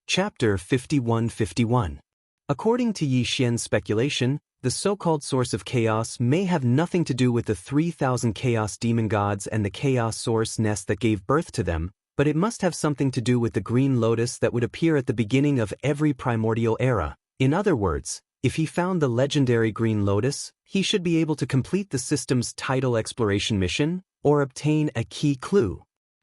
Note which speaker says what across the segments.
Speaker 1: Chapter 5151. According to Yi Xian's speculation, the so-called source of chaos may have nothing to do with the 3,000 chaos demon gods and the chaos source nest that gave birth to them, but it must have something to do with the green lotus that would appear at the beginning of every primordial era. In other words, if he found the legendary green lotus, he should be able to complete the system's title exploration mission, or obtain a key clue.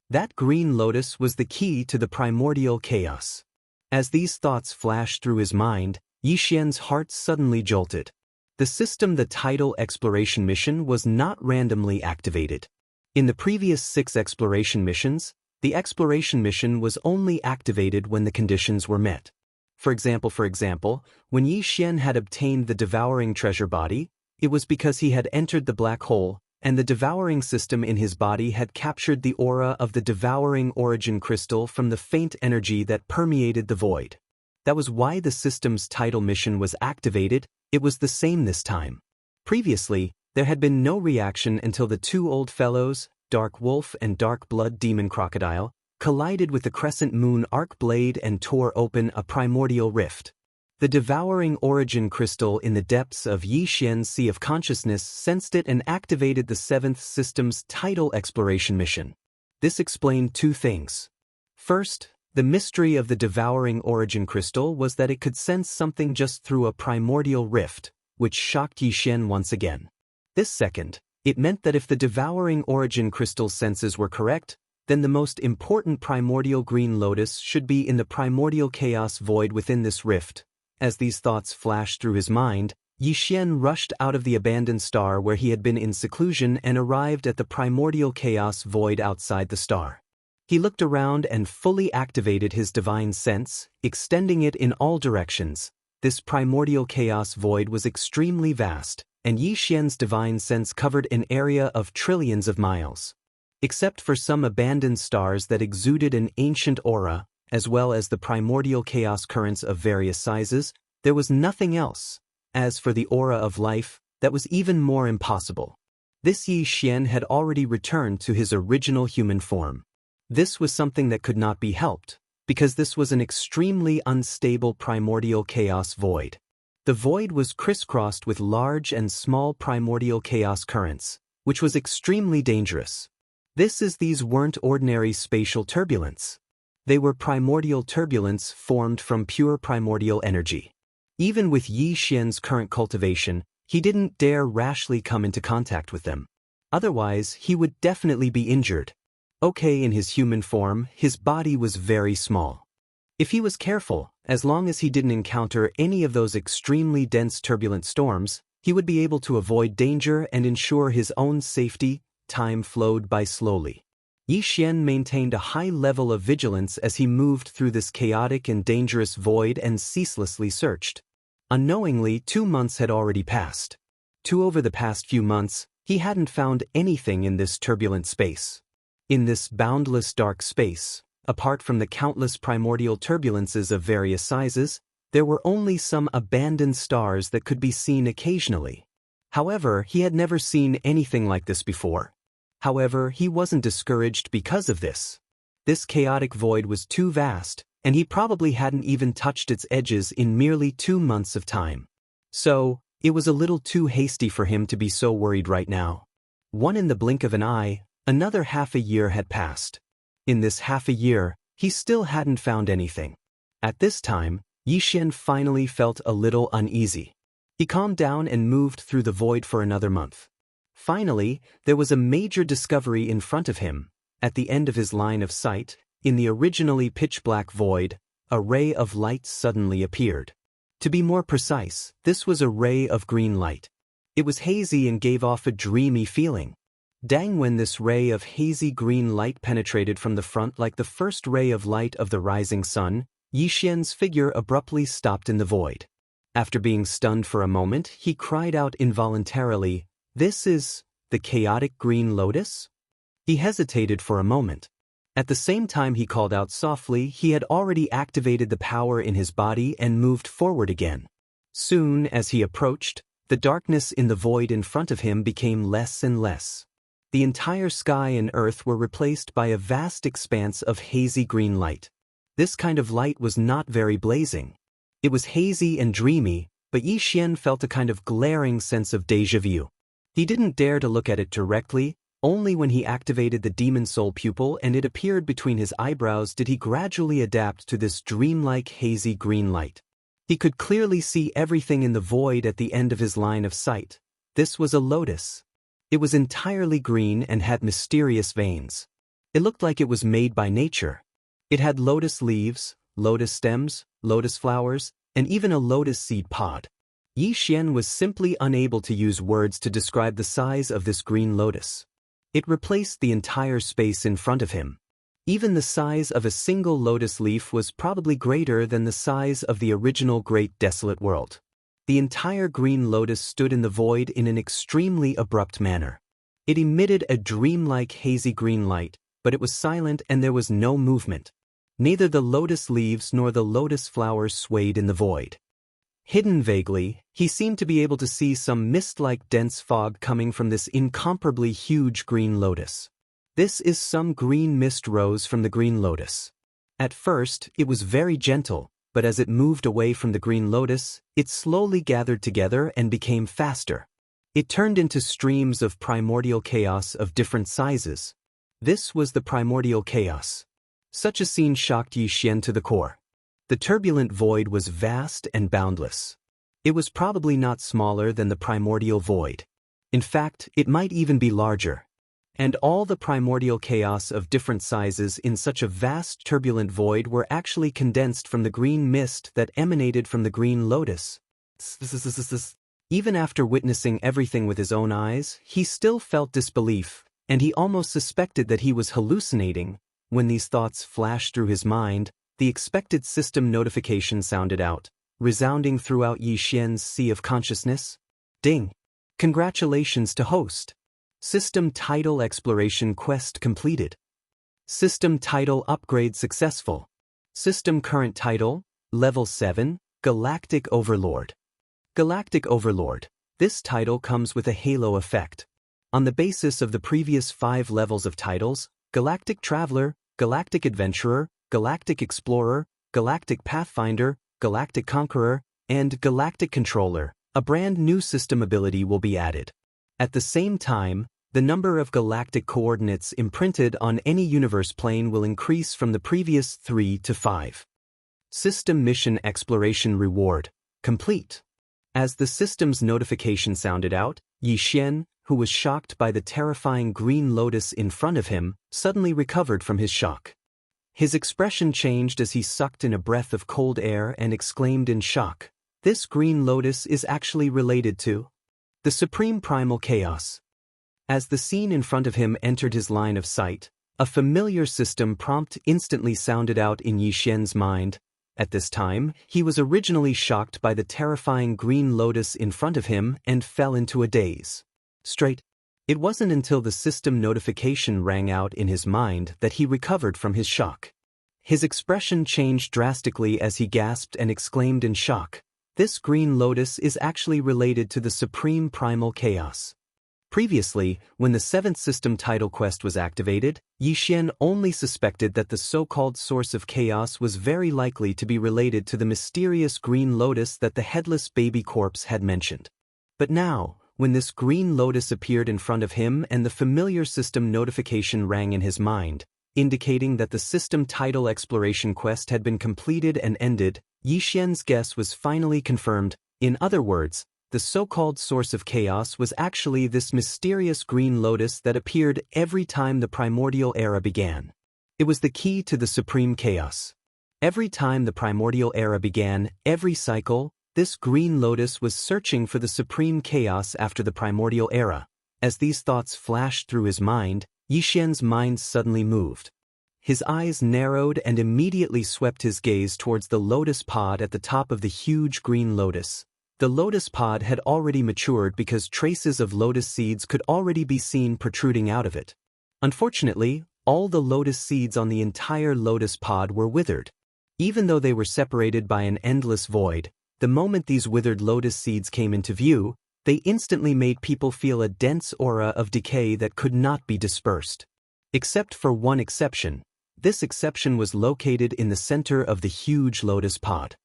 Speaker 1: That green lotus was the key to the primordial chaos. As these thoughts flashed through his mind, Yi Xian's heart suddenly jolted. The system the title exploration mission was not randomly activated. In the previous 6 exploration missions, the exploration mission was only activated when the conditions were met. For example, when Yi Xian had obtained the devouring treasure body, it was because he had entered the black hole, and the devouring system in his body had captured the aura of the devouring origin crystal from the faint energy that permeated the void. That was why the system's title mission was activated. It was the same this time. Previously, there had been no reaction until the 2 old fellows, Dark Wolf and Dark Blood Demon Crocodile, collided with the crescent moon arc blade and tore open a primordial rift. The devouring origin crystal in the depths of Yi Xian's sea of consciousness sensed it and activated the 7th system's title exploration mission. This explained 2 things. First, the mystery of the devouring origin crystal was that it could sense something just through a primordial rift, which shocked Yi Xian once again. This second, it meant that if the devouring origin crystal's senses were correct, then the most important primordial green lotus should be in the primordial chaos void within this rift. As these thoughts flashed through his mind, Yi Xian rushed out of the abandoned star where he had been in seclusion and arrived at the primordial chaos void outside the star. He looked around and fully activated his divine sense, extending it in all directions. This primordial chaos void was extremely vast, and Yi Xian's divine sense covered an area of trillions of miles. Except for some abandoned stars that exuded an ancient aura, as well as the primordial chaos currents of various sizes, there was nothing else. As for the aura of life, that was even more impossible. This Yi Xian had already returned to his original human form. This was something that could not be helped, because this was an extremely unstable primordial chaos void. The void was crisscrossed with large and small primordial chaos currents, which was extremely dangerous. These weren't ordinary spatial turbulence. They were primordial turbulence formed from pure primordial energy. Even with Yi Xian's current cultivation, he didn't dare rashly come into contact with them. Otherwise, he would definitely be injured. In his human form, his body was very small. If he was careful, as long as he didn't encounter any of those extremely dense turbulent storms, he would be able to avoid danger and ensure his own safety. Time flowed by slowly. Yi Xian maintained a high level of vigilance as he moved through this chaotic and dangerous void and ceaselessly searched. Unknowingly, 2 months had already passed. Over the past few months, he hadn't found anything in this turbulent space. In this boundless dark space, apart from the countless primordial turbulences of various sizes, there were only some abandoned stars that could be seen occasionally. However, he had never seen anything like this before. However, he wasn't discouraged because of this. This chaotic void was too vast, and he probably hadn't even touched its edges in merely 2 months of time. So, it was a little too hasty for him to be so worried right now. In the blink of an eye, another half a year had passed. In this half a year, he still hadn't found anything. At this time, Yi Xian finally felt a little uneasy. He calmed down and moved through the void for another month. Finally, there was a major discovery in front of him. At the end of his line of sight, in the originally pitch-black void, a ray of light suddenly appeared. To be more precise, this was a ray of green light. It was hazy and gave off a dreamy feeling. When this ray of hazy green light penetrated from the front like the first ray of light of the rising sun, Yi Xian's figure abruptly stopped in the void. After being stunned for a moment, he cried out involuntarily, "This is the chaotic green lotus?" He hesitated for a moment. At the same time he called out softly, he had already activated the power in his body and moved forward again. Soon, as he approached, the darkness in the void in front of him became less and less. The entire sky and earth were replaced by a vast expanse of hazy green light. This kind of light was not very blazing. It was hazy and dreamy, but Yi Xian felt a kind of glaring sense of déjà vu. He didn't dare to look at it directly. Only when he activated the demon soul pupil and it appeared between his eyebrows did he gradually adapt to this dreamlike hazy green light. He could clearly see everything in the void at the end of his line of sight. This was a lotus. It was entirely green and had mysterious veins. It looked like it was made by nature. It had lotus leaves, lotus stems, lotus flowers, and even a lotus seed pod. Yi Xian was simply unable to use words to describe the size of this green lotus. It replaced the entire space in front of him. Even the size of a single lotus leaf was probably greater than the size of the original Great Desolate World. The entire green lotus stood in the void in an extremely abrupt manner. It emitted a dreamlike hazy green light, but it was silent and there was no movement. Neither the lotus leaves nor the lotus flowers swayed in the void. Hidden vaguely, he seemed to be able to see some mist-like dense fog coming from this incomparably huge green lotus. This is some green mist rose from the green lotus. At first, it was very gentle, but as it moved away from the green lotus, it slowly gathered together and became faster. It turned into streams of primordial chaos of different sizes. This was the primordial chaos. Such a scene shocked Yi Xian to the core. The turbulent void was vast and boundless. It was probably not smaller than the primordial void. In fact, it might even be larger. And all the primordial chaos of different sizes in such a vast turbulent void were actually condensed from the green mist that emanated from the green lotus. Even after witnessing everything with his own eyes, he still felt disbelief, and he almost suspected that he was hallucinating. When these thoughts flashed through his mind, the expected system notification sounded out, resounding throughout Yi Xian's sea of consciousness. Ding! Congratulations to host! System title exploration quest completed. System title upgrade successful. System current title, Level 7, Galactic Overlord. Galactic Overlord. This title comes with a halo effect. On the basis of the previous 5 levels of titles, Galactic Traveler, Galactic Adventurer, Galactic Explorer, Galactic Pathfinder, Galactic Conqueror, and Galactic Controller, a brand new system ability will be added. At the same time, the number of galactic coordinates imprinted on any universe plane will increase from the previous 3 to 5. System Mission Exploration Reward complete. As the system's notification sounded out, Yi Xian, who was shocked by the terrifying green lotus in front of him, suddenly recovered from his shock. His expression changed as he sucked in a breath of cold air and exclaimed in shock, "This green lotus is actually related to the Supreme Primal Chaos." As the scene in front of him entered his line of sight, a familiar system prompt instantly sounded out in Yi Xian's mind. At this time, he was originally shocked by the terrifying green lotus in front of him and fell into a daze. It wasn't until the system notification rang out in his mind that he recovered from his shock. His expression changed drastically as he gasped and exclaimed in shock, "This green lotus is actually related to the Supreme Primal Chaos." Previously, when the 7th system title quest was activated, Yi Xian only suspected that the so-called source of chaos was very likely to be related to the mysterious green lotus that the headless baby corpse had mentioned. But now, when this green lotus appeared in front of him and the familiar system notification rang in his mind, indicating that the system title exploration quest had been completed and ended, Yi Xian's guess was finally confirmed. In other words, the so-called source of chaos was actually this mysterious green lotus that appeared every time the primordial era began. It was the key to the supreme chaos. Every time the primordial era began, every cycle, this green lotus was searching for the supreme chaos after the primordial era. As these thoughts flashed through his mind, Yi Xian's mind suddenly moved. His eyes narrowed and immediately swept his gaze towards the lotus pod at the top of the huge green lotus. The lotus pod had already matured because traces of lotus seeds could already be seen protruding out of it. Unfortunately, all the lotus seeds on the entire lotus pod were withered. Even though they were separated by an endless void, the moment these withered lotus seeds came into view, they instantly made people feel a dense aura of decay that could not be dispersed. Except for one exception. this exception was located in the center of the huge lotus pod.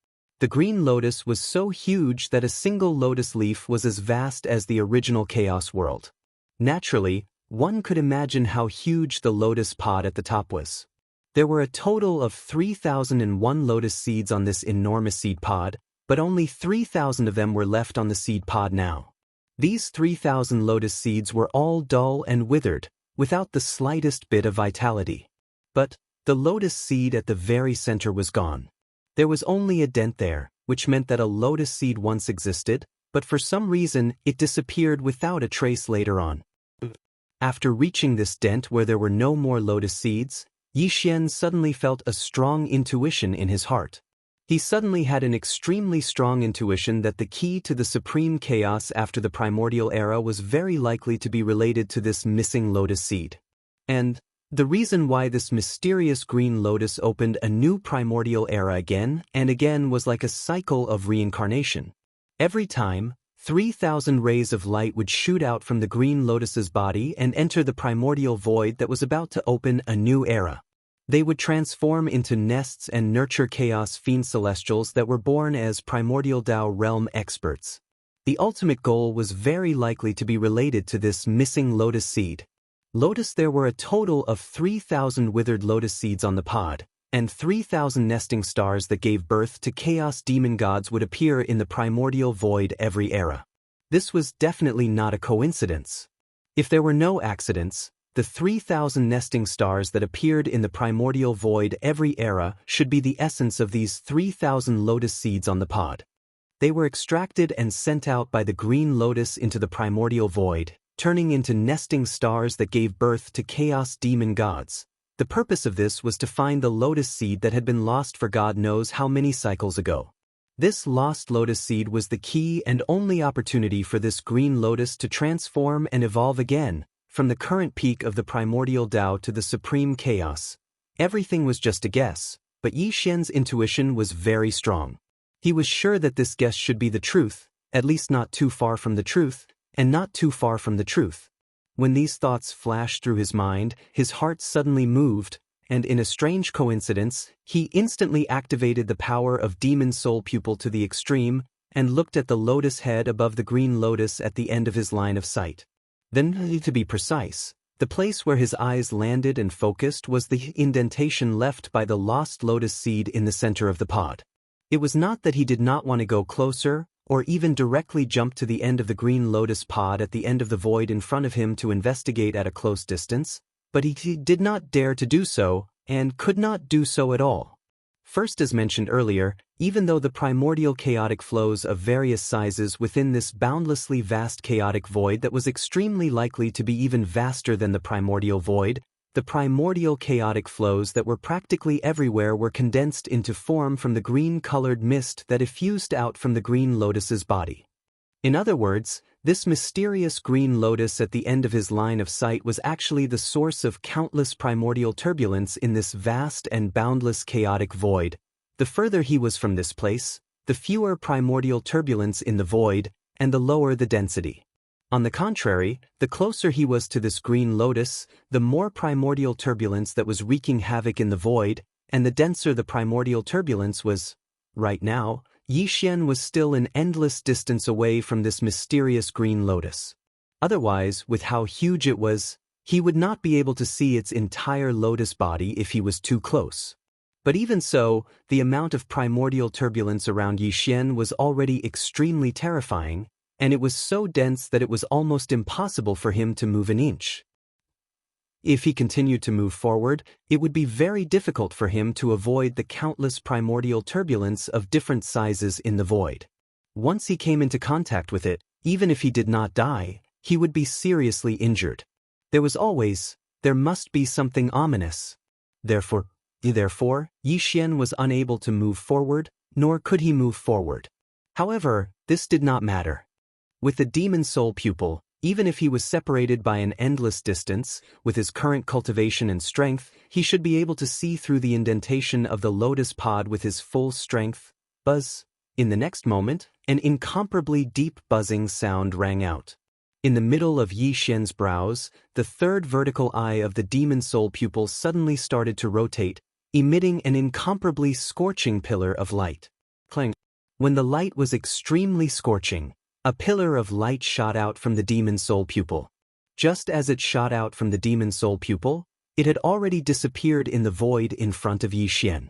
Speaker 1: The green lotus was so huge that a single lotus leaf was as vast as the original Chaos world. Naturally, one could imagine how huge the lotus pod at the top was. There were a total of 3,001 lotus seeds on this enormous seed pod, but only 3,000 of them were left on the seed pod now. These 3,000 lotus seeds were all dull and withered, without the slightest bit of vitality. But the lotus seed at the very center was gone. There was only a dent there, which meant that a lotus seed once existed, but for some reason it disappeared without a trace later on. After reaching this dent where there were no more lotus seeds, Xian suddenly felt a strong intuition in his heart. He suddenly had an extremely strong intuition that the key to the supreme chaos after the primordial era was very likely to be related to this missing lotus seed. And the reason why this mysterious green lotus opened a new primordial era again and again was like a cycle of reincarnation. Every time, 3,000 rays of light would shoot out from the green lotus's body and enter the primordial void that was about to open a new era. They would transform into nests and nurture chaos fiend celestials that were born as primordial Tao realm experts. The ultimate goal was very likely to be related to this missing lotus seed. There were a total of 3,000 withered lotus seeds on the pod, and 3,000 nesting stars that gave birth to chaos demon gods would appear in the primordial void every era. This was definitely not a coincidence. If there were no accidents, the 3,000 nesting stars that appeared in the primordial void every era should be the essence of these 3,000 lotus seeds on the pod. They were extracted and sent out by the green lotus into the primordial void, turning into nesting stars that gave birth to chaos demon gods. The purpose of this was to find the lotus seed that had been lost for God knows how many cycles ago. This lost lotus seed was the key and only opportunity for this green lotus to transform and evolve again, from the current peak of the primordial Tao to the supreme chaos. Everything was just a guess, but Xian's intuition was very strong. He was sure that this guess should be the truth, at least not too far from the truth, and not too far from the truth. When these thoughts flashed through his mind, his heart suddenly moved, and in a strange coincidence, he instantly activated the power of Demon Soul Pupil to the extreme and looked at the lotus head above the green lotus at the end of his line of sight. Then, to be precise, the place where his eyes landed and focused was the indentation left by the lost lotus seed in the center of the pod. It was not that he did not want to go closer, or even directly jump to the end of the green lotus pod at the end of the void in front of him to investigate at a close distance, but he did not dare to do so, and could not do so at all. First, as mentioned earlier, even though the primordial chaotic flows of various sizes within this boundlessly vast chaotic void that was extremely likely to be even vaster than the primordial void, the primordial chaotic flows that were practically everywhere were condensed into form from the green-colored mist that effused out from the green lotus's body. In other words, this mysterious green lotus at the end of his line of sight was actually the source of countless primordial turbulence in this vast and boundless chaotic void. The further he was from this place, the fewer primordial turbulence in the void, and the lower the density. On the contrary, the closer he was to this green lotus, the more primordial turbulence that was wreaking havoc in the void, and the denser the primordial turbulence was. Right now, Xian was still an endless distance away from this mysterious green lotus. Otherwise, with how huge it was, he would not be able to see its entire lotus body if he was too close. But even so, the amount of primordial turbulence around Xian was already extremely terrifying, and it was so dense that it was almost impossible for him to move an inch. If he continued to move forward, it would be very difficult for him to avoid the countless primordial turbulence of different sizes in the void. Once he came into contact with it, even if he did not die, he would be seriously injured. There must be something ominous. Therefore, Xian was unable to move forward, nor could he move forward. However, this did not matter. With the demon soul pupil, even if he was separated by an endless distance, with his current cultivation and strength, he should be able to see through the indentation of the lotus pod with his full strength. Buzz. In the next moment, an incomparably deep buzzing sound rang out. In the middle of Yi Xian's brows, the third vertical eye of the demon soul pupil suddenly started to rotate, emitting an incomparably scorching pillar of light. Clang. When the light was extremely scorching, a pillar of light shot out from the demon soul pupil. Just as it shot out from the demon soul pupil, it had already disappeared in the void in front of Yi Xian.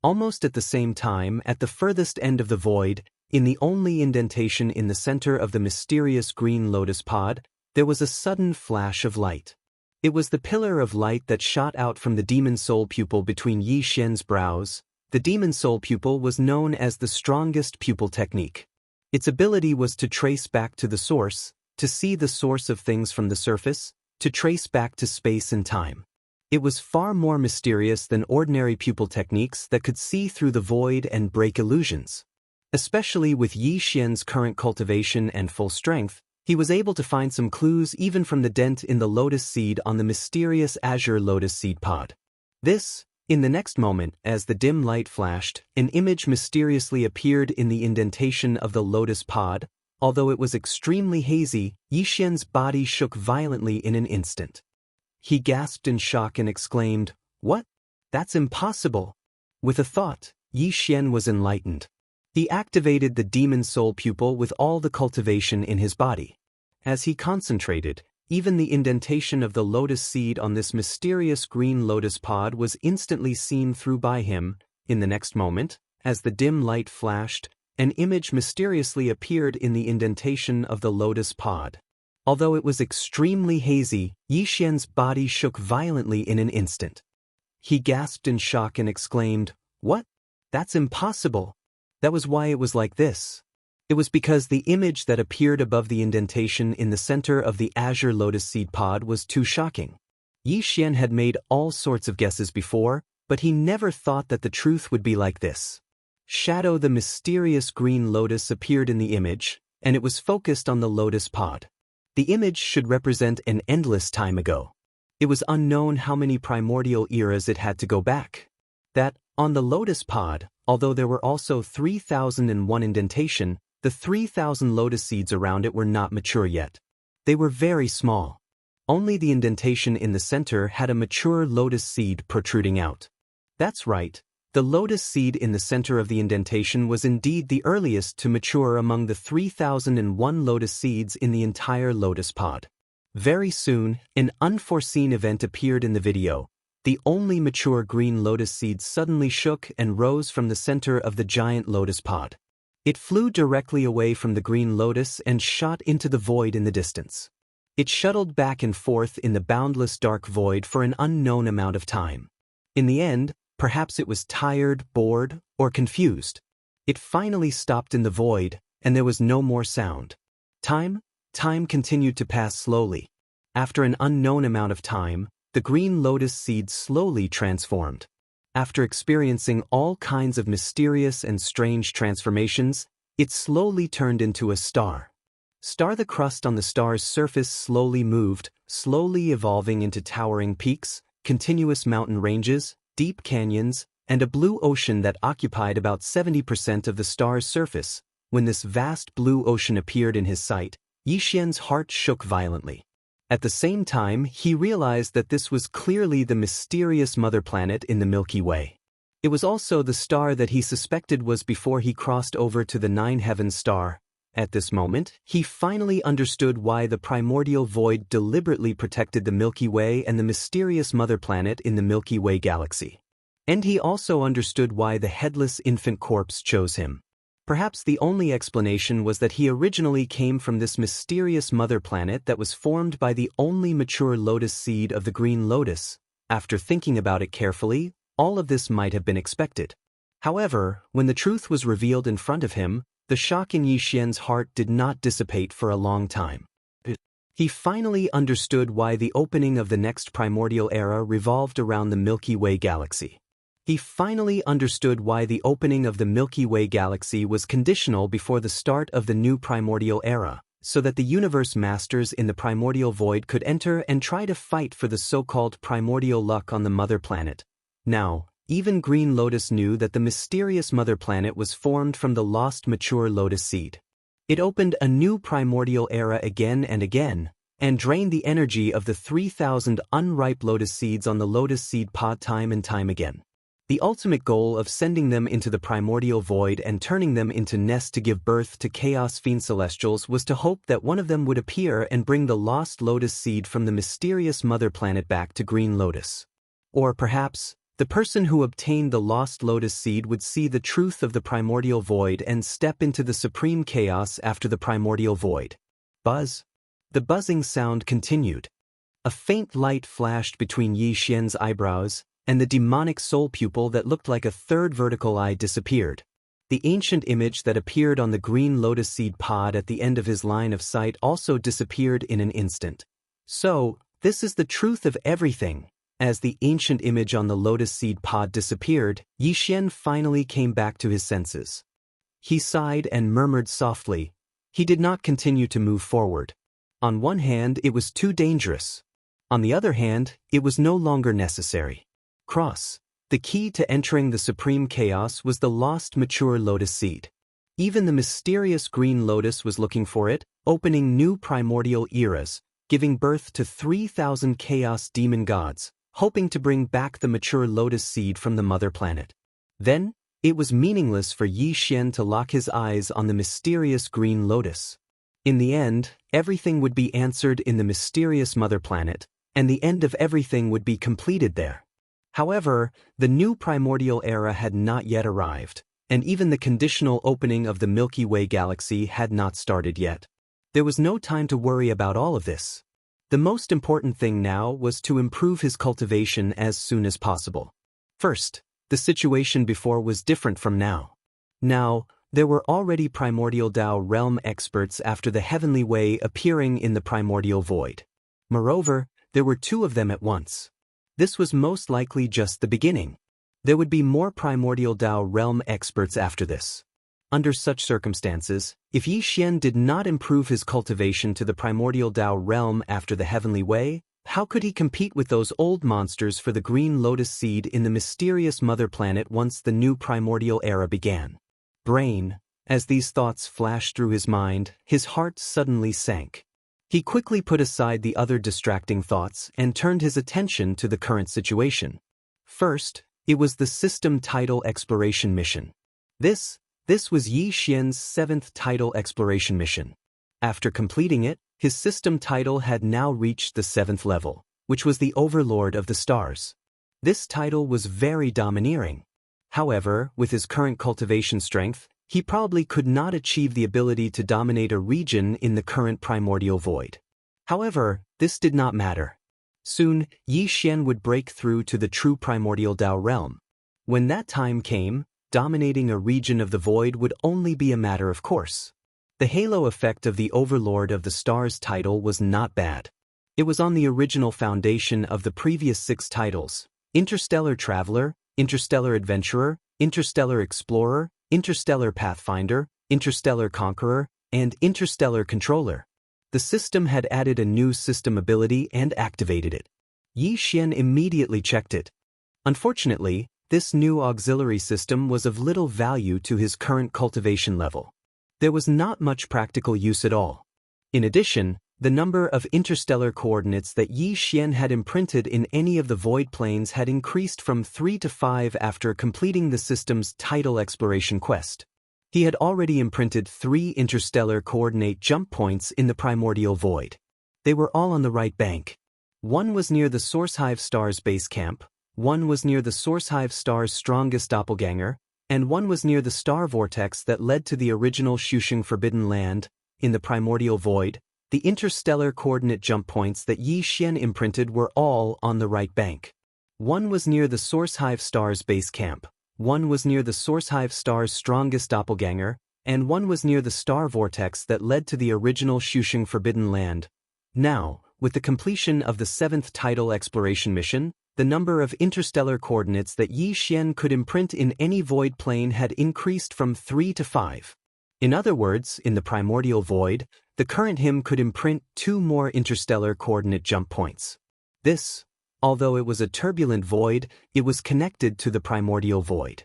Speaker 1: Almost at the same time, at the furthest end of the void, in the only indentation in the center of the mysterious green lotus pod, there was a sudden flash of light. It was the pillar of light that shot out from the demon soul pupil between Yi Xian's brows. The demon soul pupil was known as the strongest pupil technique. Its ability was to trace back to the source, to see the source of things from the surface, to trace back to space and time. It was far more mysterious than ordinary pupil techniques that could see through the void and break illusions. Especially with Yi Xian's current cultivation and full strength, he was able to find some clues even from the dent in the lotus seed on the mysterious azure lotus seed pod. In the next moment, as the dim light flashed, an image mysteriously appeared in the indentation of the lotus pod. Although it was extremely hazy, Yi Xian's body shook violently in an instant. He gasped in shock and exclaimed, "What? That's impossible!" With a thought, Yi Xian was enlightened. He activated the demon soul pupil with all the cultivation in his body. As he concentrated, even the indentation of the lotus seed on this mysterious green lotus pod was instantly seen through by him. In the next moment, as the dim light flashed, an image mysteriously appeared in the indentation of the lotus pod. Although it was extremely hazy, Yi Xian's body shook violently in an instant. He gasped in shock and exclaimed, "What? That's impossible!" That was why it was like this. It was because the image that appeared above the indentation in the center of the azure lotus seed pod was too shocking. Yi Xian had made all sorts of guesses before, but he never thought that the truth would be like this. Shadow, the mysterious green lotus, appeared in the image, and it was focused on the lotus pod. The image should represent an endless time ago. It was unknown how many primordial eras it had to go back. That, on the lotus pod, although there were also 3001 indentation, the 3000 lotus seeds around it were not mature yet. They were very small. Only the indentation in the center had a mature lotus seed protruding out. That's right. The lotus seed in the center of the indentation was indeed the earliest to mature among the 3001 lotus seeds in the entire lotus pod. Very soon, an unforeseen event appeared in the video. The only mature green lotus seed suddenly shook and rose from the center of the giant lotus pod. It flew directly away from the green lotus and shot into the void in the distance. It shuttled back and forth in the boundless dark void for an unknown amount of time. In the end, perhaps it was tired, bored, or confused. It finally stopped in the void, and there was no more sound. Time continued to pass slowly. After an unknown amount of time, the green lotus seed slowly transformed. After experiencing all kinds of mysterious and strange transformations, it slowly turned into a star. The crust on the star's surface slowly moved, slowly evolving into towering peaks, continuous mountain ranges, deep canyons, and a blue ocean that occupied about 70% of the star's surface. When this vast blue ocean appeared in his sight, Yi Xian's heart shook violently. At the same time, he realized that this was clearly the mysterious mother planet in the Milky Way. It was also the star that he suspected was before he crossed over to the Nine Heavens star. At this moment, he finally understood why the primordial void deliberately protected the Milky Way and the mysterious mother planet in the Milky Way galaxy. And he also understood why the headless infant corpse chose him. Perhaps the only explanation was that he originally came from this mysterious mother planet that was formed by the only mature lotus seed of the green lotus. After thinking about it carefully, all of this might have been expected. However, when the truth was revealed in front of him, the shock in Yi Xian's heart did not dissipate for a long time. He finally understood why the opening of the next primordial era revolved around the Milky Way galaxy. He finally understood why the opening of the Milky Way galaxy was conditional before the start of the new primordial era, so that the universe masters in the primordial void could enter and try to fight for the so-called primordial luck on the mother planet. Now, even Green Lotus knew that the mysterious mother planet was formed from the lost mature lotus seed. It opened a new primordial era again and again, and drained the energy of the 3,000 unripe lotus seeds on the lotus seed pod time and time again. The ultimate goal of sending them into the primordial void and turning them into nests to give birth to Chaos Fiend Celestials was to hope that one of them would appear and bring the lost lotus seed from the mysterious mother planet back to Green Lotus. Or perhaps, the person who obtained the lost lotus seed would see the truth of the primordial void and step into the supreme chaos after the primordial void. Buzz. The buzzing sound continued. A faint light flashed between Yi Xian's eyebrows, and the demonic soul pupil that looked like a third vertical eye disappeared. The ancient image that appeared on the green lotus seed pod at the end of his line of sight also disappeared in an instant. So, this is the truth of everything. As the ancient image on the lotus seed pod disappeared, Yi Xian finally came back to his senses. He sighed and murmured softly. He did not continue to move forward. On one hand, it was too dangerous. On the other hand, it was no longer necessary. The key to entering the supreme chaos was the lost mature lotus seed. Even the mysterious green lotus was looking for it, opening new primordial eras, giving birth to 3,000 chaos demon gods, hoping to bring back the mature lotus seed from the mother planet. Then, it was meaningless for Yi Xian to lock his eyes on the mysterious green lotus. In the end, everything would be answered in the mysterious mother planet, and the end of everything would be completed there. However, the new primordial era had not yet arrived, and even the conditional opening of the Milky Way galaxy had not started yet. There was no time to worry about all of this. The most important thing now was to improve his cultivation as soon as possible. First, the situation before was different from now. Now, there were already primordial Tao realm experts after the heavenly way appearing in the primordial void. Moreover, there were two of them at once. This was most likely just the beginning. There would be more primordial Tao realm experts after this. Under such circumstances, if Yi Xian did not improve his cultivation to the primordial Tao realm after the heavenly way, how could he compete with those old monsters for the green lotus seed in the mysterious mother planet once the new primordial era began? Brain. As these thoughts flashed through his mind, his heart suddenly sank. He quickly put aside the other distracting thoughts and turned his attention to the current situation. First, it was the system title exploration mission. This was Yi Xian's 7th title exploration mission. After completing it, his system title had now reached the 7th level, which was the Overlord of the Stars. This title was very domineering. However, with his current cultivation strength, he probably could not achieve the ability to dominate a region in the current primordial void. However, this did not matter. Soon, Yi Xian would break through to the true primordial Tao realm. When that time came, dominating a region of the void would only be a matter of course. The halo effect of the Overlord of the Stars title was not bad. It was on the original foundation of the previous 6 titles: Interstellar Traveler, Interstellar Adventurer, Interstellar Explorer, Interstellar Pathfinder, Interstellar Conqueror, and Interstellar Controller. The system had added a new system ability and activated it. Yi Xian immediately checked it. Unfortunately, this new auxiliary system was of little value to his current cultivation level. There was not much practical use at all. In addition, the number of interstellar coordinates that Yi Xian had imprinted in any of the void planes had increased from 3 to 5 after completing the system's title exploration quest. He had already imprinted 3 interstellar coordinate jump points in the primordial void. They were all on the right bank. One was near the Sourcehive Star's base camp, one was near the Sourcehive Star's strongest doppelganger, and one was near the star vortex that led to the original Xuxing Forbidden Land. In the primordial void, the interstellar coordinate jump points that Yi Xian imprinted were all on the right bank. One was near the Sourcehive Star's base camp, one was near the Sourcehive Star's strongest doppelganger, and one was near the star vortex that led to the original Xuxing Forbidden Land. Now, with the completion of the 7th title exploration mission, the number of interstellar coordinates that Yi Xian could imprint in any void plane had increased from 3 to 5. In other words, in the primordial void, the current him could imprint 2 more interstellar coordinate jump points. This, although it was a turbulent void, it was connected to the primordial void.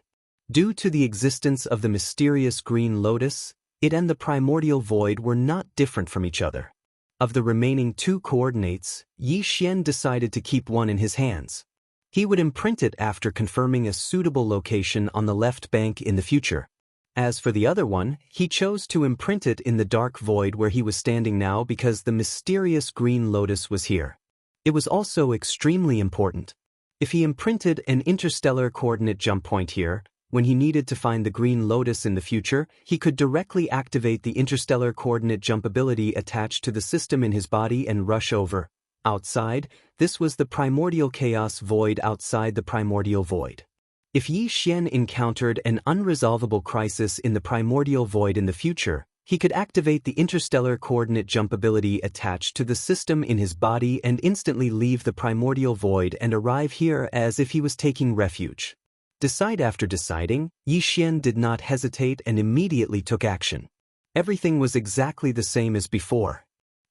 Speaker 1: Due to the existence of the mysterious green lotus, It and the primordial void were not different from each other. Of the remaining 2 coordinates, Yi Xian decided to keep one in his hands. He would imprint it after confirming a suitable location on the left bank in the future. As for the other one, he chose to imprint it in the dark void where he was standing now because the mysterious green lotus was here. It was also extremely important. If he imprinted an interstellar coordinate jump point here, when he needed to find the green lotus in the future, he could directly activate the interstellar coordinate jump ability attached to the system in his body and rush over. Outside, this was the primordial chaos void outside the primordial void. If Yi Xian encountered an unresolvable crisis in the primordial void in the future, he could activate the interstellar coordinate jump ability attached to the system in his body and instantly leave the primordial void and arrive here as if he was taking refuge. Decide after deciding, Yi Xian did not hesitate and immediately took action. Everything was exactly the same as before.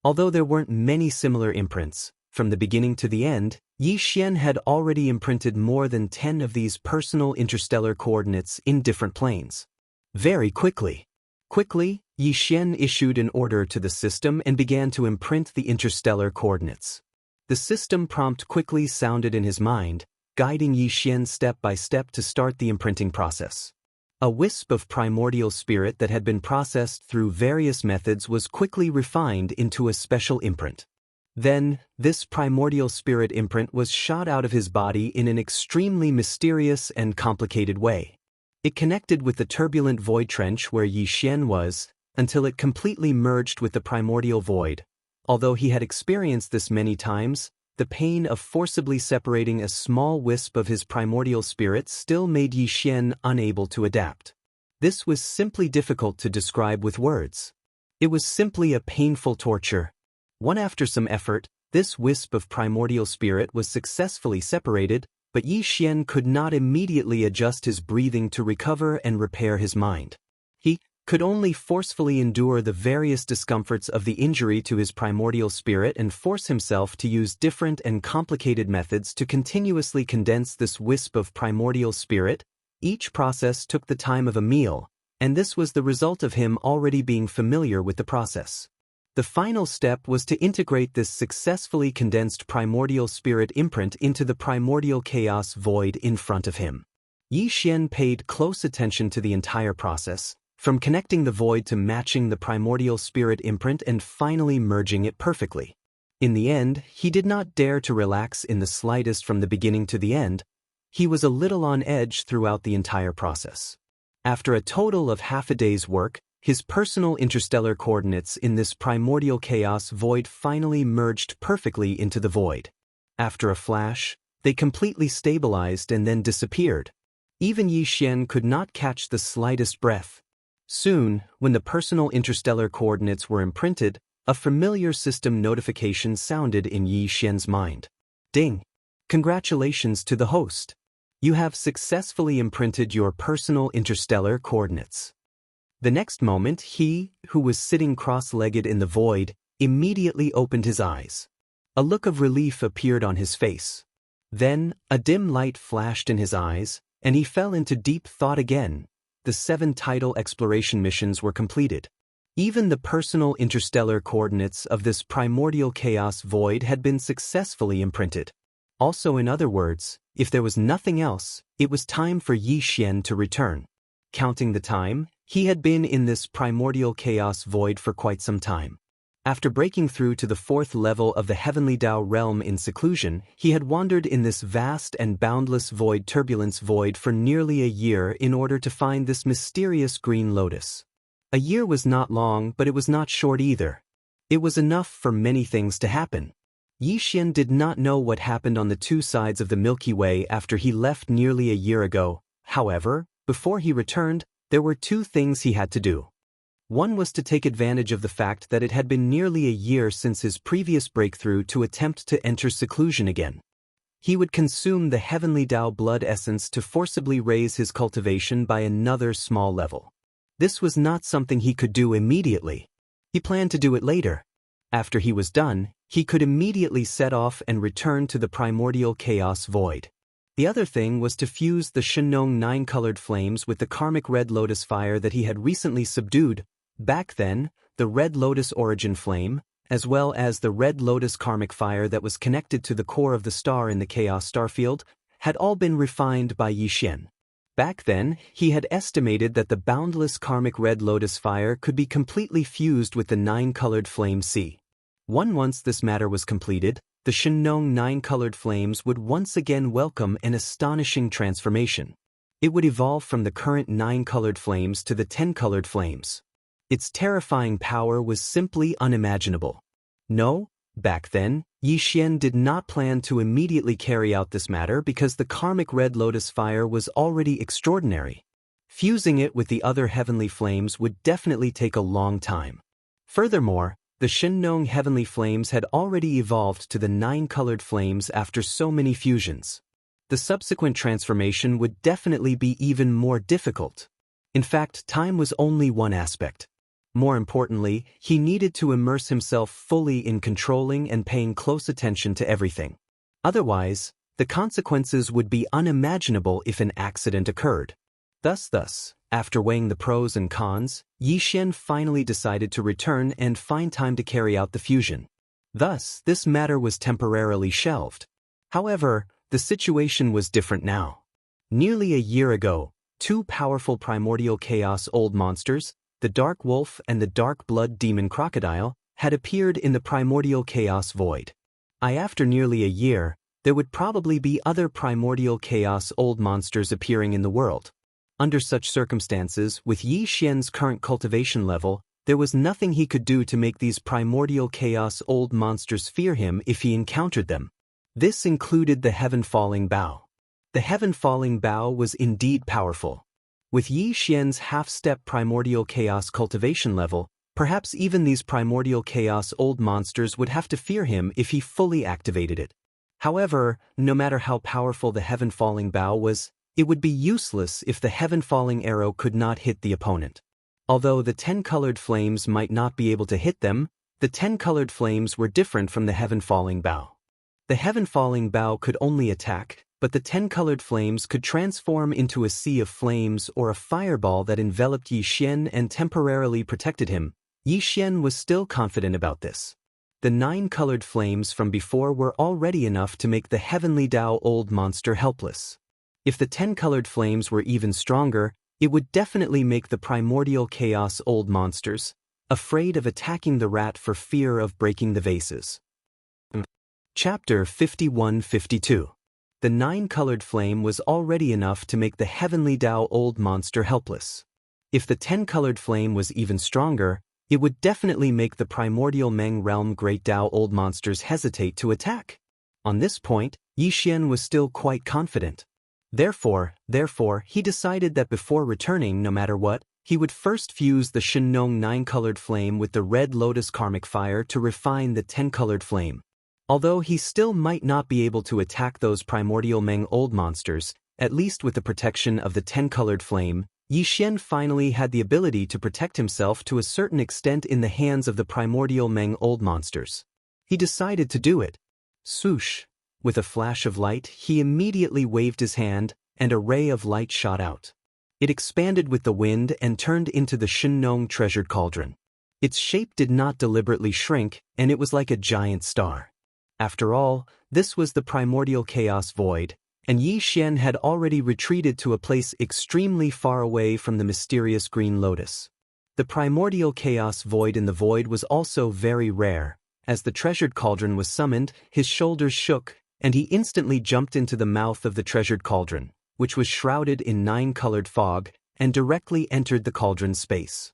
Speaker 1: Although there weren't many similar imprints, from the beginning to the end, Yi Xian had already imprinted more than 10 of these personal interstellar coordinates in different planes. Very quickly. Yi Xian issued an order to the system and began to imprint the interstellar coordinates. The system prompt quickly sounded in his mind, guiding Yi Xian step by step to start the imprinting process. A wisp of primordial spirit that had been processed through various methods was quickly refined into a special imprint. Then, this primordial spirit imprint was shot out of his body in an extremely mysterious and complicated way. It connected with the turbulent void trench where Yi Xian was, until it completely merged with the primordial void. Although he had experienced this many times, the pain of forcibly separating a small wisp of his primordial spirit still made Yi Xian unable to adapt. This was simply difficult to describe with words. It was simply a painful torture. After some effort, this wisp of primordial spirit was successfully separated, but Yi Xian could not immediately adjust his breathing to recover and repair his mind. He could only forcefully endure the various discomforts of the injury to his primordial spirit and force himself to use different and complicated methods to continuously condense this wisp of primordial spirit. Each process took the time of a meal, and this was the result of him already being familiar with the process. The final step was to integrate this successfully condensed primordial spirit imprint into the primordial chaos void in front of him. Yi Xian paid close attention to the entire process, from connecting the void to matching the primordial spirit imprint and finally merging it perfectly. In the end, he did not dare to relax in the slightest from the beginning to the end. He was a little on edge throughout the entire process. After a total of half a day's work, his personal interstellar coordinates in this primordial chaos void finally merged perfectly into the void. After a flash, they completely stabilized and then disappeared. Even Yi Xian could not catch the slightest breath. Soon, when the personal interstellar coordinates were imprinted, a familiar system notification sounded in Yi Xian's mind. Ding! Congratulations to the host. You have successfully imprinted your personal interstellar coordinates. The next moment, he, who was sitting cross-legged in the void, immediately opened his eyes. A look of relief appeared on his face. Then, a dim light flashed in his eyes, and he fell into deep thought again. The 7 tidal exploration missions were completed. Even the personal interstellar coordinates of this primordial chaos void had been successfully imprinted. Also, in other words, if there was nothing else, it was time for Yi Xian to return. Counting the time, he had been in this primordial chaos void for quite some time. After breaking through to the 4th level of the Heavenly Tao realm in seclusion, he had wandered in this vast and boundless void turbulence void for nearly a year in order to find this mysterious green lotus. A year was not long, but it was not short either. It was enough for many things to happen. Yi Xian did not know what happened on the 2 sides of the Milky Way after he left nearly a year ago. However, before he returned, there were 2 things he had to do. One was to take advantage of the fact that it had been nearly a year since his previous breakthrough to attempt to enter seclusion again. He would consume the Heavenly Tao blood essence to forcibly raise his cultivation by another small level. This was not something he could do immediately. He planned to do it later. After he was done, he could immediately set off and return to the primordial chaos void. The other thing was to fuse the Shenong 9-colored flames with the karmic red lotus fire that he had recently subdued. Back then, the Red Lotus origin flame, as well as the Red Lotus karmic fire that was connected to the core of the star in the Chaos Starfield, had all been refined by Yixian. Back then, he had estimated that the boundless karmic Red Lotus fire could be completely fused with the nine-colored flame sea. Once this matter was completed, the Shenong nine-colored flames would once again welcome an astonishing transformation. It would evolve from the current nine-colored flames to the 10-colored flames. Its terrifying power was simply unimaginable. No, back then, Yixian did not plan to immediately carry out this matter because the karmic Red Lotus fire was already extraordinary. Fusing it with the other heavenly flames would definitely take a long time. Furthermore, the Shenong heavenly flames had already evolved to the nine-colored flames after so many fusions. The subsequent transformation would definitely be even more difficult. In fact, time was only one aspect. More importantly, he needed to immerse himself fully in controlling and paying close attention to everything. Otherwise, the consequences would be unimaginable if an accident occurred. Thus, after weighing the pros and cons, Yixian finally decided to return and find time to carry out the fusion. Thus, this matter was temporarily shelved. However, the situation was different now. Nearly a year ago, two powerful primordial chaos old monsters, the Dark Wolf and the Dark Blood Demon Crocodile, had appeared in the primordial chaos void. After nearly a year, there would probably be other primordial chaos old monsters appearing in the world. Under such circumstances, with Yixian's current cultivation level, there was nothing he could do to make these primordial chaos old monsters fear him if he encountered them. This included the Heaven-Falling Bow. The Heaven-Falling Bow was indeed powerful. With Yixian's half-step primordial chaos cultivation level, perhaps even these primordial chaos old monsters would have to fear him if he fully activated it. However, no matter how powerful the Heaven-Falling Bow was, it would be useless if the Heaven-Falling Arrow could not hit the opponent. Although the 10-colored flames might not be able to hit them, the 10-colored flames were different from the Heaven-Falling Bow. The Heaven-Falling Bow could only attack, but the 10-colored flames could transform into a sea of flames or a fireball that enveloped Yixian and temporarily protected him. Yixian was still confident about this. The 9-colored flames from before were already enough to make the Heavenly Dao old monster helpless. If the 10-colored flames were even stronger, it would definitely make the primordial chaos old monsters afraid of attacking the rat for fear of breaking the vases. Chapter 51-52. The 9-colored flame was already enough to make the Heavenly Dao old monster helpless. If the 10-colored flame was even stronger, it would definitely make the primordial Meng realm Great Dao old monsters hesitate to attack. On this point, Yixian was still quite confident. Therefore, he decided that before returning no matter what, he would first fuse the Shenong 9-colored flame with the Red Lotus karmic fire to refine the 10-colored flame. Although he still might not be able to attack those primordial Meng old monsters, at least with the protection of the 10-colored flame, Yixian finally had the ability to protect himself to a certain extent in the hands of the primordial Meng old monsters. He decided to do it. Swoosh! With a flash of light, he immediately waved his hand, and a ray of light shot out. It expanded with the wind and turned into the Shenong treasured cauldron. Its shape did not deliberately shrink, and it was like a giant star. After all, this was the primordial chaos void, and Yixian had already retreated to a place extremely far away from the mysterious green lotus. The primordial chaos void in the void was also very rare. As the treasured cauldron was summoned, his shoulders shook, and he instantly jumped into the mouth of the treasured cauldron, which was shrouded in 9-colored fog, and directly entered the cauldron's space.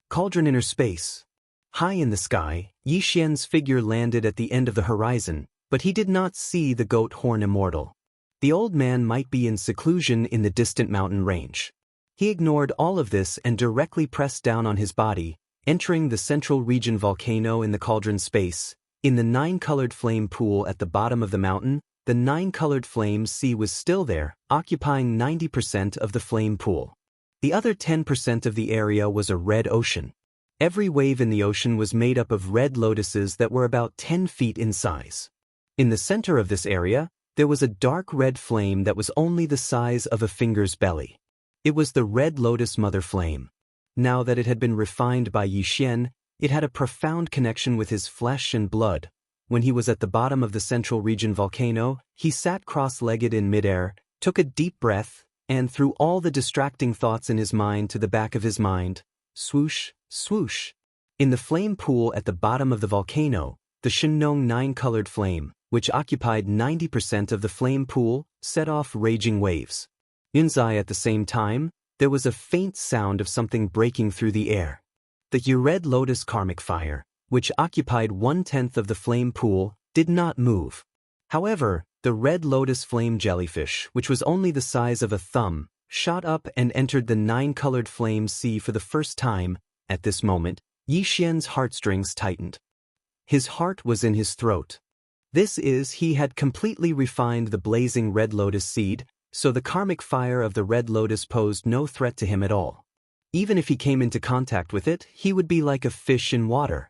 Speaker 1: Cauldron inner space. High in the sky, Yixian's figure landed at the end of the horizon, but he did not see the goat horn immortal. The old man might be in seclusion in the distant mountain range. He ignored all of this and directly pressed down on his body, entering the central region volcano in the cauldron space. In the 9-colored flame pool at the bottom of the mountain, the 9-colored flame sea was still there, occupying 90% of the flame pool. The other 10% of the area was a red ocean. Every wave in the ocean was made up of red lotuses that were about 10 feet in size. In the center of this area, there was a dark red flame that was only the size of a finger's belly. It was the Red Lotus Mother Flame. Now that it had been refined by Yixian, it had a profound connection with his flesh and blood. When he was at the bottom of the central region volcano, he sat cross-legged in midair, took a deep breath, and threw all the distracting thoughts in his mind to the back of his mind. Swoosh, swoosh. In the flame pool at the bottom of the volcano, the Xianxia 9-colored flame, which occupied 90% of the flame pool, set off raging waves. Inside at the same time, there was a faint sound of something breaking through the air. The red lotus karmic fire, which occupied 1/10 of the flame pool, did not move. However, the red lotus flame jellyfish, which was only the size of a thumb, shot up and entered the 9-colored flame sea for the first time. At this moment, Yixian's heartstrings tightened. His heart was in his throat. He had completely refined the blazing red lotus seed, so the karmic fire of the red lotus posed no threat to him at all. Even if he came into contact with it, he would be like a fish in water.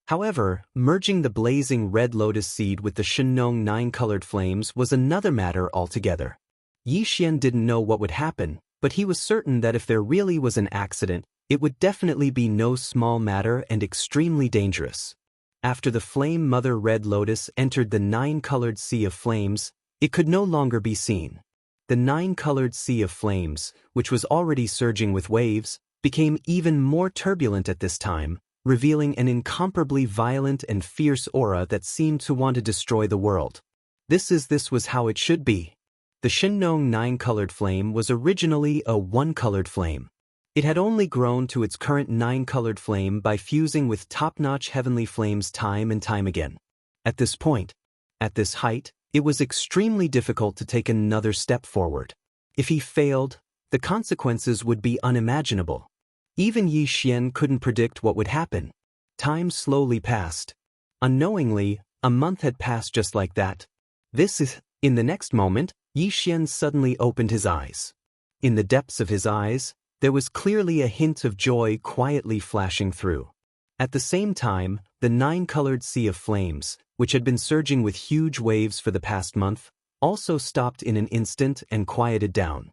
Speaker 1: However, merging the blazing red lotus seed with the Xianxia 9-colored flames was another matter altogether. Yixian didn't know what would happen, but he was certain that if there really was an accident, it would definitely be no small matter and extremely dangerous. After the flame mother red lotus entered the 9-colored sea of flames, it could no longer be seen. The 9-colored sea of flames, which was already surging with waves, became even more turbulent at this time, revealing an incomparably violent and fierce aura that seemed to want to destroy the world. This was how it should be. The Xianxia 9-colored flame was originally a 1-colored flame. It had only grown to its current 9-colored flame by fusing with top-notch heavenly flames time and time again. At this point, at this height, it was extremely difficult to take another step forward. If he failed, the consequences would be unimaginable. Even Yixian couldn't predict what would happen. Time slowly passed. Unknowingly, a month had passed just like that. In the next moment, Yixian suddenly opened his eyes. In the depths of his eyes, there was clearly a hint of joy quietly flashing through. At the same time, the 9-colored sea of flames, which had been surging with huge waves for the past month, also stopped in an instant and quieted down.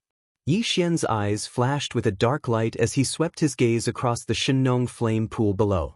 Speaker 1: Yixian's eyes flashed with a dark light as he swept his gaze across the Xianxia flame pool below.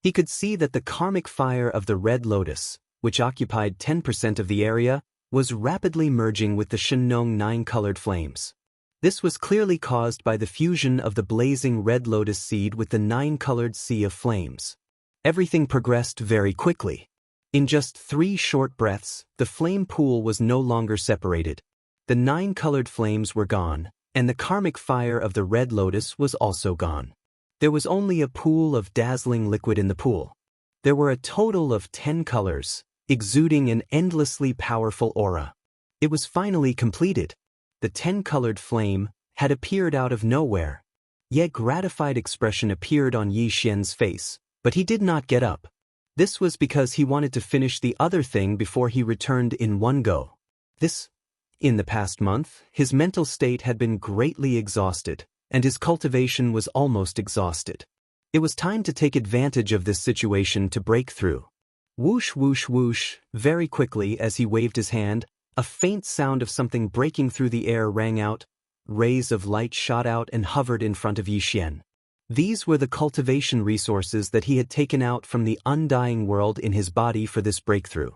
Speaker 1: He could see that the karmic fire of the red lotus, which occupied 10% of the area, was rapidly merging with the Xianxia 9-colored flames. This was clearly caused by the fusion of the blazing red lotus seed with the 9-colored sea of flames. Everything progressed very quickly. In just 3 short breaths, the flame pool was no longer separated. The 9-colored flames were gone, and the karmic fire of the red lotus was also gone. There was only a pool of dazzling liquid in the pool. There were a total of 10 colors, exuding an endlessly powerful aura. It was finally completed. The 10-colored flame had appeared out of nowhere. Yet gratified expression appeared on Yixian's face, but he did not get up. This was because he wanted to finish the other thing before he returned in one go. In the past month, his mental state had been greatly exhausted, and his cultivation was almost exhausted. It was time to take advantage of this situation to break through. Whoosh, whoosh, whoosh. Very quickly, as he waved his hand, a faint sound of something breaking through the air rang out. Rays of light shot out and hovered in front of Yixian. These were the cultivation resources that he had taken out from the undying world in his body for this breakthrough.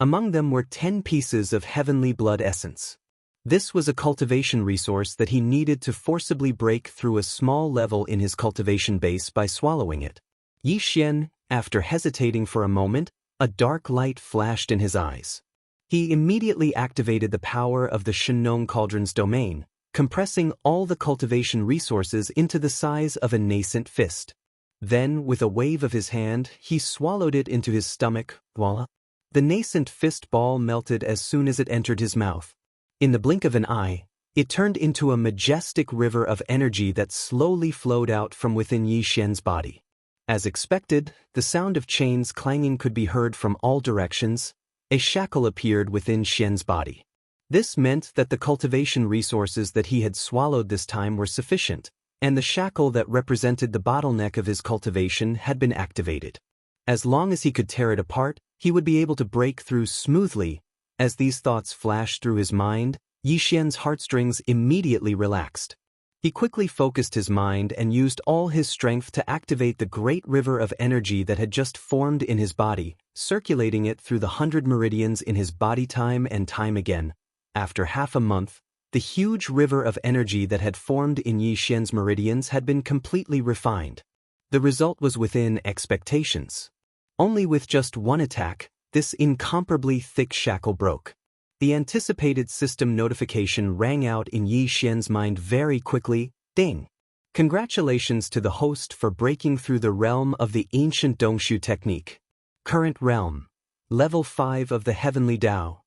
Speaker 1: Among them were 10 pieces of heavenly blood essence. This was a cultivation resource that he needed to forcibly break through a small level in his cultivation base by swallowing it. Yixian, after hesitating for a moment, a dark light flashed in his eyes. He immediately activated the power of the Xianxia cauldron's domain, compressing all the cultivation resources into the size of a nascent fist. Then, with a wave of his hand, he swallowed it into his stomach. Voila! The nascent fist ball melted as soon as it entered his mouth. In the blink of an eye, it turned into a majestic river of energy that slowly flowed out from within Yixian's body. As expected, the sound of chains clanging could be heard from all directions. A shackle appeared within Xian's body. This meant that the cultivation resources that he had swallowed this time were sufficient, and the shackle that represented the bottleneck of his cultivation had been activated. As long as he could tear it apart, he would be able to break through smoothly. As these thoughts flashed through his mind, Yixian's heartstrings immediately relaxed. He quickly focused his mind and used all his strength to activate the great river of energy that had just formed in his body, circulating it through the 100 meridians in his body time and time again. After half a month, the huge river of energy that had formed in Yi Xian's meridians had been completely refined. The result was within expectations. Only with just one attack, this incomparably thick shackle broke. The anticipated system notification rang out in Yi Xian's mind very quickly. Ding! Congratulations to the host for breaking through the realm of the ancient Dongshu technique. Current realm. Level 5 of the Heavenly Tao.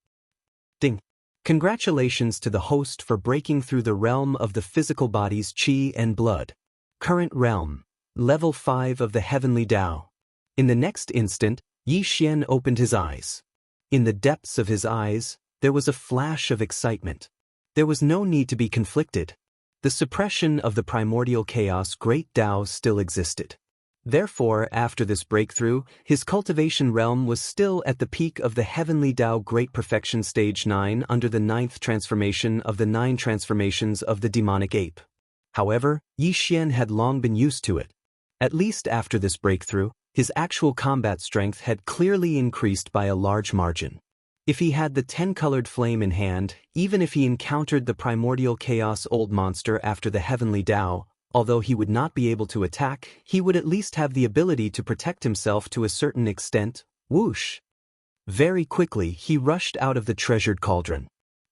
Speaker 1: Ding! Congratulations to the host for breaking through the realm of the physical body's qi and blood. Current realm. Level 5 of the Heavenly Tao. In the next instant, Yi Xian opened his eyes. In the depths of his eyes, there was a flash of excitement. There was no need to be conflicted. The suppression of the primordial chaos Great Tao still existed. Therefore, after this breakthrough, his cultivation realm was still at the peak of the Heavenly Tao Great Perfection Stage 9 under the 9th transformation of the 9 transformations of the demonic ape. However, Yi Xian had long been used to it. At least after this breakthrough, his actual combat strength had clearly increased by a large margin. If he had the 10-colored flame in hand, even if he encountered the primordial chaos old monster after the Heavenly Tao, although he would not be able to attack, he would at least have the ability to protect himself to a certain extent. Whoosh! Very quickly he rushed out of the treasured cauldron.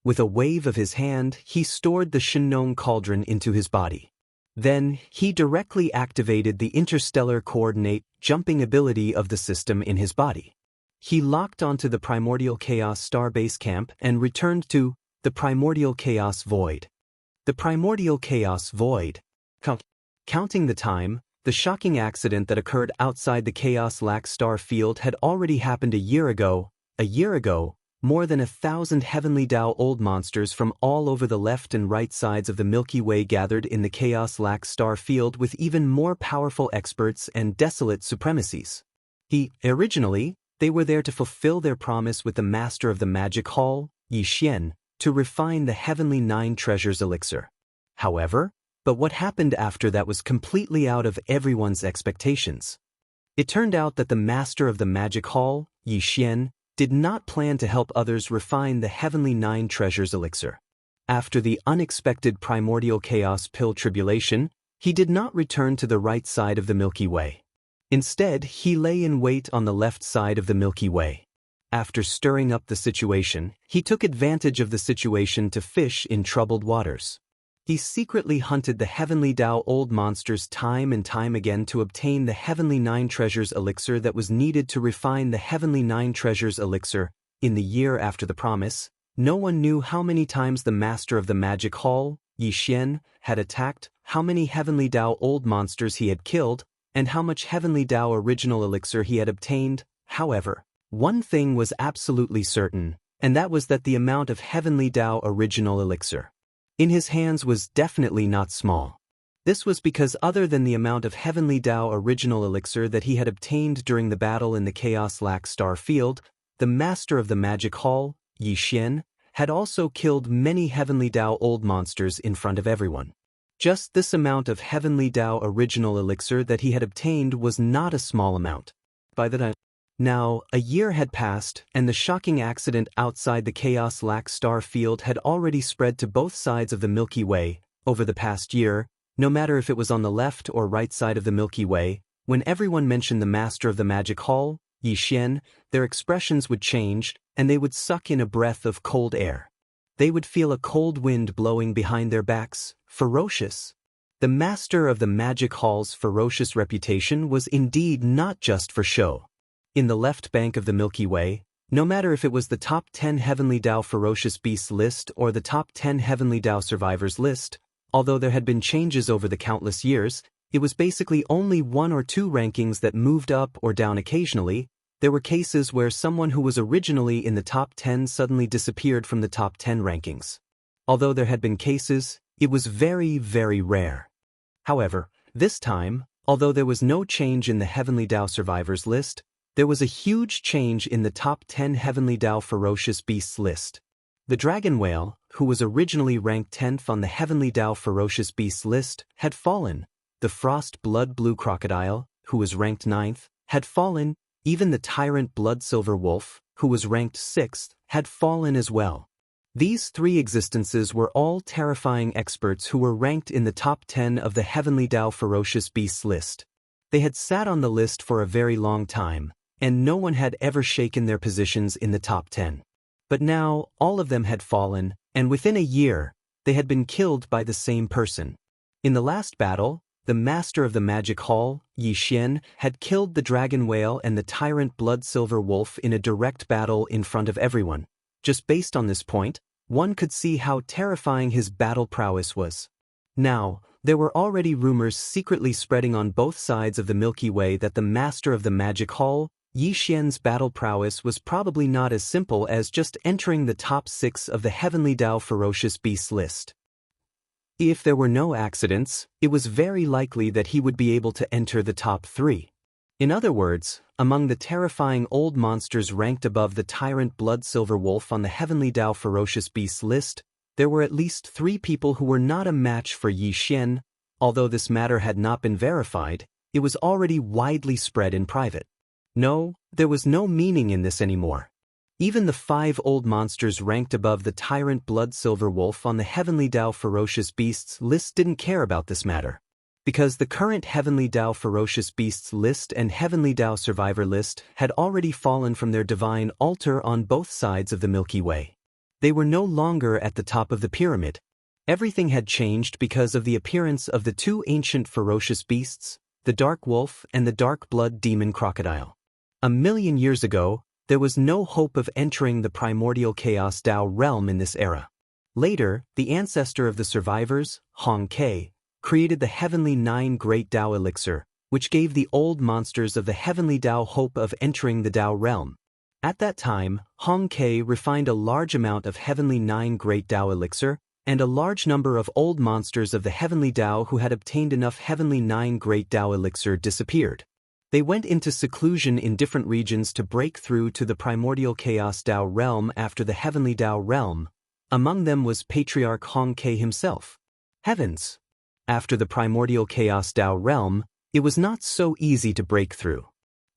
Speaker 1: With a wave of his hand, he stored the Shinong cauldron into his body. Then, he directly activated the interstellar coordinate jumping ability of the system in his body. He locked onto the primordial chaos star base camp and returned to the primordial chaos void. The primordial chaos void. Counting the time, the shocking accident that occurred outside the chaos lax star field had already happened a year ago. More than 1,000 Heavenly Tao old monsters from all over the left and right sides of the Milky Way gathered in the chaos lax star field with even more powerful experts and desolate supremacies. Originally, they were there to fulfill their promise with the master of the magic hall, Yi Xian, to refine the Heavenly 9 Treasures elixir. However, but what happened after that was completely out of everyone's expectations. It turned out that the master of the magic hall, Yi Xian, did not plan to help others refine the Heavenly 9 Treasures elixir. After the unexpected primordial chaos pill tribulation, he did not return to the right side of the Milky Way. Instead, he lay in wait on the left side of the Milky Way. After stirring up the situation, he took advantage of the situation to fish in troubled waters. He secretly hunted the Heavenly Tao old monsters time and time again to obtain the Heavenly 9 Treasures elixir that was needed to refine the Heavenly 9 Treasures elixir. In the year after the promise, no one knew how many times the master of the magic hall, Yi Xian, had attacked, how many Heavenly Tao old monsters he had killed, and how much Heavenly Tao original elixir he had obtained. However, one thing was absolutely certain, and that was that the amount of Heavenly Tao original elixir in his hands was definitely not small. This was because other than the amount of Heavenly Tao original elixir that he had obtained during the battle in the Chaos Lax Star Field, the master of the magic hall, Yi Xian, had also killed many Heavenly Tao old monsters in front of everyone. Just this amount of Heavenly Tao original elixir that he had obtained was not a small amount. By the time now, a year had passed, and the shocking accident outside the Chaos Lax Star Field had already spread to both sides of the Milky Way. Over the past year, no matter if it was on the left or right side of the Milky Way, when everyone mentioned the master of the magic hall, Yi Xian, their expressions would change, and they would suck in a breath of cold air. They would feel a cold wind blowing behind their backs, ferocious. The master of the magic hall's ferocious reputation was indeed not just for show. In the left bank of the Milky Way, no matter if it was the top 10 Heavenly Tao Ferocious Beasts list or the top 10 Heavenly Tao Survivors list, although there had been changes over the countless years, it was basically only 1 or 2 rankings that moved up or down occasionally. There were cases where someone who was originally in the top 10 suddenly disappeared from the top 10 rankings. Although there had been cases, it was very, very rare. However, this time, although there was no change in the Heavenly Tao Survivors list, there was a huge change in the top 10 Heavenly Tao Ferocious Beasts list. The dragon whale, who was originally ranked 10th on the Heavenly Dao Ferocious Beasts list, had fallen. The Frost Blood Blue Crocodile, who was ranked 9th, had fallen. Even the Tyrant Blood Silver Wolf, who was ranked 6th, had fallen as well. These three existences were all terrifying experts who were ranked in the top 10 of the Heavenly Dao Ferocious Beasts list. They had sat on the list for a very long time, and no one had ever shaken their positions in the top 10. But now, all of them had fallen, and within a year, they had been killed by the same person. In the last battle, the Master of the Magic Hall, Xianxia, had killed the Dragon Whale and the Tyrant Blood Silver Wolf in a direct battle in front of everyone. Just based on this point, one could see how terrifying his battle prowess was. Now, there were already rumors secretly spreading on both sides of the Milky Way that the Master of the Magic Hall, Xianxia's battle prowess was probably not as simple as just entering the top 6 of the Heavenly Dao Ferocious Beasts list. If there were no accidents, it was very likely that he would be able to enter the top 3. In other words, among the terrifying old monsters ranked above the Tyrant Blood Silver Wolf on the Heavenly Dao Ferocious Beasts list, there were at least 3 people who were not a match for Xianxia. Although this matter had not been verified, it was already widely spread in private. No, there was no meaning in this anymore. Even the 5 old monsters ranked above the Tyrant Blood Silver Wolf on the Heavenly Dao Ferocious Beasts list didn't care about this matter. Because the current Heavenly Dao Ferocious Beasts list and Heavenly Dao Survivor list had already fallen from their divine altar on both sides of the Milky Way. They were no longer at the top of the pyramid. Everything had changed because of the appearance of the 2 ancient ferocious beasts, the Dark Wolf and the Dark Blood Demon Crocodile. 1,000,000 years ago, there was no hope of entering the primordial Chaos Dao realm in this era. Later, the ancestor of the survivors, Hong Ke, created the Heavenly 9 Great Dao Elixir, which gave the old monsters of the Heavenly Dao hope of entering the Dao realm. At that time, Hong Ke refined a large amount of Heavenly 9 Great Dao Elixir, and a large number of old monsters of the Heavenly Dao who had obtained enough Heavenly 9 Great Dao Elixir disappeared. They went into seclusion in different regions to break through to the primordial Chaos Dao realm after the Heavenly Dao realm. Among them was Patriarch Hong Ke himself. Heavens! After the primordial Chaos Dao realm, it was not so easy to break through.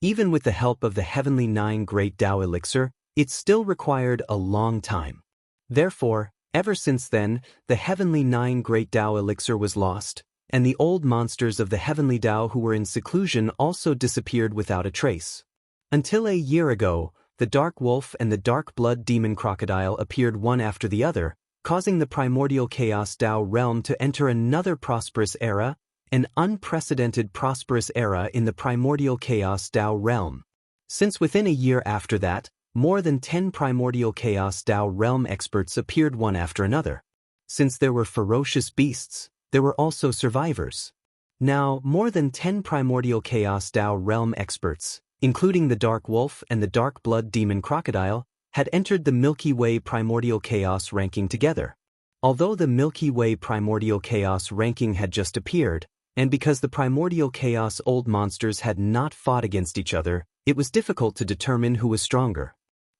Speaker 1: Even with the help of the Heavenly 9 Great Dao Elixir, it still required a long time. Therefore, ever since then, the Heavenly 9 Great Dao Elixir was lost, and the old monsters of the Heavenly Dao who were in seclusion also disappeared without a trace. Until a year ago, the Dark Wolf and the Dark Blood Demon Crocodile appeared one after the other, causing the primordial Chaos Dao realm to enter another prosperous era, an unprecedented prosperous era in the primordial Chaos Dao realm. Since within a year after that, more than 10 primordial Chaos Dao realm experts appeared one after another. Since there were ferocious beasts, there were also survivors. Now, more than 10 primordial Chaos Dao realm experts, including the Dark Wolf and the Dark Blood Demon Crocodile, had entered the Milky Way Primordial Chaos ranking together. Although the Milky Way Primordial Chaos ranking had just appeared, and because the Primordial Chaos old monsters had not fought against each other, it was difficult to determine who was stronger.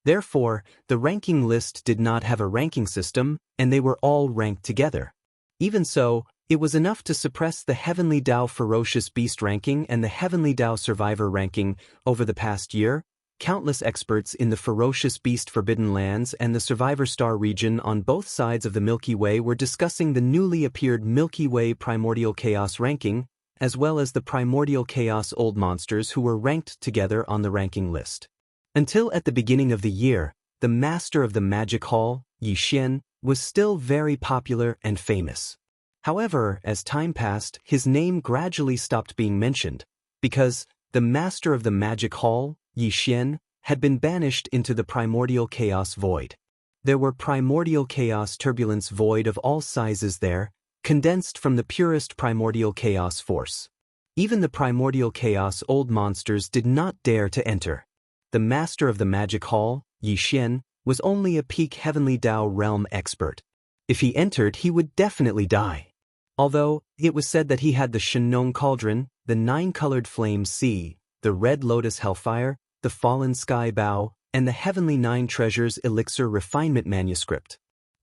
Speaker 1: Therefore, the ranking list did not have a ranking system, and they were all ranked together. Even so, it was enough to suppress the Heavenly Dao Ferocious Beast ranking and the Heavenly Dao Survivor ranking. Over the past year, countless experts in the Ferocious Beast Forbidden Lands and the Survivor Star region on both sides of the Milky Way were discussing the newly appeared Milky Way Primordial Chaos ranking, as well as the Primordial Chaos old monsters who were ranked together on the ranking list. Until at the beginning of the year, the Master of the Magic Hall, Xianxia, was still very popular and famous. However, as time passed, his name gradually stopped being mentioned, because the Master of the Magic Hall, Xianxia, had been banished into the Primordial Chaos Void. There were Primordial Chaos Turbulence Void of all sizes there, condensed from the purest Primordial Chaos force. Even the Primordial Chaos old monsters did not dare to enter. The Master of the Magic Hall, Xianxia, was only a peak Heavenly Dao realm expert. If he entered, he would definitely die. Although, it was said that he had the Shenong Cauldron, the 9-colored Flame Sea, the Red Lotus Hellfire, the Fallen Sky Bow, and the Heavenly 9 Treasures Elixir Refinement Manuscript.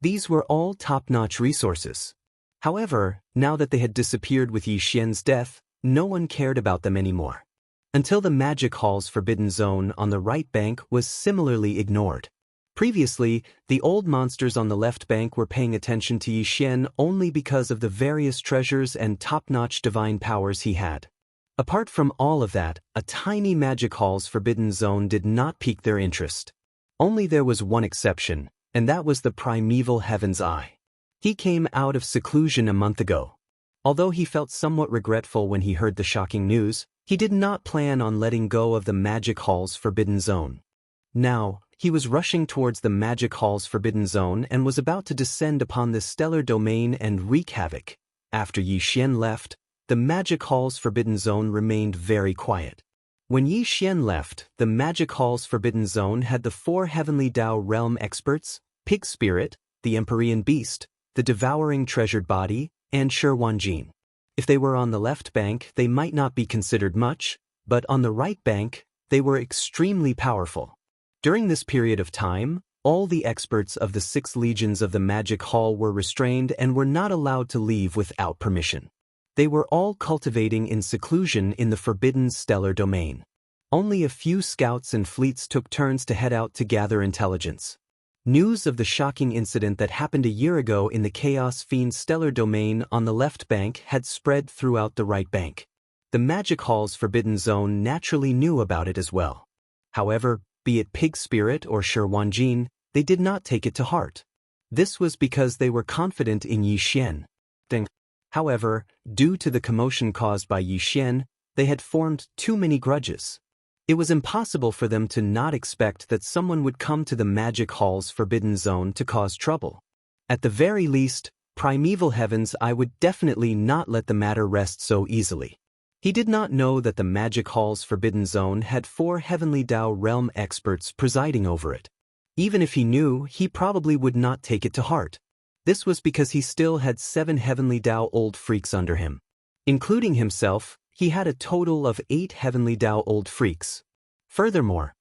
Speaker 1: These were all top-notch resources. However, now that they had disappeared with Yi Xian's death, no one cared about them anymore. Until the Magic Hall's forbidden zone on the right bank was similarly ignored. Previously, the old monsters on the left bank were paying attention to Yi Xian only because of the various treasures and top-notch divine powers he had. Apart from all of that, a tiny Magic Hall's forbidden zone did not pique their interest. Only there was one exception, and that was the primeval Heaven's Eye. He came out of seclusion a month ago. Although he felt somewhat regretful when he heard the shocking news, he did not plan on letting go of the Magic Hall's forbidden zone. Now, he was rushing towards the Magic Hall's forbidden zone and was about to descend upon the stellar domain and wreak havoc. After Yi Xian left, the Magic Hall's forbidden zone remained very quiet. When Yi Xian left, the Magic Hall's forbidden zone had the 4 Heavenly Dao Realm experts, Pig Spirit, the Empyrean Beast, the Devouring Treasured Body, and Shi. If they were on the left bank, they might not be considered much, but on the right bank, they were extremely powerful. During this period of time, all the experts of the 6 legions of the Magic Hall were restrained and were not allowed to leave without permission. They were all cultivating in seclusion in the forbidden stellar domain. Only a few scouts and fleets took turns to head out to gather intelligence. News of the shocking incident that happened a year ago in the Chaos Fiend stellar domain on the left bank had spread throughout the right bank. The Magic Hall's forbidden zone naturally knew about it as well. However, be it Pig Spirit or Shi, they did not take it to heart. This was because they were confident in Yi Xian. However, due to the commotion caused by Yi Xian, they had formed too many grudges. It was impossible for them to not expect that someone would come to the Magic Hall's forbidden zone to cause trouble. At the very least, Primeval Heaven's Eye would definitely not let the matter rest so easily. He did not know that the Magic Hall's forbidden zone had 4 Heavenly Dao Realm experts presiding over it. Even if he knew, he probably would not take it to heart. This was because he still had 7 Heavenly Dao Old Freaks under him. Including himself, he had a total of 8 Heavenly Dao Old Freaks. Furthermore,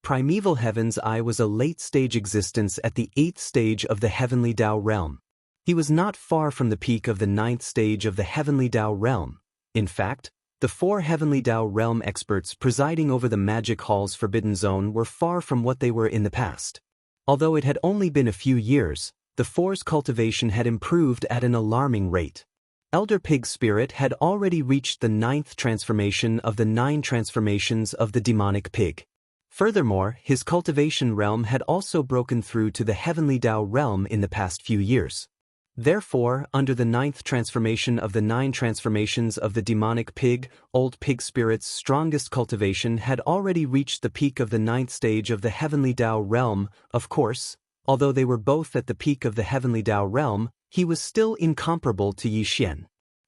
Speaker 1: Primeval Heaven's Eye was a late-stage existence at the 8th stage of the Heavenly Dao Realm. He was not far from the peak of the 9th stage of the Heavenly Dao Realm. In fact, the 4 Heavenly Dao Realm experts presiding over the Magic Hall's forbidden zone were far from what they were in the past. Although it had only been a few years, the 4's cultivation had improved at an alarming rate. Elder Pig Spirit had already reached the 9th transformation of the 9 transformations of the demonic pig. Furthermore, his cultivation realm had also broken through to the Heavenly Dao realm in the past few years. Therefore, under the 9th transformation of the 9 transformations of the demonic pig, Old Pig Spirit's strongest cultivation had already reached the peak of the 9th stage of the Heavenly Dao realm. Of course, although they were both at the peak of the Heavenly Dao realm, he was still incomparable to Yi Xian.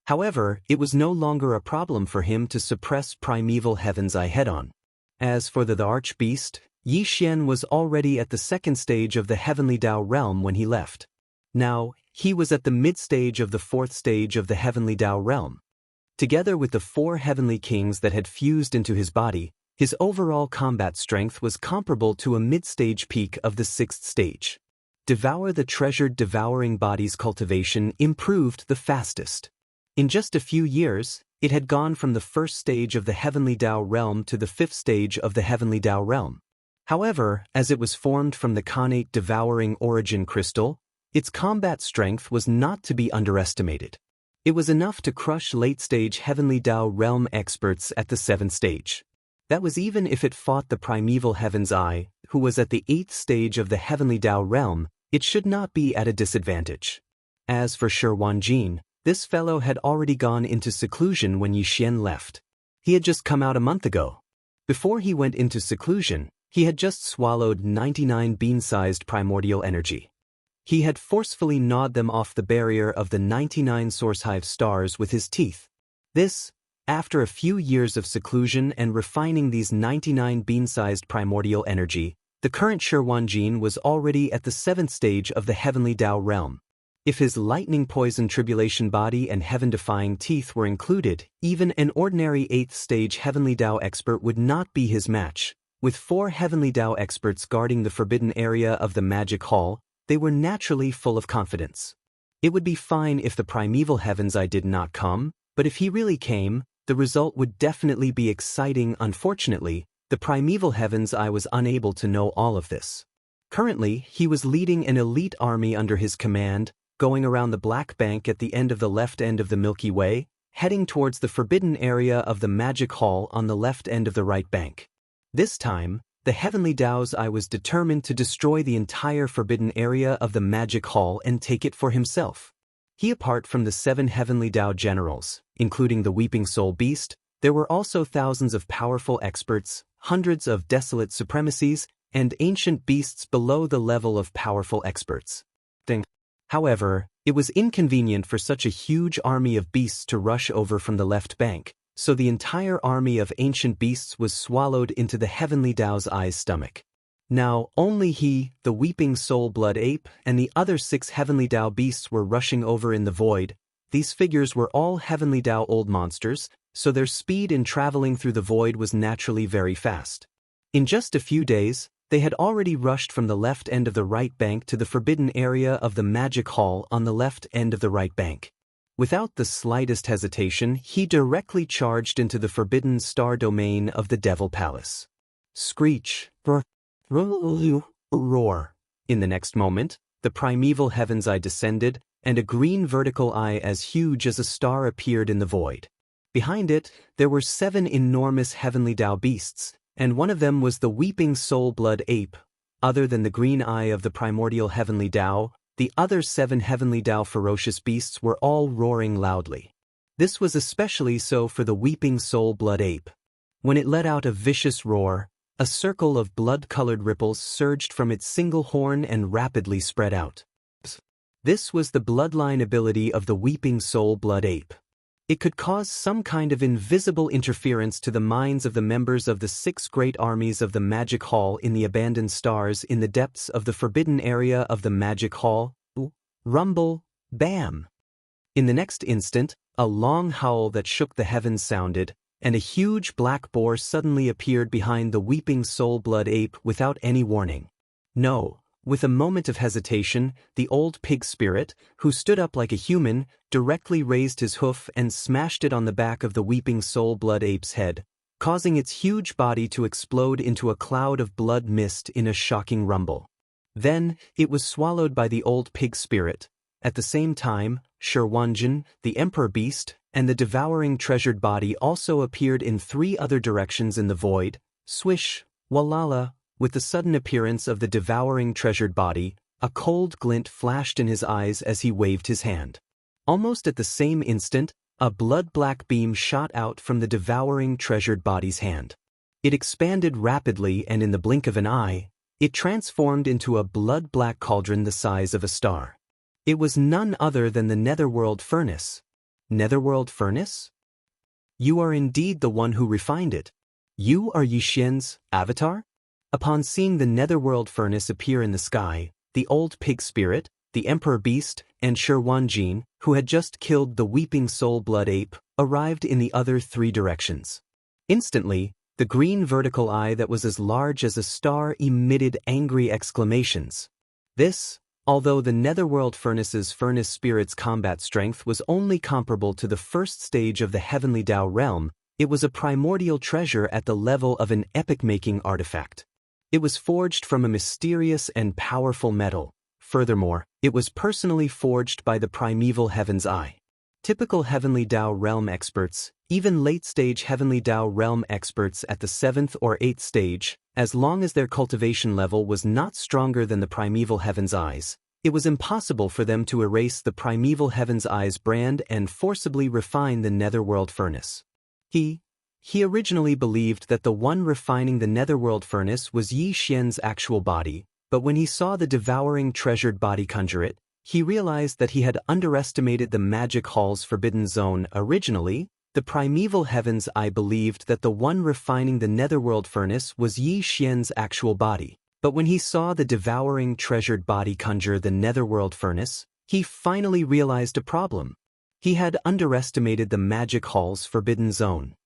Speaker 1: However, it was no longer a problem for him to suppress Primeval Heaven's Eye head-on. As for the Archbeast, Yi Xian was already at the 2nd stage of the Heavenly Dao realm when he left. Now, he was at the mid-stage of the 4th stage of the Heavenly Dao realm. Together with the 4 Heavenly Kings that had fused into his body, his overall combat strength was comparable to a mid-stage peak of the 6th stage. Devour the treasured devouring body's cultivation improved the fastest. In just a few years, it had gone from the 1st stage of the Heavenly Dao realm to the 5th stage of the Heavenly Dao realm. However, as it was formed from the Khanate devouring origin crystal, its combat strength was not to be underestimated. It was enough to crush late-stage Heavenly Dao realm experts at the 7th stage. That was even if it fought the Primeval Heaven's Eye, who was at the 8th stage of the Heavenly Dao realm. It should not be at a disadvantage. As for Shi, this fellow had already gone into seclusion when Yi Xian left. He had just come out a month ago. Before he went into seclusion, he had just swallowed 99 bean-sized primordial energy. He had forcefully gnawed them off the barrier of the 99 Source Hive stars with his teeth. This, after a few years of seclusion and refining these 99 bean-sized primordial energy, the current Shi was already at the 7th stage of the Heavenly Dao realm. If his lightning poison tribulation body and heaven-defying teeth were included, even an ordinary 8th stage Heavenly Dao expert would not be his match. With 4 Heavenly Dao experts guarding the forbidden area of the Magic Hall, they were naturally full of confidence. It would be fine if the primeval heavens I did not come, but if he really came, the result would definitely be exciting. Unfortunately, the primeval heavens I was unable to know all of this. Currently, he was leading an elite army under his command, going around the Black Bank at the end of the left end of the Milky Way, heading towards the forbidden area of the Magic Hall on the left end of the right bank. This time, the Heavenly Daos I was determined to destroy the entire forbidden area of the Magic Hall and take it for himself. He, apart from the 7 Heavenly Dao generals, including the Weeping Soul Beast, there were also thousands of powerful experts, hundreds of desolate supremacies, and ancient beasts below the level of powerful experts. However, it was inconvenient for such a huge army of beasts to rush over from the left bank, so the entire army of ancient beasts was swallowed into the Heavenly Dao's eye's stomach. Now, only he, the Weeping Soul Blood Ape, and the other 6 Heavenly Dao beasts were rushing over in the void. These figures were all Heavenly Dao old monsters, so their speed in traveling through the void was naturally very fast. In just a few days, they had already rushed from the left end of the right bank to the forbidden area of the Magic Hall on the left end of the right bank. Without the slightest hesitation, he directly charged into the forbidden star domain of the Devil Palace. Screech, roar. In the next moment, the primeval heavens eye descended, and a green vertical eye as huge as a star appeared in the void. Behind it, there were 7 enormous Heavenly Dao beasts, and one of them was the Weeping Soul Blood Ape. Other than the green eye of the primordial Heavenly Dao, the other 7 Heavenly Dao ferocious beasts were all roaring loudly. This was especially so for the Weeping Soul Blood Ape. When it let out a vicious roar, a circle of blood-colored ripples surged from its single horn and rapidly spread out. This was the bloodline ability of the Weeping Soul Blood Ape. It could cause some kind of invisible interference to the minds of the members of the 6 great armies of the Magic Hall in the abandoned stars in the depths of the forbidden area of the Magic Hall. Rumble, bam! In the next instant, a long howl that shook the heavens sounded, and a huge black boar suddenly appeared behind the Weeping Soul Blood Ape without any warning. No. With a moment of hesitation, the old pig spirit, who stood up like a human, directly raised his hoof and smashed it on the back of the Weeping Soul Blood Ape's head, causing its huge body to explode into a cloud of blood mist in a shocking rumble. Then, it was swallowed by the old pig spirit. At the same time, Xianxia, the Emperor Beast, and the devouring treasured body also appeared in 3 other directions in the void. Swish, walala. With the sudden appearance of the devouring treasured body, a cold glint flashed in his eyes as he waved his hand. Almost at the same instant, a blood-black beam shot out from the devouring treasured body's hand. It expanded rapidly, and in the blink of an eye, it transformed into a blood-black cauldron the size of a star. It was none other than the Netherworld Furnace. Netherworld Furnace? You are indeed the one who refined it. You are Yi Xian's avatar? Upon seeing the Netherworld Furnace appear in the sky, the old pig spirit, the Emperor Beast, and Xianxia, who had just killed the Weeping Soul Blood Ape, arrived in the other 3 directions. Instantly, the green vertical eye that was as large as a star emitted angry exclamations. This, although the Netherworld Furnace's furnace spirit's combat strength was only comparable to the first stage of the Heavenly Dao realm, it was a primordial treasure at the level of an epic-making artifact. It was forged from a mysterious and powerful metal. Furthermore, it was personally forged by the primeval Heaven's Eye. Typical Heavenly Dao realm experts, even late-stage Heavenly Dao realm experts at the 7th or 8th stage, as long as their cultivation level was not stronger than the primeval Heaven's Eyes, it was impossible for them to erase the primeval Heaven's Eyes brand and forcibly refine the Netherworld Furnace. He originally believed that the one refining the Netherworld Furnace was Yi Xian's actual body, but when he saw the devouring treasured body conjure it, he realized that he had underestimated the Magic Hall's forbidden zone. Originally, the primeval Heaven's Eye believed that the one refining the Netherworld Furnace was Yi Xian's actual body, but when he saw the devouring treasured body conjure the Netherworld Furnace, he finally realized a problem. He had underestimated the Magic Hall's forbidden zone.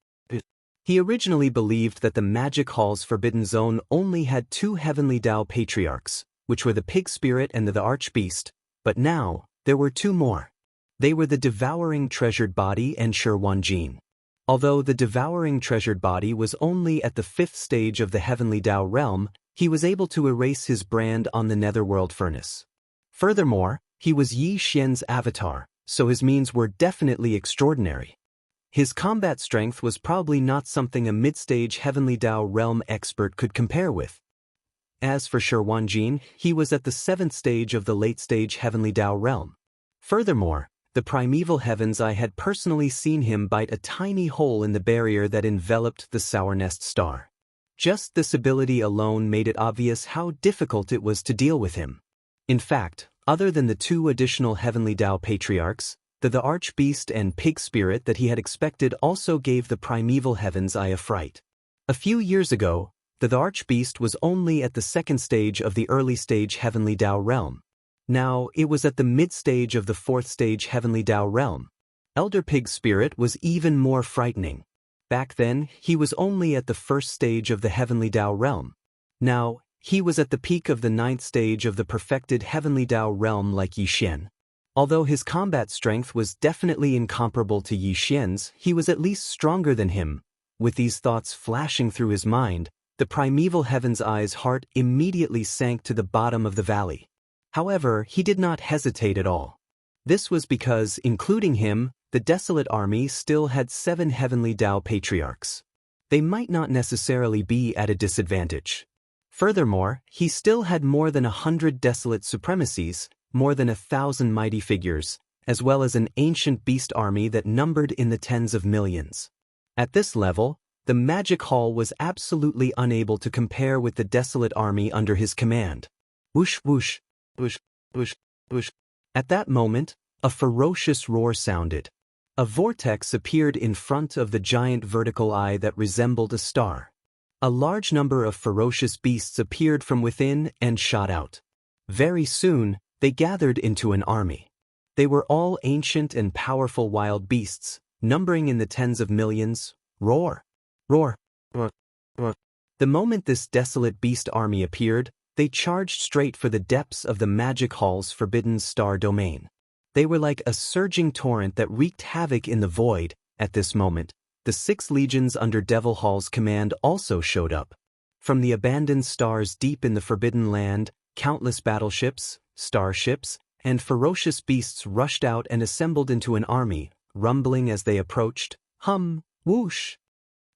Speaker 1: He originally believed that the Magic Hall's forbidden zone only had 2 Heavenly Dao patriarchs, which were the pig spirit and the archbeast, but now, there were two more. They were the devouring treasured body and Shuanjin. Although the devouring treasured body was only at the 5th stage of the heavenly Tao realm, he was able to erase his brand on the netherworld furnace. Furthermore, he was Yi Xian's avatar, so his means were definitely extraordinary. His combat strength was probably not something a mid-stage heavenly Tao realm expert could compare with. As for Shuanjin, he was at the 7th stage of the late-stage heavenly Tao realm. Furthermore, the primeval heavens I had personally seen him bite a tiny hole in the barrier that enveloped the Sournest star. Just this ability alone made it obvious how difficult it was to deal with him. In fact, other than the two additional heavenly Tao patriarchs, the archbeast and pig spirit that he had expected also gave the primeval heavens a fright. A few years ago, the archbeast was only at the 2nd stage of the early stage heavenly Tao realm. Now, it was at the mid-stage of the 4th stage heavenly Tao realm. Elder Pig Spirit was even more frightening. Back then, he was only at the 1st stage of the heavenly Tao realm. Now, he was at the peak of the 9th stage of the perfected heavenly Tao realm like Yi Xian. Although his combat strength was definitely incomparable to Yi Xian's, he was at least stronger than him. With these thoughts flashing through his mind, the primeval heaven's eye's heart immediately sank to the bottom of the valley. However, he did not hesitate at all. This was because, including him, the desolate army still had 7 heavenly Tao patriarchs. They might not necessarily be at a disadvantage. Furthermore, he still had more than 100 desolate supremacies, more than 1,000 mighty figures, as well as an ancient beast army that numbered in the tens of millions. At this level, the magic hall was absolutely unable to compare with the desolate army under his command. Whoosh whoosh. Whoosh, whoosh, whoosh. At that moment, a ferocious roar sounded. A vortex appeared in front of the giant vertical eye that resembled a star. A large number of ferocious beasts appeared from within and shot out. Very soon, they gathered into an army. They were all ancient and powerful wild beasts, numbering in the tens of millions. Roar! Roar! Roar! Roar! The moment this desolate beast army appeared, they charged straight for the depths of the magic hall's forbidden star domain. They were like a surging torrent that wreaked havoc in the void. At this moment, the 6 legions under Devil Hall's command also showed up. From the abandoned stars deep in the Forbidden Land, countless battleships, starships, and ferocious beasts rushed out and assembled into an army, rumbling as they approached. Hum, whoosh!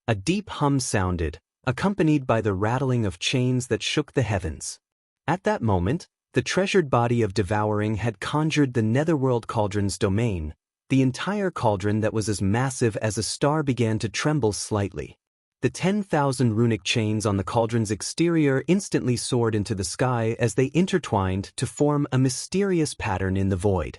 Speaker 1: A deep hum sounded, accompanied by the rattling of chains that shook the heavens. At that moment, the treasured body of Devouring had conjured the netherworld cauldron's domain. The entire cauldron that was as massive as a star began to tremble slightly. The 10,000 runic chains on the cauldron's exterior instantly soared into the sky as they intertwined to form a mysterious pattern in the void.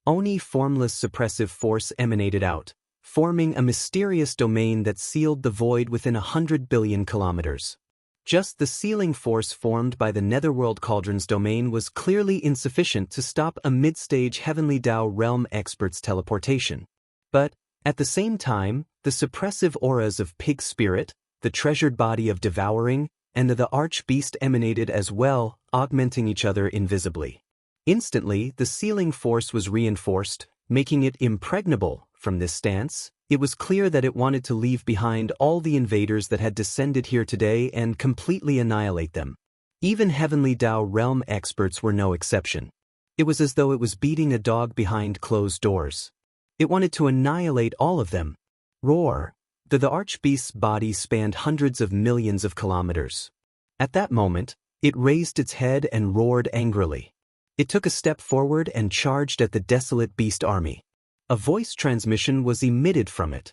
Speaker 1: Only formless suppressive force emanated out, forming a mysterious domain that sealed the void within 100 billion kilometers. Just the sealing force formed by the netherworld cauldron's domain was clearly insufficient to stop a mid-stage heavenly Tao realm expert's teleportation. But, at the same time, the suppressive auras of Pig Spirit, the treasured body of Devouring, and the archbeast emanated as well, augmenting each other invisibly. Instantly, the sealing force was reinforced, making it impregnable. From this stance, it was clear that it wanted to leave behind all the invaders that had descended here today and completely annihilate them. Even heavenly Tao realm experts were no exception. It was as though it was beating a dog behind closed doors. It wanted to annihilate all of them. Roar! The archbeast's body spanned hundreds of millions of kilometers. At that moment, it raised its head and roared angrily. It took a step forward and charged at the desolate beast army. A voice transmission was emitted from it.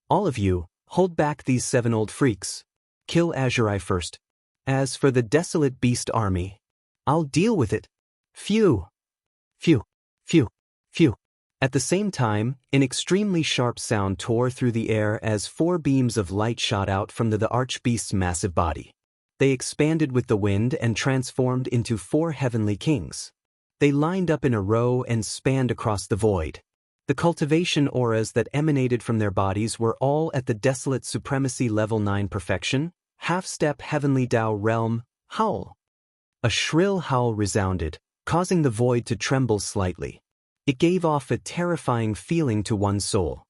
Speaker 1: All of you, hold back these 7 old freaks. Kill Azurai first. As for the desolate beast army, I'll deal with it. Phew! Phew! Phew! Phew! At the same time, an extremely sharp sound tore through the air as 4 beams of light shot out from the archbeast's massive body. They expanded with the wind and transformed into 4 heavenly kings. They lined up in a row and spanned across the void. The cultivation auras that emanated from their bodies were all at the desolate supremacy level 9 perfection, half-step heavenly Tao realm, howl. A shrill howl resounded, causing the void to tremble slightly. It gave off a terrifying feeling to one's soul.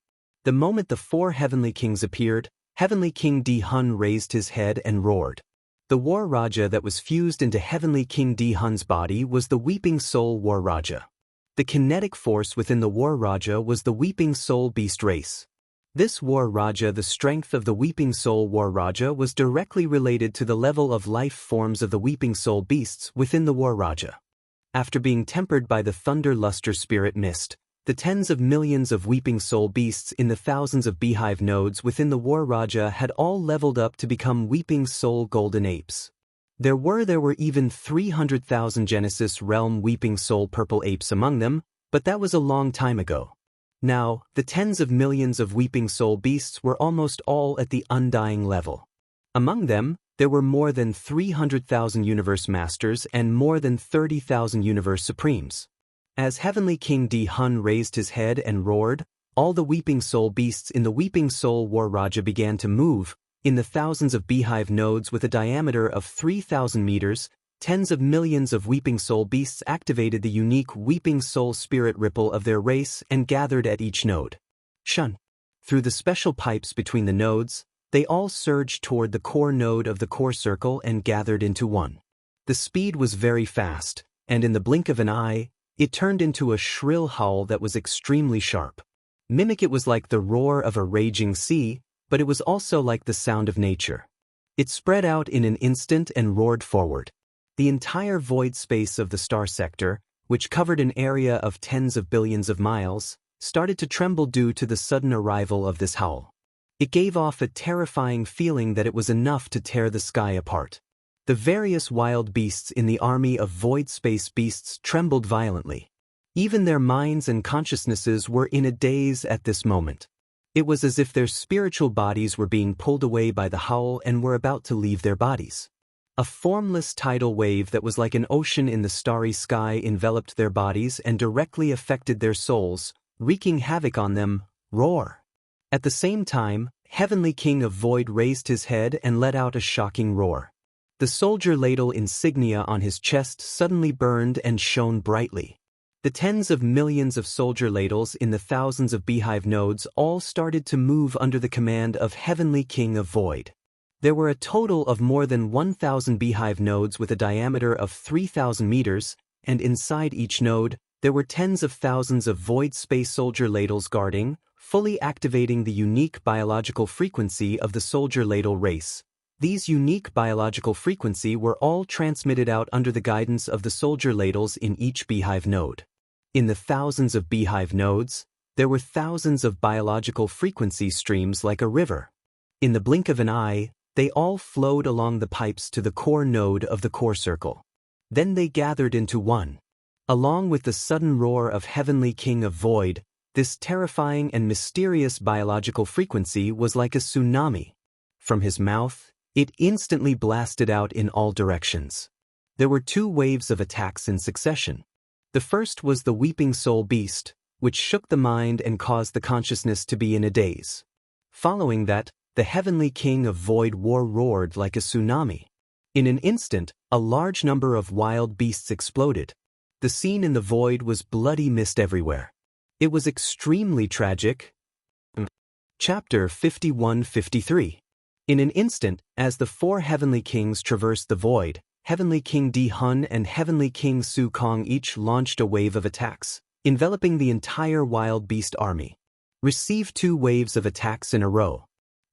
Speaker 1: The moment the four heavenly kings appeared, Heavenly King Di-hun raised his head and roared. The War Raja that was fused into Heavenly King Di-hun's body was the Weeping Soul War Raja. The kinetic force within the War Raja was the Weeping Soul Beast race. This War Raja, the strength of the Weeping Soul War Raja, was directly related to the level of life forms of the Weeping Soul beasts within the War Raja. After being tempered by the Thunder Luster Spirit Mist, the tens of millions of Weeping Soul beasts in the thousands of beehive nodes within the War Raja had all leveled up to become Weeping Soul Golden Apes. There were even 300,000 Genesis Realm Weeping Soul Purple Apes among them, but that was a long time ago. Now, the tens of millions of Weeping Soul beasts were almost all at the Undying level. Among them, there were more than 300,000 Universe Masters and more than 30,000 Universe Supremes. As Heavenly King Di-hun raised his head and roared, all the Weeping Soul beasts in the Weeping Soul War Raja began to move. In the thousands of beehive nodes with a diameter of 3,000 meters, tens of millions of Weeping Soul beasts activated the unique Weeping Soul Spirit ripple of their race and gathered at each node. Shun. Through the special pipes between the nodes, they all surged toward the core node of the core circle and gathered into one. The speed was very fast, and in the blink of an eye, it turned into a shrill howl that was extremely sharp. It was like the roar of a raging sea, but it was also like the sound of nature. It spread out in an instant and roared forward. The entire void space of the star sector, which covered an area of tens of billions of miles, started to tremble due to the sudden arrival of this howl. It gave off a terrifying feeling that it was enough to tear the sky apart. The various wild beasts in the army of void space beasts trembled violently. Even their minds and consciousnesses were in a daze at this moment. It was as if their spiritual bodies were being pulled away by the howl and were about to leave their bodies. A formless tidal wave that was like an ocean in the starry sky enveloped their bodies and directly affected their souls, wreaking havoc on them. Roar! At the same time, Heavenly King of Void raised his head and let out a shocking roar. The soldier ladle insignia on his chest suddenly burned and shone brightly. The tens of millions of soldier ladles in the thousands of beehive nodes all started to move under the command of Heavenly King of Void. There were a total of more than 1,000 beehive nodes with a diameter of 3,000 meters, and inside each node, there were tens of thousands of void space soldier ladles guarding, fully activating the unique biological frequency of the soldier ladle race. These unique biological frequency were all transmitted out under the guidance of the soldier ladles in each beehive node. In the thousands of beehive nodes, there were thousands of biological frequency streams like a river. In the blink of an eye, they all flowed along the pipes to the core node of the core circle. Then they gathered into one. Along with the sudden roar of Heavenly King of Void, this terrifying and mysterious biological frequency was like a tsunami. From his mouth, it instantly blasted out in all directions. There were two waves of attacks in succession. The first was the Weeping Soul Beast, which shook the mind and caused the consciousness to be in a daze. Following that, the Heavenly King of Void roared like a tsunami. In an instant, a large number of wild beasts exploded. The scene in the void was bloody mist everywhere. It was extremely tragic. Chapter 51-53. In an instant, as the four Heavenly Kings traversed the void, Heavenly King Di-hun and Heavenly King Su-kong each launched a wave of attacks, enveloping the entire wild beast army. Received two waves of attacks in a row.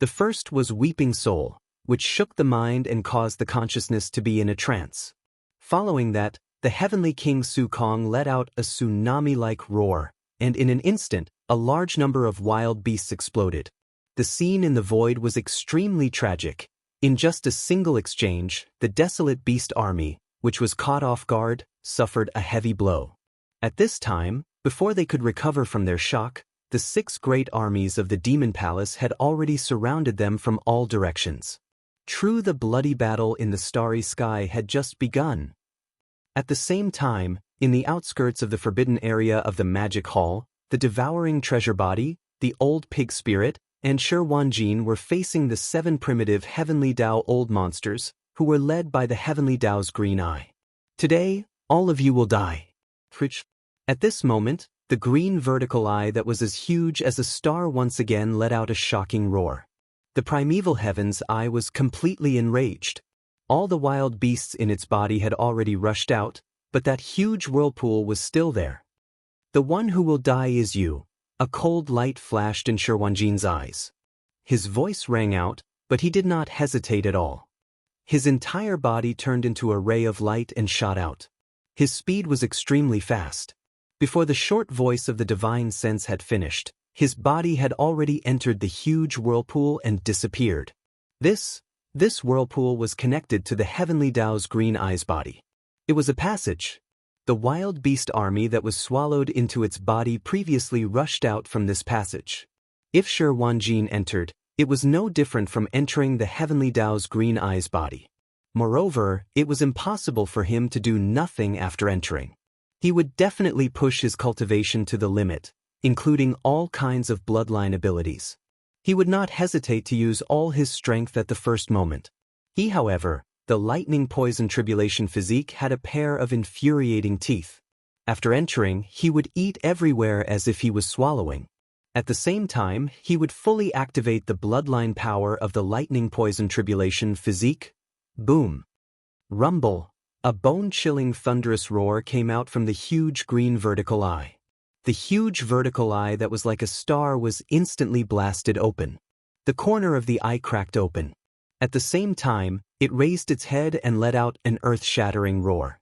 Speaker 1: The first was Weeping Soul, which shook the mind and caused the consciousness to be in a trance. Following that, the Heavenly King Su-kong let out a tsunami-like roar, and in an instant, a large number of wild beasts exploded. The scene in the void was extremely tragic. In just a single exchange, the desolate beast army, which was caught off guard, suffered a heavy blow. At this time, before they could recover from their shock, the 6 great armies of the Demon Palace had already surrounded them from all directions. True, the bloody battle in the starry sky had just begun. At the same time, in the outskirts of the forbidden area of the Magic Hall, the devouring treasure body, the old pig spirit, and Shi Wanjin were facing the 7 primitive Heavenly Dao old monsters, who were led by the Heavenly Dao's green eye. Today, all of you will die. At this moment, the green vertical eye that was as huge as a star once again let out a shocking roar. The primeval heaven's eye was completely enraged. All the wild beasts in its body had already rushed out, but that huge whirlpool was still there. The one who will die is you. A cold light flashed in Sherwanjin's eyes. His voice rang out, but he did not hesitate at all. His entire body turned into a ray of light and shot out. His speed was extremely fast. Before the short voice of the divine sense had finished, his body had already entered the huge whirlpool and disappeared. This whirlpool was connected to the heavenly Tao's green eye's body. It was a passage. The wild beast army that was swallowed into its body previously rushed out from this passage. If Sherwanjin entered, it was no different from entering the heavenly Tao's green eye's body. Moreover, it was impossible for him to do nothing after entering. He would definitely push his cultivation to the limit, including all kinds of bloodline abilities. He would not hesitate to use all his strength at the first moment. He, however, the lightning poison tribulation physique had a pair of infuriating teeth. After entering, he would eat everywhere as if he was swallowing. At the same time, he would fully activate the bloodline power of the lightning poison tribulation physique. Boom. Rumble. A bone-chilling thunderous roar came out from the huge green vertical eye. The huge vertical eye that was like a star was instantly blasted open. The corner of the eye cracked open. At the same time, it raised its head and let out an earth-shattering roar.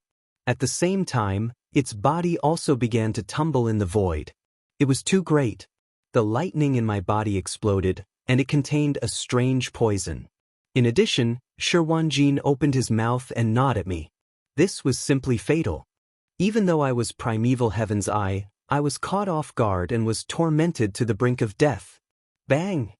Speaker 1: At the same time, its body also began to tumble in the void. It was too great. The lightning in my body exploded, and it contained a strange poison. In addition, Sherwanjin opened his mouth and gnawed at me. This was simply fatal. Even though I was primeval heaven's eye, I was caught off guard and was tormented to the brink of death. Bang!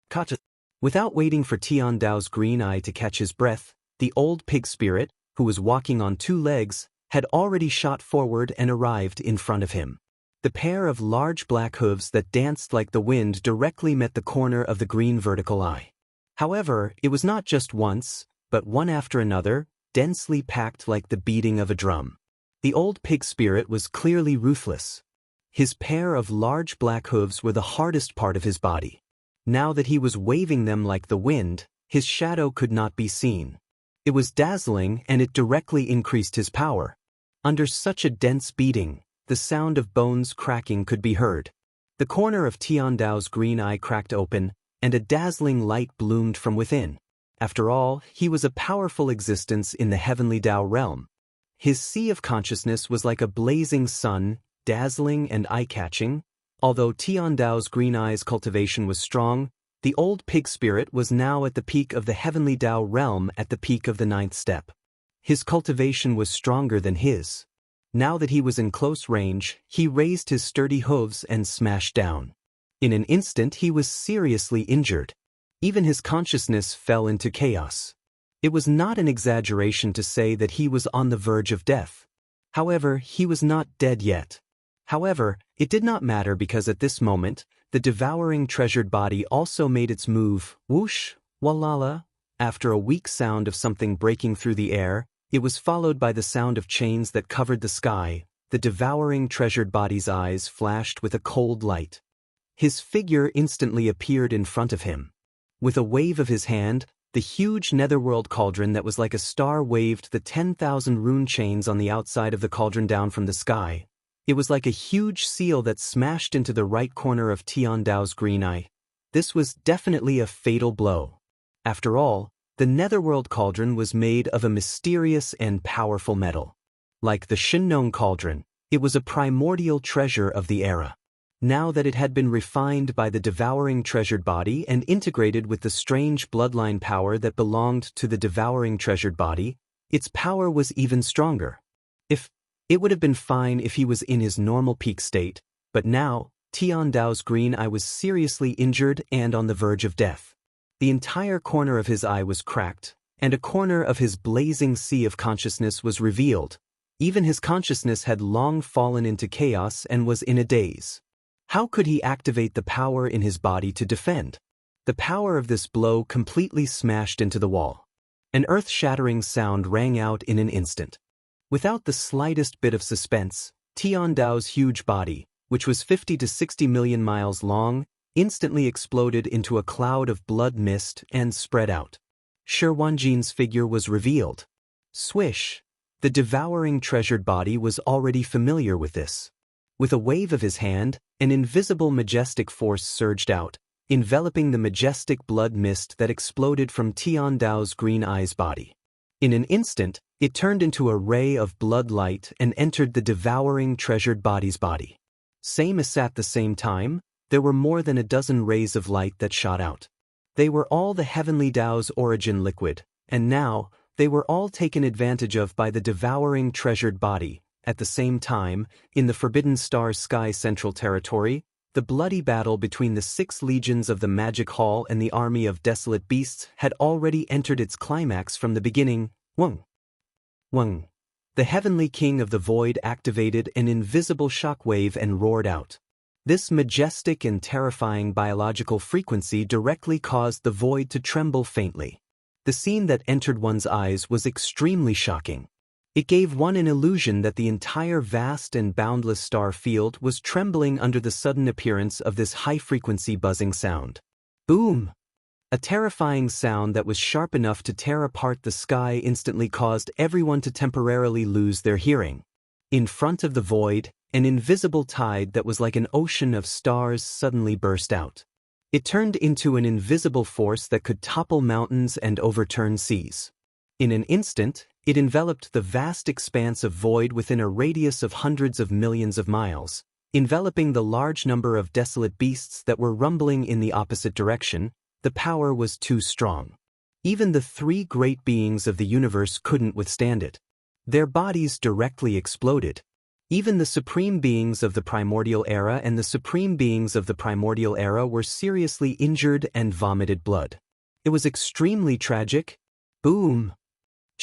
Speaker 1: Kacha! Without waiting for Tian Dao's green eye to catch his breath, the old pig spirit, who was walking on 2 legs, had already shot forward and arrived in front of him. The pair of large black hooves that danced like the wind directly met the corner of the green vertical eye. However, it was not just once, but one after another, densely packed like the beating of a drum. The old pig spirit was clearly ruthless. His pair of large black hooves were the hardest part of his body. Now that he was waving them like the wind, his shadow could not be seen. It was dazzling and it directly increased his power. Under such a dense beating, the sound of bones cracking could be heard. The corner of Tian Dao's green eye cracked open, and a dazzling light bloomed from within. After all, he was a powerful existence in the heavenly Tao realm. His sea of consciousness was like a blazing sun, dazzling and eye-catching. Although Tian Dao's green eye's cultivation was strong, the old pig spirit was now at the peak of the heavenly Tao realm at the peak of the 9th step. His cultivation was stronger than his. Now that he was in close range, he raised his sturdy hooves and smashed down. In an instant he was seriously injured. Even his consciousness fell into chaos. It was not an exaggeration to say that he was on the verge of death. However, he was not dead yet. However, it did not matter because at this moment, the devouring treasured body also made its move, whoosh, walala. After a weak sound of something breaking through the air, it was followed by the sound of chains that covered the sky. The devouring treasured body's eyes flashed with a cold light. His figure instantly appeared in front of him. With a wave of his hand, the huge netherworld cauldron that was like a star waved the 10,000 rune chains on the outside of the cauldron down from the sky. It was like a huge seal that smashed into the right corner of Tian Dao's green eye. This was definitely a fatal blow. After all, the netherworld cauldron was made of a mysterious and powerful metal. Like the Shinnong cauldron, it was a primordial treasure of the era. Now that it had been refined by the devouring treasured body and integrated with the strange bloodline power that belonged to the devouring treasured body, its power was even stronger. It would have been fine if he was in his normal peak state, but now, Tian Dao's green eye was seriously injured and on the verge of death. The entire corner of his eye was cracked, and a corner of his blazing sea of consciousness was revealed. Even his consciousness had long fallen into chaos and was in a daze. How could he activate the power in his body to defend? The power of this blow completely smashed into the wall. An earth-shattering sound rang out in an instant. Without the slightest bit of suspense, Tian Dao's huge body, which was 50 to 60 million miles long, instantly exploded into a cloud of blood mist and spread out. Shi Wanjin's figure was revealed. Swish! The devouring treasured body was already familiar with this. With a wave of his hand, an invisible majestic force surged out, enveloping the majestic blood mist that exploded from Tian Dao's green eyes body. In an instant, it turned into a ray of blood light and entered the devouring treasured body's body. Same as at the same time, there were more than a dozen rays of light that shot out. They were all the heavenly Dao's origin liquid, and now, they were all taken advantage of by the devouring treasured body. At the same time, in the Forbidden Star's Sky Central Territory, the bloody battle between the 6 legions of the Magic Hall and the army of desolate beasts had already entered its climax from the beginning. Weng! Weng! The heavenly king of the void activated an invisible shockwave and roared out. This majestic and terrifying biological frequency directly caused the void to tremble faintly. The scene that entered one's eyes was extremely shocking. It gave one an illusion that the entire vast and boundless star field was trembling under the sudden appearance of this high-frequency buzzing sound. Boom! A terrifying sound that was sharp enough to tear apart the sky instantly caused everyone to temporarily lose their hearing. In front of the void, an invisible tide that was like an ocean of stars suddenly burst out. It turned into an invisible force that could topple mountains and overturn seas. In an instant, it enveloped the vast expanse of void within a radius of hundreds of millions of miles, enveloping the large number of desolate beasts that were rumbling in the opposite direction. The power was too strong. Even the 3 great beings of the universe couldn't withstand it. Their bodies directly exploded. Even the supreme beings of the primordial era and the supreme beings of the primordial era were seriously injured and vomited blood. It was extremely tragic. Boom!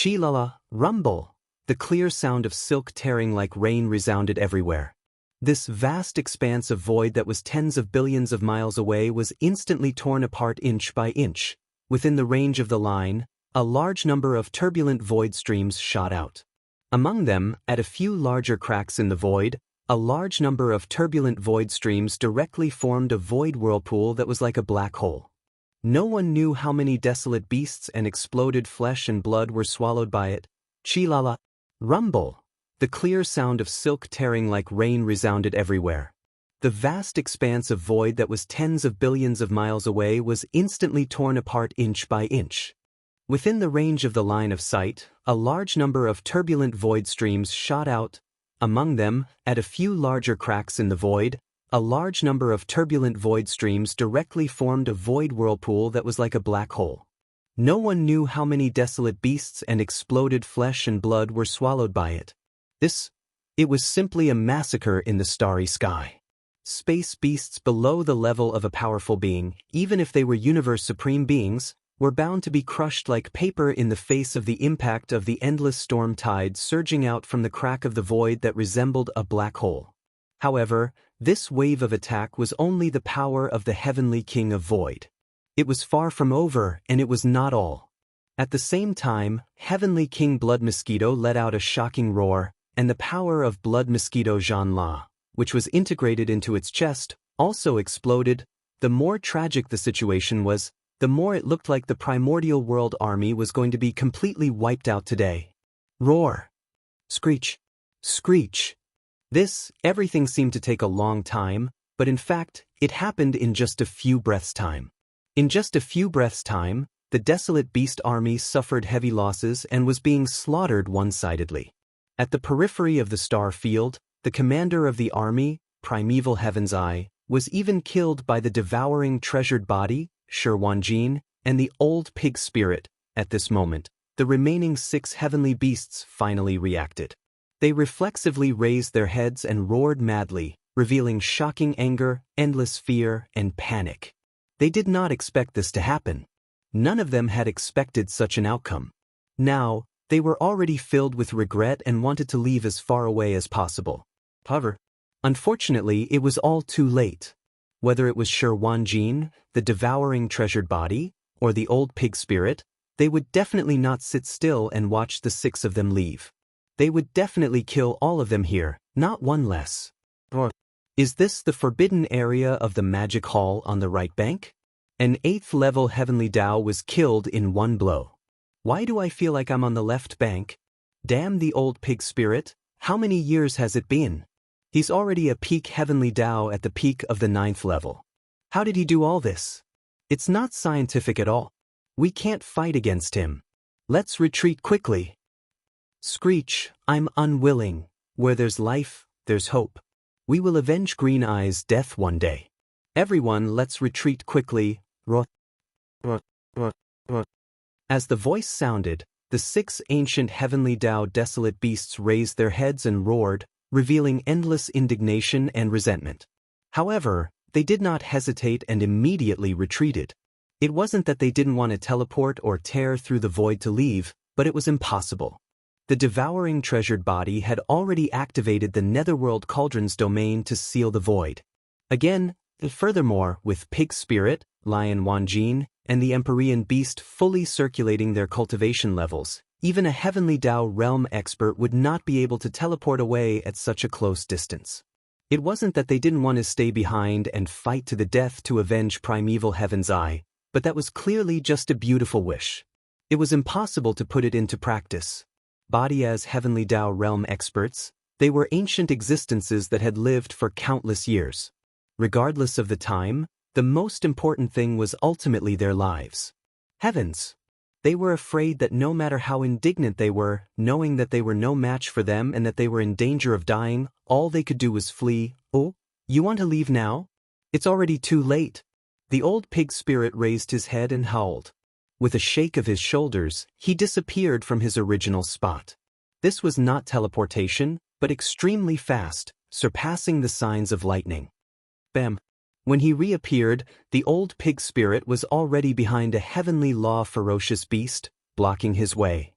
Speaker 1: Chi-la-la, rumble! The clear sound of silk tearing like rain resounded everywhere. This vast expanse of void that was tens of billions of miles away was instantly torn apart inch by inch. Within the range of the line, a large number of turbulent void streams shot out. Among them, at a few larger cracks in the void, a large number of turbulent void streams directly formed a void whirlpool that was like a black hole. No one knew how many desolate beasts and exploded flesh and blood were swallowed by it. Chi-la-la, rumble! The clear sound of silk tearing like rain resounded everywhere. The vast expanse of void that was tens of billions of miles away was instantly torn apart inch by inch. Within the range of the line of sight, a large number of turbulent void streams shot out. Among them, at a few larger cracks in the void, a large number of turbulent void streams directly formed a void whirlpool that was like a black hole. No one knew how many desolate beasts and exploded flesh and blood were swallowed by it. It was simply a massacre in the starry sky. Space beasts below the level of a powerful being, even if they were universe supreme beings, were bound to be crushed like paper in the face of the impact of the endless storm tide surging out from the crack of the void that resembled a black hole. However, this wave of attack was only the power of the heavenly king of void. It was far from over, and it was not all. At the same time, heavenly king Blood Mosquito let out a shocking roar, and the power of Blood Mosquito Xianxia, which was integrated into its chest, also exploded. The more tragic the situation was, the more it looked like the primordial world army was going to be completely wiped out today. Roar! Screech! Screech! Everything seemed to take a long time, but in fact, it happened in just a few breaths' time. In just a few breaths' time, the desolate beast army suffered heavy losses and was being slaughtered one-sidedly. At the periphery of the star field, the commander of the army, Primeval Heaven's Eye, was even killed by the devouring treasured body, Shi Wanjin, and the old pig spirit. At this moment, the remaining 6 heavenly beasts finally reacted. They reflexively raised their heads and roared madly, revealing shocking anger, endless fear, and panic. They did not expect this to happen. None of them had expected such an outcome. Now, they were already filled with regret and wanted to leave as far away as possible. However, unfortunately, it was all too late. Whether it was Shi Wanjin, the devouring treasured body, or the old pig spirit, they would definitely not sit still and watch the 6 of them leave. They would definitely kill all of them here, not one less. Is this the forbidden area of the magic hall on the right bank? An 8th level heavenly Dao was killed in one blow. Why do I feel like I'm on the left bank? Damn the old pig spirit, how many years has it been? He's already a peak heavenly Dao at the peak of the 9th level. How did he do all this? It's not scientific at all. We can't fight against him. Let's retreat quickly. Screech, I'm unwilling. Where there's life, there's hope. We will avenge Green Eye's death one day. Everyone, let's retreat quickly. As the voice sounded, the 6 ancient heavenly Dao desolate beasts raised their heads and roared, revealing endless indignation and resentment. However, they did not hesitate and immediately retreated. It wasn't that they didn't want to teleport or tear through the void to leave, but it was impossible. The devouring treasured body had already activated the netherworld cauldron's domain to seal the void. Again, furthermore, with Pig Spirit, Lion Wanjin, and the Empyrean Beast fully circulating their cultivation levels, even a heavenly Dao realm expert would not be able to teleport away at such a close distance. It wasn't that they didn't want to stay behind and fight to the death to avenge primeval Heaven's Eye, but that was clearly just a beautiful wish. It was impossible to put it into practice. Body as heavenly Dao realm experts, they were ancient existences that had lived for countless years. Regardless of the time, the most important thing was ultimately their lives. Heavens! They were afraid that no matter how indignant they were, knowing that they were no match for them and that they were in danger of dying, all they could do was flee. Oh, you want to leave now? It's already too late. The old pig spirit raised his head and howled. With a shake of his shoulders, he disappeared from his original spot. This was not teleportation, but extremely fast, surpassing the signs of lightning. Bam! When he reappeared, the old pig spirit was already behind a heavenly law ferocious beast, blocking his way.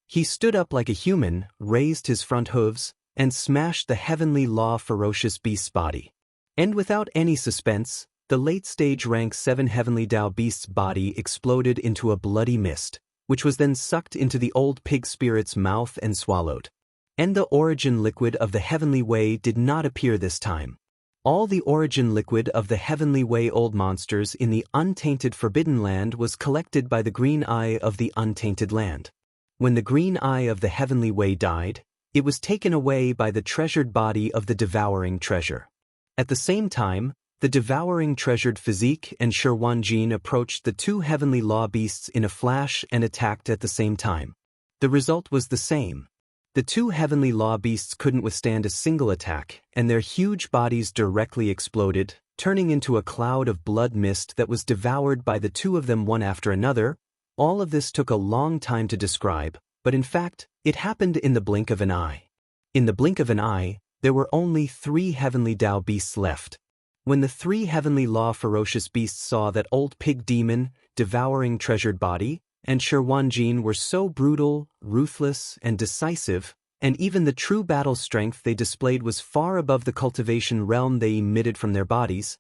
Speaker 1: He stood up like a human, raised his front hooves, and smashed the heavenly law ferocious beast's body. And without any suspense, the late-stage rank 7 heavenly Dao beast's body exploded into a bloody mist, which was then sucked into the old pig spirit's mouth and swallowed. And the origin liquid of the heavenly way did not appear this time. All the origin liquid of the heavenly way old monsters in the untainted forbidden land was collected by the green eye of the untainted land. When the green eye of the heavenly way died, it was taken away by the treasured body of the devouring treasure. At the same time, the devouring treasured physique and Wanjin approached the 2 heavenly law beasts in a flash and attacked at the same time. The result was the same. The 2 heavenly law beasts couldn't withstand a single attack, and their huge bodies directly exploded, turning into a cloud of blood mist that was devoured by the 2 of them one after another. All of this took a long time to describe, but in fact, it happened in the blink of an eye. In the blink of an eye, there were only 3 heavenly Dao beasts left. When the 3 heavenly law ferocious beasts saw that old pig demon, devouring treasured body, and Wanjin were so brutal, ruthless, and decisive, and even the true battle strength they displayed was far above the cultivation realm they emitted from their bodies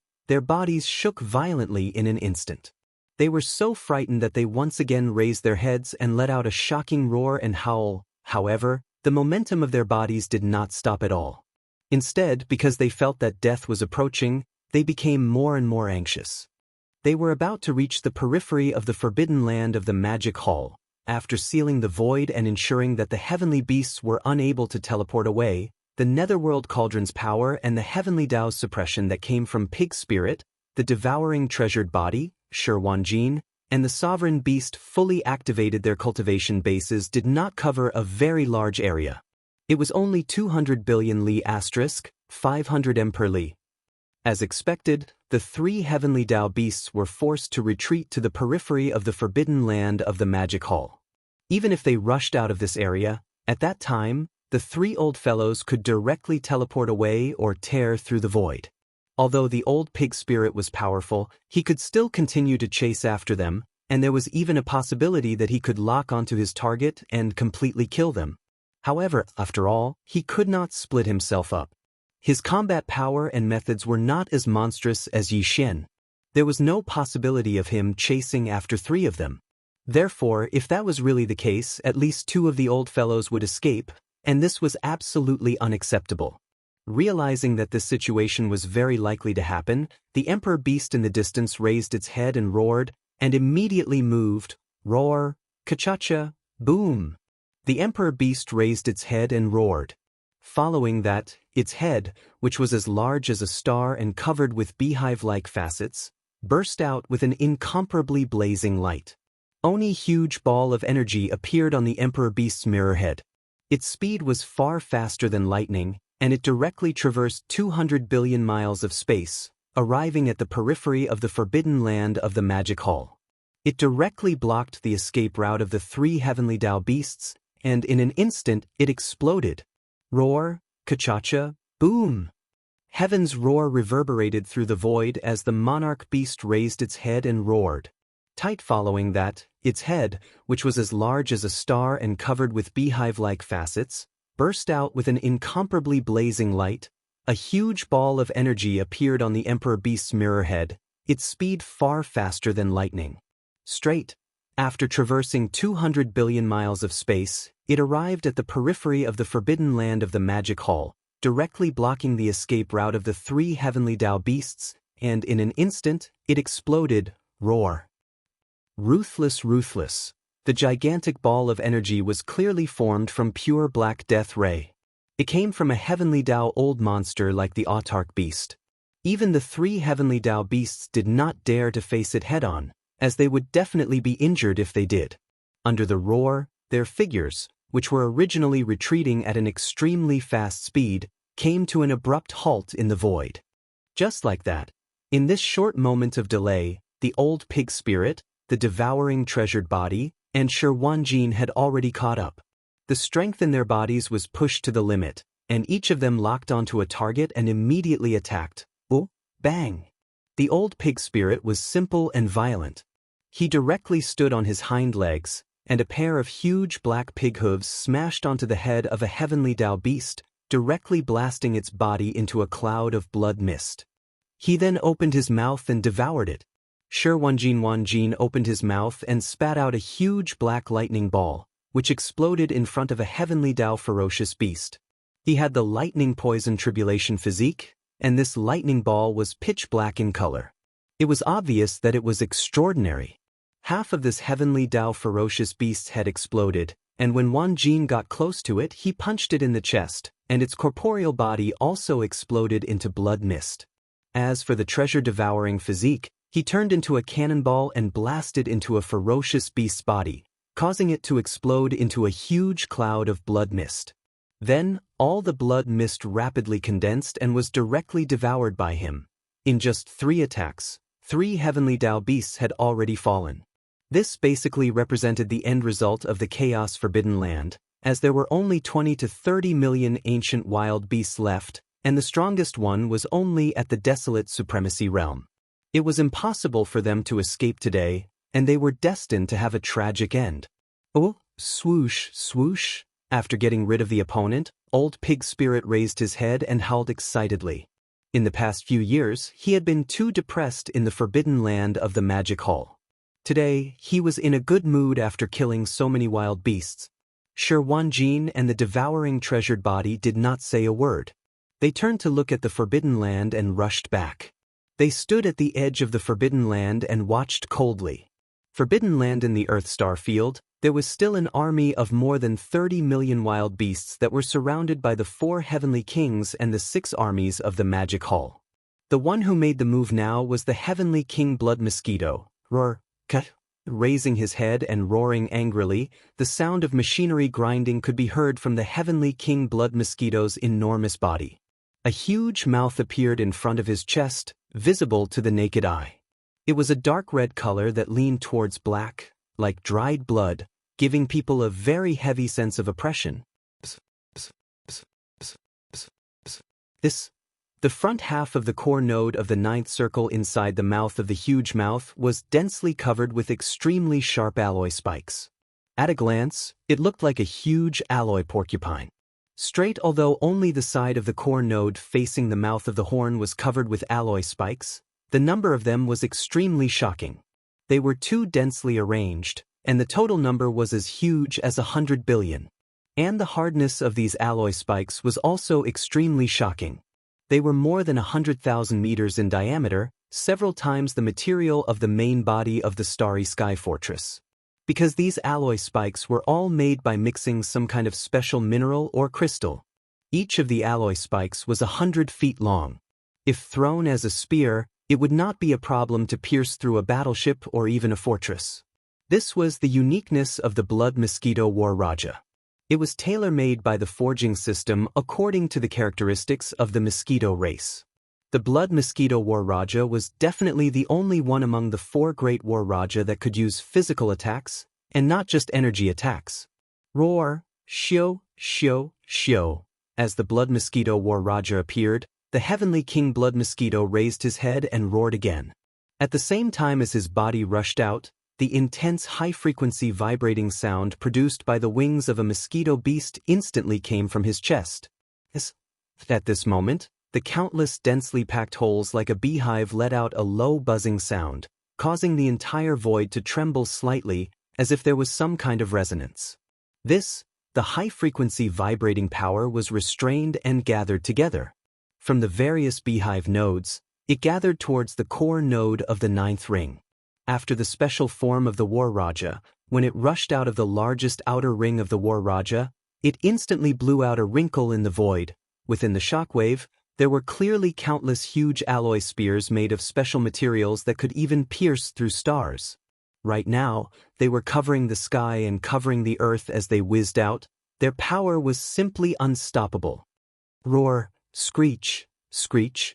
Speaker 1: shook violently in an instant. They were so frightened that they once again raised their heads and let out a shocking roar and howl. However, the momentum of their bodies did not stop at all. Instead, because they felt that death was approaching, they became more and more anxious. They were about to reach the periphery of the forbidden land of the magic hall. After sealing the void and ensuring that the heavenly beasts were unable to teleport away, the netherworld cauldron's power and the heavenly Dao's suppression that came from Pig Spirit, the devouring treasured body, Wanjin, and the sovereign beast fully activated their cultivation bases did not cover a very large area. It was only 200 billion li *, 500 m per li. As expected, the 3 heavenly Dao beasts were forced to retreat to the periphery of the forbidden land of the magic hall. Even if they rushed out of this area, at that time, the 3 old fellows could directly teleport away or tear through the void. Although the old pig spirit was powerful, he could still continue to chase after them, and there was even a possibility that he could lock onto his target and completely kill them. However, after all, he could not split himself up. His combat power and methods were not as monstrous as Xianxia. There was no possibility of him chasing after 3 of them. Therefore, if that was really the case, at least 2 of the old fellows would escape, and this was absolutely unacceptable. Realizing that this situation was very likely to happen, the emperor beast in the distance raised its head and roared, and immediately moved. Roar, ka-cha-cha, boom. The emperor beast raised its head and roared. Following that, its head, which was as large as a star and covered with beehive-like facets, burst out with an incomparably blazing light. Only huge ball of energy appeared on the emperor beast's mirror head. Its speed was far faster than lightning, and it directly traversed 200 billion miles of space, arriving at the periphery of the forbidden land of the Magic Hall. It directly blocked the escape route of the three heavenly Dao beasts, and in an instant it exploded. Roar, ka-cha-cha, boom! Heaven's roar reverberated through the void as the monarch beast raised its head and roared. Tight following that, its head, which was as large as a star and covered with beehive-like facets, burst out with an incomparably blazing light. A huge ball of energy appeared on the emperor beast's mirror head, its speed far faster than lightning. Straight. After traversing 200 billion miles of space, it arrived at the periphery of the forbidden land of the Magic Hall, directly blocking the escape route of the three heavenly Dao beasts, and in an instant, it exploded. Roar. Ruthless, ruthless. The gigantic ball of energy was clearly formed from pure black death ray. It came from a heavenly Dao old monster like the autarch beast. Even the three heavenly Dao beasts did not dare to face it head-on, as they would definitely be injured if they did. Under the roar, their figures, which were originally retreating at an extremely fast speed, came to an abrupt halt in the void. Just like that, in this short moment of delay, the old pig spirit, the devouring treasured body, and Shi had already caught up. The strength in their bodies was pushed to the limit, and each of them locked onto a target and immediately attacked. Oh, bang! The old pig spirit was simple and violent. He directly stood on his hind legs, and a pair of huge black pig hooves smashed onto the head of a heavenly Dao beast, directly blasting its body into a cloud of blood mist. He then opened his mouth and devoured it. Shi Wanjin opened his mouth and spat out a huge black lightning ball, which exploded in front of a heavenly Dao ferocious beast. He had the lightning poison tribulation physique, and this lightning ball was pitch black in color. It was obvious that it was extraordinary. Half of this heavenly Dao ferocious beast's head exploded, and when Wanjin got close to it, he punched it in the chest, and its corporeal body also exploded into blood mist. As for the treasure-devouring physique, he turned into a cannonball and blasted into a ferocious beast's body, causing it to explode into a huge cloud of blood mist. Then, all the blood mist rapidly condensed and was directly devoured by him. In just 3 attacks, 3 heavenly Dao beasts had already fallen. This basically represented the end result of the Chaos Forbidden Land, as there were only 20 to 30 million ancient wild beasts left, and the strongest one was only at the desolate Supremacy Realm. It was impossible for them to escape today, and they were destined to have a tragic end. Oh, swoosh, swoosh. After getting rid of the opponent, old pig spirit raised his head and howled excitedly. In the past few years, he had been too depressed in the forbidden land of the Magic Hall. Today, he was in a good mood after killing so many wild beasts. Shi Wanjin and the devouring treasured body did not say a word. They turned to look at the forbidden land and rushed back. They stood at the edge of the forbidden land and watched coldly. Forbidden land in the Earth star field, there was still an army of more than 30 million wild beasts that were surrounded by the 4 heavenly kings and the 6 armies of the Magic Hall. The one who made the move now was the heavenly king Blood Mosquito. Roar, cut. Raising his head and roaring angrily, the sound of machinery grinding could be heard from the heavenly king Blood Mosquito's enormous body. A huge mouth appeared in front of his chest, visible to the naked eye. It was a dark red color that leaned towards black, like dried blood, giving people a very heavy sense of oppression. The front half of the core node of the 9th circle inside the mouth of the huge mouth was densely covered with extremely sharp alloy spikes. At a glance, it looked like a huge alloy porcupine. Straight, although only the side of the core node facing the mouth of the horn was covered with alloy spikes, the number of them was extremely shocking. They were too densely arranged, and the total number was as huge as 100 billion. And the hardness of these alloy spikes was also extremely shocking. They were more than 100,000 meters in diameter, several times the material of the main body of the Starry Sky Fortress. Because these alloy spikes were all made by mixing some kind of special mineral or crystal. Each of the alloy spikes was 100 feet long. If thrown as a spear, it would not be a problem to pierce through a battleship or even a fortress. This was the uniqueness of the Blood Mosquito War Raja. It was tailor-made by the forging system according to the characteristics of the mosquito race. The Blood Mosquito War Raja was definitely the only one among the 4 great War Raja that could use physical attacks, and not just energy attacks. Roar, shio, shio, shio. As the Blood Mosquito War Raja appeared, the Heavenly King Blood Mosquito raised his head and roared again. At the same time as his body rushed out, the intense high-frequency vibrating sound produced by the wings of a mosquito beast instantly came from his chest. At this moment, the countless densely packed holes like a beehive let out a low buzzing sound, causing the entire void to tremble slightly as if there was some kind of resonance. The high-frequency vibrating power was restrained and gathered together. From the various beehive nodes, it gathered towards the core node of the 9th ring. After the special form of the War Raja, when it rushed out of the largest outer ring of the War Raja, it instantly blew out a wrinkle in the void. Within the shockwave, there were clearly countless huge alloy spears made of special materials that could even pierce through stars. Right now, they were covering the sky and covering the earth as they whizzed out. Their power was simply unstoppable. Roar, screech, screech.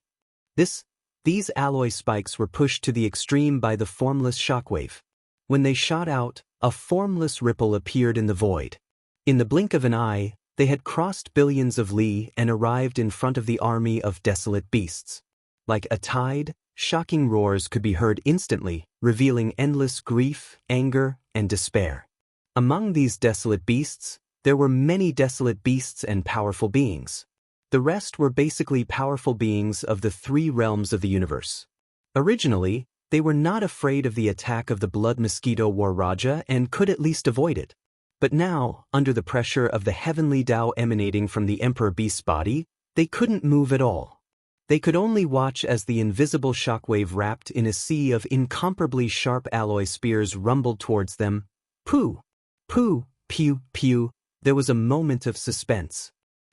Speaker 1: These alloy spikes were pushed to the extreme by the formless shockwave. When they shot out, a formless ripple appeared in the void. In the blink of an eye, they had crossed billions of li and arrived in front of the army of desolate beasts. Like a tide, shocking roars could be heard instantly, revealing endless grief, anger, and despair. Among these desolate beasts, there were many desolate beasts and powerful beings. The rest were basically powerful beings of the 3 realms of the universe. Originally, they were not afraid of the attack of the Blood Mosquito War Raja and could at least avoid it. But now, under the pressure of the heavenly Tao emanating from the Emperor Beast's body, they couldn't move at all. They could only watch as the invisible shockwave wrapped in a sea of incomparably sharp alloy spears rumbled towards them. Pooh! Pooh! Pew! Pew! There was a moment of suspense.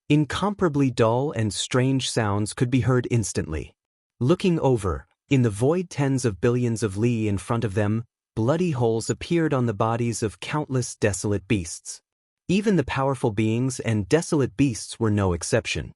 Speaker 1: Incomparably dull and strange sounds could be heard instantly. Looking over, in the void tens of billions of li in front of them, bloody holes appeared on the bodies of countless desolate beasts. Even the powerful beings and desolate beasts were no exception.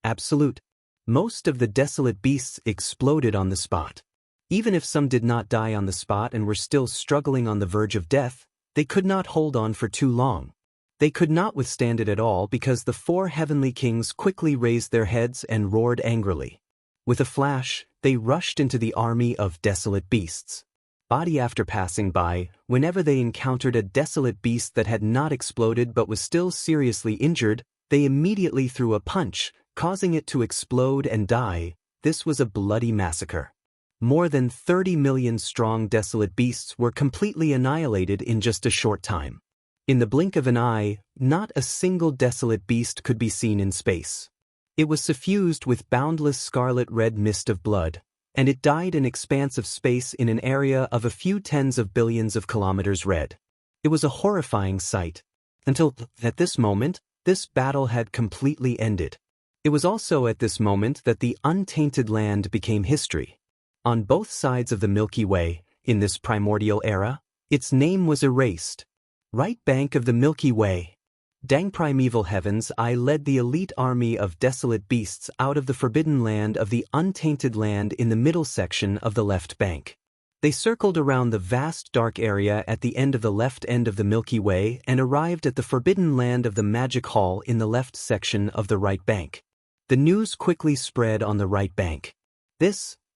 Speaker 1: Absolute. Most of the desolate beasts exploded on the spot. Even if some did not die on the spot and were still struggling on the verge of death, they could not hold on for too long. They could not withstand it at all because the 4 heavenly kings quickly raised their heads and roared angrily. With a flash, they rushed into the army of desolate beasts. Body after passing by, whenever they encountered a desolate beast that had not exploded but was still seriously injured, they immediately threw a punch, causing it to explode and die. This was a bloody massacre. More than 30 million strong desolate beasts were completely annihilated in just a short time. In the blink of an eye, not a single desolate beast could be seen in space. It was suffused with boundless scarlet-red mist of blood, and it died in expanse of space in an area of a few tens of billions of kilometers red. It was a horrifying sight. Until, at this moment, this battle had completely ended. It was also at this moment that the untainted land became history. On both sides of the Milky Way, in this primordial era, its name was erased. Right bank of the Milky Way. Dang primeval heavens, I led the elite army of desolate beasts out of the forbidden land of the untainted land in the middle section of the left bank. They circled around the vast dark area at the end of the left end of the Milky Way and arrived at the forbidden land of the Magic Hall in the left section of the right bank. The news quickly spread on the right bank.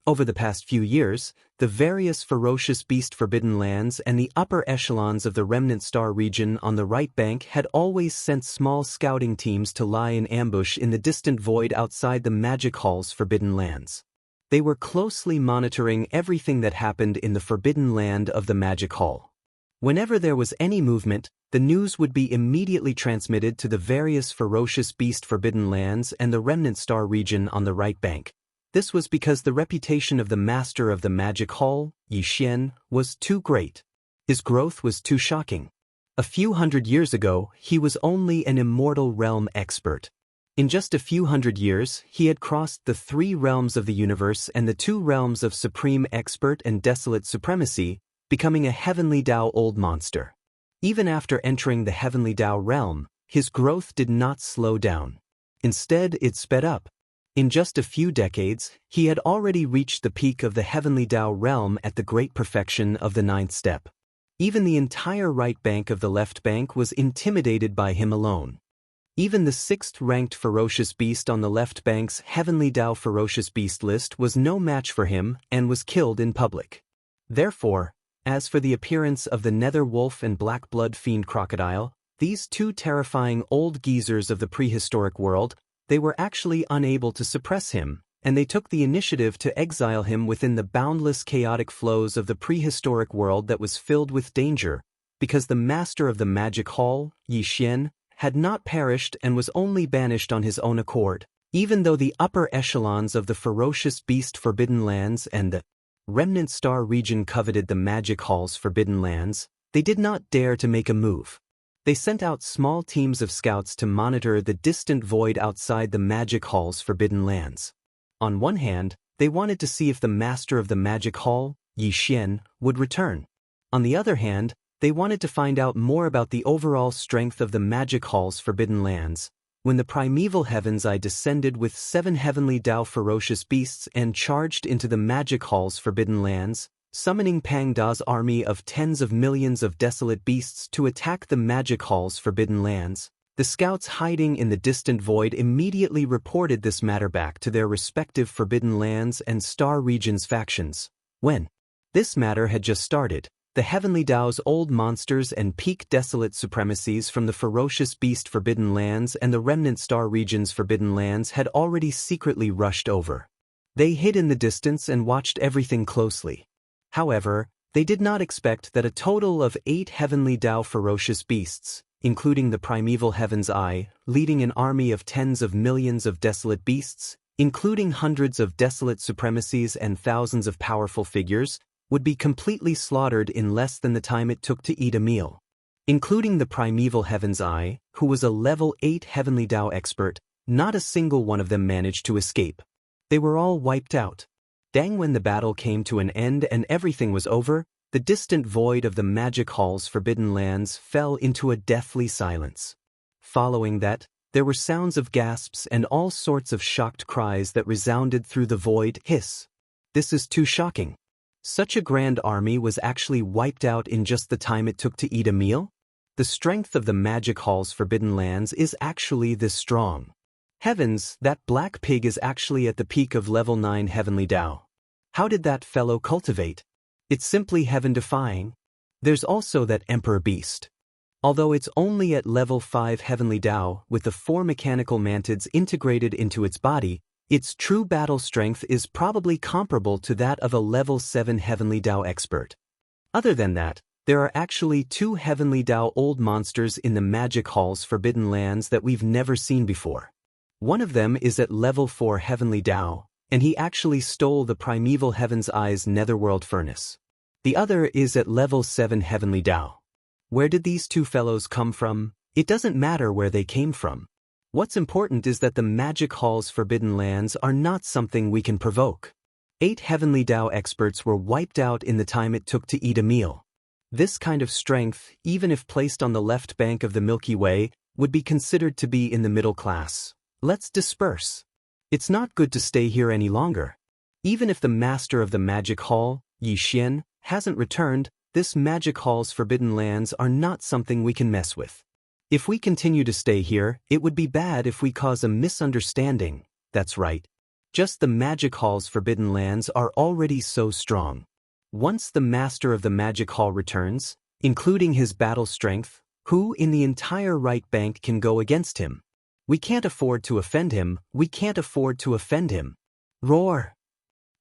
Speaker 1: Over the past few years, the various ferocious beast forbidden lands and the upper echelons of the remnant star region on the right bank had always sent small scouting teams to lie in ambush in the distant void outside the Magic Hall's forbidden lands. They were closely monitoring everything that happened in the forbidden land of the Magic Hall. Whenever there was any movement, the news would be immediately transmitted to the various ferocious beast forbidden lands and the remnant star region on the right bank. This was because the reputation of the master of the magic hall, Yixian, was too great. His growth was too shocking. A few hundred years ago, he was only an immortal realm expert. In just a few hundred years, he had crossed the 3 realms of the universe and the 2 realms of supreme expert and desolate supremacy, becoming a heavenly Dao old monster. Even after entering the heavenly Dao realm, his growth did not slow down. Instead, it sped up. In just a few decades, he had already reached the peak of the heavenly Dao realm at the great perfection of the 9th step. Even the entire right bank of the left bank was intimidated by him alone. Even the 6th-ranked ferocious beast on the left bank's heavenly Dao ferocious beast list was no match for him and was killed in public. Therefore, as for the appearance of the nether wolf and black blood fiend crocodile, these 2 terrifying old geezers of the prehistoric world, they were actually unable to suppress him, and they took the initiative to exile him within the boundless chaotic flows of the prehistoric world that was filled with danger, because the master of the magic hall, Yixian, had not perished and was only banished on his own accord. Even though the upper echelons of the ferocious beast forbidden lands and the remnant star region coveted the magic hall's forbidden lands, they did not dare to make a move. They sent out small teams of scouts to monitor the distant void outside the magic hall's forbidden lands. On one hand, they wanted to see if the master of the magic hall, Yixian, would return. On the other hand, they wanted to find out more about the overall strength of the magic hall's forbidden lands. When the primeval heavens I descended with 7 heavenly Dao ferocious beasts and charged into the magic hall's forbidden lands, summoning Pang Da's army of tens of millions of desolate beasts to attack the magic hall's forbidden lands, the scouts hiding in the distant void immediately reported this matter back to their respective forbidden lands and star regions factions. When this matter had just started, the heavenly Dao's old monsters and peak desolate supremacies from the ferocious beast forbidden lands and the remnant star region's forbidden lands had already secretly rushed over. They hid in the distance and watched everything closely. However, they did not expect that a total of 8 heavenly Dao ferocious beasts, including the primeval heaven's eye, leading an army of tens of millions of desolate beasts, including hundreds of desolate supremacies and thousands of powerful figures, would be completely slaughtered in less than the time it took to eat a meal. Including the primeval heaven's eye, who was a level 8 heavenly Dao expert, not a single one of them managed to escape. They were all wiped out. When the battle came to an end and everything was over, the distant void of the magic hall's forbidden lands fell into a deathly silence. Following that, there were sounds of gasps and all sorts of shocked cries that resounded through the void. Hiss! This is too shocking. Such a grand army was actually wiped out in just the time it took to eat a meal? The strength of the magic hall's forbidden lands is actually this strong. Heavens, that black pig is actually at the peak of level 9 heavenly Dao. How did that fellow cultivate? It's simply heaven-defying. There's also that emperor beast. Although it's only at level 5 heavenly Dao with the 4 mechanical mantids integrated into its body, its true battle strength is probably comparable to that of a level 7 heavenly Dao expert. Other than that, there are actually 2 heavenly Dao old monsters in the magic hall's forbidden lands that we've never seen before. One of them is at level 4 heavenly Dao, and he actually stole the primeval heaven's eye's netherworld furnace. The other is at level 7 heavenly Dao. Where did these 2 fellows come from? It doesn't matter where they came from. What's important is that the magic hall's forbidden lands are not something we can provoke. 8 heavenly Dao experts were wiped out in the time it took to eat a meal. This kind of strength, even if placed on the left bank of the Milky Way, would be considered to be in the middle class. Let's disperse. It's not good to stay here any longer. Even if the master of the magic hall, Yixian, hasn't returned, this magic hall's forbidden lands are not something we can mess with. If we continue to stay here, it would be bad if we cause a misunderstanding. That's right. Just the magic hall's forbidden lands are already so strong. Once the master of the magic hall returns, including his battle strength, who in the entire right bank can go against him? We can't afford to offend him, we can't afford to offend him. Roar!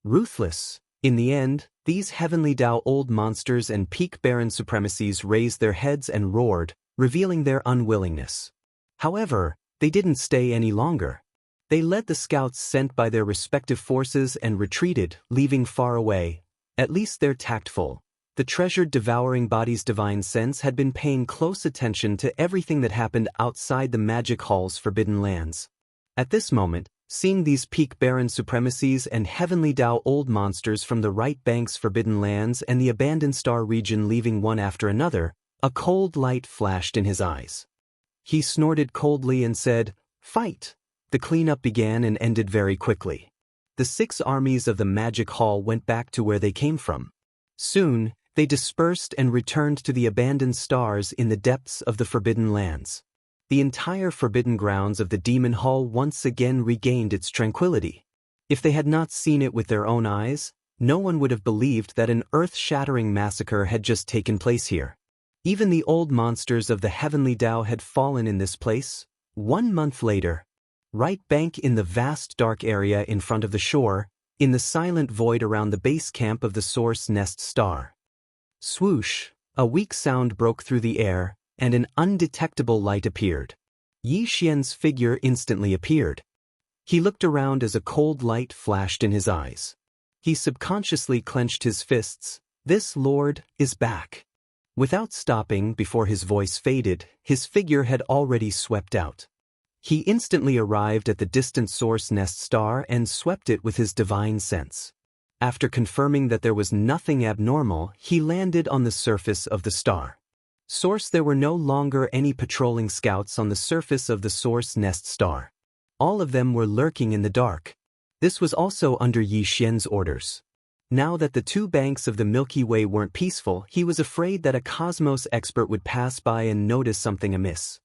Speaker 1: Ruthless. In the end, These heavenly Dao old monsters and peak baron supremacies raised their heads and roared, revealing their unwillingness. However, they didn't stay any longer. They led the scouts sent by their respective forces and retreated, leaving far away. At least they're tactful. The treasured devouring body's divine sense had been paying close attention to everything that happened outside the magic hall's forbidden lands. At this moment, seeing these peak baron supremacies and heavenly Dao old monsters from the right bank's forbidden lands and the abandoned star region leaving one after another, a cold light flashed in his eyes. He snorted coldly and said, "Fight!" The cleanup began and ended very quickly. The 6 armies of the magic hall went back to where they came from. Soon, they dispersed and returned to the abandoned stars in the depths of the forbidden lands. The entire forbidden grounds of the demon hall once again regained its tranquility. If they had not seen it with their own eyes, no one would have believed that an earth-shattering massacre had just taken place here. Even the old monsters of the heavenly Dao had fallen in this place. 1 month later, right bank in the vast dark area in front of the shore, in the silent void around the base camp of the Source Nest Star. Swoosh, a weak sound broke through the air, and an undetectable light appeared. Yi Xian's figure instantly appeared. He looked around as a cold light flashed in his eyes. He subconsciously clenched his fists. This lord is back. Without stopping before his voice faded, his figure had already swept out. He instantly arrived at the distant Source Nest Star and swept it with his divine sense. After confirming that there was nothing abnormal, he landed on the surface of the star. Source: there were no longer any patrolling scouts on the surface of the Source Nest Star. All of them were lurking in the dark. This was also under Yi Xian's orders. Now that the 2 banks of the Milky Way weren't peaceful, he was afraid that a cosmos expert would pass by and notice something amiss.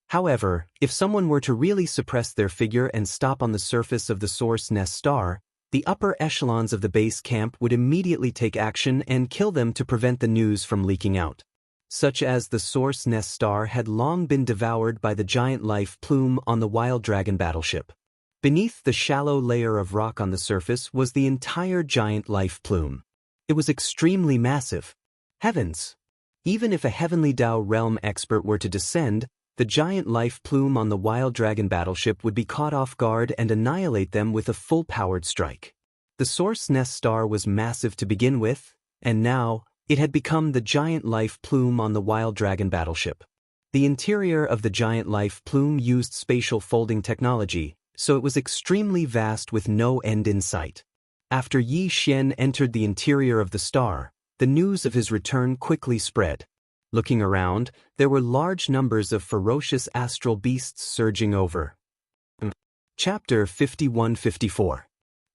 Speaker 1: However, if someone were to really suppress their figure and stop on the surface of the Source Nest Star, the upper echelons of the base camp would immediately take action and kill them to prevent the news from leaking out. Such as the Source Nest Star had long been devoured by the giant life plume on the Wild Dragon battleship. Beneath the shallow layer of rock on the surface was the entire giant life plume. It was extremely massive. Heavens! Even if a heavenly Dao realm expert were to descend, the giant life plume on the Wild Dragon battleship would be caught off guard and annihilate them with a full-powered strike. The Source Nest Star was massive to begin with, and now, it had become the giant life plume on the Wild Dragon battleship. The interior of the giant life plume used spatial folding technology, so it was extremely vast with no end in sight. After Yi Xian entered the interior of the star, the news of his return quickly spread. Looking around, there were large numbers of ferocious astral beasts surging over. Chapter 51-54.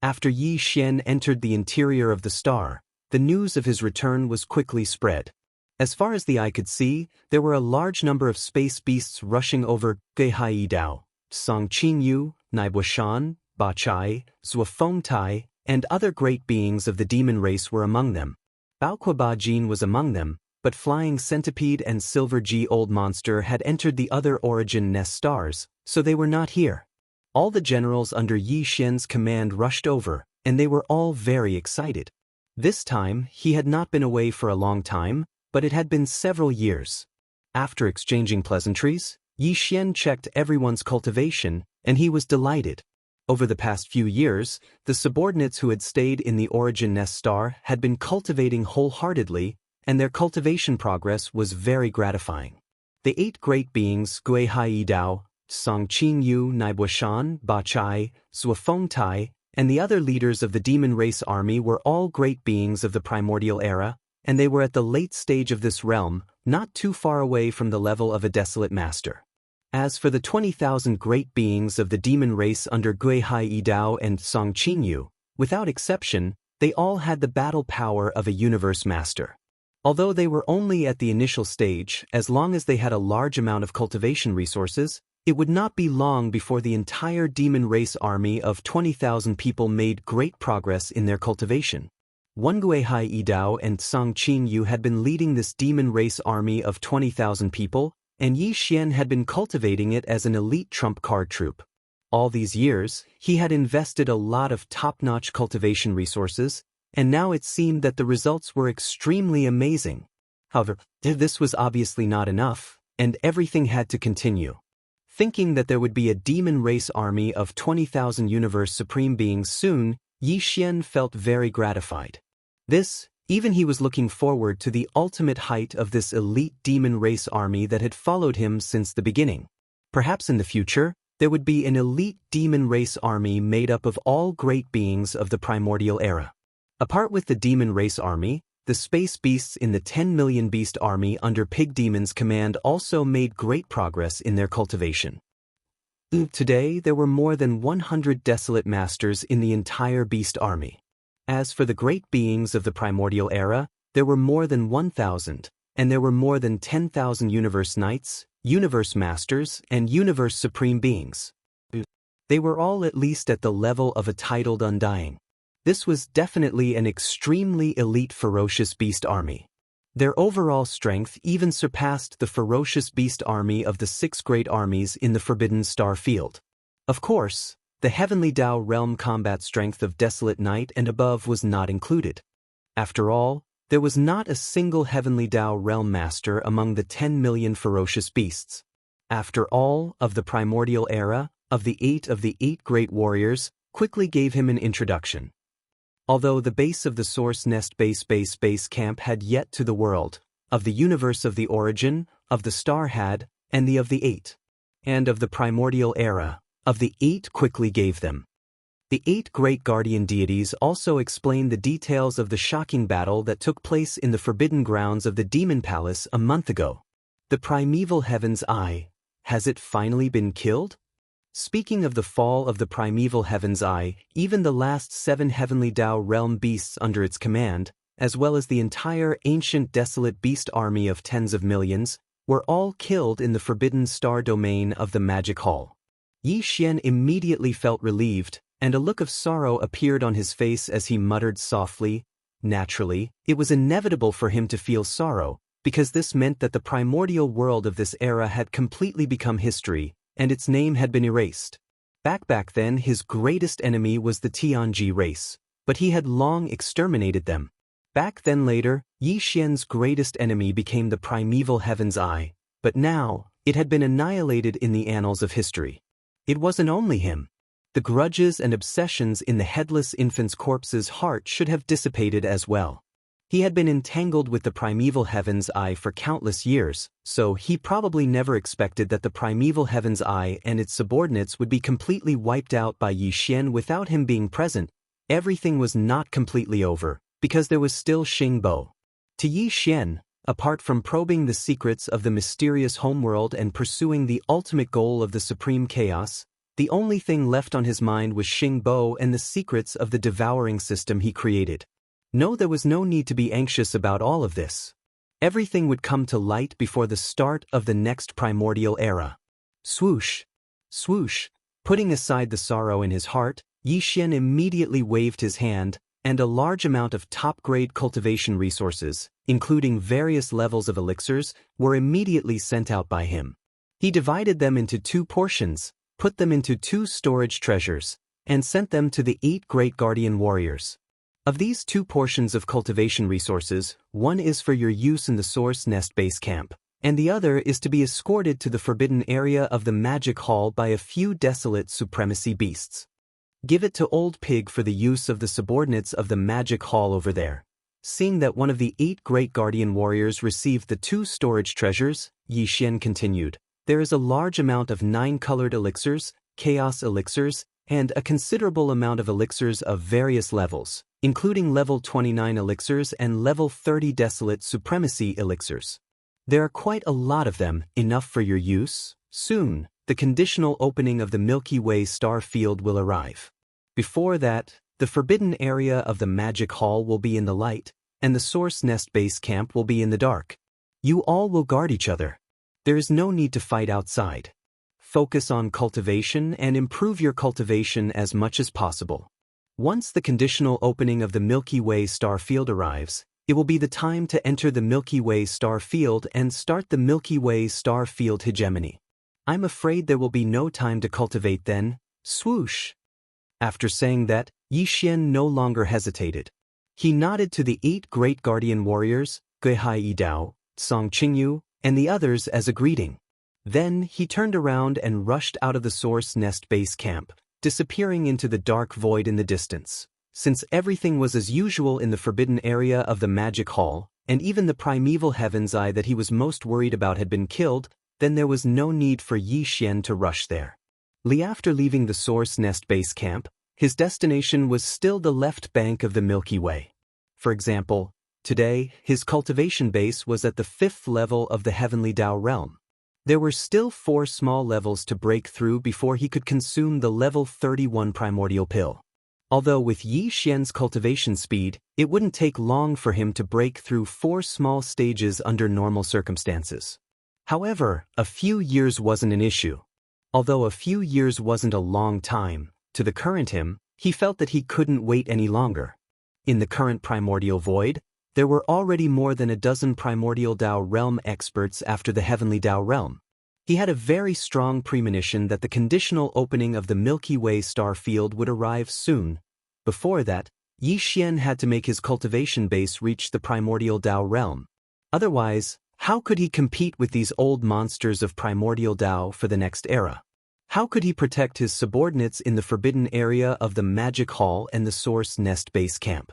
Speaker 1: After Yi Xian entered the interior of the star, the news of his return was quickly spread. As far as the eye could see, there were a large number of space beasts rushing over. Geihai Dao, Song Qingyu, Naibuashan, Bachai, Zuofengtai, and other great beings of the demon race were among them. Baoquaba Jin was among them, but Flying Centipede and Silver G Old Monster had entered the other Origin Nest Stars, so they were not here. All the generals under Yi Xian's command rushed over, and they were all very excited. This time, he had not been away for a long time, but it had been several years. After exchanging pleasantries, Yi Xian checked everyone's cultivation, and he was delighted. Over the past few years, the subordinates who had stayed in the Origin Nest Star had been cultivating wholeheartedly, and their cultivation progress was very gratifying. The 8 great beings, Geihai Dao, Song Qingyu, Naibuashan, Bachai, Zuofengtai, and the other leaders of the demon race army were all great beings of the primordial era, and they were at the late stage of this realm, not too far away from the level of a desolate master. As for the 20,000 great beings of the demon race under Geihai Dao and Song Qingyu, without exception, they all had the battle power of a universe master. Although they were only at the initial stage, as long as they had a large amount of cultivation resources, it would not be long before the entire demon race army of 20,000 people made great progress in their cultivation. One Geihai Dao and Song Qingyu had been leading this demon race army of 20,000 people, and Yi Xian had been cultivating it as an elite trump card troop. All these years, he had invested a lot of top-notch cultivation resources, and now it seemed that the results were extremely amazing. However, this was obviously not enough, and everything had to continue. Thinking that there would be a demon race army of 20,000 universe supreme beings soon, Yi Xian felt very gratified. Even he was looking forward to the ultimate height of this elite demon race army that had followed him since the beginning. Perhaps in the future, there would be an elite demon race army made up of all great beings of the primordial era. Apart with the demon race army, the space beasts in the 10 million beast army under Pig Demon's command also made great progress in their cultivation. Today, there were more than 100 desolate masters in the entire beast army. As for the great beings of the primordial era, there were more than 1,000, and there were more than 10,000 universe knights, universe masters, and universe supreme beings. They were all at least at the level of a titled Undying. This was definitely an extremely elite ferocious beast army. Their overall strength even surpassed the ferocious beast army of the 6 great armies in the Forbidden Star Field. Of course, the Heavenly Tao realm combat strength of Desolate Knight and above was not included. After all, there was not a single Heavenly Tao realm master among the 10 million ferocious beasts. After all, of the primordial era, of the 8 great warriors, quickly gave him an introduction. Although the base of the Source Nest base camp had yet to the world, of the universe of the origin, of the star had, and the of the 8. And of the primordial era, of the 8 quickly gave them. The 8 great guardian deities also explained the details of the shocking battle that took place in the forbidden grounds of the Demon Palace a month ago. The primeval Heaven's Eye, has it finally been killed? Speaking of the fall of the primeval Heaven's Eye, even the last 7 Heavenly Tao realm beasts under its command, as well as the entire ancient desolate beast army of tens of millions, were all killed in the forbidden star domain of the Magic Hall. Yi Xian immediately felt relieved, and a look of sorrow appeared on his face as he muttered softly. Naturally, it was inevitable for him to feel sorrow, because this meant that the primordial world of this era had completely become history, and its name had been erased. Back then his greatest enemy was the Tianji race, but he had long exterminated them. Back then later, Yi Xian's greatest enemy became the primeval Heaven's Eye, but now, it had been annihilated in the annals of history. It wasn't only him. The grudges and obsessions in the headless infant's corpse's heart should have dissipated as well. He had been entangled with the primeval Heaven's Eye for countless years, so he probably never expected that the primeval Heaven's Eye and its subordinates would be completely wiped out by Yi Xian without him being present. Everything was not completely over, because there was still Xingbo. To Yi Xian, apart from probing the secrets of the mysterious homeworld and pursuing the ultimate goal of the supreme chaos, the only thing left on his mind was Xingbo and the secrets of the devouring system he created. No, there was no need to be anxious about all of this. Everything would come to light before the start of the next primordial era. Swoosh! Swoosh! Putting aside the sorrow in his heart, Yi Xian immediately waved his hand, and a large amount of top-grade cultivation resources, including various levels of elixirs, were immediately sent out by him. He divided them into 2 portions, put them into 2 storage treasures, and sent them to the 8 great guardian warriors. Of these 2 portions of cultivation resources, one is for your use in the Source Nest base camp, and the other is to be escorted to the forbidden area of the Magic Hall by a few desolate supremacy beasts. Give it to Old Pig for the use of the subordinates of the Magic Hall over there. Seeing that one of the 8 great guardian warriors received the 2 storage treasures, Yi Xian continued, there is a large amount of 9-colored elixirs, chaos elixirs, and a considerable amount of elixirs of various levels, including level 29 elixirs and level 30 desolate supremacy elixirs. There are quite a lot of them, enough for your use. Soon, the conditional opening of the Milky Way star field will arrive. Before that, the forbidden area of the Magic Hall will be in the light, and the Source Nest base camp will be in the dark. You all will guard each other. There is no need to fight outside. Focus on cultivation and improve your cultivation as much as possible. Once the conditional opening of the Milky Way star field arrives, it will be the time to enter the Milky Way star field and start the Milky Way star field hegemony. I'm afraid there will be no time to cultivate then. Swoosh! After saying that, Yi Xian no longer hesitated. He nodded to the 8 great guardian warriors, Guihai Yidao, Song Qingyu, and the others as a greeting. Then he turned around and rushed out of the Source Nest base camp, disappearing into the dark void in the distance. Since everything was as usual in the forbidden area of the Magic Hall, and even the primeval Heaven's Eye that he was most worried about had been killed, then there was no need for Yi Xian to rush there. After leaving the Source Nest base camp, his destination was still the left bank of the Milky Way. For example, today, his cultivation base was at the 5th level of the Heavenly Tao realm. There were still 4 small levels to break through before he could consume the level 31 primordial pill. Although with Yi Xian's cultivation speed, it wouldn't take long for him to break through 4 small stages under normal circumstances. However, a few years wasn't an issue. Although a few years wasn't a long time, to the current him, he felt that he couldn't wait any longer. In the current primordial void, there were already more than a dozen primordial Tao realm experts after the Heavenly Tao realm. He had a very strong premonition that the conditional opening of the Milky Way star field would arrive soon. Before that, Yi Xian had to make his cultivation base reach the primordial Tao realm. Otherwise, how could he compete with these old monsters of primordial Tao for the next era? How could he protect his subordinates in the forbidden area of the Magic Hall and the Source Nest base camp?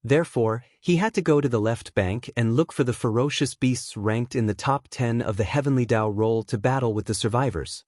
Speaker 1: Therefore, he had to go to the left bank and look for the ferocious beasts ranked in the top 10 of the Heavenly Tao roll to battle with the survivors.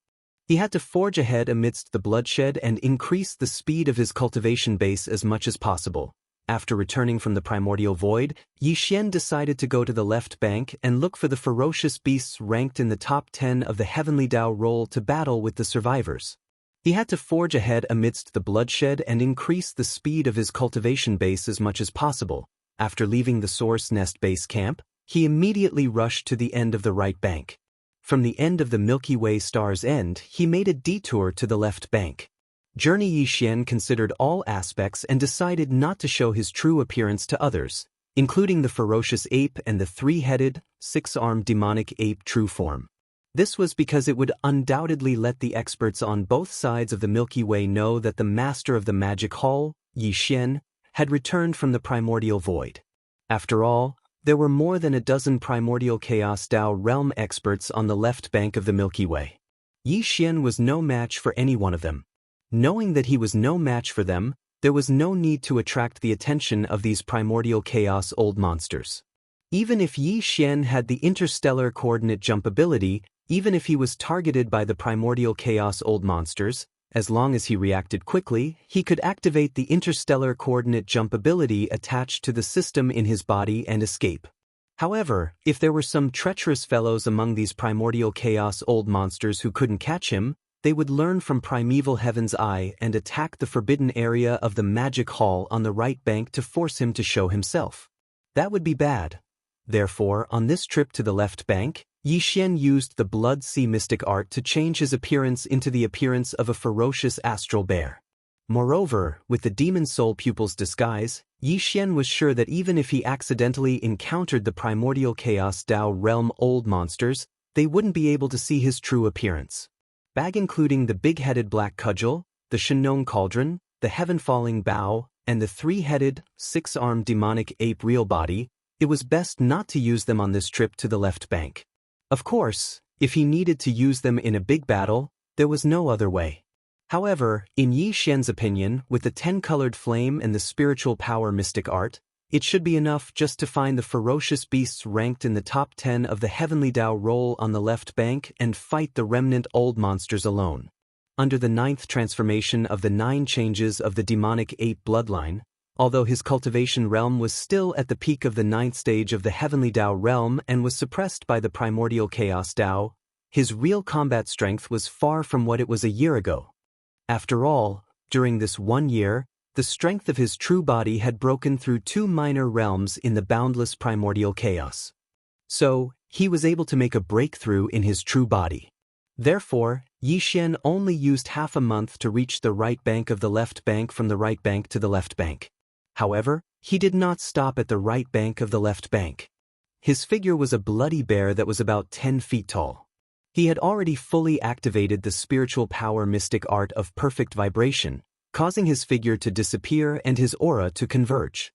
Speaker 1: He had to forge ahead amidst the bloodshed and increase the speed of his cultivation base as much as possible. After returning from the primordial void, Yi Xian decided to go to the left bank and look for the ferocious beasts ranked in the top 10 of the Heavenly Tao roll to battle with the survivors. He had to forge ahead amidst the bloodshed and increase the speed of his cultivation base as much as possible. After leaving the Source Nest base camp, he immediately rushed to the end of the right bank. From the end of the Milky Way star's end, he made a detour to the left bank. Journey Yi Xian considered all aspects and decided not to show his true appearance to others, including the ferocious ape and the 3-headed, 6-armed demonic ape true form. This was because it would undoubtedly let the experts on both sides of the Milky Way know that the master of the Magic Hall, Yi Xian, had returned from the primordial void. After all, there were more than a dozen primordial Chaos Tao realm experts on the left bank of the Milky Way. Yi Xian was no match for any one of them. Knowing that he was no match for them, there was no need to attract the attention of these primordial chaos old monsters. Even if Yi Xian had the interstellar coordinate jump ability, even if he was targeted by the primordial chaos old monsters, as long as he reacted quickly, he could activate the interstellar coordinate jump ability attached to the system in his body and escape. However, if there were some treacherous fellows among these primordial chaos old monsters who couldn't catch him, they would learn from primeval Heaven's Eye and attack the forbidden area of the Magic Hall on the right bank to force him to show himself. That would be bad. Therefore, on this trip to the left bank, Yi Xian used the Blood Sea mystic art to change his appearance into the appearance of a ferocious astral bear. Moreover, with the Demon Soul Pupil's disguise, Yi Xian was sure that even if he accidentally encountered the primordial Chaos Tao realm old monsters, they wouldn't be able to see his true appearance. Bag including the big-headed black cudgel, the Shenong cauldron, the heaven-falling bow, and the 3-headed, 6-armed demonic ape real body, it was best not to use them on this trip to the left bank. Of course, if he needed to use them in a big battle, there was no other way. However, in Yi Xian's opinion, with the 10-colored flame and the spiritual power mystic art, it should be enough just to find the ferocious beasts ranked in the top 10 of the Heavenly Tao roll on the left bank and fight the remnant old monsters alone. Under the 9th transformation of the 9 changes of the demonic ape bloodline, although his cultivation realm was still at the peak of the 9th stage of the Heavenly Tao realm and was suppressed by the primordial Chaos Tao, his real combat strength was far from what it was a year ago. After all, during this 1 year, the strength of his true body had broken through 2 minor realms in the boundless primordial chaos. So, he was able to make a breakthrough in his true body. Therefore, Yi Xian only used half a month to reach the right bank of the left bank from the right bank to the left bank. However, he did not stop at the right bank of the left bank. His figure was a bloody bear that was about 10 feet tall. He had already fully activated the spiritual power mystic art of perfect vibration, causing his figure to disappear and his aura to converge.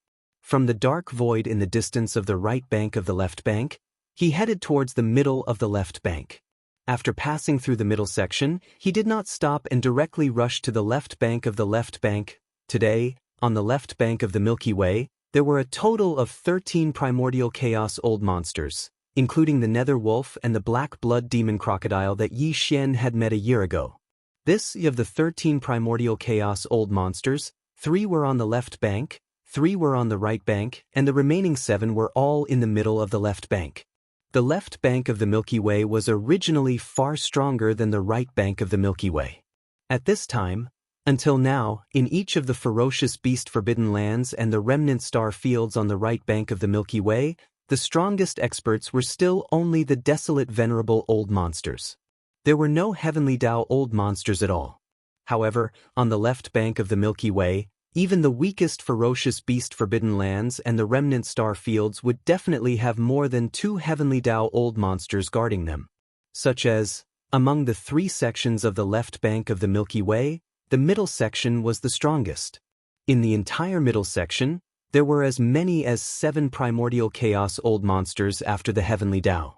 Speaker 1: From the dark void in the distance of the right bank of the left bank, he headed towards the middle of the left bank. After passing through the middle section, he did not stop and directly rush to the left bank of the left bank. Today, on the left bank of the Milky Way, there were a total of 13 primordial chaos old monsters, including the nether wolf and the black blood demon crocodile that Yi Xian had met a year ago. Of the 13 primordial chaos old monsters, 3 were on the left bank, 3 were on the right bank, and the remaining 7 were all in the middle of the left bank. The left bank of the Milky Way was originally far stronger than the right bank of the Milky Way. At this time, until now, in each of the ferocious beast forbidden lands and the remnant star fields on the right bank of the Milky Way, the strongest experts were still only the desolate venerable old monsters. There were no heavenly Tao old monsters at all. However, on the left bank of the Milky Way, even the weakest ferocious beast forbidden lands and the remnant star fields would definitely have more than 2 heavenly Tao old monsters guarding them. Such as, among the 3 sections of the left bank of the Milky Way, the middle section was the strongest. In the entire middle section, there were as many as 7 primordial chaos old monsters after the heavenly Tao.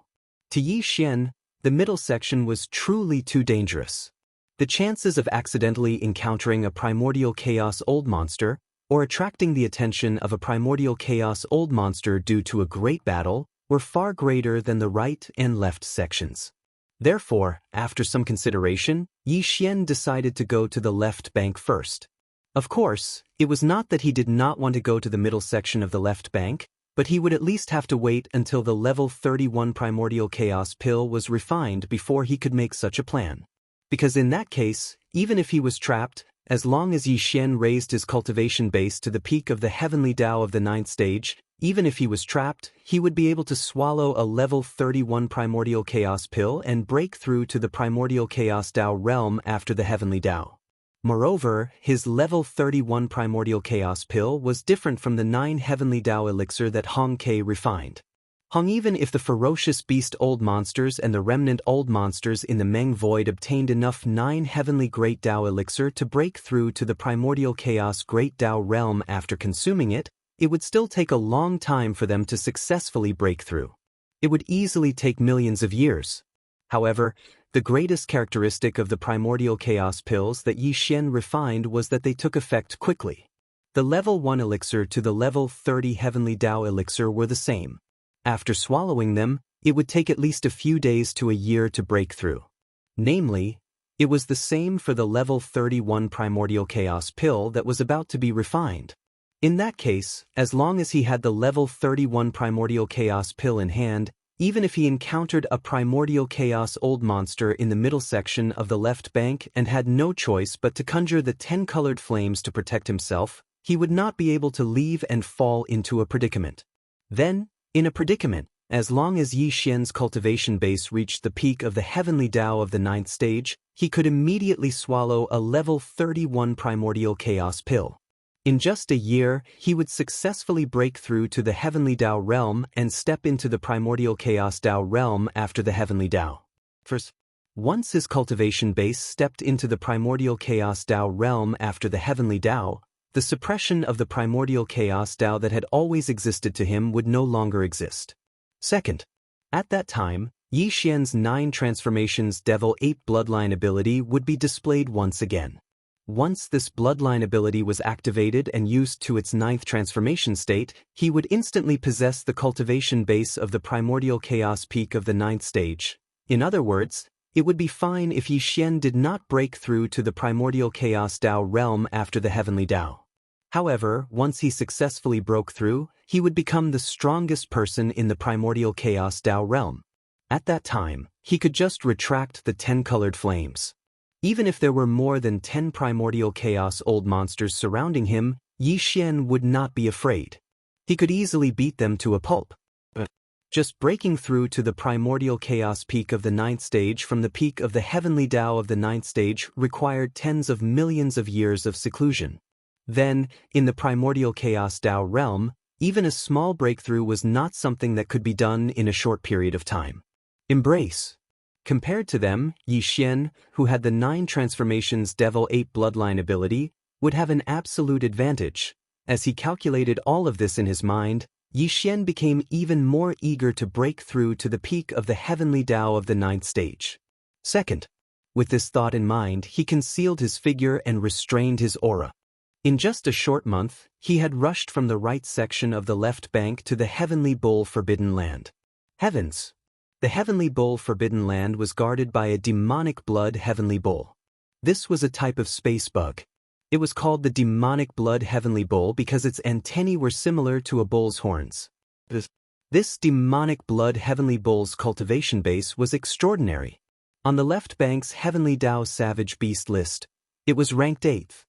Speaker 1: To Yi Xian, the middle section was truly too dangerous. The chances of accidentally encountering a primordial chaos old monster, or attracting the attention of a primordial chaos old monster due to a great battle, were far greater than the right and left sections. Therefore, after some consideration, Yi Xian decided to go to the left bank first. Of course, it was not that he did not want to go to the middle section of the left bank, but he would at least have to wait until the level 31 primordial chaos pill was refined before he could make such a plan. Because in that case, even if he was trapped, as long as Yi Xian raised his cultivation base to the peak of the heavenly Tao of the 9th stage, even if he was trapped, he would be able to swallow a level 31 primordial chaos pill and break through to the primordial chaos Tao realm after the heavenly Tao. Moreover, his level 31 primordial chaos pill was different from the 9 heavenly Tao elixir that Hong Ke refined. Even if the ferocious beast old monsters and the remnant old monsters in the Meng Void obtained enough 9 heavenly great Tao elixir to break through to the primordial chaos great Tao realm after consuming it, it would still take a long time for them to successfully break through. It would easily take millions of years. However, the greatest characteristic of the primordial chaos pills that Yi Xian refined was that they took effect quickly. The level 1 elixir to the level 30 heavenly Tao elixir were the same. After swallowing them, it would take at least a few days to a year to break through. Namely, it was the same for the level 31 primordial chaos pill that was about to be refined. In that case, as long as he had the level 31 primordial chaos pill in hand, even if he encountered a primordial chaos old monster in the middle section of the left bank and had no choice but to conjure the 10 colored flames to protect himself, he would not be able to leave and fall into a predicament. Then, in a predicament, as long as Yi Xian's cultivation base reached the peak of the heavenly Tao of the 9th stage, he could immediately swallow a level 31 primordial chaos pill. In just a year, he would successfully break through to the heavenly Tao realm and step into the primordial chaos Tao realm after the heavenly Tao. First, once his cultivation base stepped into the primordial chaos Tao realm after the heavenly Tao, the suppression of the primordial chaos Tao that had always existed to him would no longer exist. Second, at that time, Yi Xian's 9 transformations Devil 8 bloodline ability would be displayed once again. Once this bloodline ability was activated and used to its 9th transformation state, he would instantly possess the cultivation base of the primordial chaos peak of the 9th stage. In other words, it would be fine if Yi Xian did not break through to the primordial chaos Tao realm after the heavenly Tao. However, once he successfully broke through, he would become the strongest person in the primordial chaos Tao realm. At that time, he could just retract the 10 colored flames. Even if there were more than 10 primordial chaos old monsters surrounding him, Yi Xian would not be afraid. He could easily beat them to a pulp. Just breaking through to the primordial chaos peak of the 9th stage from the peak of the heavenly Tao of the 9th stage required tens of millions of years of seclusion. Then, in the primordial chaos Tao realm, even a small breakthrough was not something that could be done in a short period of time. Embrace. Compared to them, Yi Xian, who had the 9 transformations Devil 8 bloodline ability, would have an absolute advantage, As he calculated all of this in his mind, Yi Xian became even more eager to break through to the peak of the heavenly Tao of the 9th stage. Second, with this thought in mind, he concealed his figure and restrained his aura. In just a short month, he had rushed from the right section of the left bank to the Heavenly Bull Forbidden Land. Heavens! The Heavenly Bull Forbidden Land was guarded by a demonic blood Heavenly Bull. This was a type of space bug. It was called the demonic blood Heavenly Bull because its antennae were similar to a bull's horns. This demonic blood Heavenly Bull's cultivation base was extraordinary. On the left bank's Heavenly Tao Savage Beast list, it was ranked 8th.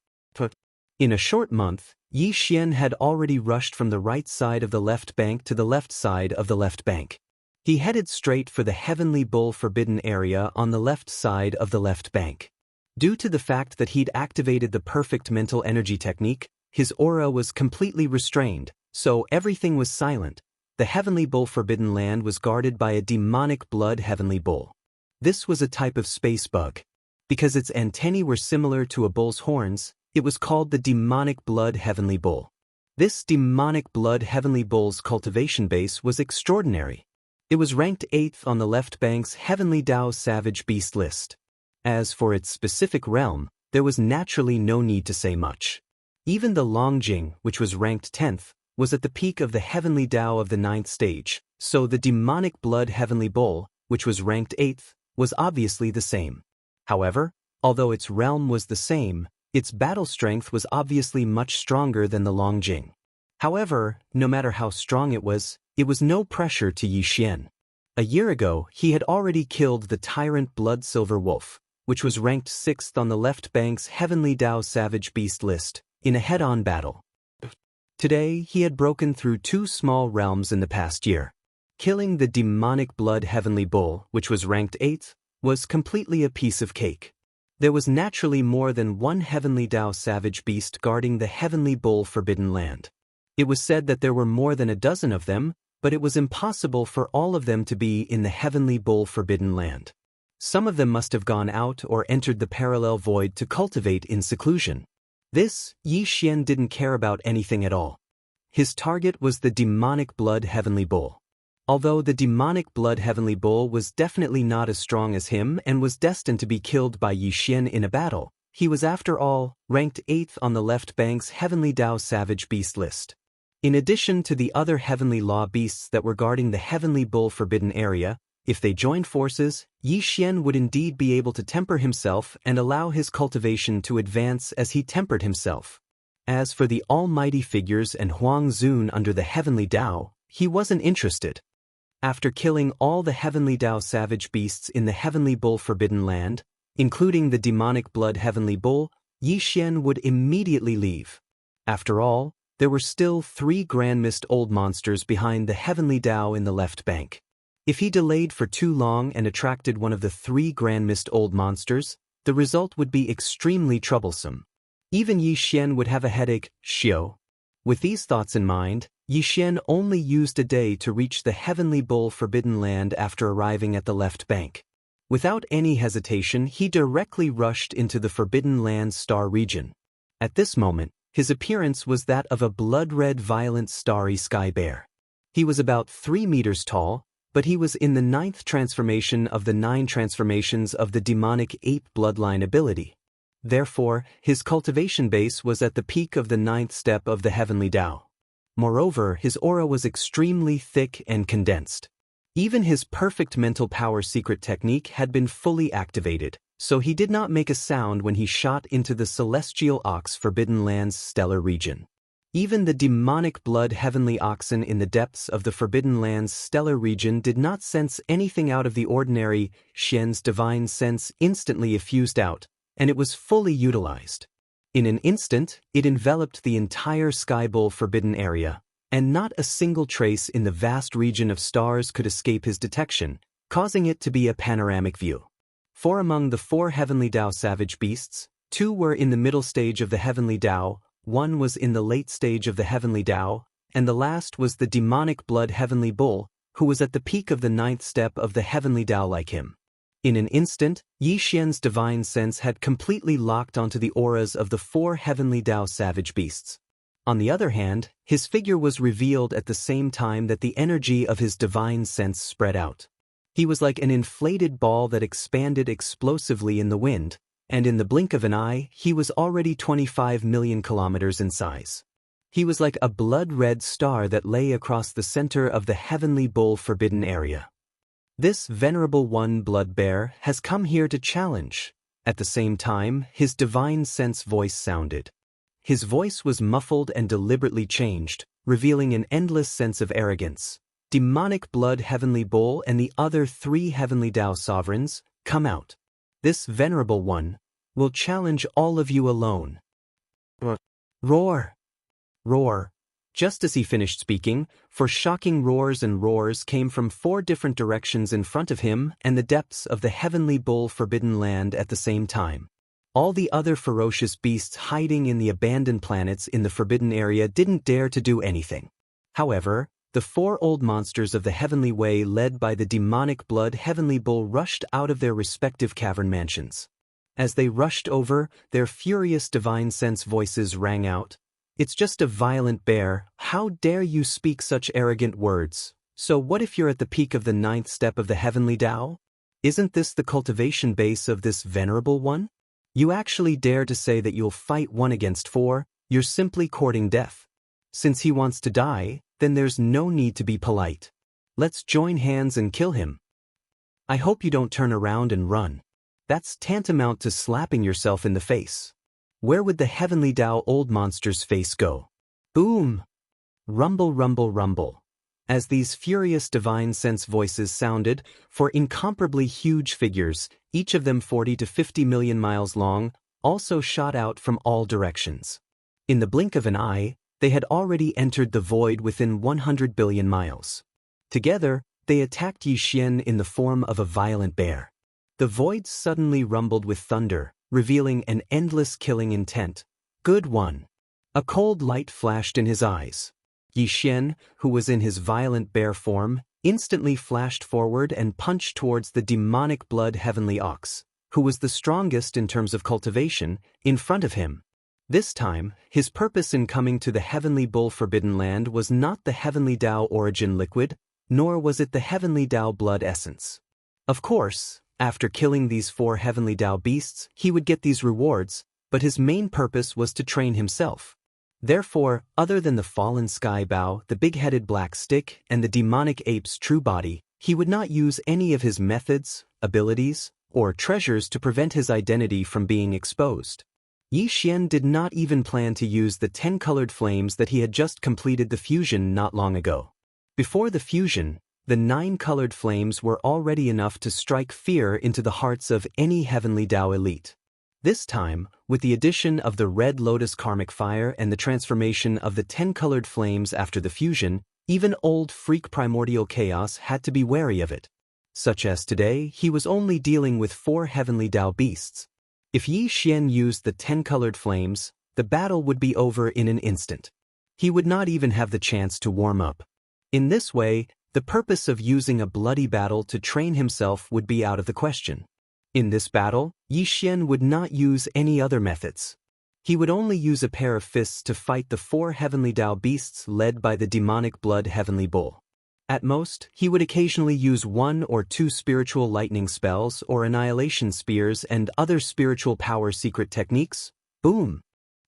Speaker 1: In a short month, Yi Xian had already rushed from the right side of the left bank to the left side of the left bank. He headed straight for the Heavenly Bull Forbidden area on the left side of the left bank. Due to the fact that he'd activated the perfect mental energy technique, his aura was completely restrained, so everything was silent. The Heavenly Bull Forbidden Land was guarded by a demonic blood Heavenly Bull. This was a type of space bug. Because its antennae were similar to a bull's horns, it was called the demonic blood Heavenly Bull. This demonic blood Heavenly Bull's cultivation base was extraordinary. It was ranked 8th on the left bank's Heavenly Tao Savage Beast list. As for its specific realm, there was naturally no need to say much. Even the Longjing, which was ranked 10th, was at the peak of the Heavenly Tao of the 9th stage, so the demonic blood Heavenly Bull, which was ranked 8th, was obviously the same. However, although its realm was the same, its battle strength was obviously much stronger than the Longjing. However, no matter how strong it was no pressure to Yi Xian. A year ago, he had already killed the tyrant Blood Silver Wolf, which was ranked 6th on the left bank's Heavenly Tao Savage Beast list, in a head-on battle. Today, he had broken through 2 small realms in the past year. Killing the demonic blood Heavenly Bull, which was ranked 8th, was completely a piece of cake. There was naturally more than one Heavenly Tao Savage Beast guarding the Heavenly Bull Forbidden Land. It was said that there were more than a dozen of them, but it was impossible for all of them to be in the Heavenly Bull Forbidden Land. Some of them must have gone out or entered the parallel void to cultivate in seclusion. This, Yi Xian didn't care about anything at all. His target was the demonic blood Heavenly Bull. Although the demonic blood Heavenly Bull was definitely not as strong as him and was destined to be killed by Yi Xian in a battle, he was after all ranked 8th on the left bank's Heavenly Tao Savage Beast list. In addition to the other Heavenly Law beasts that were guarding the Heavenly Bull Forbidden area, if they joined forces, Yi Xian would indeed be able to temper himself and allow his cultivation to advance as he tempered himself. As for the almighty figures and Huang Zun under the Heavenly Tao, he wasn't interested. After killing all the Heavenly Tao Savage Beasts in the Heavenly Bull Forbidden Land, including the demonic blood Heavenly Bull, Yi Xian would immediately leave. After all, there were still 3 Grand Mist Old Monsters behind the Heavenly Tao in the left bank. If he delayed for too long and attracted one of the 3 Grand Mist Old Monsters, the result would be extremely troublesome. Even Yi Xian would have a headache. Xiao. With these thoughts in mind, Yi Xian only used a day to reach the Heavenly Bull Forbidden Land after arriving at the left bank. Without any hesitation, he directly rushed into the Forbidden Land star region. At this moment, his appearance was that of a blood-red violent starry sky bear. He was about 3 meters tall, but he was in the 9th transformation of the 9 transformations of the demonic ape bloodline ability. Therefore, his cultivation base was at the peak of the 9th step of the Heavenly Tao. Moreover, his aura was extremely thick and condensed. Even his perfect mental power secret technique had been fully activated, so he did not make a sound when he shot into the Celestial Ox Forbidden Land's stellar region. Even the demonic blood Heavenly Oxen in the depths of the Forbidden Land's stellar region did not sense anything out of the ordinary. Xian's divine sense instantly effused out, and it was fully utilized. In an instant, it enveloped the entire Sky Bull Forbidden area, and not a single trace in the vast region of stars could escape his detection, causing it to be a panoramic view. For among the 4 Heavenly Tao Savage Beasts, 2 were in the middle stage of the Heavenly Tao, 1 was in the late stage of the Heavenly Tao, and the last was the demonic blood Heavenly Bull, who was at the peak of the 9th step of the Heavenly Tao like him. In an instant, Yi Xian's divine sense had completely locked onto the auras of the 4 Heavenly Tao Savage Beasts. On the other hand, his figure was revealed at the same time that the energy of his divine sense spread out. He was like an inflated ball that expanded explosively in the wind, and in the blink of an eye, he was already 25 million kilometers in size. He was like a blood-red star that lay across the center of the heavenly bull forbidden area. This venerable one blood bear has come here to challenge. At the same time, his divine sense voice sounded. His voice was muffled and deliberately changed, revealing an endless sense of arrogance. Demonic blood heavenly bull and the other 3 heavenly Tao sovereigns, come out. This venerable one will challenge all of you alone. Roar! Roar! Just as he finished speaking, 4 shocking roars and roars came from 4 different directions in front of him and the depths of the heavenly bull forbidden land at the same time. All the other ferocious beasts hiding in the abandoned planets in the forbidden area didn't dare to do anything. However, the 4 old monsters of the heavenly way led by the demonic blood heavenly bull rushed out of their respective cavern mansions. As they rushed over, their furious divine sense voices rang out. It's just a violent bear, how dare you speak such arrogant words? So what if you're at the peak of the 9th step of the heavenly Tao? Isn't this the cultivation base of this venerable one? You actually dare to say that you'll fight 1 against 4, you're simply courting death. Since he wants to die, then there's no need to be polite. Let's join hands and kill him. I hope you don't turn around and run. That's tantamount to slapping yourself in the face. Where would the heavenly Tao old monster's face go? Boom! Rumble, rumble, rumble. As these furious divine sense voices sounded, 4 incomparably huge figures, each of them 40 to 50 million miles long, also shot out from all directions. In the blink of an eye, they had already entered the void within 100 billion miles. Together, they attacked Xianxia in the form of a violent bear. The void suddenly rumbled with thunder, revealing an endless killing intent. Good one. A cold light flashed in his eyes. Xianxia, who was in his violent bear form, instantly flashed forward and punched towards the demonic blood heavenly ox, who was the strongest in terms of cultivation, in front of him. This time, his purpose in coming to the heavenly bull forbidden land was not the heavenly Tao origin liquid, nor was it the heavenly Tao blood essence. Of course, after killing these 4 heavenly Tao beasts, he would get these rewards, but his main purpose was to train himself. Therefore, other than the fallen sky bow, the big-headed black stick, and the demonic ape's true body, he would not use any of his methods, abilities, or treasures to prevent his identity from being exposed. Xianxia did not even plan to use the 10 colored flames that he had just completed the fusion not long ago. Before the fusion, the 9 colored flames were already enough to strike fear into the hearts of any heavenly Tao elite. This time, with the addition of the red lotus karmic fire and the transformation of the 10 colored flames after the fusion, even old freak primordial chaos had to be wary of it. Such as today, he was only dealing with 4 heavenly Tao beasts. If Xianxia used the 10 colored flames, the battle would be over in an instant. He would not even have the chance to warm up. In this way, the purpose of using a bloody battle to train himself would be out of the question. In this battle, Xianxia would not use any other methods. He would only use a pair of fists to fight the 4 heavenly Tao beasts led by the demonic blood heavenly bull. At most, he would occasionally use 1 or 2 spiritual lightning spells or annihilation spears and other spiritual power secret techniques. Boom!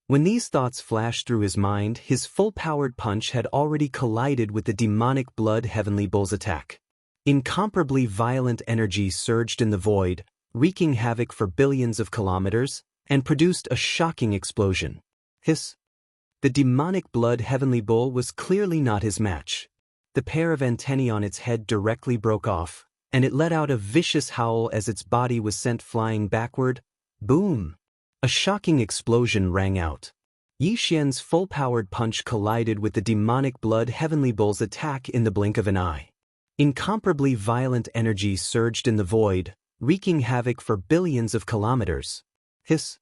Speaker 1: When these thoughts flashed through his mind, his full-powered punch had already collided with the demonic blood heavenly bull's attack. Incomparably violent energy surged in the void, wreaking havoc for billions of kilometers, and produced a shocking explosion. Hiss! The demonic blood heavenly bull was clearly not his match. The pair of antennae on its head directly broke off, and it let out a vicious howl as its body was sent flying backward. Boom! A shocking explosion rang out. Xianxia's full-powered punch collided with the demonic blood heavenly bull's attack in the blink of an eye. Incomparably violent energy surged in the void, wreaking havoc for billions of kilometers. Hiss!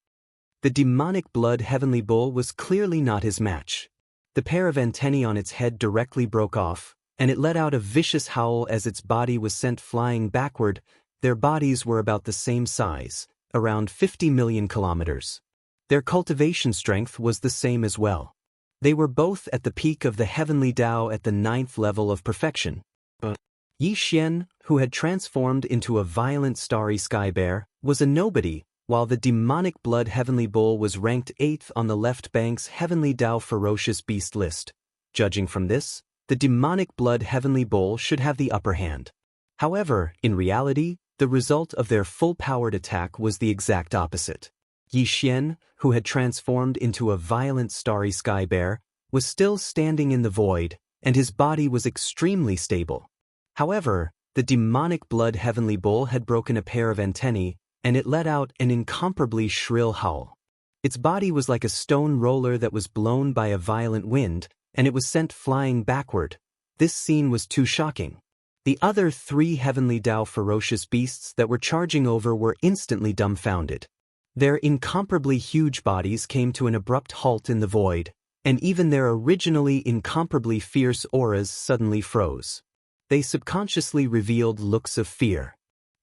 Speaker 1: The demonic blood heavenly bull was clearly not his match. The pair of antennae on its head directly broke off, and it let out a vicious howl as its body was sent flying backward. Their bodies were about the same size, around 50 million kilometers. Their cultivation strength was the same as well. They were both at the peak of the heavenly Tao at the 9th level of perfection. But Yi Xian, who had transformed into a violent starry sky bear, was a nobody, while the demonic blood heavenly bull was ranked 8th on the left bank's heavenly Tao ferocious beast list. Judging from this, the demonic blood heavenly bull should have the upper hand. However, in reality, the result of their full-powered attack was the exact opposite. Yi Xian, who had transformed into a violent starry sky bear, was still standing in the void, and his body was extremely stable. However, the demonic blood heavenly bull had broken a pair of antennae, and it let out an incomparably shrill howl. Its body was like a stone roller that was blown by a violent wind, and it was sent flying backward. This scene was too shocking. The other 3 heavenly Tao ferocious beasts that were charging over were instantly dumbfounded. Their incomparably huge bodies came to an abrupt halt in the void, and even their originally incomparably fierce auras suddenly froze. They subconsciously revealed looks of fear.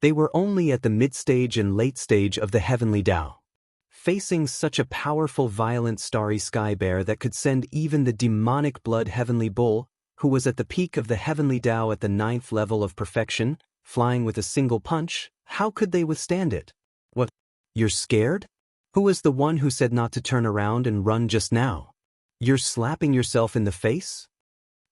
Speaker 1: They were only at the mid-stage and late stage of the heavenly Tao. Facing such a powerful violent starry sky bear that could send even the demonic blood heavenly bull, who was at the peak of the heavenly Tao at the 9th level of perfection, flying with a single punch, how could they withstand it? What? You're scared? Who was the one who said not to turn around and run just now? You're slapping yourself in the face?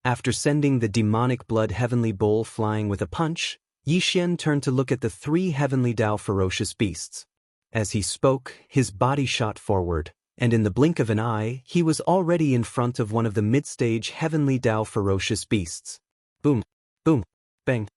Speaker 1: After sending the demonic blood heavenly bull flying with a punch, Yi Xian turned to look at the 3 heavenly Tao ferocious beasts. As he spoke, his body shot forward, and in the blink of an eye, he was already in front of one of the mid-stage heavenly Tao ferocious beasts. Boom, boom, bang.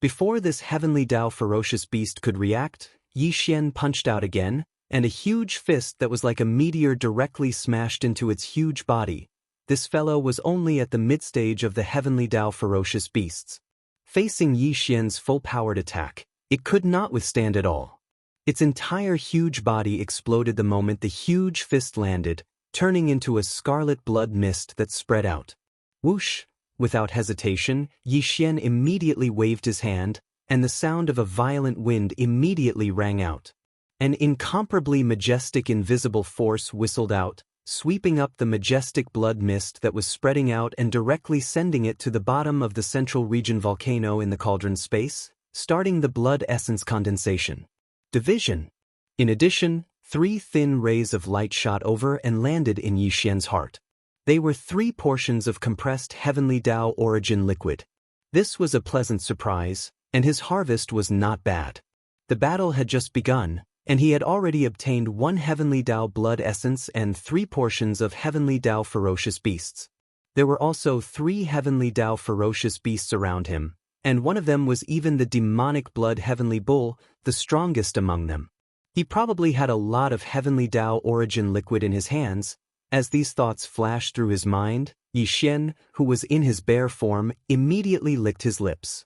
Speaker 1: Before this heavenly Tao ferocious beast could react, Yi Xian punched out again, and a huge fist that was like a meteor directly smashed into its huge body. This fellow was only at the mid-stage of the heavenly Tao ferocious beasts. Facing Yi Xian's full-powered attack, it could not withstand it all. Its entire huge body exploded the moment the huge fist landed, turning into a scarlet blood mist that spread out. Whoosh! Without hesitation, Yi Xian immediately waved his hand, and the sound of a violent wind immediately rang out. An incomparably majestic invisible force whistled out, sweeping up the majestic blood mist that was spreading out and directly sending it to the bottom of the central region volcano in the cauldron space, starting the blood essence condensation. Division. In addition, 3 thin rays of light shot over and landed in Yi Xian's heart. They were 3 portions of compressed heavenly Tao origin liquid. This was a pleasant surprise, and his harvest was not bad. The battle had just begun, and he had already obtained 1 heavenly Tao blood essence and 3 portions of heavenly Tao ferocious beasts. There were also 3 heavenly Tao ferocious beasts around him, and one of them was even the demonic blood heavenly bull, the strongest among them. He probably had a lot of heavenly Tao origin liquid in his hands. As these thoughts flashed through his mind, Yi Xian, who was in his bear form, immediately licked his lips.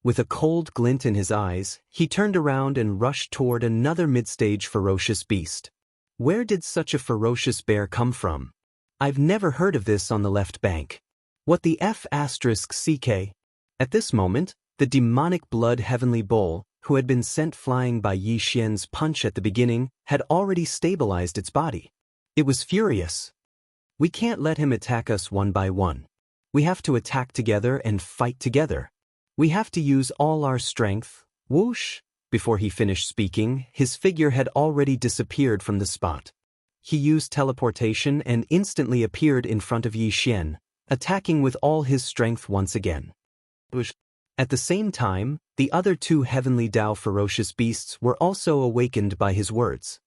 Speaker 1: With a cold glint in his eyes, he turned around and rushed toward another mid-stage ferocious beast. Where did such a ferocious bear come from? I've never heard of this on the left bank. What the F***CK? At this moment, the demonic blood heavenly bull, who had been sent flying by Yi Xian's punch at the beginning, had already stabilized its body. It was furious. We can't let him attack us one by one. We have to attack together and fight together. We have to use all our strength. Whoosh! Before he finished speaking, his figure had already disappeared from the spot. He used teleportation and instantly appeared in front of Yi Xian, attacking with all his strength once again. Whoosh! At the same time, the other 2 heavenly Tao ferocious beasts were also awakened by his words.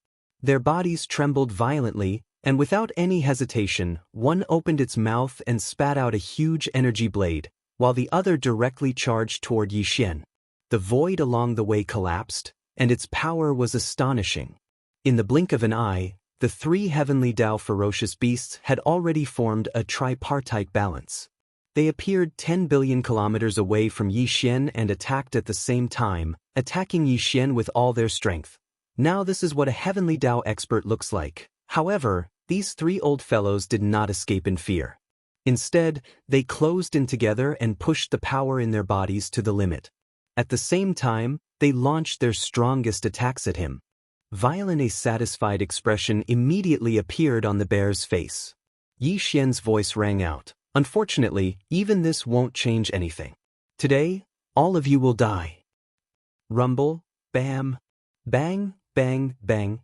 Speaker 1: Their bodies trembled violently, and without any hesitation, one opened its mouth and spat out a huge energy blade, while the other directly charged toward Yi Xian. The void along the way collapsed, and its power was astonishing. In the blink of an eye, the 3 heavenly Tao ferocious beasts had already formed a tripartite balance. They appeared 10 billion kilometers away from Yi Xian and attacked at the same time, attacking Yi Xian with all their strength. Now this is what a heavenly Tao expert looks like. However, these 3 old fellows did not escape in fear. Instead, they closed in together and pushed the power in their bodies to the limit. At the same time, they launched their strongest attacks at him. Violent, a satisfied expression immediately appeared on the bear's face. Yi Xian's voice rang out. Unfortunately, even this won't change anything. Today, all of you will die. Rumble, bam, bang, bang, bang.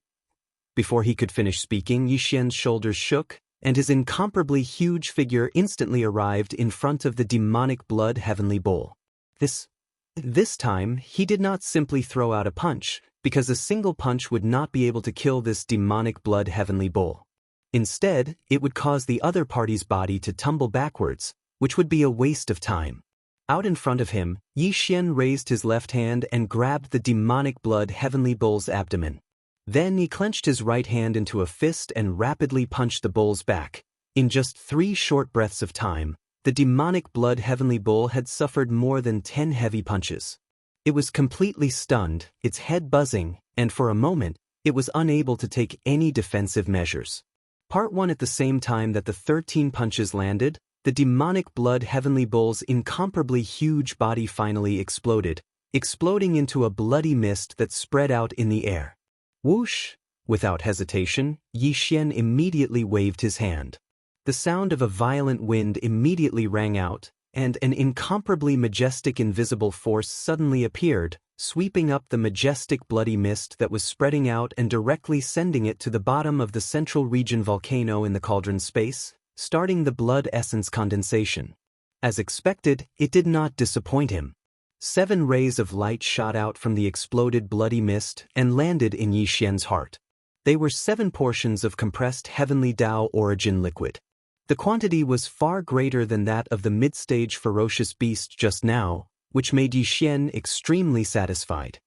Speaker 1: Before he could finish speaking, Yi Xian's shoulders shook, and his incomparably huge figure instantly arrived in front of the demonic blood heavenly bowl. This time, he did not simply throw out a punch, because a single punch would not be able to kill this demonic blood heavenly bowl. Instead, it would cause the other party's body to tumble backwards, which would be a waste of time. Out in front of him, Yi Xian raised his left hand and grabbed the demonic blood heavenly bowl's abdomen. Then he clenched his right hand into a fist and rapidly punched the bowl's back. In just 3 short breaths of time, the demonic blood heavenly bowl had suffered more than 10 heavy punches. It was completely stunned, its head buzzing, and for a moment, it was unable to take any defensive measures. Part 1. At the same time that the 13 punches landed, the demonic blood heavenly bowl's incomparably huge body finally exploded, exploding into a bloody mist that spread out in the air. Whoosh! Without hesitation, Yi Xian immediately waved his hand. The sound of a violent wind immediately rang out, and an incomparably majestic invisible force suddenly appeared, sweeping up the majestic bloody mist that was spreading out and directly sending it to the bottom of the central region volcano in the cauldron space, starting the blood essence condensation. As expected, it did not disappoint him. 7 rays of light shot out from the exploded bloody mist and landed in Yi Xian's heart. They were 7 portions of compressed heavenly Tao origin liquid. The quantity was far greater than that of the mid-stage ferocious beast just now, which made Yi Xian extremely satisfied.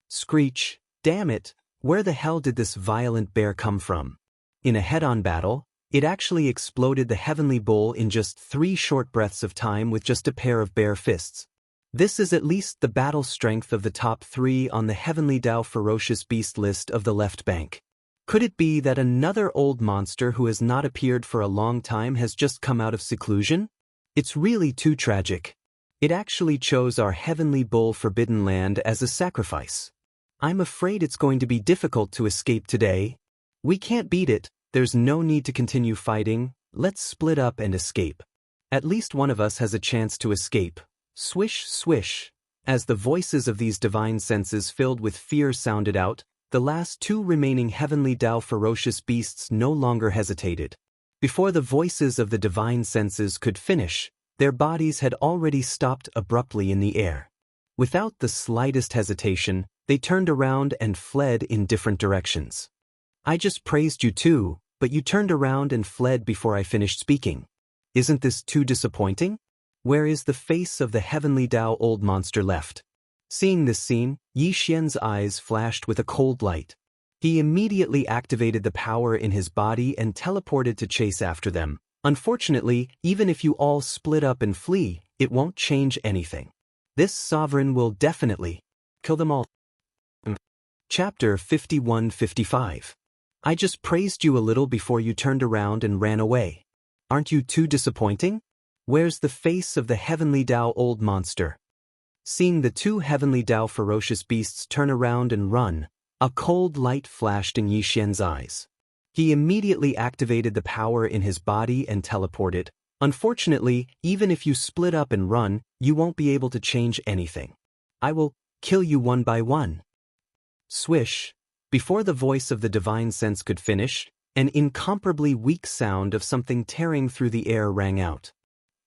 Speaker 1: Screech, damn it, where the hell did this violent bear come from? In a head-on battle, it actually exploded the heavenly bowl in just 3 short breaths of time with just a pair of bare fists. This is at least the battle strength of the top 3 on the heavenly Tao ferocious beast list of the left bank. Could it be that another old monster who has not appeared for a long time has just come out of seclusion? It's really too tragic. It actually chose our heavenly bowl forbidden land as a sacrifice. I'm afraid it's going to be difficult to escape today. We can't beat it, there's no need to continue fighting, let's split up and escape. At least one of us has a chance to escape. Swish, swish. As the voices of these divine senses filled with fear sounded out, the last 2 remaining heavenly Tao ferocious beasts no longer hesitated. Before the voices of the divine senses could finish, their bodies had already stopped abruptly in the air. Without the slightest hesitation, they turned around and fled in different directions. I just praised you too, but you turned around and fled before I finished speaking. Isn't this too disappointing? Where is the face of the heavenly Tao old monster left? Seeing this scene, Yi Xian's eyes flashed with a cold light. He immediately activated the power in his body and teleported to chase after them. Unfortunately, even if you all split up and flee, it won't change anything. This sovereign will definitely kill them all. Chapter 51-55. I just praised you a little before you turned around and ran away. Aren't you too disappointing? Where's the face of the heavenly Tao old monster? Seeing the 2 heavenly Tao ferocious beasts turn around and run, a cold light flashed in Yi Xian's eyes. He immediately activated the power in his body and teleported. Unfortunately, even if you split up and run, you won't be able to change anything. I will kill you one by one. Swish. Before the voice of the divine sense could finish, an incomparably weak sound of something tearing through the air rang out.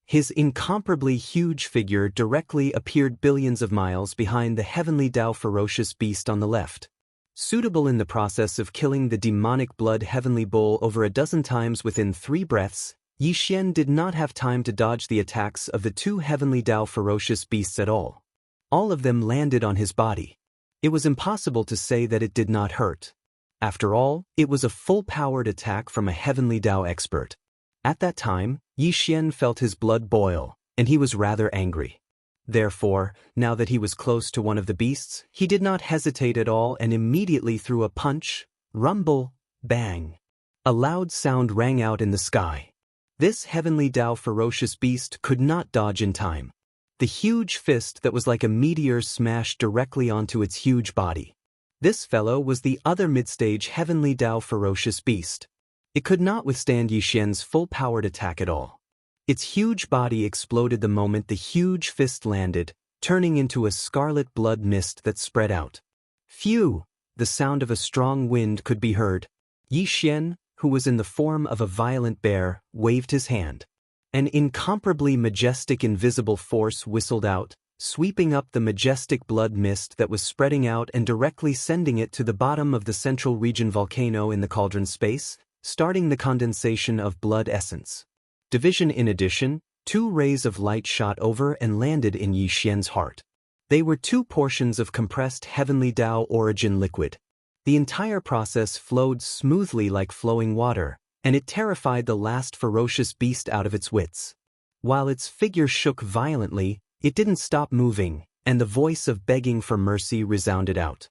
Speaker 1: His incomparably huge figure directly appeared billions of miles behind the heavenly Tao ferocious beast on the left. Suitable in the process of killing the demonic blood heavenly bowl over a dozen times within 3 breaths, Yi Xian did not have time to dodge the attacks of the 2 heavenly Tao ferocious beasts at all. All of them landed on his body. It was impossible to say that it did not hurt. After all, it was a full-powered attack from a heavenly Tao expert. At that time, Yi Xian felt his blood boil, and he was rather angry. Therefore, now that he was close to one of the beasts, he did not hesitate at all and immediately threw a punch. Rumble, bang. A loud sound rang out in the sky. This heavenly Tao ferocious beast could not dodge in time. The huge fist that was like a meteor smashed directly onto its huge body. This fellow was the other mid-stage heavenly Tao ferocious beast. It could not withstand Yixian's full-powered attack at all. Its huge body exploded the moment the huge fist landed, turning into a scarlet blood mist that spread out. Phew! The sound of a strong wind could be heard. Yixian, who was in the form of a violent bear, waved his hand. An incomparably majestic invisible force whistled out, sweeping up the majestic blood mist that was spreading out and directly sending it to the bottom of the central region volcano in the cauldron space, starting the condensation of blood essence. Division. In addition, 2 rays of light shot over and landed in Yixian's heart. They were 2 portions of compressed heavenly Tao origin liquid. The entire process flowed smoothly like flowing water, and it terrified the last ferocious beast out of its wits. While its figure shook violently, it didn't stop moving, and the voice of begging for mercy resounded out.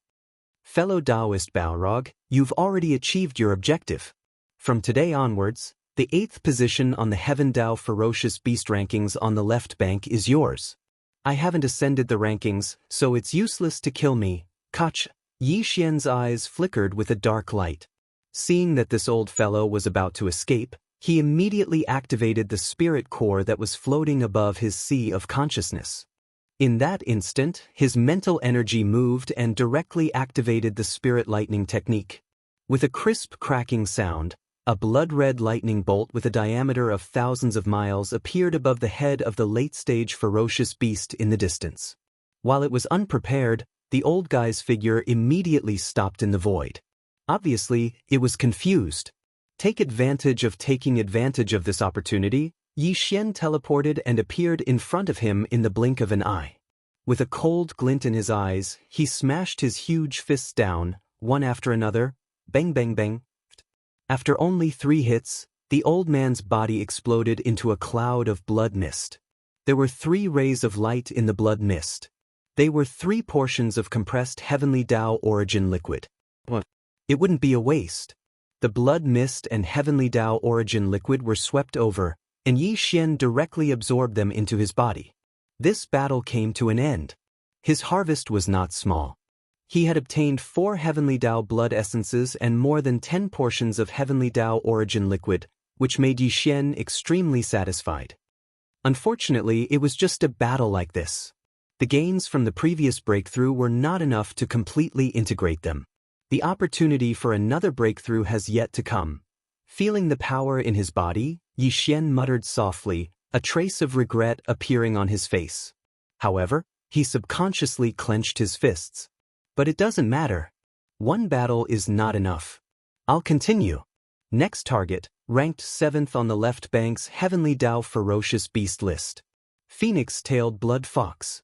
Speaker 1: Fellow Taoist Balrog, you've already achieved your objective. From today onwards, the 8th position on the Heaven Tao Ferocious Beast rankings on the left bank is yours. I haven't ascended the rankings, so it's useless to kill me. Kach. Yixian's eyes flickered with a dark light. Seeing that this old fellow was about to escape, he immediately activated the spirit core that was floating above his sea of consciousness. In that instant, his mental energy moved and directly activated the spirit lightning technique. With a crisp cracking sound, a blood-red lightning bolt with a diameter of thousands of miles appeared above the head of the late-stage ferocious beast in the distance. While it was unprepared, the old guy's figure immediately stopped in the void. Obviously, it was confused. Taking advantage of this opportunity, Yixian teleported and appeared in front of him in the blink of an eye. With a cold glint in his eyes, he smashed his huge fists down, one after another, bang bang bang. After only 3 hits, the old man's body exploded into a cloud of blood mist. There were 3 rays of light in the blood mist. They were 3 portions of compressed heavenly Tao origin liquid. What? It wouldn't be a waste. The blood mist and heavenly Tao origin liquid were swept over, and Yixian directly absorbed them into his body. This battle came to an end. His harvest was not small. He had obtained 4 heavenly Tao blood essences and more than 10 portions of heavenly Tao origin liquid, which made Yixian extremely satisfied. Unfortunately, it was just a battle like this. The gains from the previous breakthrough were not enough to completely integrate them. The opportunity for another breakthrough has yet to come. Feeling the power in his body, Yixian muttered softly, a trace of regret appearing on his face. However, he subconsciously clenched his fists. But it doesn't matter. One battle is not enough. I'll continue. Next target, ranked 7th on the left bank's Heavenly Tao Ferocious Beast list. Phoenix-tailed blood fox.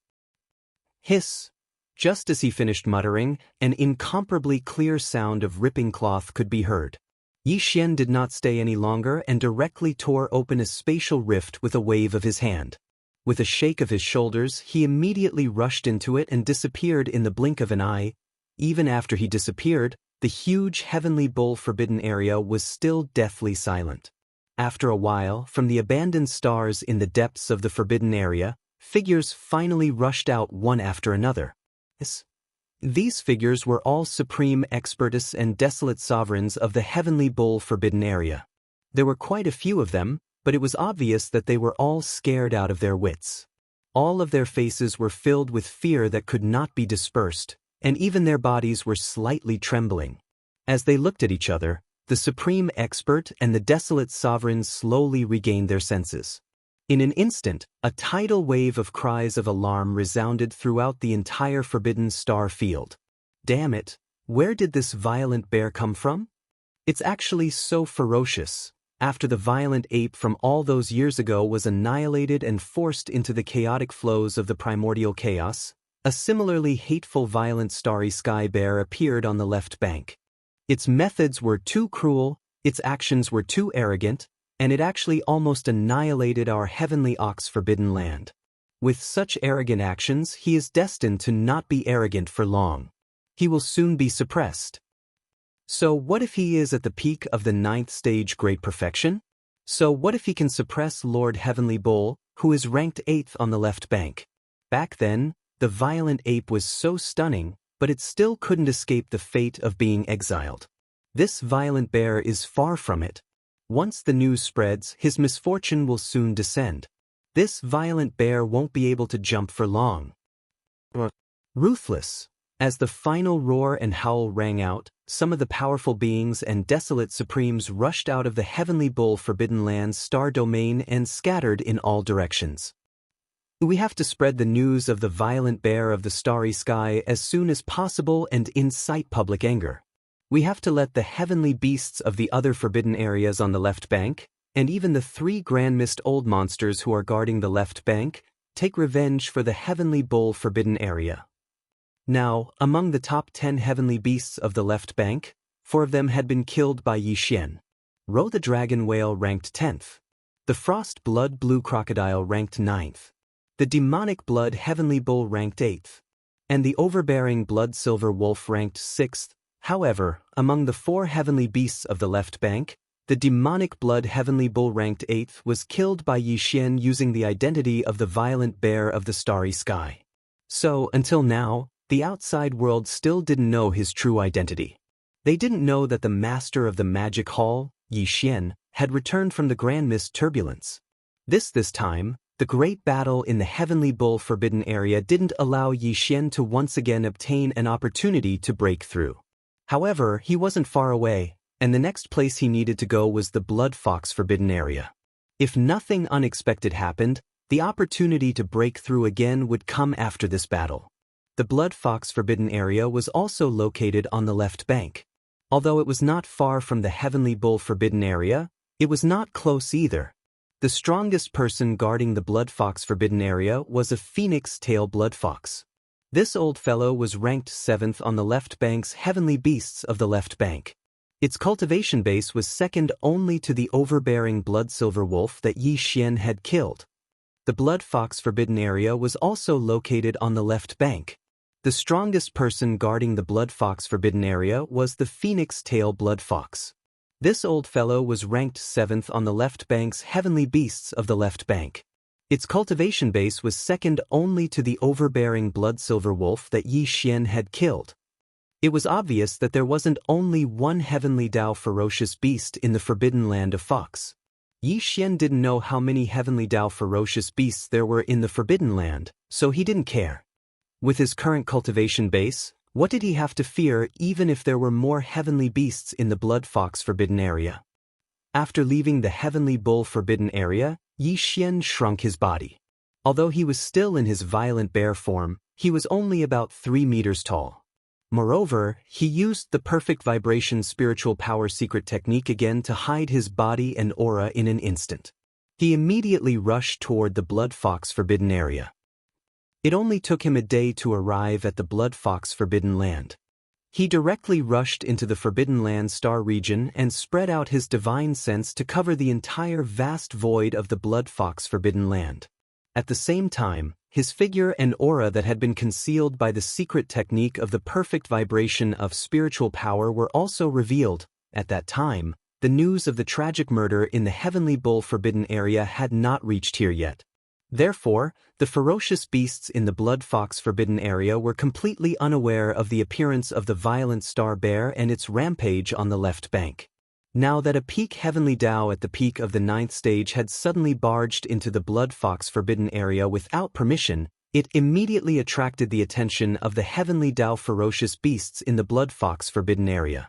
Speaker 1: Hiss. Just as he finished muttering, an incomparably clear sound of ripping cloth could be heard. Yixian did not stay any longer and directly tore open a spatial rift with a wave of his hand. With a shake of his shoulders, he immediately rushed into it and disappeared in the blink of an eye. Even after he disappeared, the huge heavenly bull forbidden area was still deathly silent. After a while, from the abandoned stars in the depths of the forbidden area, figures finally rushed out one after another. These figures were all supreme expertus and desolate sovereigns of the heavenly bull forbidden area. There were quite a few of them, but it was obvious that they were all scared out of their wits. All of their faces were filled with fear that could not be dispersed, and even their bodies were slightly trembling. As they looked at each other, the supreme expert and the desolate sovereigns slowly regained their senses. In an instant, a tidal wave of cries of alarm resounded throughout the entire forbidden star field. Damn it, where did this violent bear come from? It's actually so ferocious. After the violent ape from all those years ago was annihilated and forced into the chaotic flows of the primordial chaos, a similarly hateful violent starry sky bear appeared on the left bank. Its methods were too cruel, its actions were too arrogant, and it actually almost annihilated our heavenly ox forbidden land. With such arrogant actions, he is destined to not be arrogant for long. He will soon be suppressed. So what if he is at the peak of the 9th stage great perfection? So what if he can suppress Lord Heavenly Bull, who is ranked 8th on the left bank? Back then, the violent ape was so stunning, but it still couldn't escape the fate of being exiled. This violent bear is far from it. Once the news spreads, his misfortune will soon descend. This violent bear won't be able to jump for long. Ruthless. As the final roar and howl rang out, some of the powerful beings and desolate supremes rushed out of the heavenly bull Forbidden Land's star domain and scattered in all directions. We have to spread the news of the violent bear of the starry sky as soon as possible and incite public anger. We have to let the heavenly beasts of the other forbidden areas on the left bank, and even the 3 Grand Mist Old monsters who are guarding the left bank, take revenge for the heavenly bull forbidden area. Now, among the top 10 heavenly beasts of the left bank, 4 of them had been killed by Yi Xian. Ro the dragon whale ranked 10th. The frost blood blue crocodile ranked 9th. The demonic blood heavenly bull ranked 8th. And the overbearing blood silver wolf ranked 6th. However, among the 4 heavenly beasts of the left bank, the demonic blood heavenly bull ranked 8th was killed by Yi Xian using the identity of the violent bear of the starry sky. So, until now, the outside world still didn't know his true identity. They didn't know that the master of the magic hall, Yi Xian, had returned from the Grand Mist turbulence. This time, the great battle in the heavenly bull forbidden area didn't allow Yi Xian to once again obtain an opportunity to break through. However, he wasn't far away, and the next place he needed to go was the Blood Fox forbidden area. If nothing unexpected happened, the opportunity to break through again would come after this battle. The Blood Fox forbidden area was also located on the left bank. Although it was not far from the Heavenly Bull forbidden area, it was not close either. The strongest person guarding the Blood Fox forbidden area was a phoenix tail blood fox. This old fellow was ranked 7th on the left bank's heavenly beasts of the left bank. Its cultivation base was second only to the overbearing blood silver wolf that Yi Xian had killed. The Blood Fox forbidden area was also located on the left bank. The strongest person guarding the Blood Fox forbidden area was the phoenix tail blood fox. This old fellow was ranked 7th on the left bank's heavenly beasts of the left bank. Its cultivation base was second only to the overbearing blood silver wolf that Yi Xian had killed. It was obvious that there wasn't only one heavenly Dao ferocious beast in the forbidden land of Fox. Yi Xian didn't know how many heavenly Dao ferocious beasts there were in the forbidden land, so he didn't care. With his current cultivation base, what did he have to fear even if there were more heavenly beasts in the Blood Fox forbidden area? After leaving the heavenly bull forbidden area, Yi Xian shrunk his body. Although he was still in his violent bear form, he was only about 3 meters tall. Moreover, he used the perfect vibration spiritual power secret technique again to hide his body and aura in an instant. He immediately rushed toward the Blood Fox forbidden area. It only took him a day to arrive at the Blood Fox forbidden land. He directly rushed into the Forbidden Land star region and spread out his divine sense to cover the entire vast void of the Blood Fox forbidden land. At the same time, his figure and aura that had been concealed by the secret technique of the perfect vibration of spiritual power were also revealed. At that time, the news of the tragic murder in the Heavenly Bull forbidden area had not reached here yet. Therefore, the ferocious beasts in the Blood Fox forbidden area were completely unaware of the appearance of the violent star bear and its rampage on the left bank. Now that a peak heavenly Dao at the peak of the 9th stage had suddenly barged into the Blood Fox forbidden area without permission, it immediately attracted the attention of the heavenly Dao ferocious beasts in the Blood Fox forbidden area.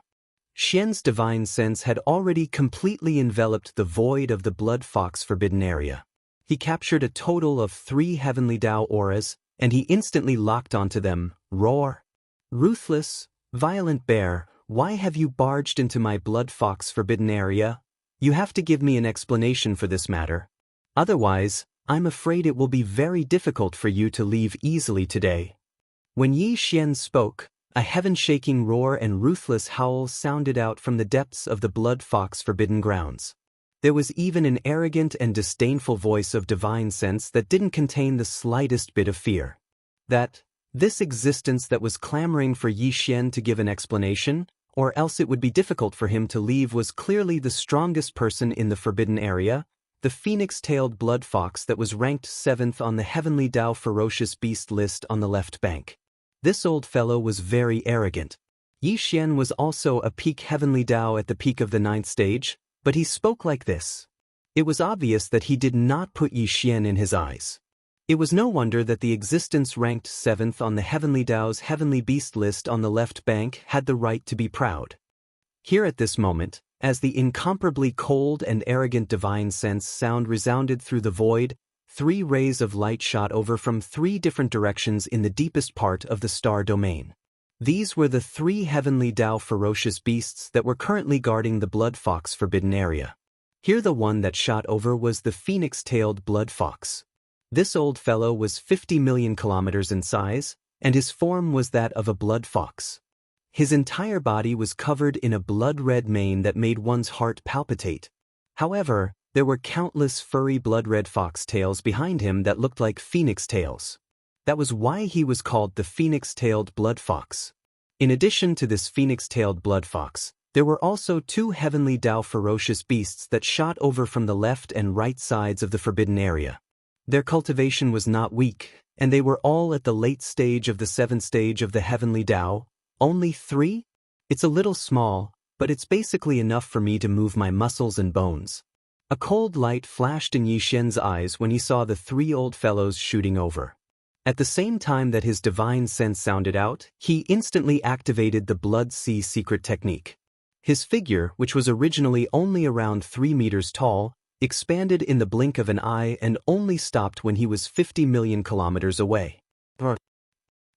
Speaker 1: Xian's divine sense had already completely enveloped the void of the Blood Fox forbidden area. He captured a total of 3 heavenly Dao auras, and he instantly locked onto them. Roar! Ruthless, violent bear, why have you barged into my Blood Fox forbidden area? You have to give me an explanation for this matter. Otherwise, I'm afraid it will be very difficult for you to leave easily today. When Yi Xian spoke, a heaven-shaking roar and ruthless howl sounded out from the depths of the Blood Fox forbidden grounds. There was even an arrogant and disdainful voice of divine sense that didn't contain the slightest bit of fear. This existence that was clamoring for Yi Xian to give an explanation, or else it would be difficult for him to leave, was clearly the strongest person in the forbidden area, the phoenix-tailed blood fox that was ranked 7th on the Heavenly Dao ferocious beast list on the left bank. This old fellow was very arrogant. Yi Xian was also a peak heavenly Dao at the peak of the 9th stage, but he spoke like this. It was obvious that he did not put Yi Xian in his eyes. It was no wonder that the existence ranked 7th on the Heavenly Dao's Heavenly Beast list on the left bank had the right to be proud. Here at this moment, as the incomparably cold and arrogant divine sense sound resounded through the void, 3 rays of light shot over from 3 different directions in the deepest part of the star domain. These were the 3 Heavenly Dao ferocious beasts that were currently guarding the Blood Fox forbidden area. Here the one that shot over was the phoenix-tailed Blood Fox. This old fellow was 50 million kilometers in size, and his form was that of a blood fox. His entire body was covered in a blood-red mane that made one's heart palpitate. However, there were countless furry blood-red fox tails behind him that looked like phoenix tails. That was why he was called the phoenix-tailed blood fox. In addition to this phoenix-tailed blood fox, there were also 2 Heavenly Dao ferocious beasts that shot over from the left and right sides of the forbidden area. Their cultivation was not weak, and they were all at the late stage of the 7th stage of the Heavenly Dao. Only 3? It's a little small, but it's basically enough for me to move my muscles and bones. A cold light flashed in Yi Xian's eyes when he saw the 3 old fellows shooting over. At the same time that his divine sense sounded out, he instantly activated the Blood Sea secret technique. His figure, which was originally only around 3 meters tall, expanded in the blink of an eye and only stopped when he was 50 million kilometers away.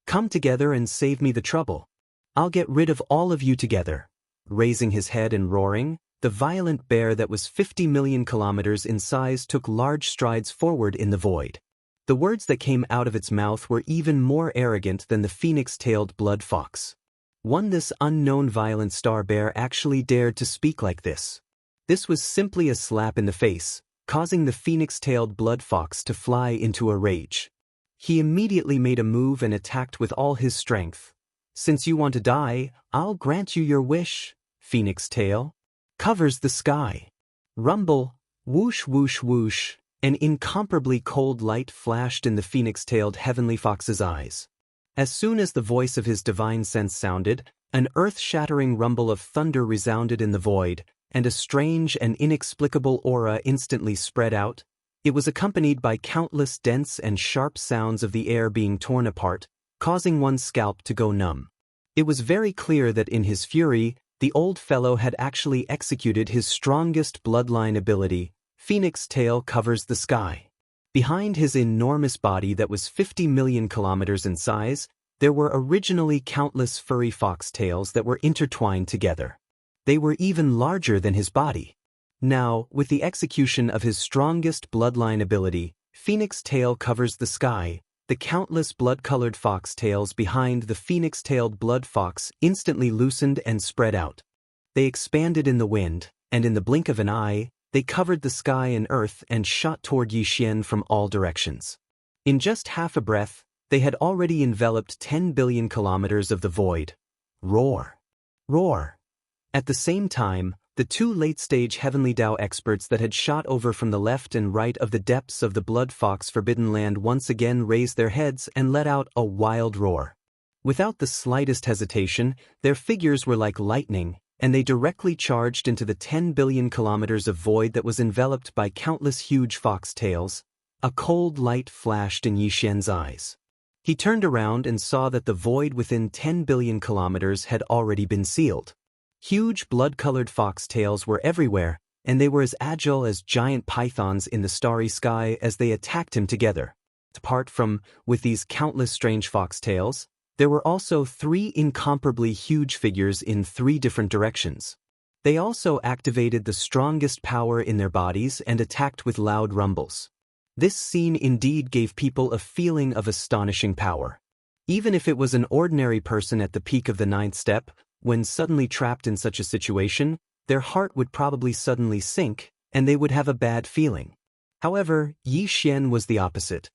Speaker 1: Come together and save me the trouble. I'll get rid of all of you together. Raising his head and roaring, the violent bear that was 50 million kilometers in size took large strides forward in the void. The words that came out of its mouth were even more arrogant than the phoenix-tailed blood fox. This unknown violent star bear actually dared to speak like this. This was simply a slap in the face, causing the phoenix-tailed blood fox to fly into a rage. He immediately made a move and attacked with all his strength. Since you want to die, I'll grant you your wish, Phoenix Tail. Covers the sky. Rumble, whoosh whoosh whoosh, an incomparably cold light flashed in the phoenix-tailed heavenly fox's eyes. As soon as the voice of his divine sense sounded, an earth-shattering rumble of thunder resounded in the void, and a strange and inexplicable aura instantly spread out. It was accompanied by countless dense and sharp sounds of the air being torn apart, causing one's scalp to go numb. It was very clear that in his fury, the old fellow had actually executed his strongest bloodline ability, Phoenix Tail Covers the Sky. Behind his enormous body that was 50 million kilometers in size, there were originally countless furry fox tails that were intertwined together. They were even larger than his body. Now, with the execution of his strongest bloodline ability, Phoenix Tail Covers the Sky, the countless blood-colored fox tails behind the phoenix-tailed blood fox instantly loosened and spread out. They expanded in the wind, and in the blink of an eye, they covered the sky and earth and shot toward Yi Xian from all directions. In just half a breath, they had already enveloped 10 billion kilometers of the void. Roar! Roar! At the same time, the 2 late-stage Heavenly Dao experts that had shot over from the left and right of the depths of the Blood Fox Forbidden Land once again raised their heads and let out a wild roar. Without the slightest hesitation, their figures were like lightning, and they directly charged into the 10 billion kilometers of void that was enveloped by countless huge fox tails. A cold light flashed in Yi Xian's eyes. He turned around and saw that the void within 10 billion kilometers had already been sealed. Huge blood-colored fox tails were everywhere, and they were as agile as giant pythons in the starry sky as they attacked him together. Apart from, with these countless strange fox tails, there were also 3 incomparably huge figures in 3 different directions. They also activated the strongest power in their bodies and attacked with loud rumbles. This scene indeed gave people a feeling of astonishing power. Even if it was an ordinary person at the peak of the 9th step, when suddenly trapped in such a situation, their heart would probably suddenly sink, and they would have a bad feeling. However, Yi Xian was the opposite.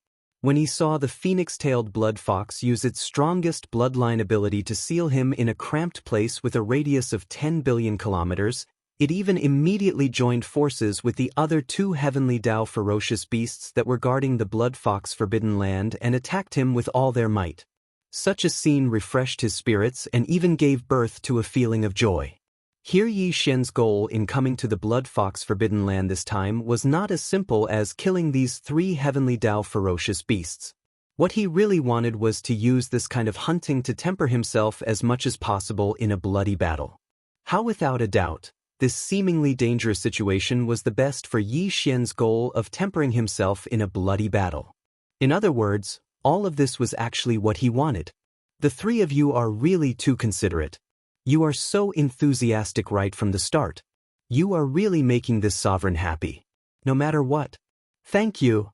Speaker 1: When he saw the phoenix-tailed blood fox use its strongest bloodline ability to seal him in a cramped place with a radius of 10 billion kilometers, it even immediately joined forces with the other 2 Heavenly Dao ferocious beasts that were guarding the Blood Fox Forbidden Land and attacked him with all their might. Such a scene refreshed his spirits and even gave birth to a feeling of joy. Here Yi Xian's goal in coming to the Blood Fox Forbidden Land this time was not as simple as killing these 3 heavenly Dao ferocious beasts. What he really wanted was to use this kind of hunting to temper himself as much as possible in a bloody battle. How without a doubt, this seemingly dangerous situation was the best for Yi Xian's goal of tempering himself in a bloody battle. In other words, all of this was actually what he wanted. The 3 of you are really too considerate. You are so enthusiastic right from the start. You are really making this sovereign happy. No matter what. Thank you.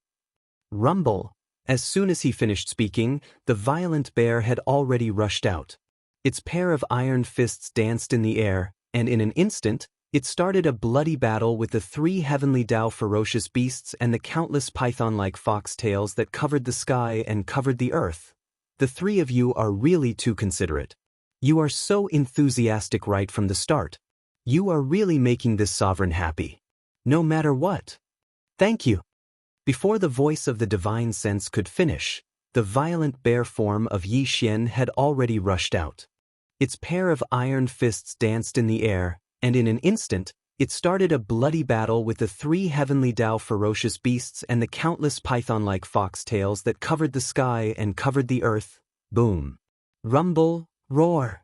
Speaker 1: Rumble. As soon as he finished speaking, the violent bear had already rushed out. Its pair of iron fists danced in the air, and in an instant, it started a bloody battle with the 3 heavenly Dao ferocious beasts and the countless python-like fox tails that covered the sky and covered the earth. The 3 of you are really too considerate. You are so enthusiastic right from the start. You are really making this sovereign happy. No matter what. Thank you. Before the voice of the divine sense could finish, the violent bear form of Yi Xian had already rushed out. Its pair of iron fists danced in the air, and in an instant, it started a bloody battle with the 3 heavenly Dao ferocious beasts and the countless python-like fox tails that covered the sky and covered the earth. Boom. Rumble. Roar.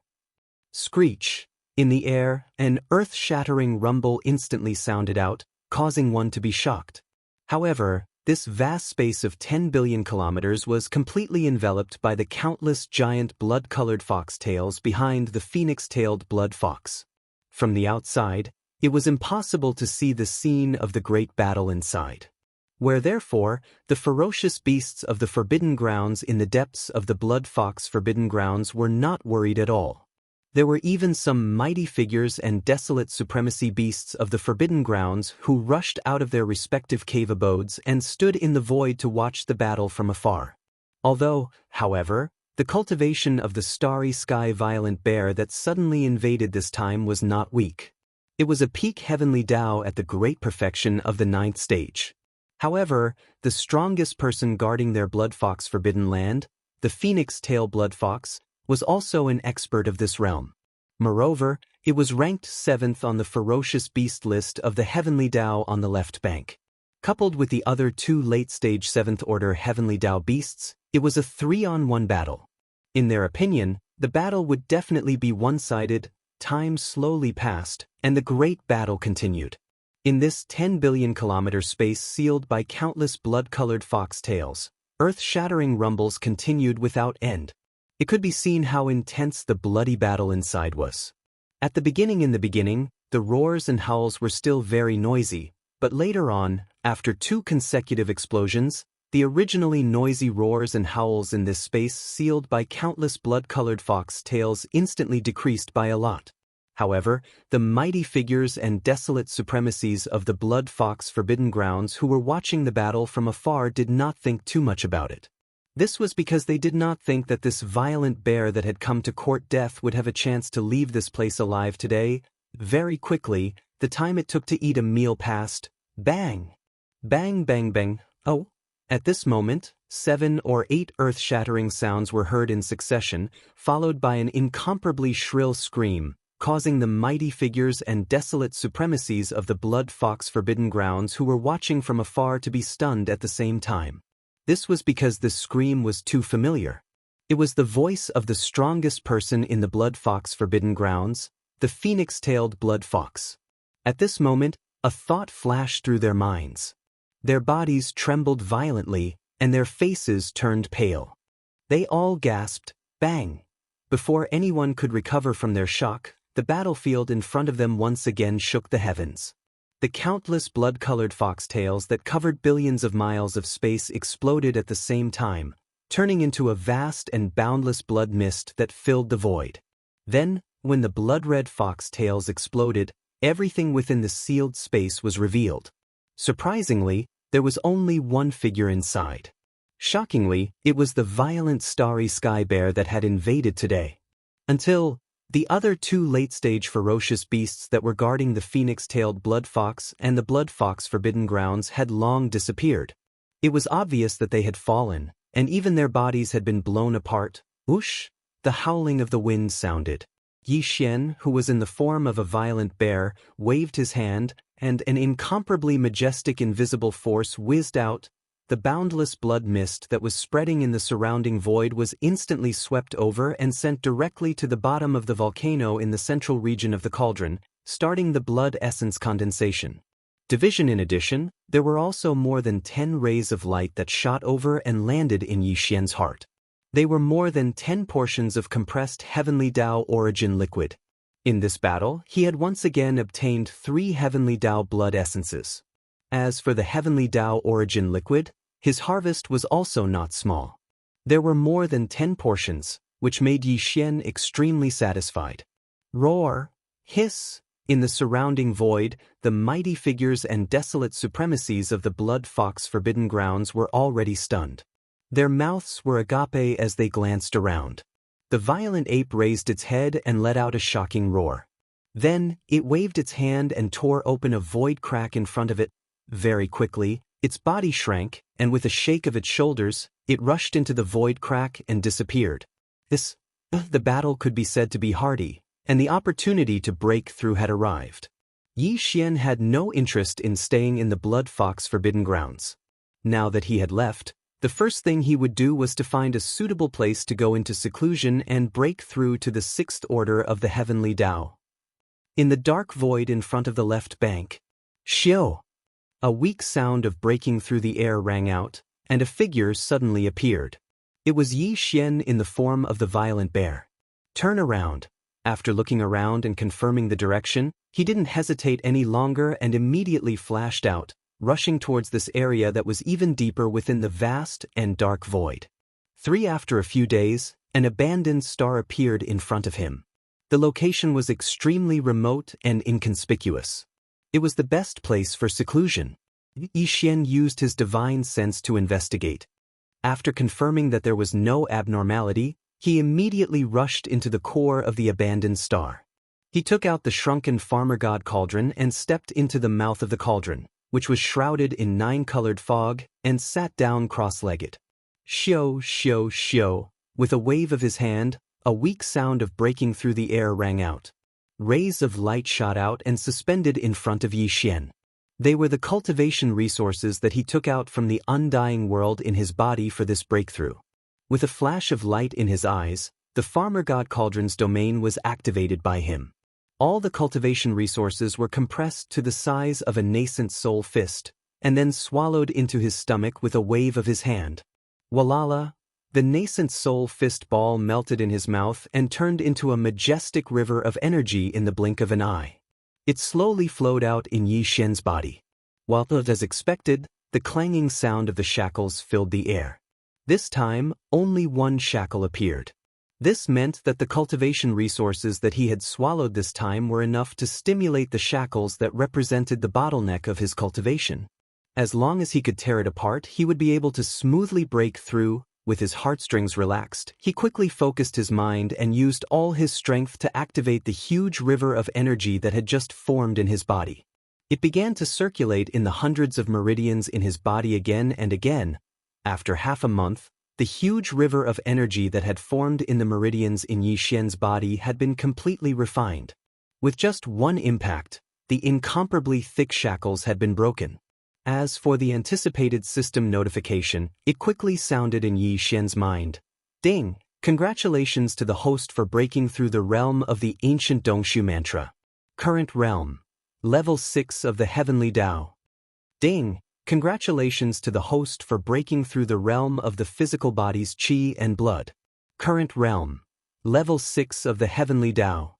Speaker 1: Screech. In the air, an earth-shattering rumble instantly sounded out, causing one to be shocked. However, this vast space of 10 billion kilometers was completely enveloped by the countless giant blood-colored fox tails behind the phoenix-tailed blood fox. From the outside, it was impossible to see the scene of the great battle inside, where therefore the ferocious beasts of the Forbidden Grounds in the depths of the Blood Fox Forbidden Grounds were not worried at all. There were even some mighty figures and desolate supremacy beasts of the Forbidden Grounds who rushed out of their respective cave abodes and stood in the void to watch the battle from afar. Although, however, the cultivation of the starry sky violent bear that suddenly invaded this time was not weak. It was a peak heavenly Dao at the great perfection of the 9th stage. However, the strongest person guarding their Blood Fox Forbidden Land, the Phoenix Tail Blood Fox, was also an expert of this realm. Moreover, it was ranked 7th on the ferocious beast list of the heavenly Dao on the left bank. Coupled with the other 2 late-stage 7th-order heavenly Dao beasts, it was a 3-on-1 battle. In their opinion, the battle would definitely be one-sided. Time slowly passed, and the great battle continued. In this 10 billion kilometer space sealed by countless blood-colored fox tails, earth-shattering rumbles continued without end. It could be seen how intense the bloody battle inside was. At the beginning, the roars and howls were still very noisy, but later on, after 2 consecutive explosions, the originally noisy roars and howls in this space sealed by countless blood-colored fox tails instantly decreased by a lot. However, the mighty figures and desolate supremacies of the Blood Fox Forbidden Grounds who were watching the battle from afar did not think too much about it. This was because they did not think that this violent bear that had come to court death would have a chance to leave this place alive today. Very quickly, the time it took to eat a meal passed. Bang! Bang bang bang. Oh! At this moment, 7 or 8 earth-shattering sounds were heard in succession, followed by an incomparably shrill scream, causing the mighty figures and desolate supremacies of the Blood Fox Forbidden Grounds who were watching from afar to be stunned at the same time. This was because the scream was too familiar. It was the voice of the strongest person in the Blood Fox Forbidden Grounds, the phoenix-tailed Blood Fox. At this moment, a thought flashed through their minds. Their bodies trembled violently, and their faces turned pale. They all gasped, "Bang!" Before anyone could recover from their shock, the battlefield in front of them once again shook the heavens. The countless blood-colored foxtails that covered billions of miles of space exploded at the same time, turning into a vast and boundless blood mist that filled the void. Then, when the blood-red foxtails exploded, everything within the sealed space was revealed. Surprisingly, there was only one figure inside. Shockingly, it was the violent starry sky bear that had invaded today. Until the other 2 late-stage ferocious beasts that were guarding the phoenix-tailed blood fox and the Blood Fox Forbidden Grounds had long disappeared. It was obvious that they had fallen, and even their bodies had been blown apart, Whoosh! The howling of the wind sounded. Yi Xian, who was in the form of a violent bear, waved his hand, and an incomparably majestic invisible force whizzed out. The boundless blood mist that was spreading in the surrounding void was instantly swept over and sent directly to the bottom of the volcano in the central region of the cauldron, starting the blood essence condensation. In addition, there were also more than 10 rays of light that shot over and landed in Yi Xian's heart. They were more than 10 portions of compressed heavenly Tao origin liquid. In this battle, he had once again obtained 3 heavenly Tao blood essences. As for the heavenly Tao origin liquid, his harvest was also not small. There were more than 10 portions, which made Yi Xian extremely satisfied. Roar! Hiss! In the surrounding void, the mighty figures and desolate supremacies of the Blood Fox Forbidden Grounds were already stunned. Their mouths were agape as they glanced around. The violent ape raised its head and let out a shocking roar. Then, it waved its hand and tore open a void crack in front of it. Very quickly, its body shrank, and with a shake of its shoulders, it rushed into the void crack and disappeared. The battle could be said to be hardy, and the opportunity to break through had arrived. Yi Xian had no interest in staying in the Blood Fox Forbidden Grounds. Now that he had left, the first thing he would do was to find a suitable place to go into seclusion and break through to the 6th order of the heavenly Tao. In the dark void in front of the left bank, Xiu! A weak sound of breaking through the air rang out, and a figure suddenly appeared. It was Yi Xian in the form of the violent bear. Turn around. After looking around and confirming the direction, he didn't hesitate any longer and immediately flashed out, rushing towards this area that was even deeper within the vast and dark void. After a few days, an abandoned star appeared in front of him. The location was extremely remote and inconspicuous. It was the best place for seclusion. Yi Xian used his divine sense to investigate. After confirming that there was no abnormality, he immediately rushed into the core of the abandoned star. He took out the shrunken farmer god cauldron and stepped into the mouth of the cauldron, which was shrouded in 9-colored fog, and sat down cross-legged. Shio. With a wave of his hand, a weak sound of breaking through the air rang out. Rays of light shot out and suspended in front of Yi Xian. They were the cultivation resources that he took out from the undying world in his body for this breakthrough. With a flash of light in his eyes, the farmer god cauldron's domain was activated by him. All the cultivation resources were compressed to the size of a nascent soul fist, and then swallowed into his stomach with a wave of his hand. Walala! The nascent soul fist ball melted in his mouth and turned into a majestic river of energy in the blink of an eye. It slowly flowed out in Yi Xian's body. While, as expected, the clanging sound of the shackles filled the air. This time, only one shackle appeared. This meant that the cultivation resources that he had swallowed this time were enough to stimulate the shackles that represented the bottleneck of his cultivation. As long as he could tear it apart, he would be able to smoothly break through. With his heartstrings relaxed, he quickly focused his mind and used all his strength to activate the huge river of energy that had just formed in his body. It began to circulate in the hundreds of meridians in his body again and again. After half a month, the huge river of energy that had formed in the meridians in Yi Xian's body had been completely refined. With just one impact, the incomparably thick shackles had been broken. As for the anticipated system notification, it quickly sounded in Yi Xian's mind. Ding! Congratulations to the host for breaking through the realm of the ancient Dongshu mantra. Current realm. Level 6 of the heavenly Tao. Ding! Congratulations to the host for breaking through the realm of the physical body's qi and blood. Current realm. Level 6 of the heavenly Tao.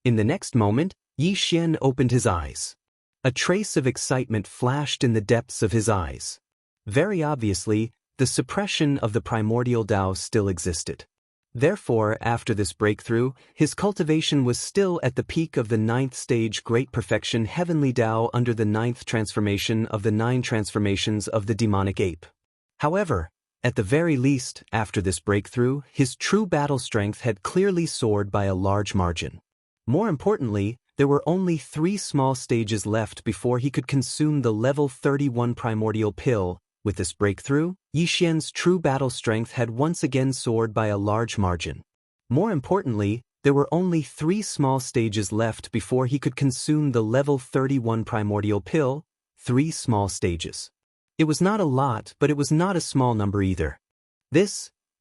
Speaker 1: In the next moment, Yi Xian opened his eyes. A trace of excitement flashed in the depths of his eyes. Very obviously, the suppression of the primordial Tao still existed. Therefore, after this breakthrough, his cultivation was still at the peak of the 9th stage Great Perfection Heavenly Tao under the 9th transformation of the 9 transformations of the demonic ape. However, at the very least, after this breakthrough, his true battle strength had clearly soared by a large margin. More importantly, there were only 3 small stages left before he could consume the level 31 primordial pill, With this breakthrough, Yixian's true battle strength had once again soared by a large margin. More importantly, there were only 3 small stages left before he could consume the level 31 primordial pill. 3 small stages. It was not a lot, but it was not a small number either.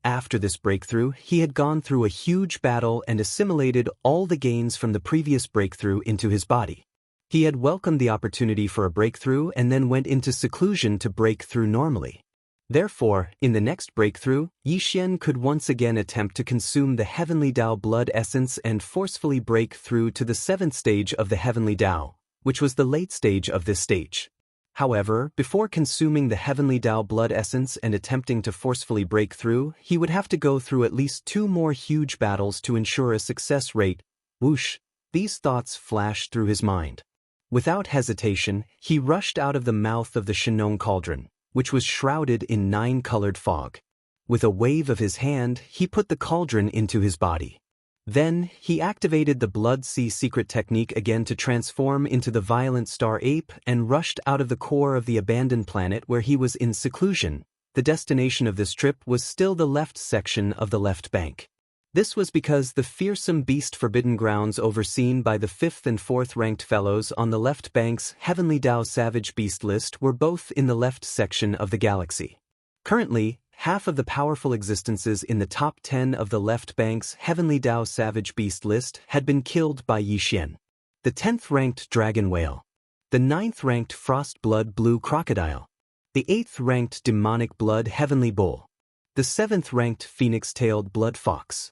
Speaker 1: After this breakthrough, he had gone through a huge battle and assimilated all the gains from the previous breakthrough into his body. He had welcomed the opportunity for a breakthrough and then went into seclusion to break through normally. Therefore, in the next breakthrough, Yixian could once again attempt to consume the Heavenly Dao blood essence and forcefully break through to the 7th stage of the Heavenly Dao, which was the late stage of this stage. However, before consuming the Heavenly Dao blood essence and attempting to forcefully break through, he would have to go through at least 2 more huge battles to ensure a success rate. Whoosh! These thoughts flashed through his mind. Without hesitation, he rushed out of the mouth of the Shenong cauldron, which was shrouded in 9-colored fog. With a wave of his hand, he put the cauldron into his body. Then, he activated the Blood Sea secret technique again to transform into the violent star ape and rushed out of the core of the abandoned planet where he was in seclusion. The destination of this trip was still the left section of the left bank. This was because the fearsome beast forbidden grounds overseen by the 5th and 4th ranked fellows on the left bank's Heavenly Dao Savage Beast list were both in the left section of the galaxy. Currently, half of the powerful existences in the top 10 of the left bank's Heavenly Dao Savage Beast list had been killed by Yixian. The 10th ranked Dragon Whale, the 9th ranked Frost Blood Blue Crocodile, the 8th ranked Demonic Blood Heavenly Bull, the 7th ranked Phoenix-tailed Blood Fox,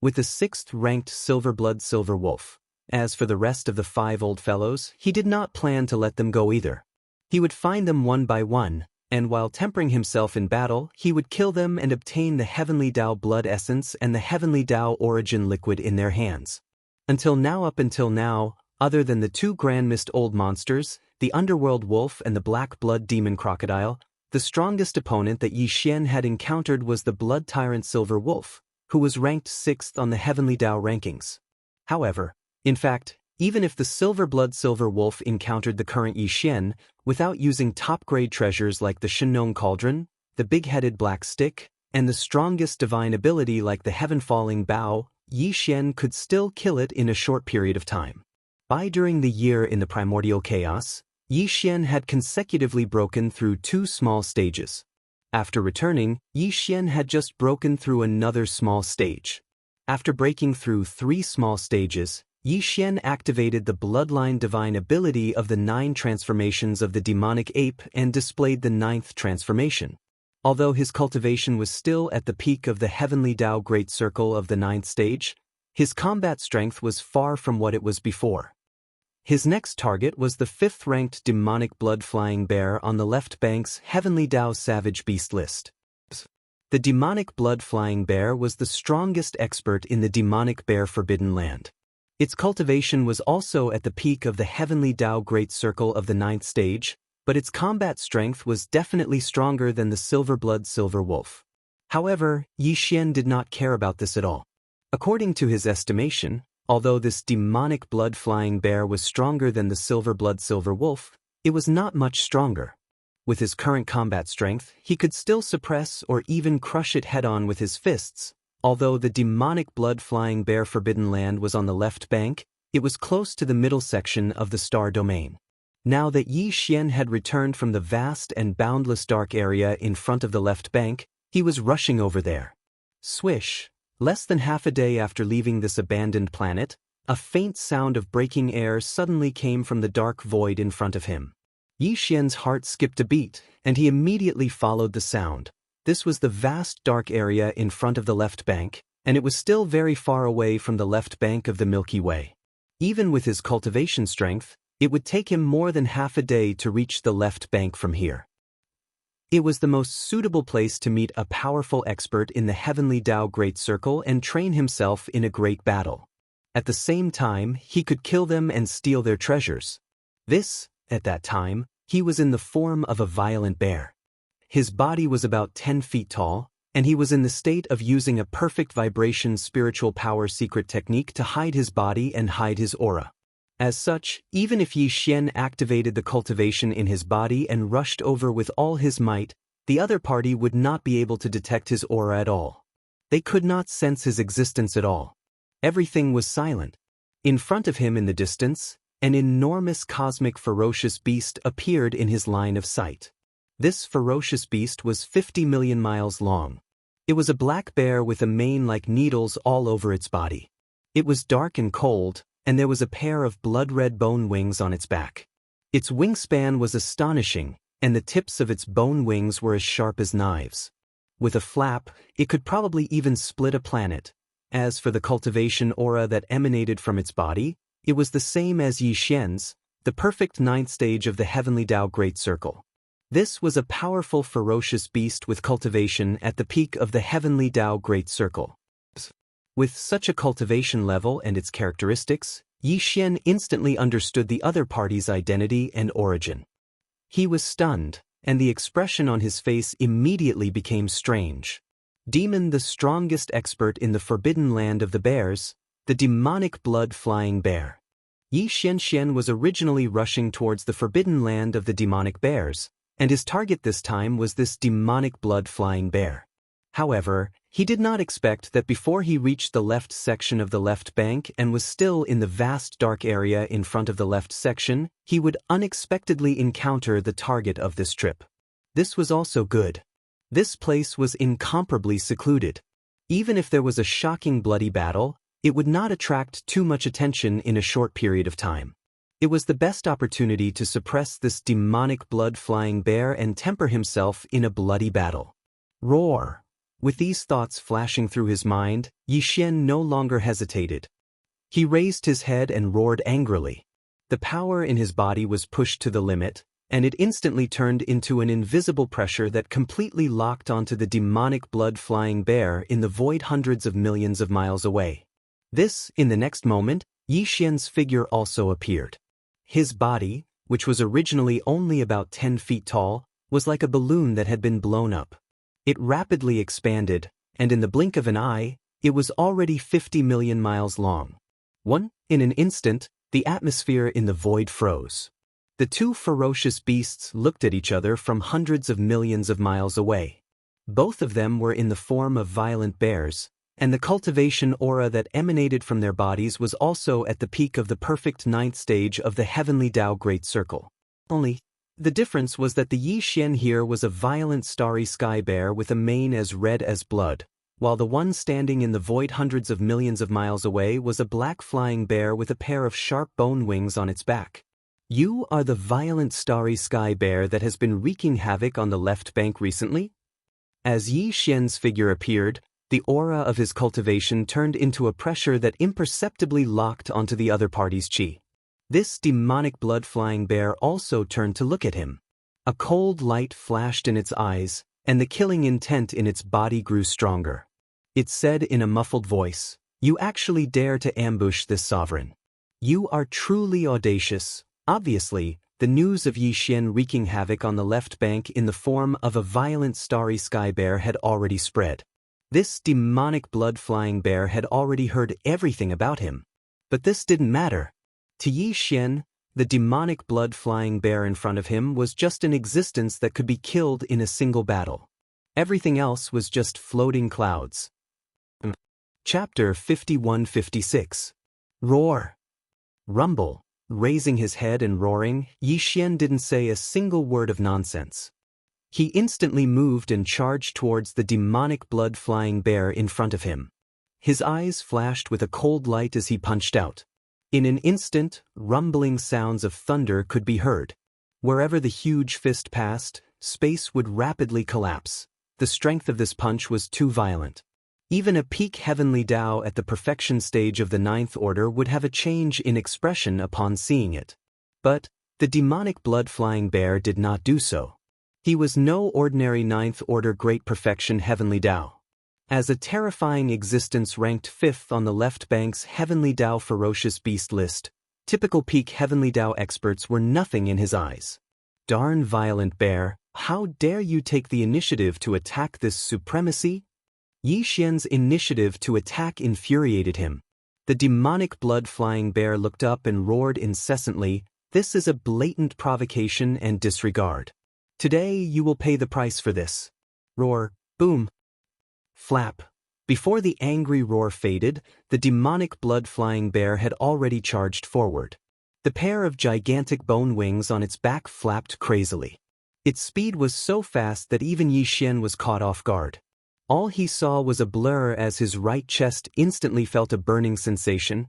Speaker 1: with the 6th ranked Silver Blood Silver Wolf. As for the rest of the 5 old fellows, he did not plan to let them go either. He would find them one by one, and while tempering himself in battle, he would kill them and obtain the Heavenly Dao blood essence and the Heavenly Dao origin liquid in their hands. Up until now, other than the 2 Grand Mist old monsters, the Underworld Wolf and the Black Blood Demon Crocodile, the strongest opponent that Yixian had encountered was the Blood Tyrant Silver Wolf, who was ranked 6th on the Heavenly Dao rankings. However, in fact, even if the Silver Blood Silver Wolf encountered the current Yixian, without using top-grade treasures like the Shenong Cauldron, the Big-Headed Black Stick, and the strongest divine ability like the Heaven-Falling Bow, Yixian could still kill it in a short period of time. During the year in the Primordial Chaos, Yixian had consecutively broken through 2 small stages. After returning, Yixian had just broken through another small stage. After breaking through 3 small stages, Yixian activated the Bloodline Divine ability of the 9 transformations of the Demonic Ape and displayed the 9th transformation. Although his cultivation was still at the peak of the Heavenly Dao Great Circle of the 9th stage, his combat strength was far from what it was before. His next target was the 5th-ranked Demonic Blood-Flying Bear on the left bank's Heavenly Dao Savage Beast list. The Demonic Blood-Flying Bear was the strongest expert in the Demonic Bear Forbidden Land. Its cultivation was also at the peak of the Heavenly Dao Great Circle of the 9th stage, but its combat strength was definitely stronger than the Silver Blood Silver Wolf. However, Yixian did not care about this at all. According to his estimation, although this Demonic Blood-Flying Bear was stronger than the Silver Blood Silver Wolf, it was not much stronger. With his current combat strength, he could still suppress or even crush it head-on with his fists. Although the Demonic Blood-Flying Bear Forbidden Land was on the left bank, it was close to the middle section of the Star Domain. Now that Yixian had returned from the vast and boundless dark area in front of the left bank, he was rushing over there. Swish! Less than half a day after leaving this abandoned planet, a faint sound of breaking air suddenly came from the dark void in front of him. Yixian's heart skipped a beat, and he immediately followed the sound. This was the vast dark area in front of the left bank, and it was still very far away from the left bank of the Milky Way. Even with his cultivation strength, it would take him more than half a day to reach the left bank from here. It was the most suitable place to meet a powerful expert in the Heavenly Dao Great Circle and train himself in a great battle. At the same time, he could kill them and steal their treasures. At that time, he was in the form of a violent bear. His body was about 10 feet tall, and he was in the state of using a perfect vibration spiritual power secret technique to hide his body and hide his aura. As such, even if Yixian activated the cultivation in his body and rushed over with all his might, the other party would not be able to detect his aura at all. They could not sense his existence at all. Everything was silent. In front of him in the distance, an enormous cosmic ferocious beast appeared in his line of sight. This ferocious beast was 50 million miles long. It was a black bear with a mane like needles all over its body. It was dark and cold, and there was a pair of blood-red bone wings on its back. Its wingspan was astonishing, and the tips of its bone wings were as sharp as knives. With a flap, it could probably even split a planet. As for the cultivation aura that emanated from its body, it was the same as Xianxia's, the perfect ninth stage of the Heavenly Tao Great Circle. This was a powerful ferocious beast with cultivation at the peak of the Heavenly Tao Great Circle. With such a cultivation level and its characteristics, Xian instantly understood the other party's identity and origin. He was stunned, and the expression on his face immediately became strange. Demon, the strongest expert in the forbidden land of the bears, the demonic blood-flying bear. Xianxia was originally rushing towards the forbidden land of the demonic bears, and his target this time was this demonic blood-flying bear. However, he did not expect that before he reached the left section of the left bank and was still in the vast dark area in front of the left section, he would unexpectedly encounter the target of this trip. This was also good. This place was incomparably secluded. Even if there was a shocking bloody battle, it would not attract too much attention in a short period of time. It was the best opportunity to suppress this demonic blood-flying bear and temper himself in a bloody battle. Roar! With these thoughts flashing through his mind, Xian no longer hesitated. He raised his head and roared angrily. The power in his body was pushed to the limit, and it instantly turned into an invisible pressure that completely locked onto the demonic blood-flying bear in the void hundreds of millions of miles away. In the next moment, Xian's figure also appeared. His body, which was originally only about 10 feet tall, was like a balloon that had been blown up. It rapidly expanded, and in the blink of an eye, it was already 50 million miles long. In an instant, the atmosphere in the void froze. The two ferocious beasts looked at each other from hundreds of millions of miles away. Both of them were in the form of violent bears, and the cultivation aura that emanated from their bodies was also at the peak of the perfect ninth stage of the Heavenly Tao Great Circle. Only, the difference was that the Xian here was a violent starry sky bear with a mane as red as blood, while the one standing in the void hundreds of millions of miles away was a black flying bear with a pair of sharp bone wings on its back. You are the violent starry sky bear that has been wreaking havoc on the left bank recently? As Xian's figure appeared, the aura of his cultivation turned into a pressure that imperceptibly locked onto the other party's chi. This demonic blood-flying bear also turned to look at him. A cold light flashed in its eyes, and the killing intent in its body grew stronger. It said in a muffled voice, "You actually dare to ambush this sovereign. You are truly audacious." Obviously, the news of Xian wreaking havoc on the left bank in the form of a violent starry sky bear had already spread. This demonic blood-flying bear had already heard everything about him. But this didn't matter. To Xian, the demonic blood-flying bear in front of him was just an existence that could be killed in a single battle. Everything else was just floating clouds. Chapter 51-56. Roar. Rumble. Raising his head and roaring, Xian didn't say a single word of nonsense. He instantly moved and charged towards the demonic blood-flying bear in front of him. His eyes flashed with a cold light as he punched out. In an instant, rumbling sounds of thunder could be heard. Wherever the huge fist passed, space would rapidly collapse. The strength of this punch was too violent. Even a peak Heavenly Tao at the perfection stage of the ninth order would have a change in expression upon seeing it. But the demonic blood-flying bear did not do so. He was no ordinary ninth order great perfection Heavenly Tao. As a terrifying existence ranked 5th on the left bank's Heavenly Tao ferocious beast list, typical peak Heavenly Tao experts were nothing in his eyes. Darn violent bear, how dare you take the initiative to attack this supremacy? Xian's initiative to attack infuriated him. The demonic blood-flying bear looked up and roared incessantly, "This is a blatant provocation and disregard. Today you will pay the price for this. Roar, boom, flap. Before the angry roar faded, the demonic blood-flying bear had already charged forward. The pair of gigantic bone wings on its back flapped crazily. Its speed was so fast that even Yi Xian was caught off guard. All he saw was a blur as his right chest instantly felt a burning sensation.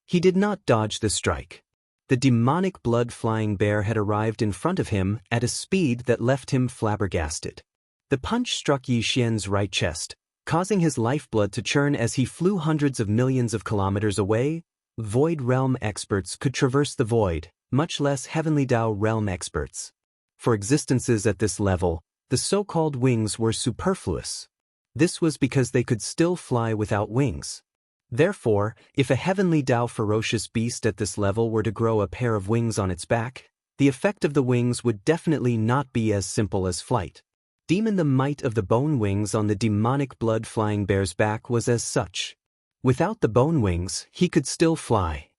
Speaker 1: He did not dodge the strike. The demonic blood-flying bear had arrived in front of him at a speed that left him flabbergasted. The punch struck Yi Xian's right chest, causing his lifeblood to churn as he flew hundreds of millions of kilometers away. Void realm experts could traverse the void, much less Heavenly Dao realm experts. For existences at this level, the so-called wings were superfluous. This was because they could still fly without wings. Therefore, if a Heavenly Dao ferocious beast at this level were to grow a pair of wings on its back, the effect of the wings would definitely not be as simple as flight. Even the might of the bone wings on the demonic blood-flying bear's back was as such. Without the bone wings, he could still fly.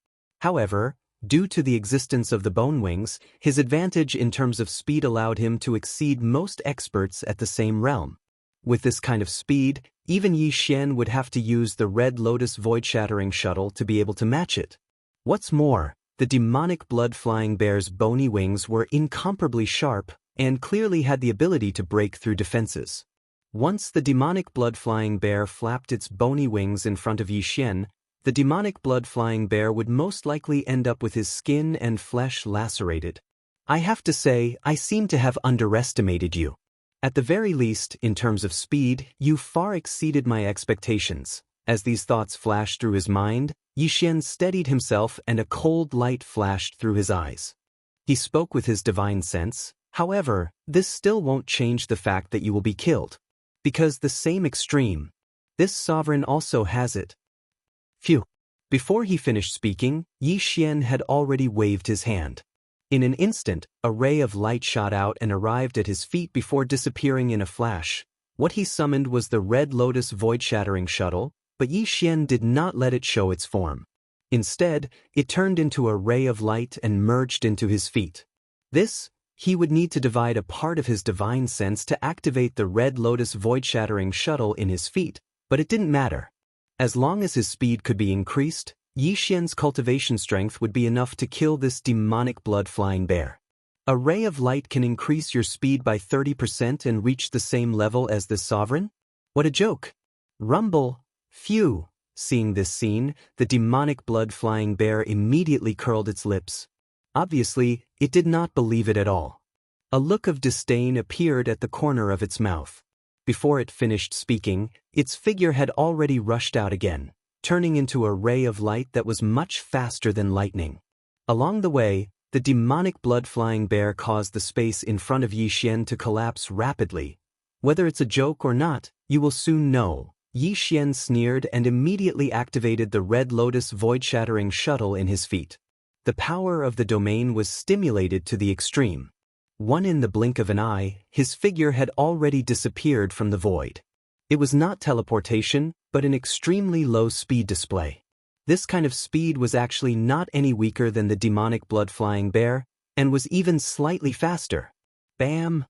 Speaker 1: However, due to the existence of the bone wings, his advantage in terms of speed allowed him to exceed most experts at the same realm. With this kind of speed, even Yi Xian would have to use the Red Lotus void-shattering shuttle to be able to match it. What's more, the demonic blood-flying bear's bony wings were incomparably sharp and clearly had the ability to break through defenses. Once the demonic blood-flying bear flapped its bony wings in front of Yi Xian, the demonic blood-flying bear would most likely end up with his skin and flesh lacerated. I have to say, I seem to have underestimated you. At the very least, in terms of speed, you far exceeded my expectations. As these thoughts flashed through his mind, Yi Xian steadied himself and a cold light flashed through his eyes. He spoke with his divine sense. However, this still won't change the fact that you will be killed. Because the same extreme. This sovereign also has it. Phew. Before he finished speaking, Yi Xian had already waved his hand. In an instant, a ray of light shot out and arrived at his feet before disappearing in a flash. What he summoned was the Red Lotus void-shattering shuttle, but Yi Xian did not let it show its form. Instead, it turned into a ray of light and merged into his feet. He would need to divide a part of his divine sense to activate the Red Lotus void-shattering shuttle in his feet, but it didn't matter. As long as his speed could be increased, Yi Xian's cultivation strength would be enough to kill this demonic blood-flying bear. A ray of light can increase your speed by 30% and reach the same level as this sovereign? What a joke! Rumble! Phew! Seeing this scene, the demonic blood-flying bear immediately curled its lips. Obviously, it did not believe it at all. A look of disdain appeared at the corner of its mouth. Before it finished speaking, its figure had already rushed out again, turning into a ray of light that was much faster than lightning. Along the way, the demonic blood-flying bear caused the space in front of Yi Xian to collapse rapidly. Whether it's a joke or not, you will soon know. Yi Xian sneered and immediately activated the Red Lotus void-shattering shuttle in his feet. The power of the domain was stimulated to the extreme. In the blink of an eye, his figure had already disappeared from the void. It was not teleportation, but an extremely low speed display. This kind of speed was actually not any weaker than the demonic blood-flying bear, and was even slightly faster. Bam!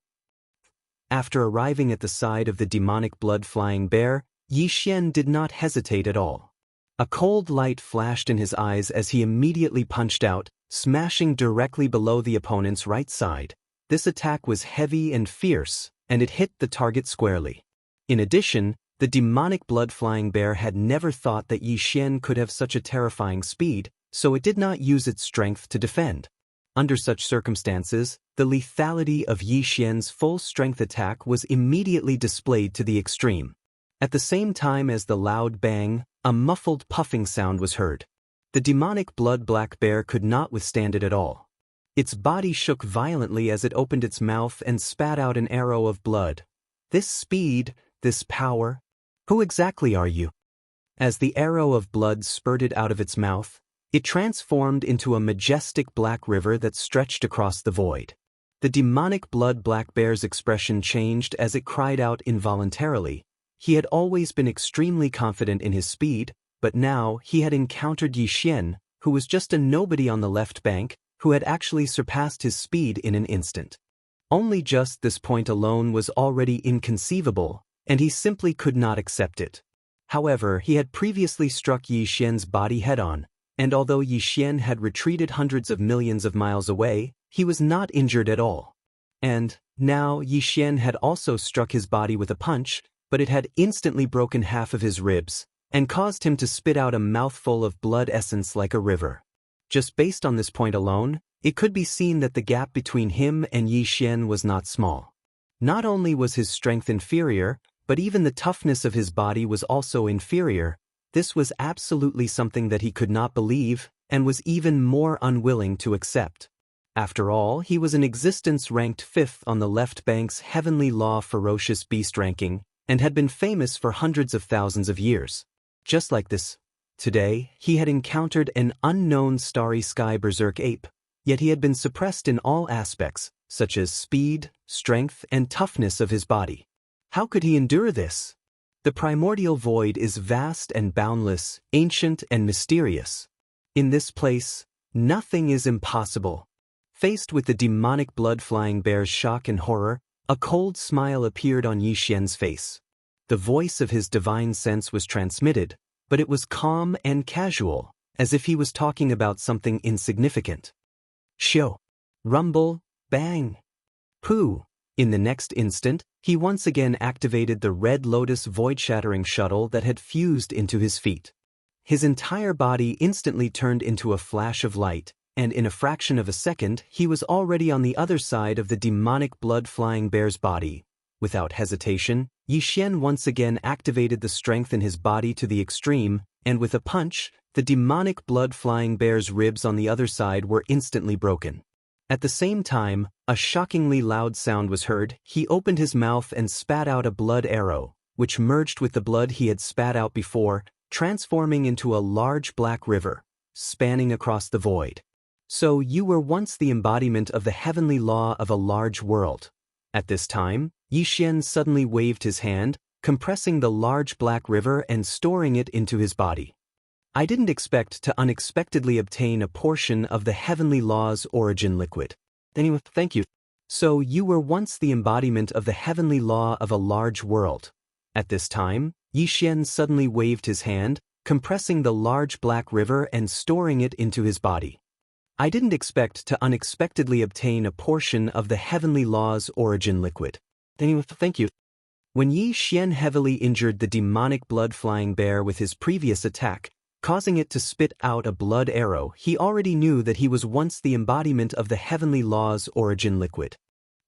Speaker 1: After arriving at the side of the demonic blood-flying bear, Yi Xian did not hesitate at all. A cold light flashed in his eyes as he immediately punched out, smashing directly below the opponent's right side. This attack was heavy and fierce, and it hit the target squarely. In addition, the demonic blood-flying bear had never thought that Yi Xian could have such a terrifying speed, so it did not use its strength to defend. Under such circumstances, the lethality of Yi Xian's full-strength attack was immediately displayed to the extreme. At the same time as the loud bang, a muffled puffing sound was heard. The demonic blood-black bear could not withstand it at all. Its body shook violently as it opened its mouth and spat out an arrow of blood. This speed, this power. Who exactly are you? As the arrow of blood spurted out of its mouth, it transformed into a majestic black river that stretched across the void. The demonic blood-black bear's expression changed as it cried out involuntarily. He had always been extremely confident in his speed, but now he had encountered Yi Xian, who was just a nobody on the left bank, who had actually surpassed his speed in an instant. Only just this point alone was already inconceivable, and he simply could not accept it. However, he had previously struck Yi Xian's body head-on, and although Yi Xian had retreated hundreds of millions of miles away, he was not injured at all. And now Yi Xian had also struck his body with a punch, but it had instantly broken half of his ribs, and caused him to spit out a mouthful of blood essence like a river. Just based on this point alone, it could be seen that the gap between him and Yi Xian was not small. Not only was his strength inferior, but even the toughness of his body was also inferior. This was absolutely something that he could not believe, and was even more unwilling to accept. After all, he was in existence ranked 5th on the left bank's Heavenly Law Ferocious Beast ranking, and had been famous for hundreds of thousands of years. Just like this, today, he had encountered an unknown starry sky berserk ape, yet he had been suppressed in all aspects, such as speed, strength, and toughness of his body. How could he endure this? The primordial void is vast and boundless, ancient and mysterious. In this place, nothing is impossible. Faced with the demonic blood-flying bear's shock and horror, a cold smile appeared on Yi Xian's face. The voice of his divine sense was transmitted, but it was calm and casual, as if he was talking about something insignificant. Shio. Rumble. Bang. Pooh. In the next instant, he once again activated the Red Lotus void-shattering shuttle that had fused into his feet. His entire body instantly turned into a flash of light, and in a fraction of a second, he was already on the other side of the demonic blood-flying bear's body. Without hesitation, Yi Xian once again activated the strength in his body to the extreme, and with a punch, the demonic blood-flying bear's ribs on the other side were instantly broken. At the same time, a shockingly loud sound was heard. He opened his mouth and spat out a blood arrow, which merged with the blood he had spat out before, transforming into a large black river, spanning across the void. So you were once the embodiment of the heavenly law of a large world. At this time, Yi Xian suddenly waved his hand, compressing the large black river and storing it into his body. I didn't expect to unexpectedly obtain a portion of the heavenly law's origin liquid. Anyway, thank you. So you were once the embodiment of the heavenly law of a large world. At this time, Yi Xian suddenly waved his hand, compressing the large black river and storing it into his body. I didn't expect to unexpectedly obtain a portion of the heavenly law's origin liquid. Anyway, thank you. When Yi Xian heavily injured the demonic blood-flying bear with his previous attack, causing it to spit out a blood arrow, he already knew that he was once the embodiment of the heavenly law's origin liquid.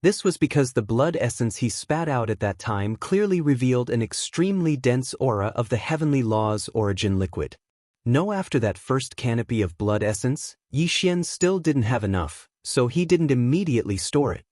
Speaker 1: This was because the blood essence he spat out at that time clearly revealed an extremely dense aura of the heavenly law's origin liquid. No, after that first canopy of blood essence, Yi Xian still didn't have enough, so he didn't immediately store it.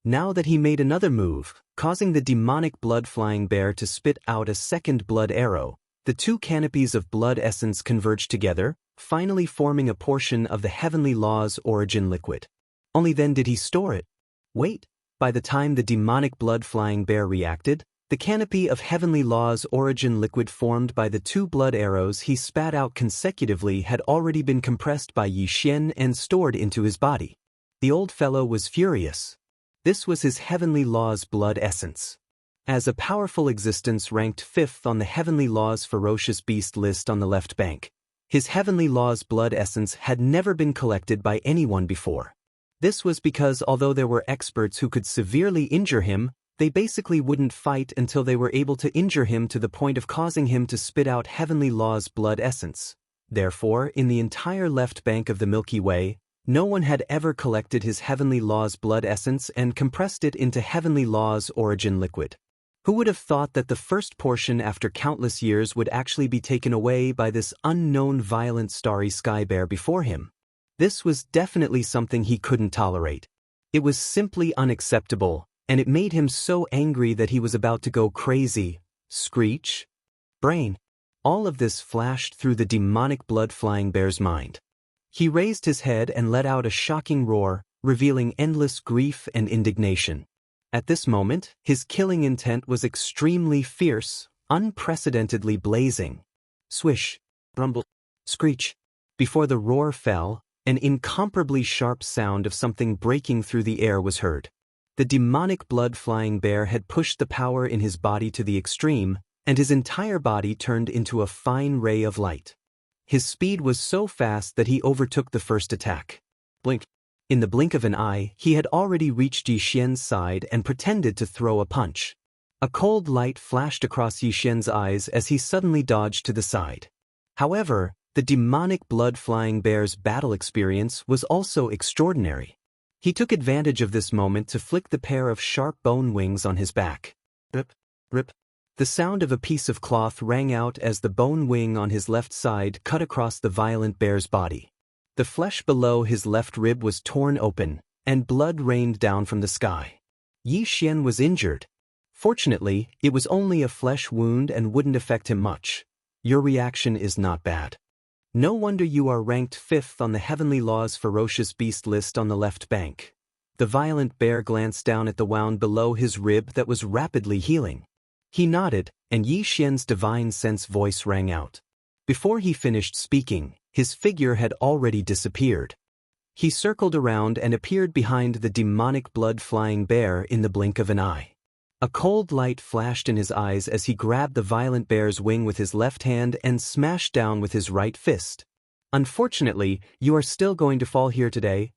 Speaker 1: Now that he made another move, causing the demonic blood-flying bear to spit out a second blood arrow, the two canopies of blood essence converged together, finally forming a portion of the heavenly law's origin liquid. Only then did he store it. Wait, by the time the demonic blood-flying bear reacted, the canopy of heavenly law's origin liquid formed by the two blood arrows he spat out consecutively had already been compressed by Yi Xian and stored into his body. The old fellow was furious. This was his heavenly law's blood essence. As a powerful existence ranked 5th on the Heavenly Law's Ferocious Beast list on the left bank, his Heavenly Law's blood essence had never been collected by anyone before. This was because although there were experts who could severely injure him, they basically wouldn't fight until they were able to injure him to the point of causing him to spit out Heavenly Law's blood essence. Therefore, in the entire left bank of the Milky Way, no one had ever collected his Heavenly Law's blood essence and compressed it into Heavenly Law's origin liquid. Who would have thought that the first portion after countless years would actually be taken away by this unknown violent starry sky bear before him? This was definitely something he couldn't tolerate. It was simply unacceptable, and it made him so angry that he was about to go crazy. Screech. Brain. All of this flashed through the demonic blood-flying bear's mind. He raised his head and let out a shocking roar, revealing endless grief and indignation. At this moment, his killing intent was extremely fierce, unprecedentedly blazing. Swish, rumble, screech. Before the roar fell, an incomparably sharp sound of something breaking through the air was heard. The demonic blood-flying bear had pushed the power in his body to the extreme, and his entire body turned into a fine ray of light. His speed was so fast that he overtook the first attack. Blink. In the blink of an eye, he had already reached Yi Xian's side and pretended to throw a punch. A cold light flashed across Yi Xian's eyes as he suddenly dodged to the side. However, the demonic blood-flying bear's battle experience was also extraordinary. He took advantage of this moment to flick the pair of sharp bone wings on his back. Rip, rip. The sound of a piece of cloth rang out as the bone wing on his left side cut across the violent bear's body. The flesh below his left rib was torn open, and blood rained down from the sky. Yi Xian was injured. Fortunately, it was only a flesh wound and wouldn't affect him much. Your reaction is not bad. No wonder you are ranked 5th on the Heavenly Law's ferocious beast list on the left bank. The violent bear glanced down at the wound below his rib that was rapidly healing. He nodded, and Yi Xian's divine sense voice rang out. Before he finished speaking, his figure had already disappeared. He circled around and appeared behind the demonic blood-flying bear in the blink of an eye. A cold light flashed in his eyes as he grabbed the violent bear's wing with his left hand and smashed down with his right fist. Unfortunately, you are still going to fall here today.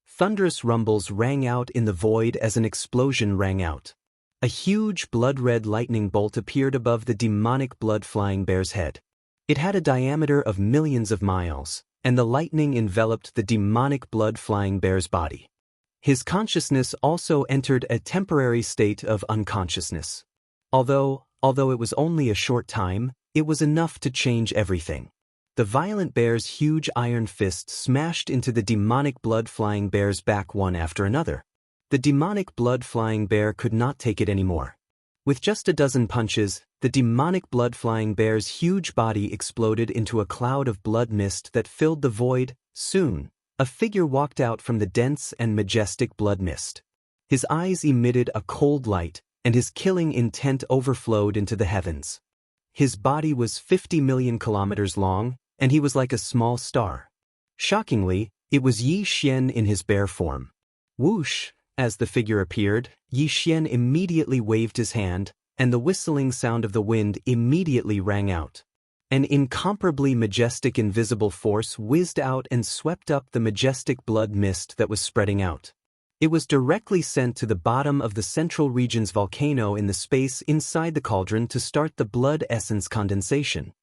Speaker 1: Thunderous rumbles rang out in the void as an explosion rang out. A huge blood-red lightning bolt appeared above the demonic blood-flying bear's head. It had a diameter of millions of miles, and the lightning enveloped the demonic blood-flying bear's body. His consciousness also entered a temporary state of unconsciousness. Although it was only a short time, it was enough to change everything. The violent bear's huge iron fist smashed into the demonic blood-flying bear's back one after another. The demonic blood-flying bear could not take it anymore. With just a dozen punches, the demonic blood-flying bear's huge body exploded into a cloud of blood mist that filled the void. Soon, a figure walked out from the dense and majestic blood mist. His eyes emitted a cold light, and his killing intent overflowed into the heavens. His body was 50 million kilometers long, and he was like a small star. Shockingly, it was Yi Xian in his bear form. Whoosh! As the figure appeared, Yi Xian immediately waved his hand, and the whistling sound of the wind immediately rang out. An incomparably majestic invisible force whizzed out and swept up the majestic blood mist that was spreading out. It was directly sent to the bottom of the central region's volcano in the space inside the cauldron to start the blood essence condensation.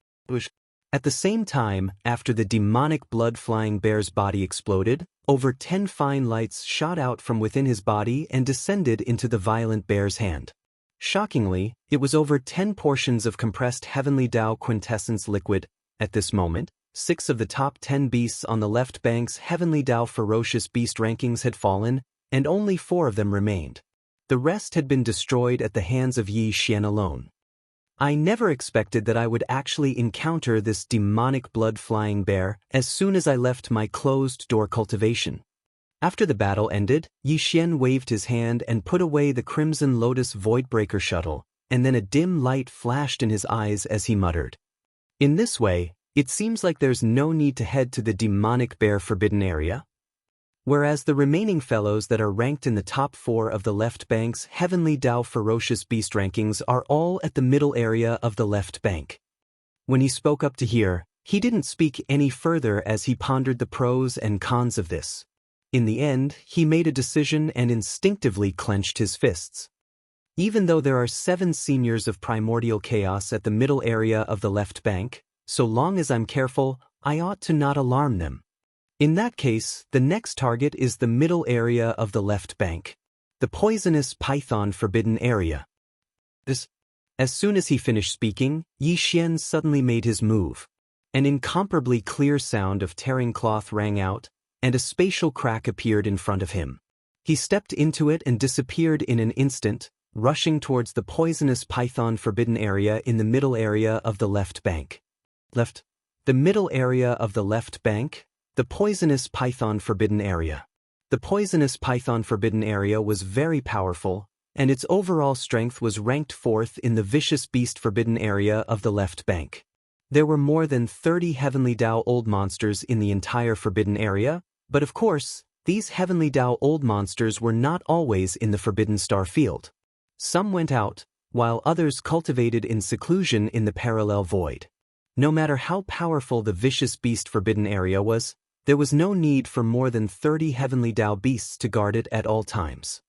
Speaker 1: At the same time, after the demonic blood-flying bear's body exploded, over 10 fine lights shot out from within his body and descended into the violent bear's hand. Shockingly, it was over 10 portions of compressed heavenly Tao quintessence liquid. At this moment, 6 of the top 10 beasts on the left bank's heavenly Tao ferocious beast rankings had fallen, and only 4 of them remained. The rest had been destroyed at the hands of Yi Xian alone. I never expected that I would actually encounter this demonic blood-flying bear as soon as I left my closed-door cultivation. After the battle ended, Yi Xian waved his hand and put away the Crimson Lotus Voidbreaker shuttle, and then a dim light flashed in his eyes as he muttered. In this way, it seems like there's no need to head to the demonic bear forbidden area. Whereas the remaining fellows that are ranked in the top 4 of the left bank's Heavenly Tao Ferocious Beast rankings are all at the middle area of the left bank. When he spoke up to here, he didn't speak any further as he pondered the pros and cons of this. In the end, he made a decision and instinctively clenched his fists. Even though there are 7 seniors of primordial chaos at the middle area of the left bank, so long as I'm careful, I ought to not alarm them. In that case, the next target is the middle area of the left bank, the poisonous python forbidden area. As soon as he finished speaking, Yi Xian suddenly made his move. An incomparably clear sound of tearing cloth rang out, and a spatial crack appeared in front of him. He stepped into it and disappeared in an instant, rushing towards the poisonous python forbidden area in the middle area of the left bank. The middle area of the left bank? The poisonous python forbidden area. The poisonous python forbidden area was very powerful, and its overall strength was ranked 4th in the vicious beast forbidden area of the left bank. There were more than 30 Heavenly Tao old monsters in the entire forbidden area, but of course, these Heavenly Dao old monsters were not always in the Forbidden Star field. Some went out, while others cultivated in seclusion in the parallel void. No matter how powerful the vicious beast Forbidden Area was, there was no need for more than 30 Heavenly Dao beasts to guard it at all times.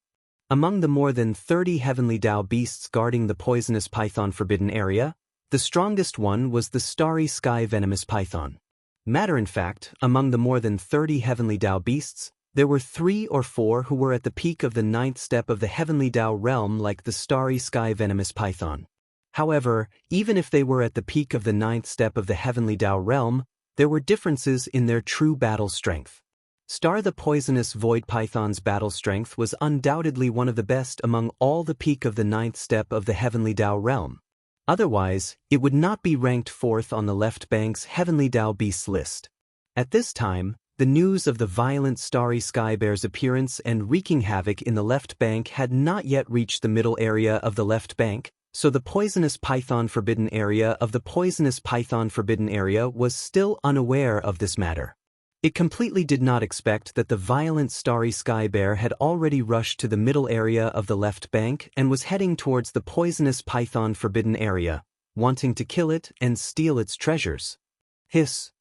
Speaker 1: Among the more than 30 Heavenly Dao beasts guarding the poisonous python Forbidden Area, the strongest one was the Starry Sky Venomous Python. Matter in fact, among the more than 30 Heavenly Dao beasts, there were 3 or 4 who were at the peak of the 9th step of the Heavenly Dao realm like the Starry Sky Venomous Python. However, even if they were at the peak of the 9th step of the Heavenly Dao realm, there were differences in their true battle strength. Star the Poisonous Void Python's battle strength was undoubtedly one of the best among all the peak of the 9th step of the Heavenly Dao realm. Otherwise, it would not be ranked 4th on the left bank's Heavenly Dao Beasts list. At this time, the news of the violent Starry Sky Bear's appearance and wreaking havoc in the left bank had not yet reached the middle area of the left bank, so the Poisonous Python Forbidden Area of the Poisonous Python Forbidden Area was still unaware of this matter. It completely did not expect that the violent Starry Sky Bear had already rushed to the middle area of the left bank and was heading towards the Poisonous Python Forbidden Area, wanting to kill it and steal its treasures. Hiss!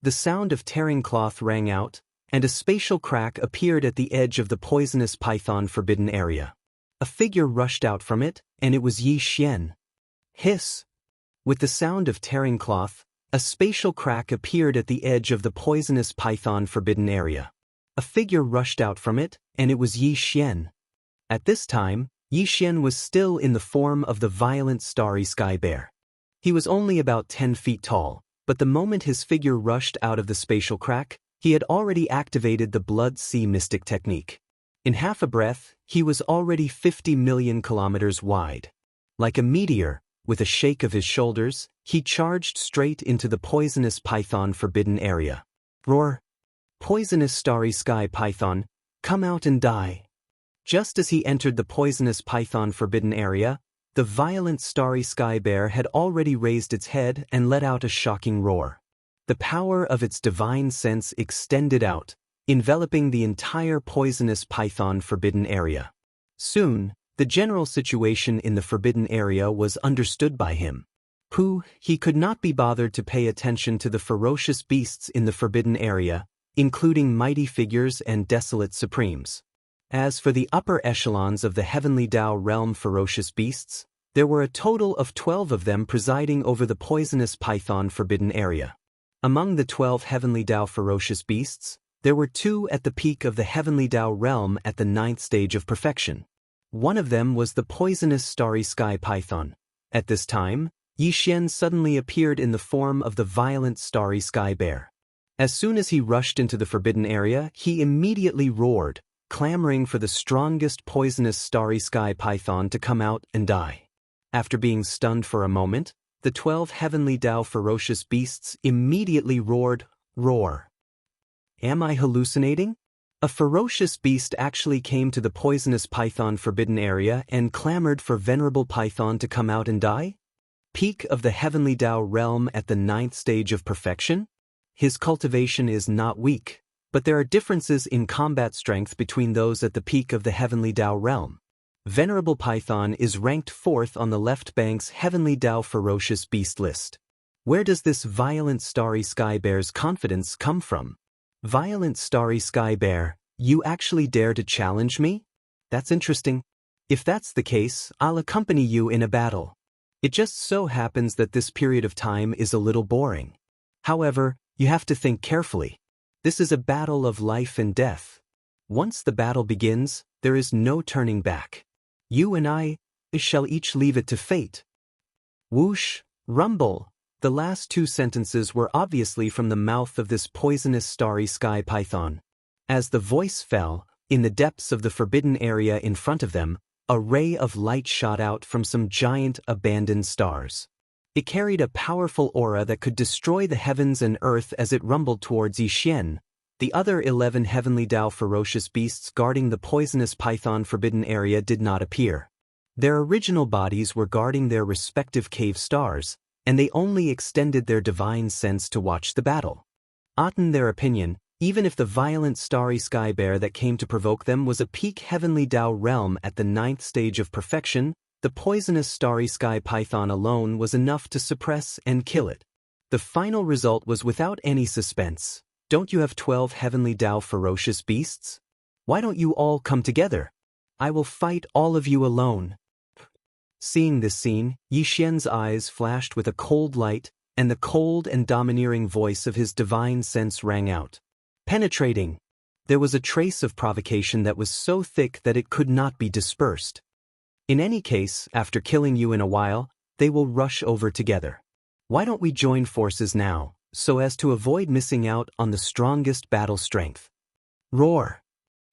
Speaker 1: The sound of tearing cloth rang out, and a spatial crack appeared at the edge of the Poisonous Python Forbidden Area. A figure rushed out from it, and it was Yi Xian. Hiss! With the sound of tearing cloth, a spatial crack appeared at the edge of the Poisonous Python Forbidden Area. A figure rushed out from it, and it was Yi Xian. At this time, Yi Xian was still in the form of the violent Starry Sky Bear. He was only about 10 feet tall, but the moment his figure rushed out of the spatial crack, he had already activated the Blood Sea Mystic technique. In half a breath, he was already 50 million kilometers wide. Like a meteor, with a shake of his shoulders, he charged straight into the Poisonous Python Forbidden Area. Roar! Poisonous Starry Sky Python, come out and die! Just as he entered the Poisonous Python Forbidden Area, the violent Starry Sky Bear had already raised its head and let out a shocking roar. The power of its divine sense extended out, enveloping the entire Poisonous Python Forbidden Area. Soon, the general situation in the Forbidden Area was understood by him. He could not be bothered to pay attention to the ferocious beasts in the Forbidden Area, including mighty figures and desolate supremes. As for the upper echelons of the Heavenly Dao realm ferocious beasts, there were a total of 12 of them presiding over the Poisonous Python Forbidden Area. Among the 12 Heavenly Dao ferocious beasts, there were 2 at the peak of the Heavenly Dao realm at the 9th stage of perfection. One of them was the Poisonous Starry Sky Python. At this time, Yi Xian suddenly appeared in the form of the violent Starry Sky Bear. As soon as he rushed into the Forbidden Area, he immediately roared, clamoring for the strongest Poisonous Starry Sky Python to come out and die. After being stunned for a moment, the 12 Heavenly Dao ferocious beasts immediately roared, roar. Am I hallucinating? A ferocious beast actually came to the Poisonous Python Forbidden Area and clamored for Venerable Python to come out and die? Peak of the Heavenly Dao realm at the 9th stage of perfection? His cultivation is not weak, but there are differences in combat strength between those at the peak of the Heavenly Dao realm. Venerable Python is ranked 4th on the left bank's Heavenly Dao ferocious beast list. Where does this violent Starry Sky Bear's confidence come from? Violent Starry Sky Bear, you actually dare to challenge me? That's interesting. If that's the case, I'll accompany you in a battle. It just so happens that this period of time is a little boring. However, you have to think carefully. This is a battle of life and death. Once the battle begins, there is no turning back. You and I shall each leave it to fate. Whoosh, rumble. The last 2 sentences were obviously from the mouth of this poisonous Starry Sky Python. As the voice fell, in the depths of the forbidden area in front of them, a ray of light shot out from some giant abandoned stars. It carried a powerful aura that could destroy the heavens and earth as it rumbled towards Yi Xian. The other 11 Heavenly Dao ferocious beasts guarding the poisonous python forbidden area did not appear. Their original bodies were guarding their respective cave stars, and they only extended their divine sense to watch the battle. In their opinion, Even if the violent starry sky bear that came to provoke them was a peak heavenly Dao realm at the 9th stage of perfection, the poisonous starry sky python alone was enough to suppress and kill it. The final result was without any suspense. Don't you have 12 heavenly Dao ferocious beasts? Why don't you all come together? I will fight all of you alone. Seeing this scene, Xianxia's eyes flashed with a cold light, and the cold and domineering voice of his divine sense rang out. Penetrating. There was a trace of provocation that was so thick that it could not be dispersed. In any case, after killing you in a while, they will rush over together. Why don't we join forces now, so as to avoid missing out on the strongest battle strength? Roar.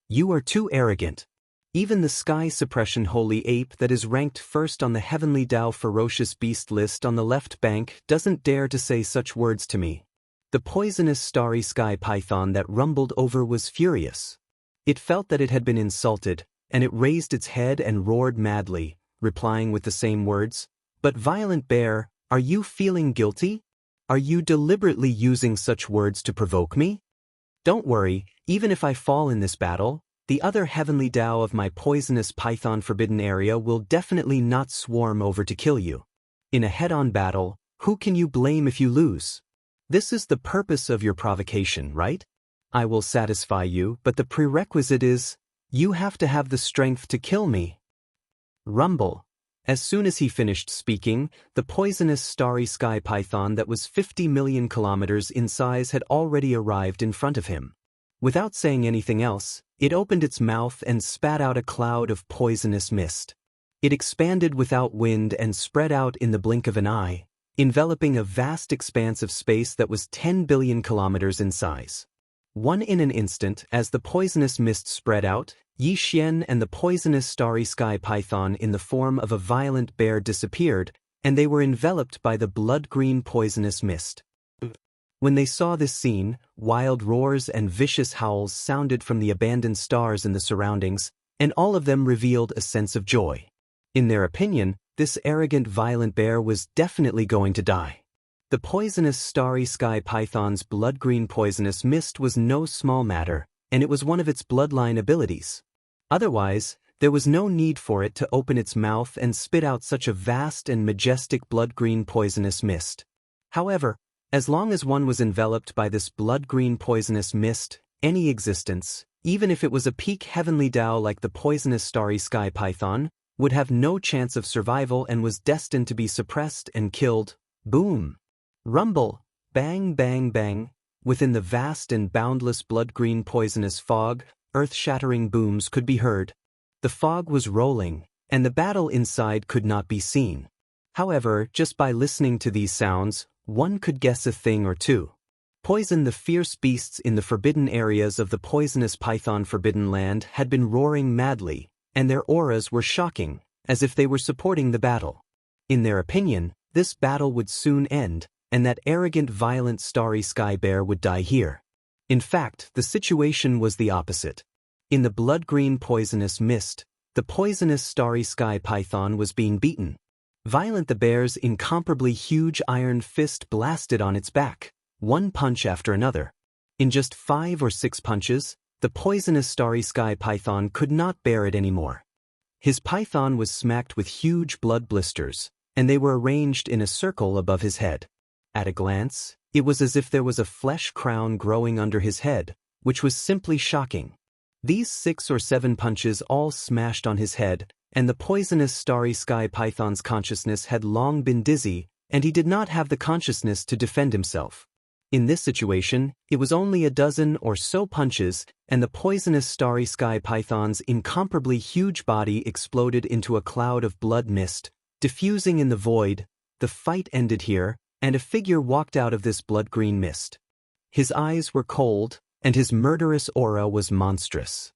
Speaker 1: You are too arrogant. Even the sky suppression holy ape that is ranked first on the heavenly Dao ferocious beast list on the left bank doesn't dare to say such words to me. The poisonous starry sky python that rumbled over was furious. It felt that it had been insulted, and it raised its head and roared madly, replying with the same words, "But violent bear, are you feeling guilty? Are you deliberately using such words to provoke me? Don't worry, even if I fall in this battle, the other heavenly Dao of my poisonous python forbidden area will definitely not swarm over to kill you. In a head-on battle, who can you blame if you lose? This is the purpose of your provocation, right? I will satisfy you, but the prerequisite is, you have to have the strength to kill me." Rumble. As soon as he finished speaking, the poisonous starry sky python that was 50 million kilometers in size had already arrived in front of him. Without saying anything else, it opened its mouth and spat out a cloud of poisonous mist. It expanded without wind and spread out in the blink of an eye, enveloping a vast expanse of space that was 10 billion kilometers in size. In an instant, as the poisonous mist spread out, Xian and the poisonous starry sky python in the form of a violent bear disappeared, and they were enveloped by the blood-green poisonous mist. When they saw this scene, wild roars and vicious howls sounded from the abandoned stars in the surroundings, and all of them revealed a sense of joy. In their opinion, this arrogant violent bear was definitely going to die. The poisonous starry sky python's blood-green poisonous mist was no small matter, and it was one of its bloodline abilities. Otherwise, there was no need for it to open its mouth and spit out such a vast and majestic blood-green poisonous mist. However, as long as one was enveloped by this blood-green poisonous mist, any existence, even if it was a peak heavenly Dao like the poisonous starry sky python, would have no chance of survival and was destined to be suppressed and killed. Boom! Rumble! Bang bang bang! Within the vast and boundless blood-green poisonous fog, earth-shattering booms could be heard. The fog was rolling, and the battle inside could not be seen. However, just by listening to these sounds, one could guess a thing or two. Poison the fierce beasts in the forbidden areas of the poisonous python forbidden land had been roaring madly, and their auras were shocking, as if they were supporting the battle. In their opinion, this battle would soon end, and that arrogant violent starry sky bear would die here. In fact, the situation was the opposite. In the blood-green poisonous mist, the poisonous starry sky python was being beaten. Violent the bear's incomparably huge iron fist blasted on its back, one punch after another. In just 5 or 6 punches, the poisonous starry sky python could not bear it anymore. His python was smacked with huge blood blisters, and they were arranged in a circle above his head. At a glance, it was as if there was a flesh crown growing under his head, which was simply shocking. These 6 or 7 punches all smashed on his head, and the poisonous starry sky python's consciousness had long been dizzy, and he did not have the consciousness to defend himself. In this situation, it was only a dozen or so punches, and the poisonous starry sky python's incomparably huge body exploded into a cloud of blood mist, diffusing in the void. The fight ended here, and a figure walked out of this blood-green mist. His eyes were cold, and his murderous aura was monstrous.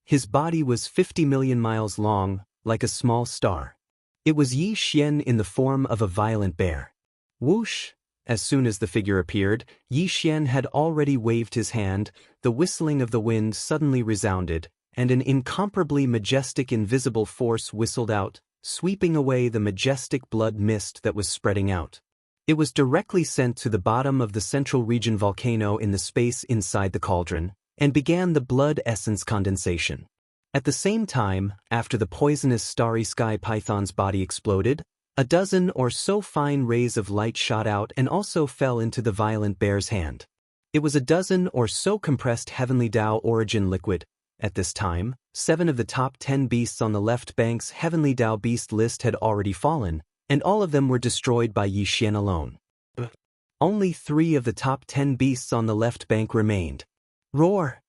Speaker 1: His body was 50 million miles long, like a small star. It was Xian in the form of a violent bear. Whoosh! As soon as the figure appeared, Xian had already waved his hand, the whistling of the wind suddenly resounded, and an incomparably majestic invisible force whistled out, sweeping away the majestic blood mist that was spreading out. It was directly sent to the bottom of the central region volcano in the space inside the cauldron, and began the blood essence condensation. At the same time, after the poisonous starry sky python's body exploded, a dozen or so fine rays of light shot out and also fell into the violent bear's hand. It was a dozen or so compressed heavenly Tao origin liquid. At this time, 7 of the top 10 beasts on the left bank's heavenly Tao beast list had already fallen, and all of them were destroyed by Yixian alone. Only 3 of the top 10 beasts on the left bank remained. Roar!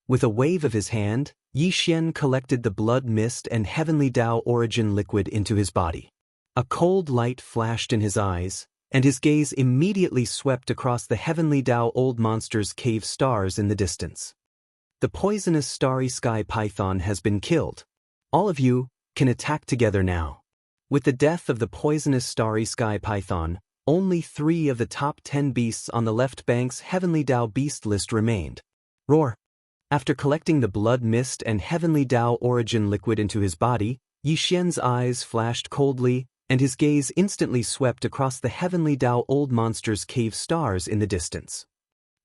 Speaker 1: With a wave of his hand, Yixian collected the blood mist and heavenly Tao origin liquid into his body. A cold light flashed in his eyes, and his gaze immediately swept across the heavenly Tao old monster's cave stars in the distance. The poisonous starry sky python has been killed. All of you can attack together now. With the death of the poisonous starry sky python, only 3 of the top 10 beasts on the left bank's heavenly Tao beast list remained. Roar! After collecting the blood mist and heavenly Tao origin liquid into his body, Yixian's eyes flashed coldly, and his gaze instantly swept across the heavenly Tao old monster's cave stars in the distance.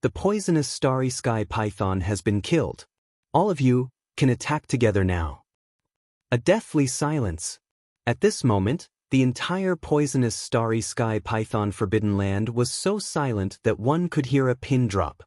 Speaker 1: The poisonous starry sky python has been killed. All of you can attack together now. A deathly silence. At this moment, the entire poisonous starry sky python forbidden land was so silent that one could hear a pin drop.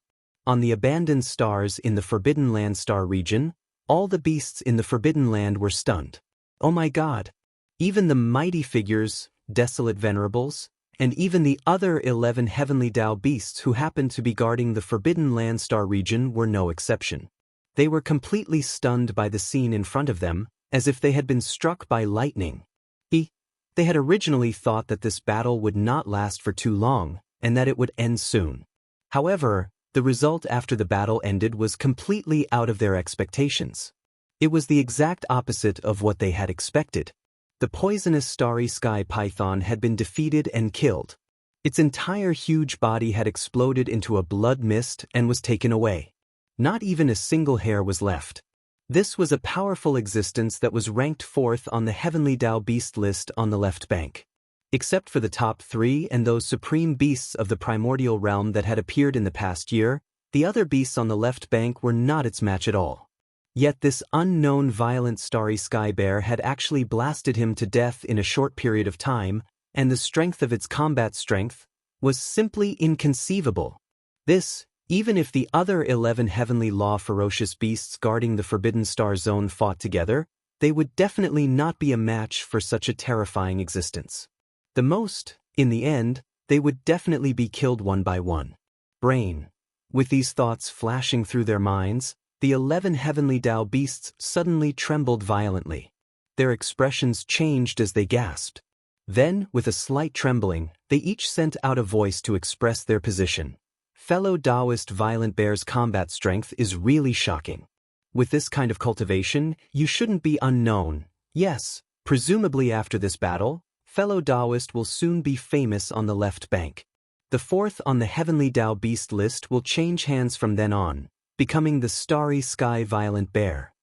Speaker 1: On the abandoned stars in the Forbidden Land star region, all the beasts in the Forbidden Land were stunned. Oh my God! Even the mighty figures, desolate venerables, and even the other 11 heavenly Tao beasts who happened to be guarding the Forbidden Land star region were no exception. They were completely stunned by the scene in front of them, as if they had been struck by lightning. They had originally thought that this battle would not last for too long, and that it would end soon. However, the result after the battle ended was completely out of their expectations. It was the exact opposite of what they had expected. The poisonous starry sky python had been defeated and killed. Its entire huge body had exploded into a blood mist and was taken away. Not even a single hair was left. This was a powerful existence that was ranked 4th on the heavenly Tao beast list on the left bank. Except for the top 3 and those supreme beasts of the primordial realm that had appeared in the past year, the other beasts on the left bank were not its match at all. Yet this unknown violent starry sky bear had actually blasted him to death in a short period of time, and the strength of its combat strength was simply inconceivable. This, even if the other 11 heavenly law ferocious beasts guarding the Forbidden Star Zone fought together, they would definitely not be a match for such a terrifying existence. The most, in the end, they would definitely be killed one by one. Brain. With these thoughts flashing through their minds, the 11 heavenly Tao beasts suddenly trembled violently. Their expressions changed as they gasped. Then, with a slight trembling, they each sent out a voice to express their position. Fellow Taoist violent bear's combat strength is really shocking. With this kind of cultivation, you shouldn't be unknown. Yes, presumably after this battle, fellow Taoist will soon be famous on the left bank. The 4th on the heavenly Tao beast list will change hands from then on, becoming the starry sky violent bear.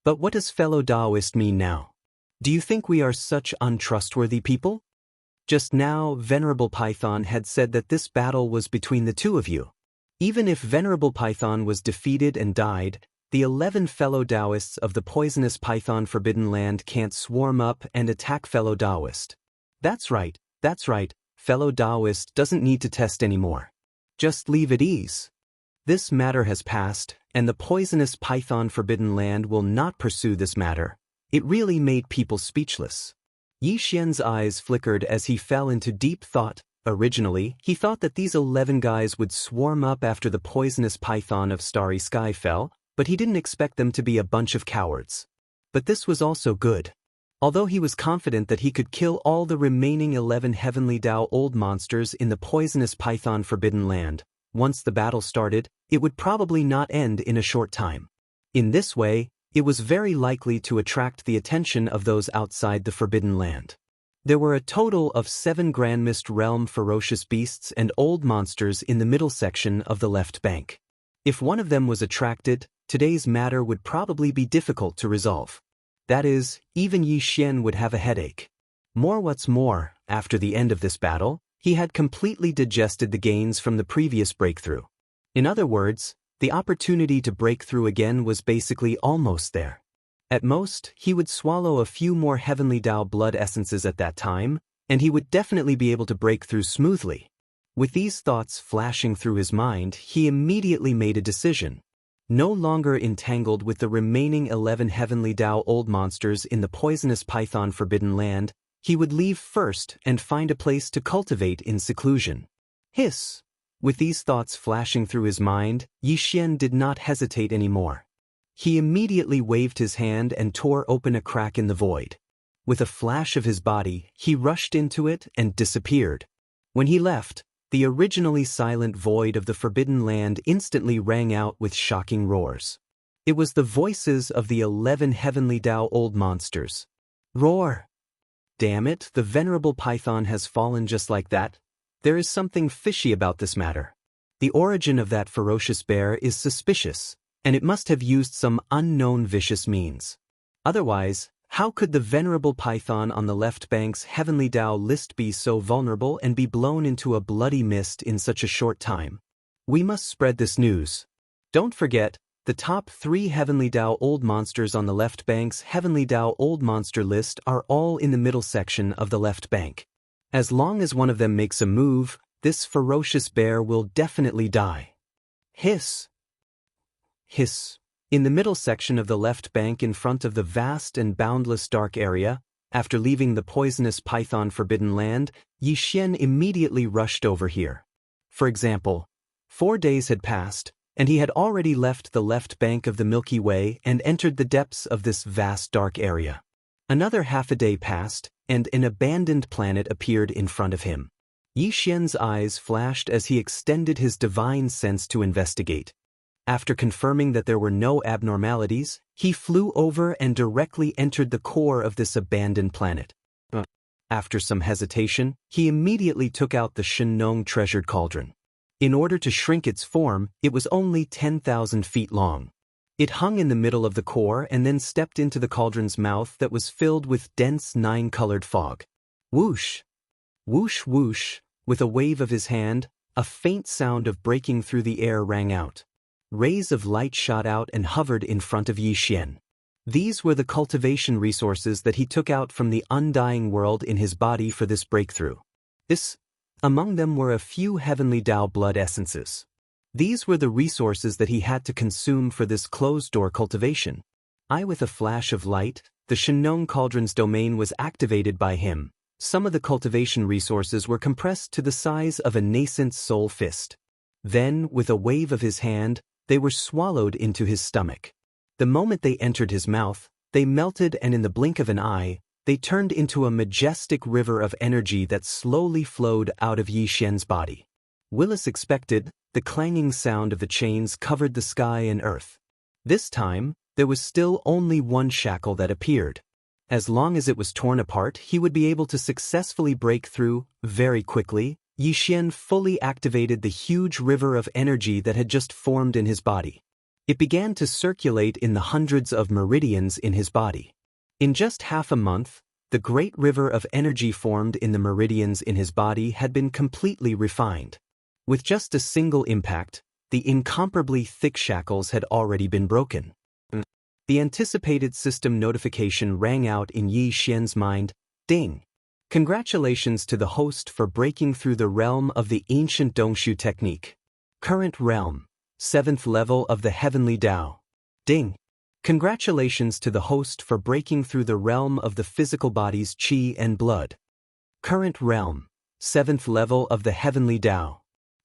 Speaker 1: But what does fellow Taoist mean now? Do you think we are such untrustworthy people? Just now, Venerable Python had said that this battle was between the 2 of you. Even if Venerable Python was defeated and died, the 11 fellow Taoists of the poisonous Python Forbidden Land can't swarm up and attack fellow Taoist. That's right, fellow Taoist doesn't need to test anymore. Just leave at ease. This matter has passed, and the poisonous Python Forbidden Land will not pursue this matter. It really made people speechless. Yixian's eyes flickered as he fell into deep thought. Originally, he thought that these 11 guys would swarm up after the poisonous python of Starry Sky fell, but he didn't expect them to be a bunch of cowards. But this was also good. Although he was confident that he could kill all the remaining 11 heavenly Tao old monsters in the poisonous Python Forbidden Land, once the battle started, it would probably not end in a short time. In this way, it was very likely to attract the attention of those outside the Forbidden Land. There were a total of 7 Grand Mist Realm ferocious beasts and old monsters in the middle section of the left bank. If one of them was attracted, today's matter would probably be difficult to resolve. That is, even Yixian would have a headache. What's more, after the end of this battle, He had completely digested the gains from the previous breakthrough. In other words, the opportunity to break through again was basically almost there. At most, he would swallow a few more Heavenly Tao blood essences at that time, and he would definitely be able to break through smoothly. With these thoughts flashing through his mind, he immediately made a decision. No longer entangled with the remaining 11 Heavenly Tao old monsters in the poisonous python forbidden land, he would leave first and find a place to cultivate in seclusion. Hiss! With these thoughts flashing through his mind, Yixian did not hesitate anymore. He immediately waved his hand and tore open a crack in the void. With a flash of his body, he rushed into it and disappeared. When he left, the originally silent void of the forbidden land instantly rang out with shocking roars. It was the voices of the 11 Heavenly Tao old monsters. Roar! Damn it, the venerable python has fallen just like that. There is something fishy about this matter. The origin of that ferocious bear is suspicious, and it must have used some unknown vicious means. Otherwise, how could the venerable python on the left bank's Heavenly Tao list be so vulnerable and be blown into a bloody mist in such a short time? We must spread this news. Don't forget, the top 3 Heavenly Tao old monsters on the left bank's Heavenly Tao old monster list are all in the middle section of the left bank. As long as one of them makes a move, this ferocious bear will definitely die. Hiss! Hiss! In the middle section of the left bank in front of the vast and boundless dark area, after leaving the poisonous python forbidden land, Yixian immediately rushed over here. For example, 4 days had passed, and he had already left the left bank of the Milky Way and entered the depths of this vast dark area. Another half a day passed, and an abandoned planet appeared in front of him. Yixian's eyes flashed as he extended his divine sense to investigate. After confirming that there were no abnormalities, he flew over and directly entered the core of this abandoned planet. After some hesitation, he immediately took out the Shenong treasured cauldron. In order to shrink its form, it was only 10,000 feet long. It hung in the middle of the core and then stepped into the cauldron's mouth that was filled with dense 9-colored fog. Whoosh! Whoosh whoosh! With a wave of his hand, a faint sound of breaking through the air rang out. Rays of light shot out and hovered in front of Yixian. These were the cultivation resources that he took out from the undying world in his body for this breakthrough. Among them were a few Heavenly Tao blood essences. These were the resources that he had to consume for this closed-door cultivation. With a flash of light, the Shenong cauldron's domain was activated by him. Some of the cultivation resources were compressed to the size of a nascent soul fist. Then, with a wave of his hand, they were swallowed into his stomach. The moment they entered his mouth, they melted, and in the blink of an eye, they turned into a majestic river of energy that slowly flowed out of Yixian's body. Willis expected, the clanging sound of the chains covered the sky and earth. This time, there was still only one shackle that appeared. As long as it was torn apart, he would be able to successfully break through. Very quickly, Yixian fully activated the huge river of energy that had just formed in his body. It began to circulate in the hundreds of meridians in his body. In just half a month, the great river of energy formed in the meridians in his body had been completely refined. With just a single impact, the incomparably thick shackles had already been broken. The anticipated system notification rang out in Yixian's mind. Ding! Congratulations to the host for breaking through the realm of the ancient Dongshu technique. Current realm, 7th level of the Heavenly Tao. Ding! Congratulations to the host for breaking through the realm of the physical body's qi and blood. Current realm, 7th level of the Heavenly Tao.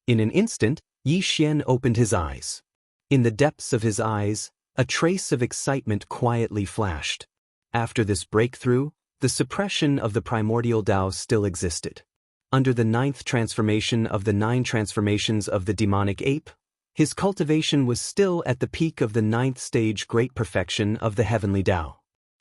Speaker 1: In an instant, Yixian opened his eyes. In the depths of his eyes, a trace of excitement quietly flashed. After this breakthrough, the suppression of the primordial Tao still existed. Under the 9th transformation of the 9 transformations of the demonic ape, his cultivation was still at the peak of the 9th stage great perfection of the Heavenly Tao.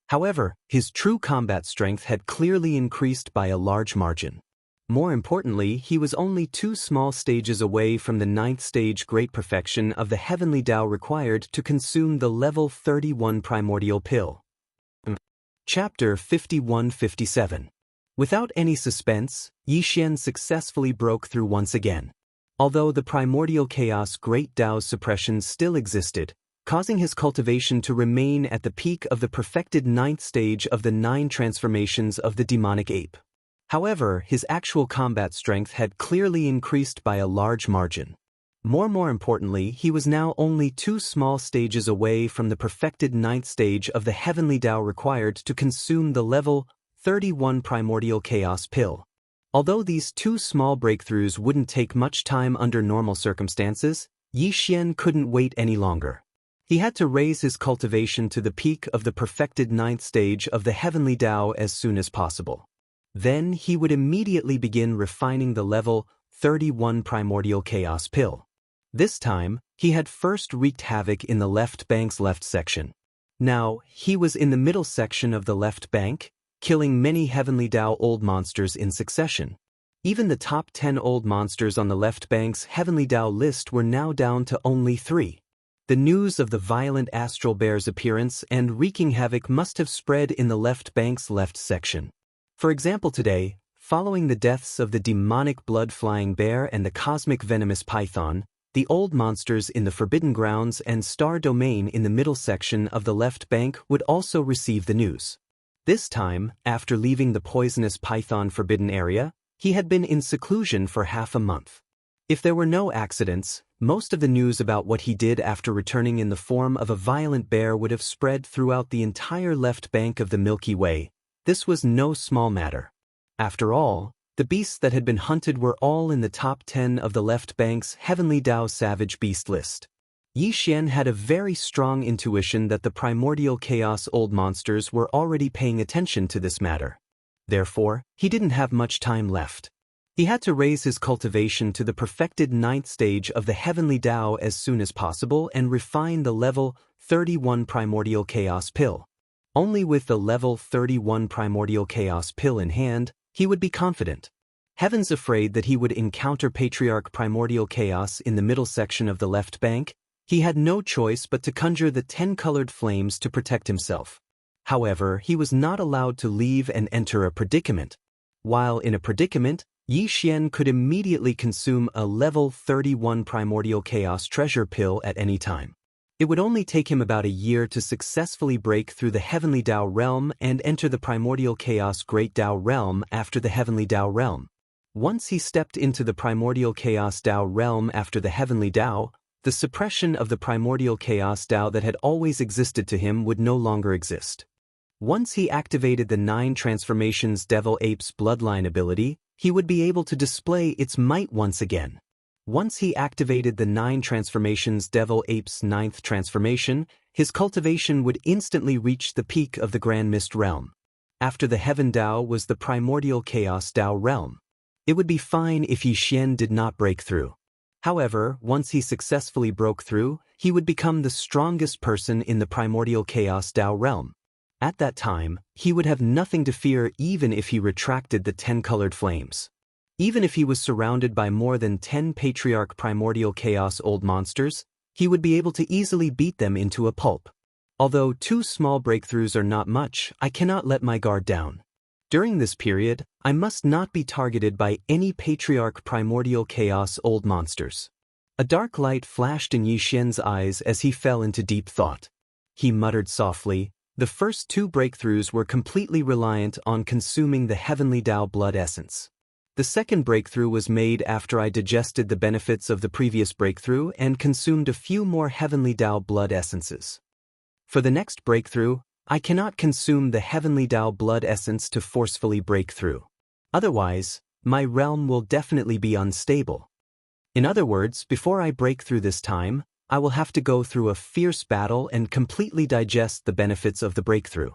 Speaker 1: However, his true combat strength had clearly increased by a large margin. More importantly, he was only 2 small stages away from the 9th stage great perfection of the Heavenly Tao required to consume the level 31 primordial pill. Chapter 51-57. Without any suspense, Yixian successfully broke through once again. Although the primordial chaos Great Tao's suppression still existed, causing his cultivation to remain at the peak of the perfected 9th stage of the 9 transformations of the demonic ape. However, his actual combat strength had clearly increased by a large margin. More importantly, he was now only 2 small stages away from the perfected 9th stage of the heavenly Tao required to consume the level 31 primordial chaos pill. Although these 2 small breakthroughs wouldn't take much time under normal circumstances, Yixian couldn't wait any longer. He had to raise his cultivation to the peak of the perfected 9th stage of the heavenly Tao as soon as possible. Then he would immediately begin refining the level 31 primordial chaos pill. This time, he had first wreaked havoc in the left bank's left section. Now, he was in the middle section of the left bank, killing many heavenly Tao old monsters in succession. Even the top 10 old monsters on the left bank's heavenly Tao list were now down to only 3. The news of the violent astral bear's appearance and wreaking havoc must have spread in the left bank's left section. For example, today, following the deaths of the demonic blood-flying bear and the cosmic venomous python, the old monsters in the Forbidden Grounds and Star Domain in the middle section of the left bank would also receive the news. This time, after leaving the poisonous python forbidden area, he had been in seclusion for half a month. If there were no accidents, most of the news about what he did after returning in the form of a violent bear would have spread throughout the entire left bank of the Milky Way. This was no small matter. After all, the beasts that had been hunted were all in the top 10 of the left bank's heavenly Tao savage beast list. Yixian had a very strong intuition that the primordial chaos old monsters were already paying attention to this matter. Therefore, he didn't have much time left. He had to raise his cultivation to the perfected 9th stage of the heavenly Tao as soon as possible and refine the level 31 primordial chaos pill. Only with the level 31 primordial chaos pill in hand, he would be confident. Heavens afraid that he would encounter Patriarch Primordial Chaos in the middle section of the left bank, he had no choice but to conjure the 10 colored flames to protect himself. However, he was not allowed to leave and enter a predicament. While in a predicament, Yixian could immediately consume a level 31 Primordial Chaos treasure pill at any time. It would only take him about a year to successfully break through the Heavenly Tao realm and enter the Primordial Chaos Great Tao realm after the Heavenly Tao realm. Once he stepped into the Primordial Chaos Tao realm after the Heavenly Tao, the suppression of the Primordial Chaos Tao that had always existed to him would no longer exist. Once he activated the 9 Transformations Devil Ape's bloodline ability, he would be able to display its might once again. Once he activated the 9 Transformations Devil Ape's 9th transformation, his cultivation would instantly reach the peak of the Grand Mist realm. After the Heaven Tao was the Primordial Chaos Tao realm. It would be fine if Yixian did not break through. However, once he successfully broke through, he would become the strongest person in the Primordial Chaos Tao realm. At that time, he would have nothing to fear even if he retracted the 10 colored flames. Even if he was surrounded by more than 10 Patriarch Primordial Chaos old monsters, he would be able to easily beat them into a pulp. Although 2 small breakthroughs are not much, I cannot let my guard down. During this period, I must not be targeted by any Patriarch Primordial Chaos old monsters. A dark light flashed in Yixian's eyes as he fell into deep thought. He muttered softly, the first 2 breakthroughs were completely reliant on consuming the Heavenly Tao blood essence. The second breakthrough was made after I digested the benefits of the previous breakthrough and consumed a few more Heavenly Tao blood essences. For the next breakthrough, I cannot consume the Heavenly Tao blood essence to forcefully break through. Otherwise, my realm will definitely be unstable. In other words, before I break through this time, I will have to go through a fierce battle and completely digest the benefits of the breakthrough.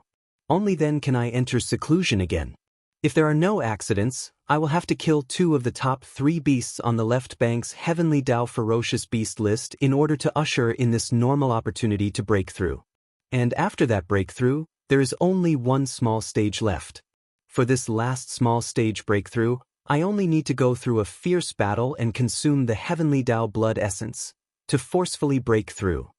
Speaker 1: Only then can I enter seclusion again. If there are no accidents, I will have to kill 2 of the top 3 beasts on the left bank's Heavenly Tao Ferocious Beast list in order to usher in this normal opportunity to break through. And after that breakthrough, there is only 1 small stage left. For this last small stage breakthrough, I only need to go through a fierce battle and consume the Heavenly Tao blood essence to forcefully break through.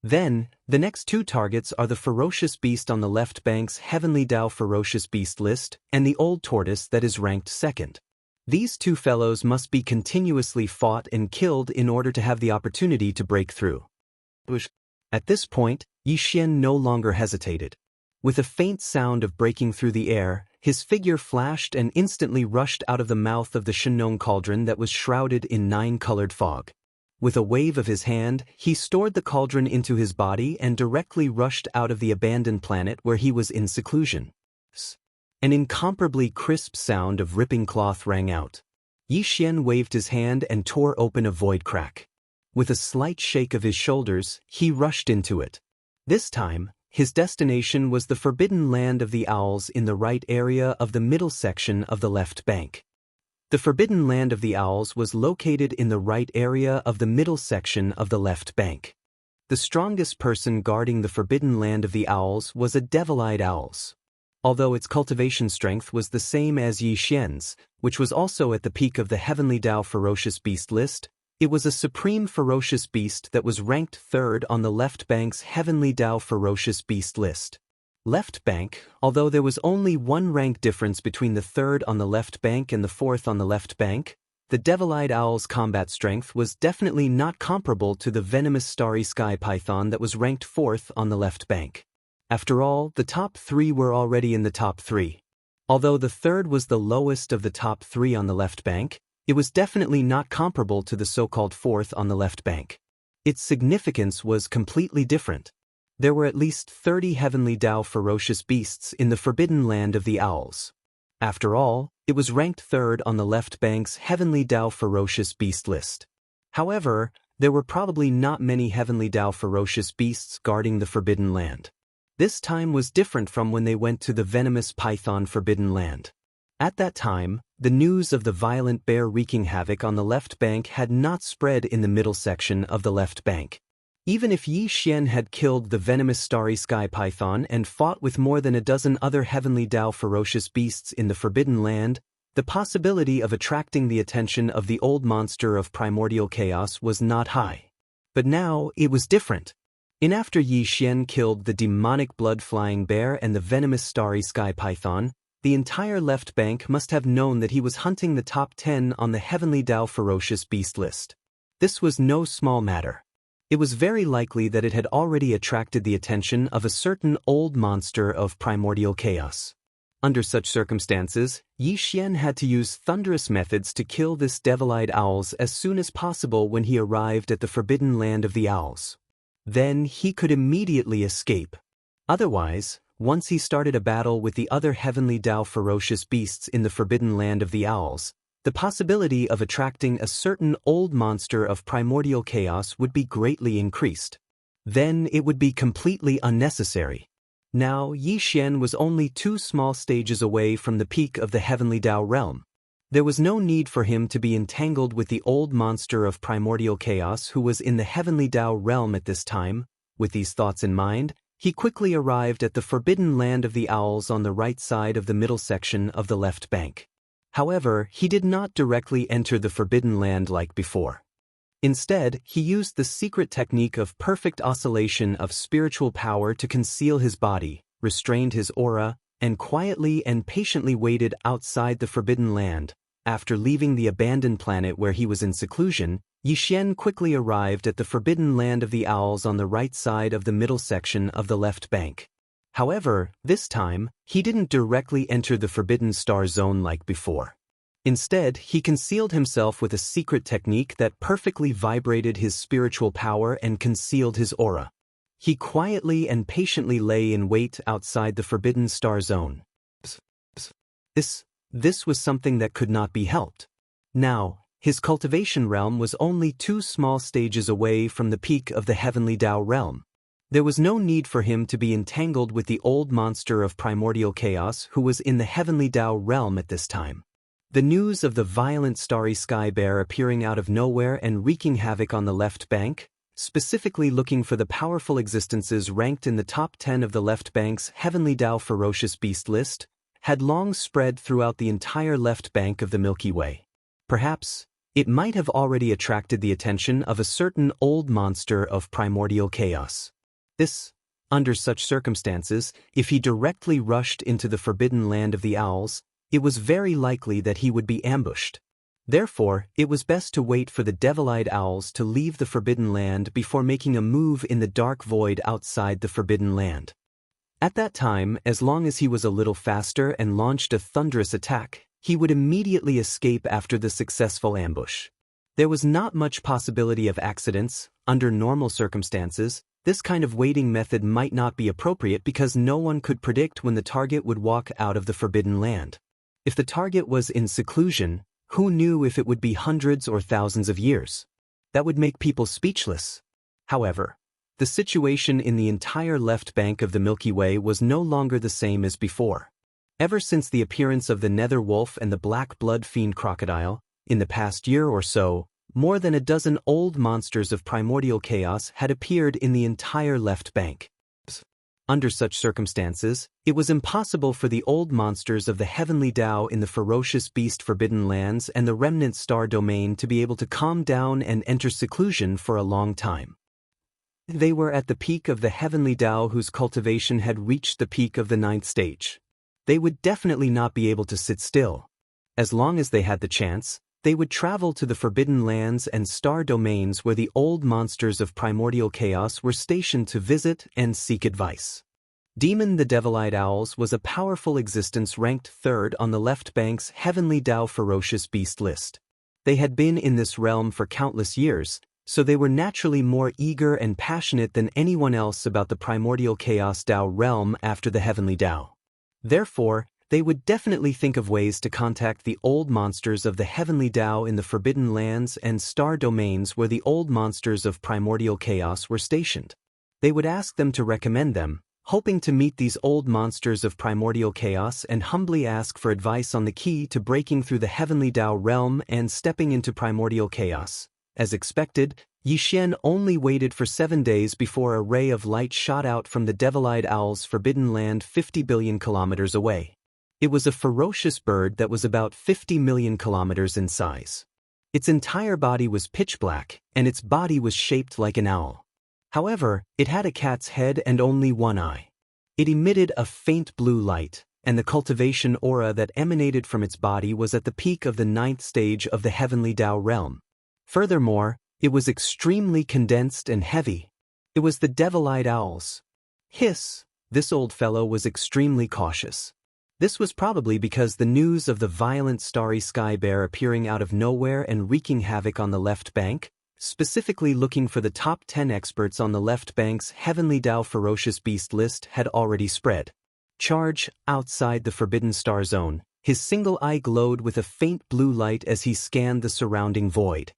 Speaker 1: Then, the next two targets are the ferocious beast on the left bank's Heavenly Dao ferocious beast list and the old tortoise that is ranked second. These two fellows must be continuously fought and killed in order to have the opportunity to break through. At this point, Yi Xian no longer hesitated. With a faint sound of breaking through the air, his figure flashed and instantly rushed out of the mouth of the Shenong cauldron that was shrouded in 9-colored fog. With a wave of his hand, he stored the cauldron into his body and directly rushed out of the abandoned planet where he was in seclusion. An incomparably crisp sound of ripping cloth rang out. Yi Xian waved his hand and tore open a void crack. With a slight shake of his shoulders, he rushed into it. This time, his destination was the forbidden land of the owls in the right area of the middle section of the left bank. The forbidden land of the owls was located in the right area of the middle section of the left bank. The strongest person guarding the forbidden land of the owls was a devil-eyed owls. Although its cultivation strength was the same as Yi Xian's, which was also at the peak of the Heavenly Dao ferocious beast list, it was a supreme ferocious beast that was ranked third on the left bank's Heavenly Dao ferocious beast list. Left bank, although there was only one rank difference between the third on the left bank and the fourth on the left bank, the devil-eyed owl's combat strength was definitely not comparable to the venomous starry sky python that was ranked fourth on the left bank. After all, the top three were already in the top three. Although the third was the lowest of the top three on the left bank, it was definitely not comparable to the so-called fourth on the left bank. Its significance was completely different. There were at least 30 Heavenly Dao ferocious beasts in the forbidden land of the owls. After all, it was ranked third on the left bank's Heavenly Dao ferocious beast list. However, there were probably not many Heavenly Dao ferocious beasts guarding the forbidden land. This time was different from when they went to the venomous python forbidden land. At that time, the news of the violent bear wreaking havoc on the left bank had not spread in the middle section of the left bank. Even if Yi Xian had killed the venomous starry sky python and fought with more than a dozen other Heavenly Dao ferocious beasts in the forbidden land, the possibility of attracting the attention of the old monster of primordial chaos was not high. But now, it was different. After Yi Xian killed the demonic blood-flying bear and the venomous starry sky python, the entire left bank must have known that he was hunting the top 10 on the Heavenly Dao ferocious beast list. This was no small matter. It was very likely that it had already attracted the attention of a certain old monster of primordial chaos. Under such circumstances, Yi Xian had to use thunderous methods to kill this devil-eyed owls as soon as possible when he arrived at the forbidden land of the owls. Then he could immediately escape. Otherwise, once he started a battle with the other Heavenly Dao ferocious beasts in the forbidden land of the owls, the possibility of attracting a certain old monster of primordial chaos would be greatly increased. Then it would be completely unnecessary. Now Yi Xian was only 2 small stages away from the peak of the Heavenly Dao realm. There was no need for him to be entangled with the old monster of primordial chaos who was in the Heavenly Dao realm at this time. With these thoughts in mind, he quickly arrived at the forbidden land of the owls on the right side of the middle section of the left bank. However, he did not directly enter the forbidden land like before. Instead, he used the secret technique of perfect oscillation of spiritual power to conceal his body, restrained his aura, and quietly and patiently waited outside the forbidden land. After leaving the abandoned planet where he was in seclusion, Yi Xian quickly arrived at the forbidden land of the owls on the right side of the middle section of the left bank. However, this time, he didn't directly enter the forbidden star zone like before. Instead, he concealed himself with a secret technique that perfectly vibrated his spiritual power and concealed his aura. He quietly and patiently lay in wait outside the forbidden star zone. This was something that could not be helped. Now, his cultivation realm was only 2 small stages away from the peak of the Heavenly Dao realm. There was no need for him to be entangled with the old monster of primordial chaos who was in the Heavenly Dao realm at this time. The news of the violent starry sky bear appearing out of nowhere and wreaking havoc on the left bank, specifically looking for the powerful existences ranked in the top 10 of the left bank's Heavenly Dao ferocious beast list, had long spread throughout the entire left bank of the Milky Way. Perhaps, It might have already attracted the attention of a certain old monster of primordial chaos. Under such circumstances, if he directly rushed into the forbidden land of the owls, it was very likely that he would be ambushed. Therefore, it was best to wait for the devil-eyed owls to leave the forbidden land before making a move in the dark void outside the forbidden land. At that time, as long as he was a little faster and launched a thunderous attack, he would immediately escape after the successful ambush. There was not much possibility of accidents. Under normal circumstances, this kind of waiting method might not be appropriate because no one could predict when the target would walk out of the forbidden land. If the target was in seclusion, who knew if it would be hundreds or thousands of years? That would make people speechless. However, the situation in the entire left bank of the Milky Way was no longer the same as before. Ever since the appearance of the nether wolf and the black blood fiend crocodile, in the past year or so, more than a dozen old monsters of primordial chaos had appeared in the entire left bank. Under such circumstances, it was impossible for the old monsters of the heavenly Tao in the ferocious beast forbidden lands and the remnant star domain to be able to calm down and enter seclusion for a long time. They were at the peak of the heavenly Tao whose cultivation had reached the peak of the 9th stage. They would definitely not be able to sit still. As long as they had the chance, they would travel to the forbidden lands and star domains where the old monsters of primordial chaos were stationed to visit and seek advice. Demon the Devil-Eyed Owls was a powerful existence ranked 3rd on the left bank's Heavenly Tao ferocious beast list. They had been in this realm for countless years, so they were naturally more eager and passionate than anyone else about the primordial chaos Tao realm after the Heavenly Tao. Therefore, they would definitely think of ways to contact the old monsters of the heavenly Tao in the forbidden lands and star domains where the old monsters of primordial chaos were stationed. They would ask them to recommend them, hoping to meet these old monsters of primordial chaos and humbly ask for advice on the key to breaking through the heavenly Tao realm and stepping into primordial chaos. As expected, Xianxia only waited for 7 days before a ray of light shot out from the devil-eyed owl's forbidden land 50 billion kilometers away. It was a ferocious bird that was about 50 million kilometers in size. Its entire body was pitch black, and its body was shaped like an owl. However, it had a cat's head and only one eye. It emitted a faint blue light, and the cultivation aura that emanated from its body was at the peak of the 9th stage of the heavenly Tao realm. Furthermore, it was extremely condensed and heavy. It was the devil-eyed owls. Hiss! This old fellow was extremely cautious. This was probably because the news of the violent starry sky bear appearing out of nowhere and wreaking havoc on the left bank, specifically looking for the top 10 experts on the left bank's Heavenly Tao ferocious beast list, had already spread. Charge, outside the forbidden star zone, his single eye glowed with a faint blue light as he scanned the surrounding void.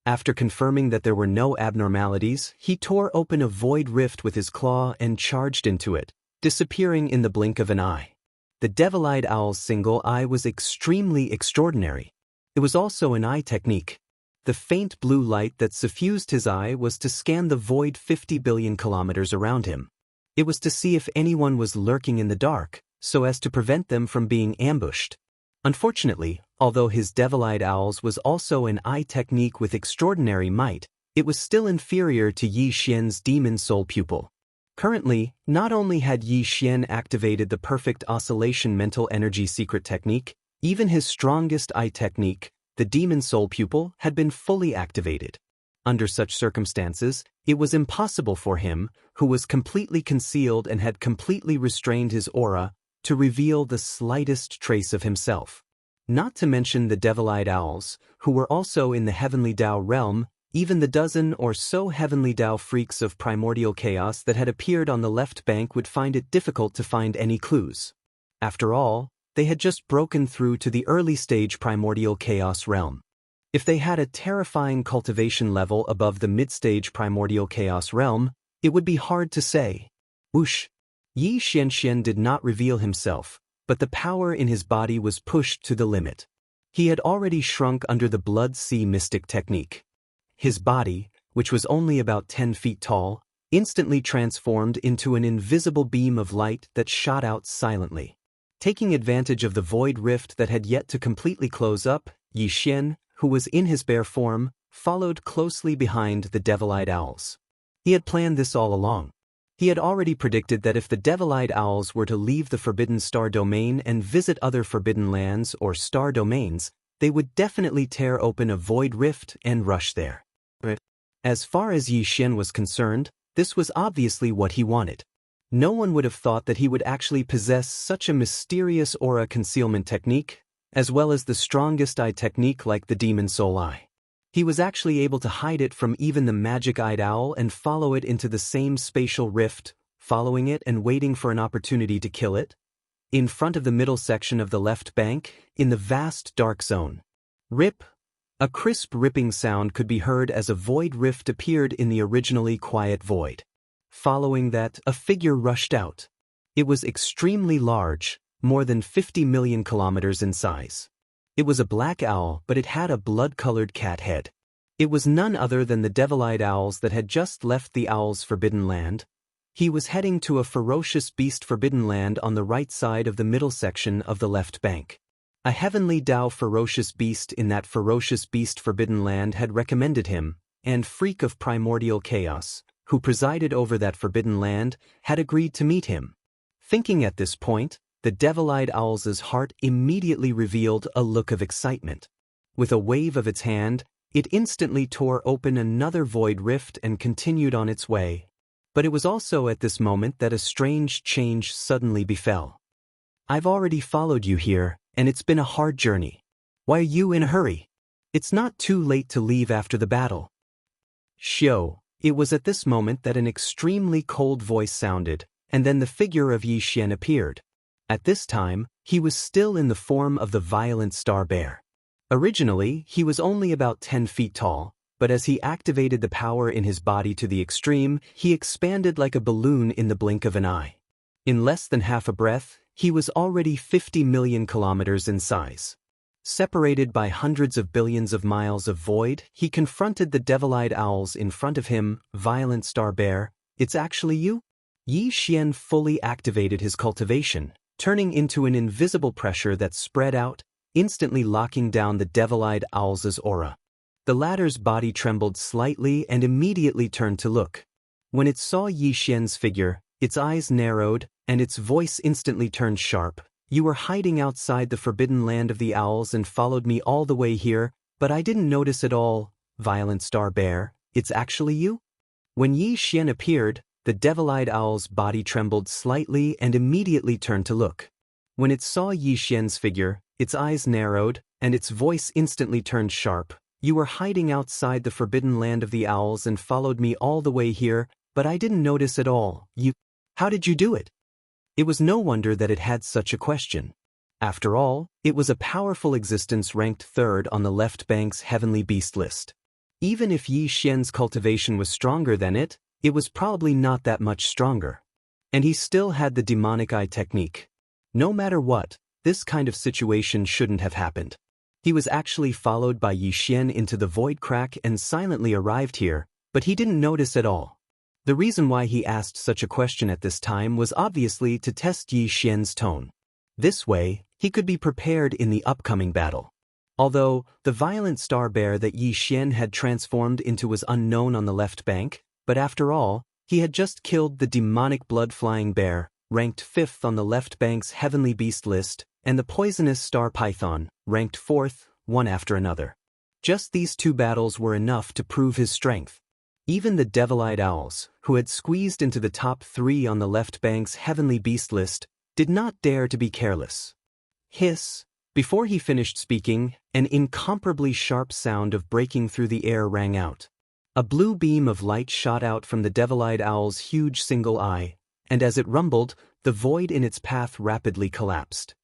Speaker 1: After confirming that there were no abnormalities, he tore open a void rift with his claw and charged into it, disappearing in the blink of an eye. The devil-eyed owl's single eye was extremely extraordinary. It was also an eye technique. The faint blue light that suffused his eye was to scan the void 50 billion kilometers around him. It was to see if anyone was lurking in the dark, so as to prevent them from being ambushed. Unfortunately, although his devil-eyed owls was also an eye technique with extraordinary might, it was still inferior to Xianxia's demon soul pupil. Currently, not only had Xianxia activated the perfect oscillation mental energy secret technique, even his strongest eye technique, the demon soul pupil, had been fully activated. Under such circumstances, it was impossible for him, who was completely concealed and had completely restrained his aura, to reveal the slightest trace of himself. Not to mention the devil-eyed owls, who were also in the heavenly Tao realm. Even the dozen or so heavenly Tao freaks of primordial chaos that had appeared on the left bank would find it difficult to find any clues. After all, they had just broken through to the early stage primordial chaos realm. If they had a terrifying cultivation level above the mid-stage primordial chaos realm, it would be hard to say. Whoosh! Xianxia did not reveal himself, but the power in his body was pushed to the limit. He had already shrunk under the Blood Sea Mystic technique. His body, which was only about 10 feet tall, instantly transformed into an invisible beam of light that shot out silently. Taking advantage of the void rift that had yet to completely close up, Xianxia, who was in his bear form, followed closely behind the devil-eyed owls. He had planned this all along. He had already predicted that if the devil-eyed owls were to leave the Forbidden Star Domain and visit other forbidden lands or star domains, they would definitely tear open a void rift and rush there. As far as Yi Xian was concerned, this was obviously what he wanted. No one would have thought that he would actually possess such a mysterious aura concealment technique, as well as the strongest eye technique like the Demon Soul Eye. He was actually able to hide it from even the magic-eyed owl and follow it into the same spatial rift, following it and waiting for an opportunity to kill it. In front of the middle section of the left bank, in the vast dark zone. Rip! A crisp ripping sound could be heard as a void rift appeared in the originally quiet void. Following that, a figure rushed out. It was extremely large, more than 50 million kilometers in size. It was a black owl, but it had a blood-colored cat head. It was none other than the devil-eyed owls that had just left the owl's forbidden land. He was heading to a ferocious beast forbidden land on the right side of the middle section of the left bank. A heavenly Tao ferocious beast in that ferocious beast forbidden land had recommended him, and Freak of Primordial Chaos, who presided over that forbidden land, had agreed to meet him. Thinking at this point, the devil-eyed owl's heart immediately revealed a look of excitement. With a wave of its hand, it instantly tore open another void rift and continued on its way. But it was also at this moment that a strange change suddenly befell. "I've already followed you here, and it's been a hard journey. Why are you in a hurry? It's not too late to leave after the battle." Shio. It was at this moment that an extremely cold voice sounded, and then the figure of Yi Xian appeared. At this time, he was still in the form of the violent star bear. Originally, he was only about 10 feet tall, but as he activated the power in his body to the extreme, he expanded like a balloon in the blink of an eye. In less than half a breath, he was already 50 million kilometers in size. Separated by hundreds of billions of miles of void, he confronted the devil-eyed owls in front of him. "Violent star bear, it's actually you?" Yi Xian fully activated his cultivation, turning into an invisible pressure that spread out, instantly locking down the devil-eyed owl's aura. The latter's body trembled slightly and immediately turned to look. When it saw Yi Xian's figure, its eyes narrowed, and its voice instantly turned sharp. "You were hiding outside the forbidden land of the owls and followed me all the way here, but I didn't notice at all. Violent star bear, it's actually you?" When Yi Xian appeared, the devil-eyed owl's body trembled slightly and immediately turned to look. When it saw Yi Xian's figure, its eyes narrowed, and its voice instantly turned sharp. "You were hiding outside the forbidden land of the owls and followed me all the way here, but I didn't notice at all. How did you do it?" It was no wonder that it had such a question. After all, it was a powerful existence ranked third on the left bank's heavenly beast list. Even if Yi Xian's cultivation was stronger than it, it was probably not that much stronger. And he still had the demonic eye technique. No matter what, this kind of situation shouldn't have happened. He was actually followed by Yi Xian into the void crack and silently arrived here, but he didn't notice at all. The reason why he asked such a question at this time was obviously to test Yi Xian's tone. This way, he could be prepared in the upcoming battle. Although, the violent star bear that Yi Xian had transformed into was unknown on the left bank, but after all, he had just killed the demonic blood-flying bear, ranked 5th on the left bank's heavenly beast list, and the poisonous star python, ranked 4th, one after another. Just these two battles were enough to prove his strength. Even the devil-eyed owls, who had squeezed into the top 3 on the left bank's heavenly beast list, did not dare to be careless. Hiss! Before he finished speaking, an incomparably sharp sound of breaking through the air rang out. A blue beam of light shot out from the devil-eyed owl's huge single eye, and as it rumbled, the void in its path rapidly collapsed.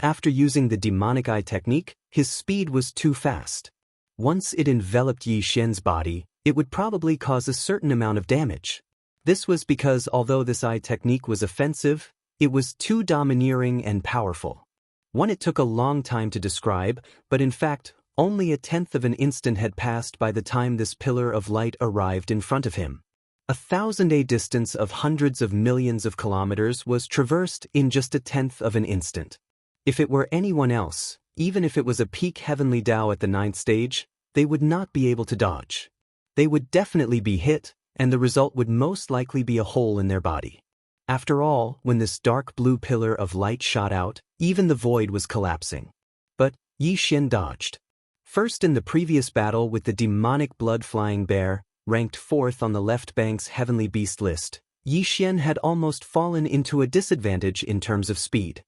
Speaker 1: After using the demonic eye technique, his speed was too fast. Once it enveloped Yi Xian's body, it would probably cause a certain amount of damage. This was because although this eye technique was offensive, it was too domineering and powerful. One it took a long time to describe, but in fact, only a tenth of an instant had passed by the time this pillar of light arrived in front of him. 1,000 distance of hundreds of millions of kilometers was traversed in just a tenth of an instant. If it were anyone else, even if it was a peak heavenly Tao at the 9th stage, they would not be able to dodge. They would definitely be hit, and the result would most likely be a hole in their body. After all, when this dark blue pillar of light shot out, even the void was collapsing. But Yi Xian dodged. First, in the previous battle with the demonic blood-flying bear, ranked 4th on the left bank's heavenly beast list, Yi Xian had almost fallen into a disadvantage in terms of speed.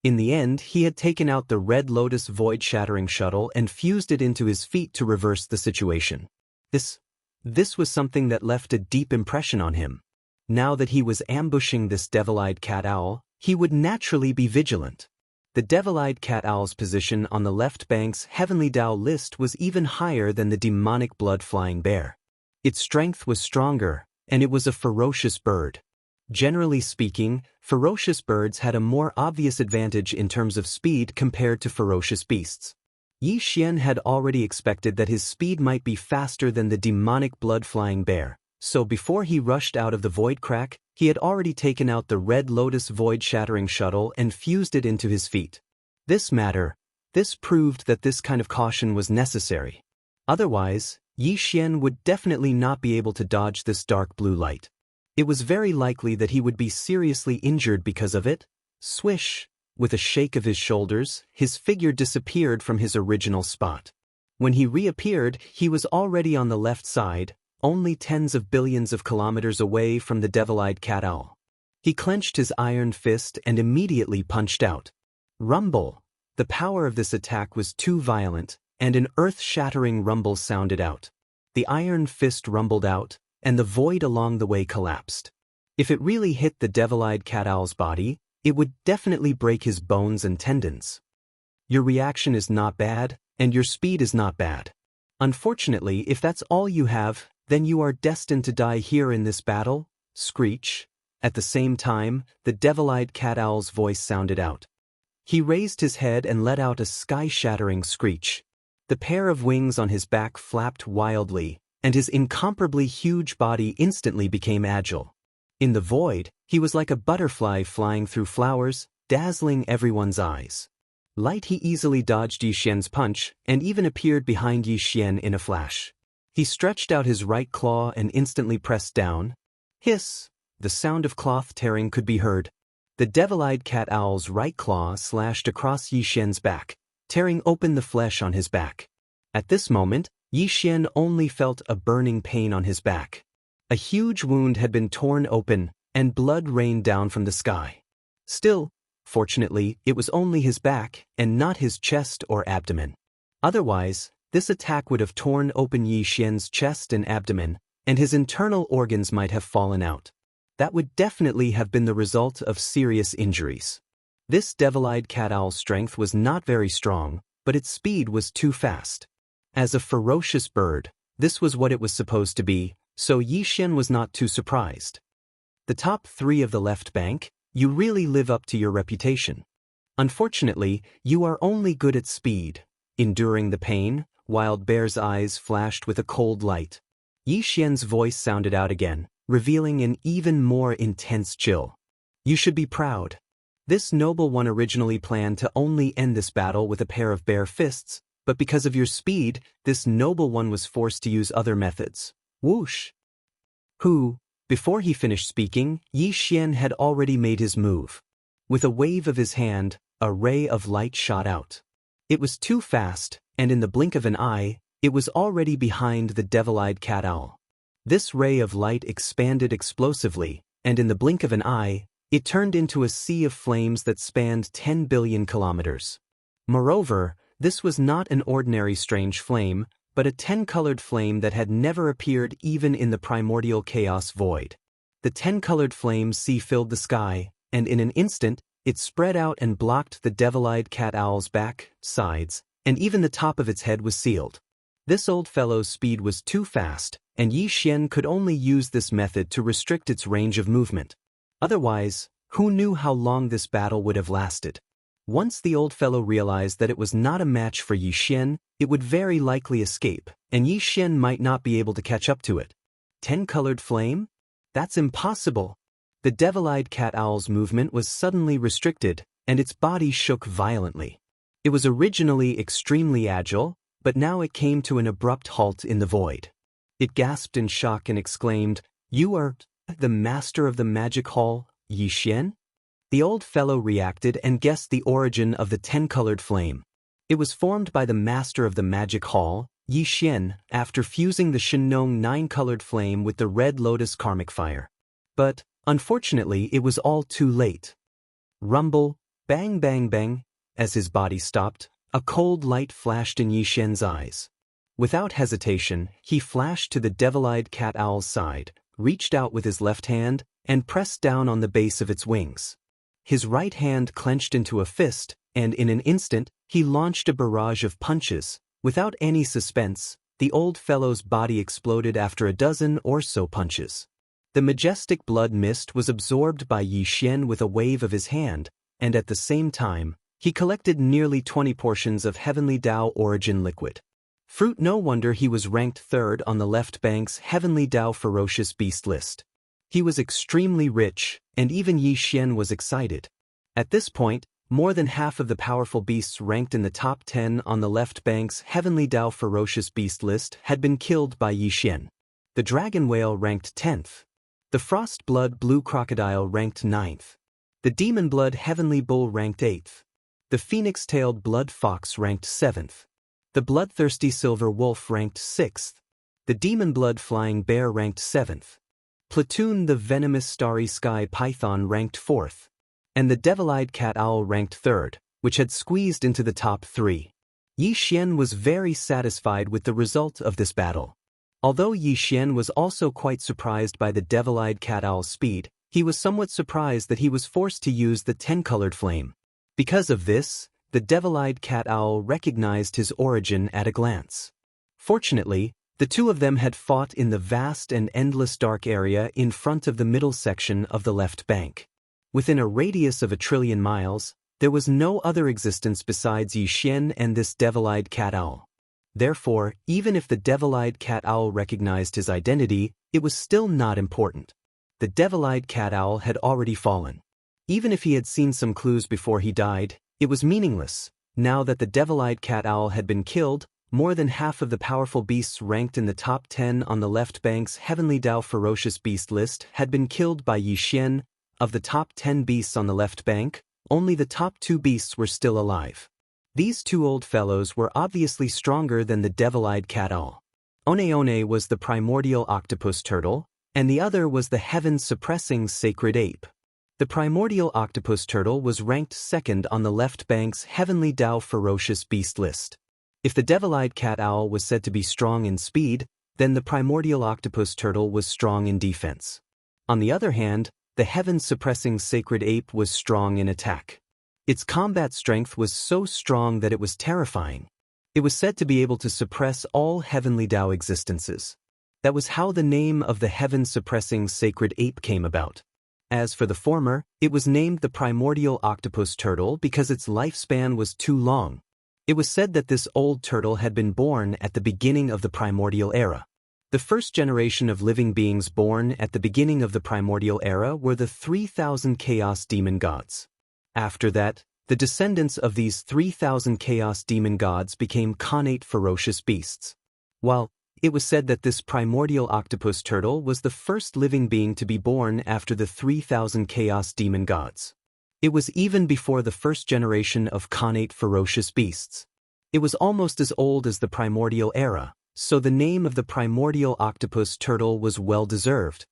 Speaker 1: In the end, he had taken out the Red Lotus void-shattering shuttle and fused it into his feet to reverse the situation. This was something that left a deep impression on him. Now that he was ambushing this devil-eyed cat owl, he would naturally be vigilant. The devil-eyed cat owl's position on the left bank's heavenly Tao list was even higher than the demonic blood-flying bear. Its strength was stronger, and it was a ferocious bird. Generally speaking, ferocious birds had a more obvious advantage in terms of speed compared to ferocious beasts. Yi Xian had already expected that his speed might be faster than the demonic blood-flying bear, so before he rushed out of the void crack, he had already taken out the Red Lotus void-shattering shuttle and fused it into his feet. This proved that this kind of caution was necessary. Otherwise, Yi Xian would definitely not be able to dodge this dark blue light. It was very likely that he would be seriously injured because of it. Swish! With a shake of his shoulders, his figure disappeared from his original spot. When he reappeared, he was already on the left side, only tens of billions of kilometers away from the devil-eyed cat owl. He clenched his iron fist and immediately punched out. Rumble! The power of this attack was too violent, and an earth-shattering rumble sounded out. The iron fist rumbled out, and the void along the way collapsed. If it really hit the devil-eyed cat owl's body, it would definitely break his bones and tendons. Your reaction is not bad, and your speed is not bad. Unfortunately, if that's all you have, then you are destined to die here in this battle. Screech! At the same time, the devil-eyed cat owl's voice sounded out. He raised his head and let out a sky-shattering screech. The pair of wings on his back flapped wildly, and his incomparably huge body instantly became agile. In the void, he was like a butterfly flying through flowers, dazzling everyone's eyes. Light, he easily dodged Yi Xian's punch and even appeared behind Yi Xian in a flash. He stretched out his right claw and instantly pressed down. Hiss! The sound of cloth tearing could be heard. The devil-eyed cat owl's right claw slashed across Yi Xian's back, tearing open the flesh on his back. At this moment, Yi Xian only felt a burning pain on his back. A huge wound had been torn open, and blood rained down from the sky. Still, fortunately, it was only his back, and not his chest or abdomen. Otherwise, this attack would have torn open Yi Xian's chest and abdomen, and his internal organs might have fallen out. That would definitely have been the result of serious injuries. This devil-eyed cat owl's strength was not very strong, but its speed was too fast. As a ferocious bird, this was what it was supposed to be, so Yi Xian was not too surprised. The top 3 of the left bank, you really live up to your reputation. Unfortunately, you are only good at speed. Enduring the pain, Wild Bear's eyes flashed with a cold light. Yi Xian's voice sounded out again, revealing an even more intense chill. You should be proud. This noble one originally planned to only end this battle with a pair of bare fists, but because of your speed, this noble one was forced to use other methods. Whoosh! Before he finished speaking, Yi Xian had already made his move. With a wave of his hand, a ray of light shot out. It was too fast, and in the blink of an eye, it was already behind the devil-eyed cat owl. This ray of light expanded explosively, and in the blink of an eye, it turned into a sea of flames that spanned 10 billion kilometers. Moreover, this was not an ordinary strange flame, but a 10-colored flame that had never appeared even in the primordial chaos void. The 10-colored flame sea filled the sky, and in an instant, it spread out and blocked the devil-eyed cat owl's back, sides, and even the top of its head was sealed. This old fellow's speed was too fast, and Yi Xian could only use this method to restrict its range of movement. Otherwise, who knew how long this battle would have lasted? Once the old fellow realized that it was not a match for Yi Xian, it would very likely escape, and Yi Xian might not be able to catch up to it. 10-colored flame? That's impossible. The devil-eyed cat owl's movement was suddenly restricted, and its body shook violently. It was originally extremely agile, but now it came to an abrupt halt in the void. It gasped in shock and exclaimed, "You are the master of the magic hall, Yixian?" The old fellow reacted and guessed the origin of the 10-colored flame. It was formed by the master of the magic hall, Yixian, after fusing the Shenong 9-colored flame with the red lotus karmic fire. But, unfortunately, it was all too late. Rumble, bang bang bang, as his body stopped, a cold light flashed in Yixian's eyes. Without hesitation, he flashed to the devil-eyed cat owl's side, reached out with his left hand, and pressed down on the base of its wings. His right hand clenched into a fist, and in an instant, he launched a barrage of punches. Without any suspense, the old fellow's body exploded after a dozen or so punches. The majestic blood mist was absorbed by Yixian with a wave of his hand, and at the same time, he collected nearly 20 portions of Heavenly Tao origin liquid. Fruit. No wonder he was ranked third on the left bank's Heavenly Tao ferocious beast list. He was extremely rich, and even Yixian was excited. At this point, more than half of the powerful beasts ranked in the top 10 on the left bank's Heavenly Tao ferocious beast list had been killed by Yixian. The dragon whale ranked 10th. The frost blood blue crocodile ranked 9th. The demon blood heavenly bull ranked 8th. The phoenix-tailed blood fox ranked 7th. The bloodthirsty silver wolf ranked 6th. The demon blood flying bear ranked 7th. Platoon the venomous starry sky python ranked 4th. And the devil-eyed cat owl ranked 3rd, which had squeezed into the top 3. Yixian was very satisfied with the result of this battle. Although Yixian was also quite surprised by the devil-eyed cat owl's speed, he was somewhat surprised that he was forced to use the 10-colored flame. Because of this, the devil-eyed cat owl recognized his origin at a glance. Fortunately, the two of them had fought in the vast and endless dark area in front of the middle section of the left bank. Within a radius of 1 trillion miles, there was no other existence besides Yixian and this devil-eyed cat owl. Therefore, even if the devil-eyed cat owl recognized his identity, it was still not important. The devil-eyed cat owl had already fallen. Even if he had seen some clues before he died, it was meaningless. Now that the devil-eyed cat owl had been killed, more than half of the powerful beasts ranked in the top 10 on the left bank's Heavenly Tao ferocious beast list had been killed by Yixian. Of the top 10 beasts on the left bank, only the top 2 beasts were still alive. These two old fellows were obviously stronger than the devil-eyed cat owl. One was the primordial octopus turtle, and the other was the heaven-suppressing sacred ape. The primordial octopus turtle was ranked 2nd on the left bank's Heavenly Tao ferocious beast list. If the devil-eyed cat owl was said to be strong in speed, then the primordial octopus turtle was strong in defense. On the other hand, the heaven-suppressing sacred ape was strong in attack. Its combat strength was so strong that it was terrifying. It was said to be able to suppress all Heavenly Tao existences. That was how the name of the heaven-suppressing sacred ape came about. As for the former, it was named the primordial octopus turtle because its lifespan was too long. It was said that this old turtle had been born at the beginning of the primordial era. The first generation of living beings born at the beginning of the primordial era were the 3,000 chaos demon gods. After that, the descendants of these 3,000 chaos demon gods became connate ferocious beasts. While it was said that this primordial octopus turtle was the first living being to be born after the 3,000 chaos demon gods. It was even before the first generation of connate ferocious beasts. It was almost as old as the primordial era. So the name of the primordial octopus turtle was well-deserved.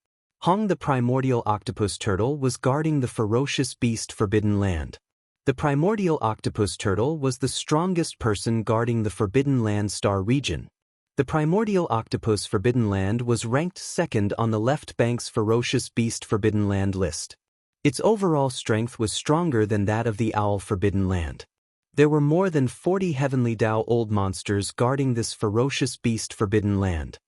Speaker 1: Hong the primordial octopus turtle was guarding the ferocious beast Forbidden Land. The primordial octopus turtle was the strongest person guarding the Forbidden Land star region. The primordial octopus Forbidden Land was ranked 2nd on the left bank's ferocious beast Forbidden Land list. Its overall strength was stronger than that of the owl Forbidden Land. There were more than 40 Heavenly Tao old monsters guarding this ferocious beast Forbidden Land.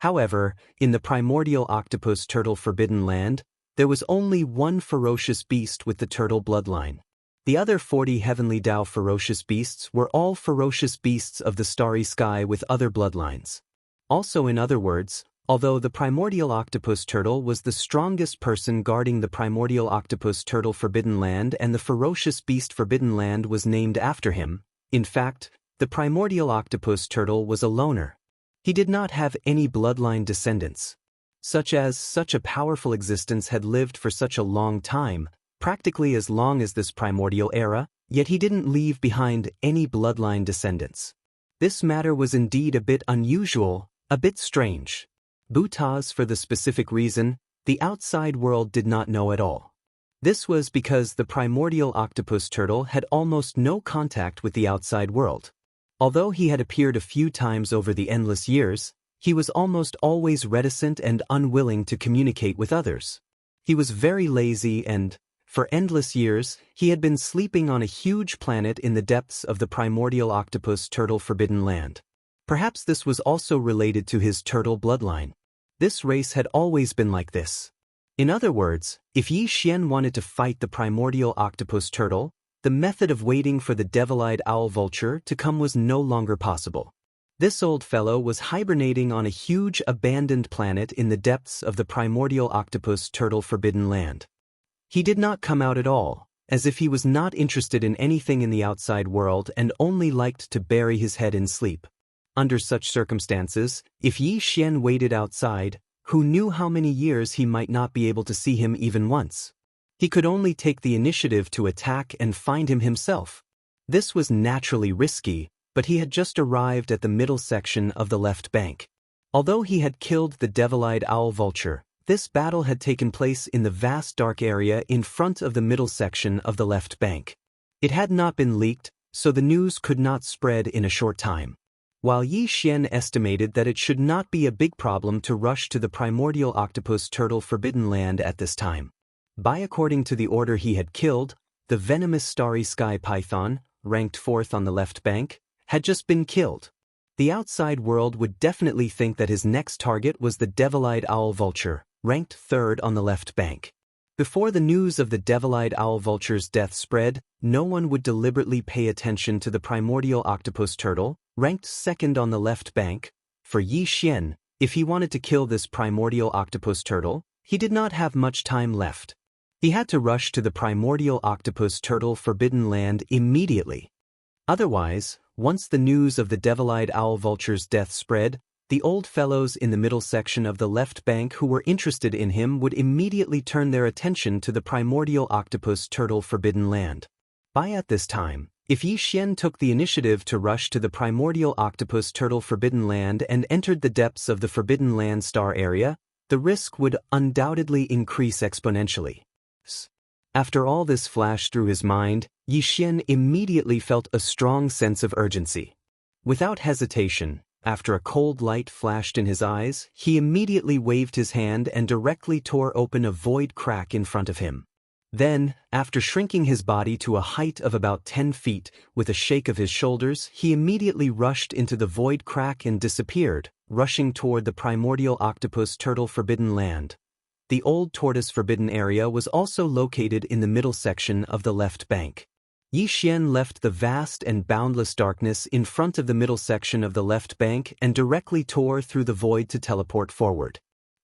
Speaker 1: However, in the primordial octopus turtle Forbidden Land, there was only one ferocious beast with the turtle bloodline. The other 40 Heavenly Tao ferocious beasts were all ferocious beasts of the starry sky with other bloodlines. Also, in other words, although the primordial octopus turtle was the strongest person guarding the primordial octopus turtle Forbidden Land and the ferocious beast Forbidden Land was named after him, In fact, the primordial octopus turtle was a loner. He did not have any bloodline descendants. Such a powerful existence had lived for such a long time, practically as long as this primordial era, yet he didn't leave behind any bloodline descendants. This matter was indeed a bit unusual, a bit strange. Butaz, for the specific reason, the outside world did not know at all. This was because the primordial octopus turtle had almost no contact with the outside world. Although he had appeared a few times over the endless years, he was almost always reticent and unwilling to communicate with others. He was very lazy and, for endless years, he had been sleeping on a huge planet in the depths of the primordial octopus turtle forbidden land. Perhaps this was also related to his turtle bloodline. This race had always been like this. In other words, if Xianxia wanted to fight the primordial octopus turtle, the method of waiting for the devil-eyed owl vulture to come was no longer possible. This old fellow was hibernating on a huge abandoned planet in the depths of the primordial octopus turtle forbidden land. He did not come out at all, as if he was not interested in anything in the outside world and only liked to bury his head in sleep. Under such circumstances, if Xianxia waited outside, who knew how many years he might not be able to see him even once? He could only take the initiative to attack and find him himself. This was naturally risky, but he had just arrived at the middle section of the left bank. Although he had killed the devil-eyed owl vulture, this battle had taken place in the vast dark area in front of the middle section of the left bank. It had not been leaked, so the news could not spread in a short time. While Xianxia estimated that it should not be a big problem to rush to the primordial octopus turtle forbidden land at this time. According to the order he had killed, the venomous starry sky python, ranked 4th on the left bank, had just been killed. The outside world would definitely think that his next target was the devil-eyed owl vulture, ranked 3rd on the left bank. Before the news of the devil-eyed owl vulture's death spread, no one would deliberately pay attention to the primordial octopus turtle, ranked 2nd on the left bank. For Xianxia, if he wanted to kill this primordial octopus turtle, he did not have much time left. He had to rush to the primordial octopus turtle forbidden land immediately. Otherwise, once the news of the devil-eyed owl vulture's death spread, the old fellows in the middle section of the left bank who were interested in him would immediately turn their attention to the primordial octopus turtle forbidden land. At this time, if Xianxia took the initiative to rush to the primordial octopus turtle forbidden land and entered the depths of the forbidden land star area, the risk would undoubtedly increase exponentially. After all this flashed through his mind, Xianxia immediately felt a strong sense of urgency. Without hesitation, after a cold light flashed in his eyes, he immediately waved his hand and directly tore open a void crack in front of him. Then, after shrinking his body to a height of about 10 feet, with a shake of his shoulders, he immediately rushed into the void crack and disappeared, rushing toward the primordial octopus turtle forbidden land. The old tortoise forbidden area was also located in the middle section of the left bank. Xianxia left the vast and boundless darkness in front of the middle section of the left bank and directly tore through the void to teleport forward.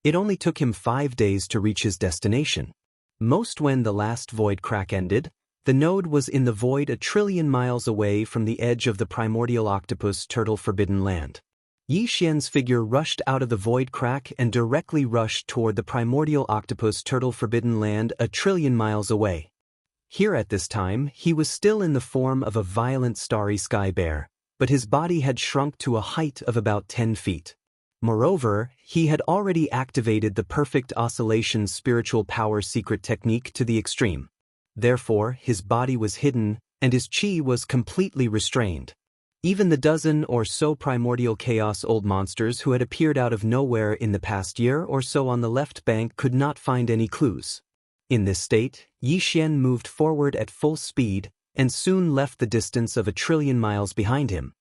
Speaker 1: It only took him 5 days to reach his destination. When the last void crack ended, the node was in the void 1 trillion miles away from the edge of the primordial octopus turtle forbidden land. Xianxia's figure rushed out of the void crack and directly rushed toward the primordial octopus turtle forbidden land 1 trillion miles away. Here at this time, he was still in the form of a violent starry sky bear, but his body had shrunk to a height of about 10 feet. Moreover, he had already activated the perfect oscillation spiritual power secret technique to the extreme. Therefore, his body was hidden, and his chi was completely restrained. Even the dozen or so primordial chaos old monsters who had appeared out of nowhere in the past year or so on the left bank could not find any clues. In this state, Xianxia moved forward at full speed and soon left the distance of 1 trillion miles behind him.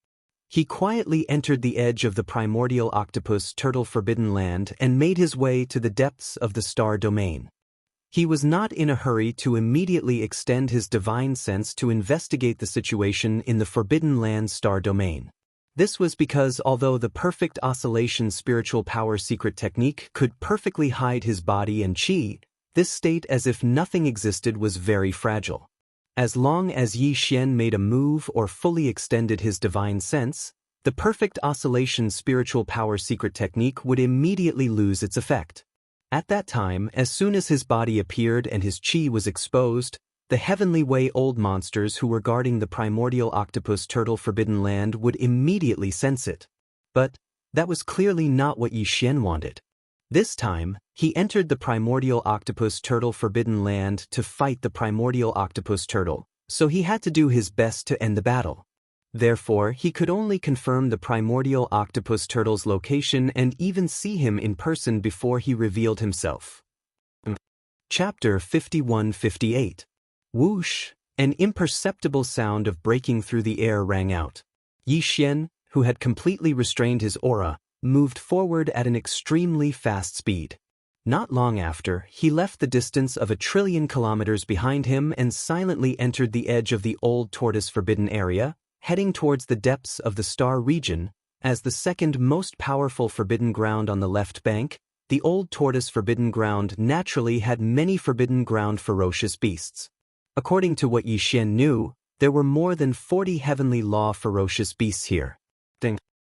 Speaker 1: He quietly entered the edge of the primordial octopus turtle forbidden land and made his way to the depths of the star domain. He was not in a hurry to immediately extend his divine sense to investigate the situation in the Forbidden Land star domain. This was because although the perfect oscillation spiritual power secret technique could perfectly hide his body and chi, this state as if nothing existed was very fragile. As long as Yi Xian made a move or fully extended his divine sense, the perfect oscillation spiritual power secret technique would immediately lose its effect. At that time, as soon as his body appeared and his qi was exposed, the Heavenly Way old monsters who were guarding the primordial octopus turtle forbidden land would immediately sense it. But that was clearly not what Yi Xian wanted. This time, he entered the primordial octopus turtle forbidden land to fight the primordial octopus turtle, so he had to do his best to end the battle. Therefore, he could only confirm the primordial octopus turtle's location and even see him in person before he revealed himself. Chapter 51-58. Whoosh! An imperceptible sound of breaking through the air rang out. Yi Xian, who had completely restrained his aura, moved forward at an extremely fast speed. Not long after, he left the distance of 1 trillion kilometers behind him and silently entered the edge of the old tortoise forbidden area, heading towards the depths of the Star region. As the second most powerful forbidden ground on the left bank, the old tortoise forbidden ground naturally had many forbidden ground ferocious beasts. According to what Yi Xian knew, there were more than 40 heavenly law ferocious beasts here.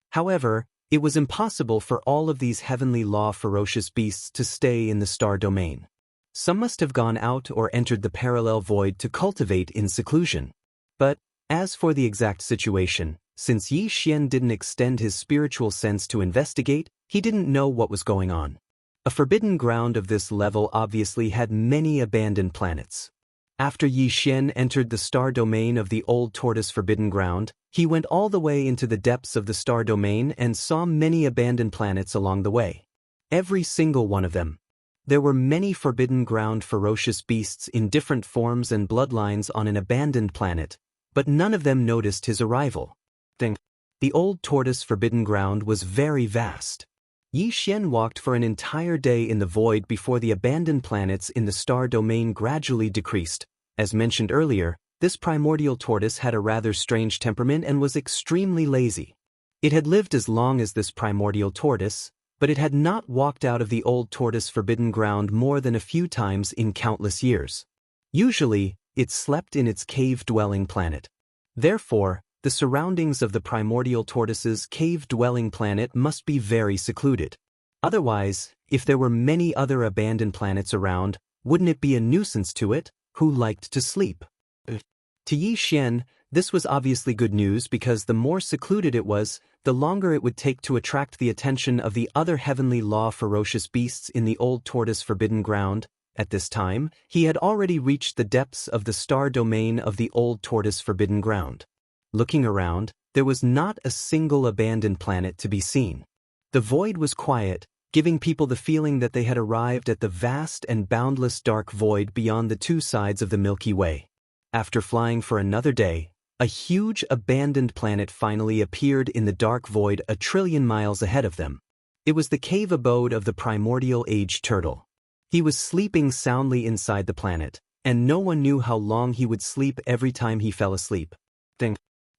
Speaker 1: However, it was impossible for all of these heavenly law ferocious beasts to stay in the star domain. Some must have gone out or entered the parallel void to cultivate in seclusion. But, as for the exact situation, since Yi Xian didn't extend his spiritual sense to investigate, he didn't know what was going on. A forbidden ground of this level obviously had many abandoned planets. After Yi Xian entered the star domain of the old tortoise forbidden ground, he went all the way into the depths of the star domain and saw many abandoned planets along the way. Every single one of them. There were many forbidden ground ferocious beasts in different forms and bloodlines on an abandoned planet, but none of them noticed his arrival. The old tortoise forbidden ground was very vast. Yi Xian walked for an entire day in the void before the abandoned planets in the star domain gradually decreased. As mentioned earlier, this primordial tortoise had a rather strange temperament and was extremely lazy. It had lived as long as this primordial tortoise, but it had not walked out of the old tortoise forbidden ground more than a few times in countless years. Usually, it slept in its cave-dwelling planet. Therefore, the surroundings of the primordial tortoise's cave-dwelling planet must be very secluded. Otherwise, if there were many other abandoned planets around, wouldn't it be a nuisance to it, who liked to sleep? To Yi Xian, this was obviously good news because the more secluded it was, the longer it would take to attract the attention of the other heavenly law ferocious beasts in the old tortoise forbidden ground. At this time, he had already reached the depths of the star domain of the old tortoise forbidden ground. Looking around, there was not a single abandoned planet to be seen. The void was quiet, giving people the feeling that they had arrived at the vast and boundless dark void beyond the two sides of the Milky Way. After flying for another day, a huge abandoned planet finally appeared in the dark void 1 trillion miles ahead of them. It was the cave abode of the primordial age turtle. He was sleeping soundly inside the planet, and no one knew how long he would sleep every time he fell asleep.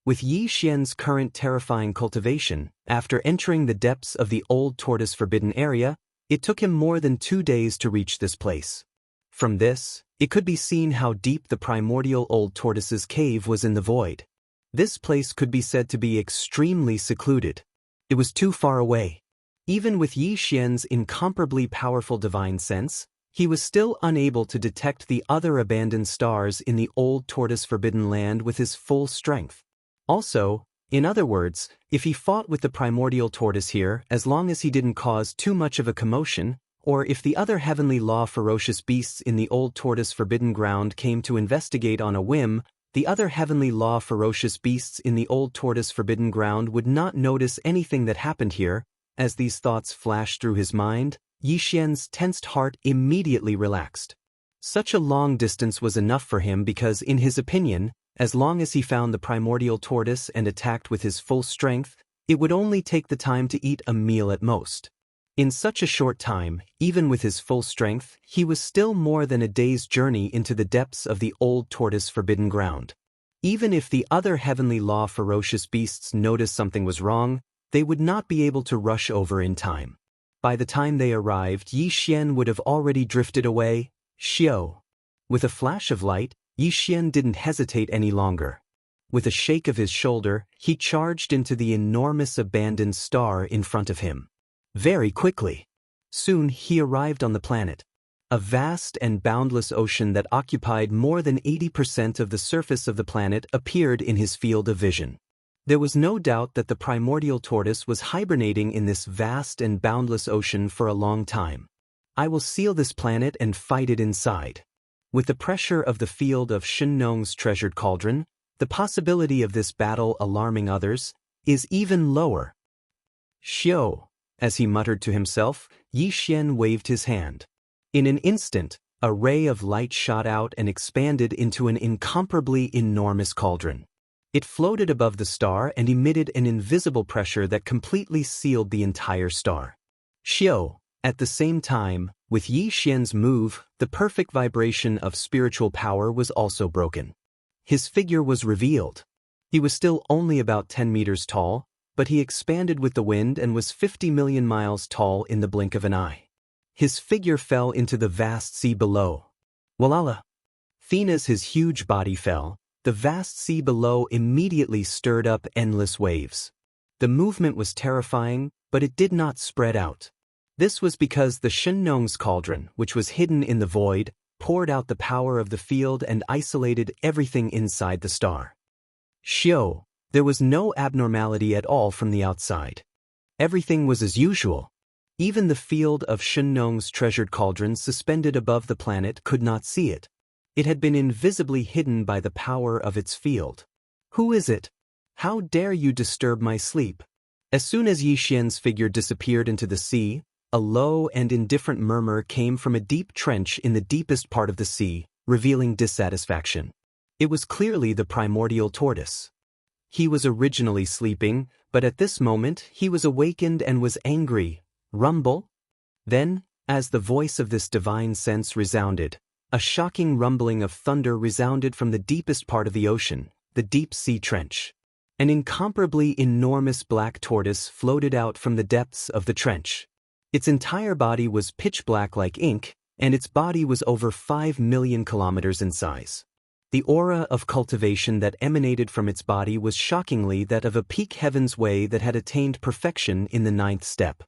Speaker 1: With Yi Xian's current terrifying cultivation, after entering the depths of the old tortoise forbidden area, it took him more than 2 days to reach this place. From this, it could be seen how deep the primordial old tortoise's cave was in the void. This place could be said to be extremely secluded. It was too far away. Even with Yi Xian's incomparably powerful divine sense, he was still unable to detect the other abandoned stars in the old tortoise forbidden land with his full strength. Also, in other words, if he fought with the primordial tortoise here, as long as he didn't cause too much of a commotion, or if the other heavenly law ferocious beasts in the old tortoise forbidden ground came to investigate on a whim, the other heavenly law ferocious beasts in the old tortoise forbidden ground would not notice anything that happened here. As these thoughts flashed through his mind, Yi Xian's tensed heart immediately relaxed. Such a long distance was enough for him because, in his opinion, as long as he found the primordial tortoise and attacked with his full strength, it would only take the time to eat a meal at most. In such a short time, even with his full strength, he was still more than a day's journey into the depths of the old tortoise forbidden ground. Even if the other heavenly law ferocious beasts noticed something was wrong, they would not be able to rush over in time. By the time they arrived, Yi Xian would have already drifted away. Xiao. With a flash of light, Yi Xian didn't hesitate any longer. With a shake of his shoulder, he charged into the enormous abandoned star in front of him. Very quickly. Soon he arrived on the planet. A vast and boundless ocean that occupied more than 80% of the surface of the planet appeared in his field of vision. There was no doubt that the primordial tortoise was hibernating in this vast and boundless ocean for a long time. I will seal this planet and fight it inside. With the pressure of the field of Xianxia's treasured cauldron, the possibility of this battle alarming others is even lower. Xiao, as he muttered to himself, Yi Xian waved his hand. In an instant, a ray of light shot out and expanded into an incomparably enormous cauldron. It floated above the star and emitted an invisible pressure that completely sealed the entire star. Xiao, at the same time, with Yi Xian's move, the perfect vibration of spiritual power was also broken. His figure was revealed. He was still only about 10 meters tall, but he expanded with the wind and was 50 million miles tall in the blink of an eye. His figure fell into the vast sea below. Walala! Thin as his huge body fell, the vast sea below immediately stirred up endless waves. The movement was terrifying, but it did not spread out. This was because the Xianxia's cauldron, which was hidden in the void, poured out the power of the field and isolated everything inside the star. Xiao, there was no abnormality at all from the outside. Everything was as usual. Even the field of Xianxia's treasured cauldron suspended above the planet could not see it. It had been invisibly hidden by the power of its field. Who is it? How dare you disturb my sleep? As soon as Yi Xian's figure disappeared into the sea, a low and indifferent murmur came from a deep trench in the deepest part of the sea, revealing dissatisfaction. It was clearly the primordial tortoise. He was originally sleeping, but at this moment he was awakened and was angry. Rumble? Then, as the voice of this divine sense resounded, a shocking rumbling of thunder resounded from the deepest part of the ocean, the deep sea trench. An incomparably enormous black tortoise floated out from the depths of the trench. Its entire body was pitch black like ink, and its body was over 5 million kilometers in size. The aura of cultivation that emanated from its body was shockingly that of a peak heaven's way that had attained perfection in the 9th step.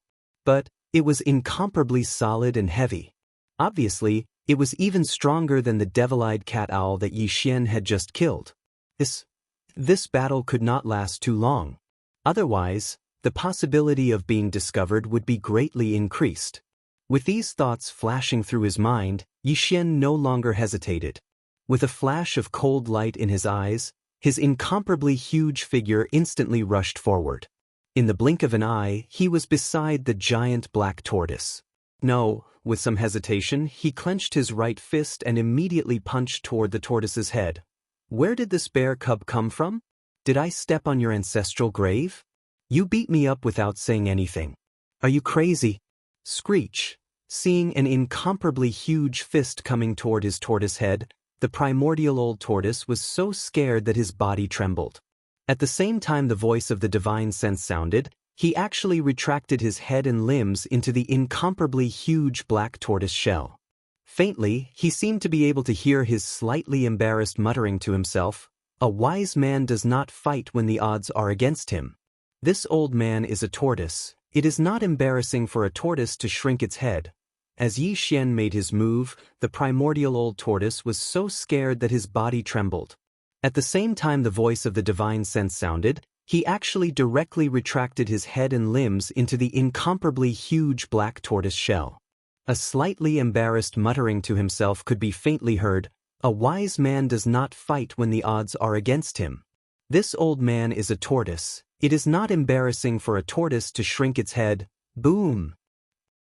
Speaker 1: But it was incomparably solid and heavy. Obviously, it was even stronger than the devil-eyed cat owl that Yi Xian had just killed. This battle could not last too long. Otherwise, the possibility of being discovered would be greatly increased. With these thoughts flashing through his mind, Yi Xian no longer hesitated. With a flash of cold light in his eyes, his incomparably huge figure instantly rushed forward. In the blink of an eye, he was beside the giant black tortoise. No, with some hesitation, he clenched his right fist and immediately punched toward the tortoise's head. Where did this bear cub come from? Did I step on your ancestral grave? You beat me up without saying anything. Are you crazy? Screech. Seeing an incomparably huge fist coming toward his tortoise head, the primordial old tortoise was so scared that his body trembled. At the same time the voice of the divine sense sounded, he actually retracted his head and limbs into the incomparably huge black tortoise shell. Faintly, he seemed to be able to hear his slightly embarrassed muttering to himself, "A wise man does not fight when the odds are against him. This old man is a tortoise. It is not embarrassing for a tortoise to shrink its head." As Yi Xian made his move, the primordial old tortoise was so scared that his body trembled. At the same time the voice of the divine sense sounded, he actually directly retracted his head and limbs into the incomparably huge black tortoise shell. A slightly embarrassed muttering to himself could be faintly heard, "A wise man does not fight when the odds are against him. This old man is a tortoise. It is not embarrassing for a tortoise to shrink its head." Boom!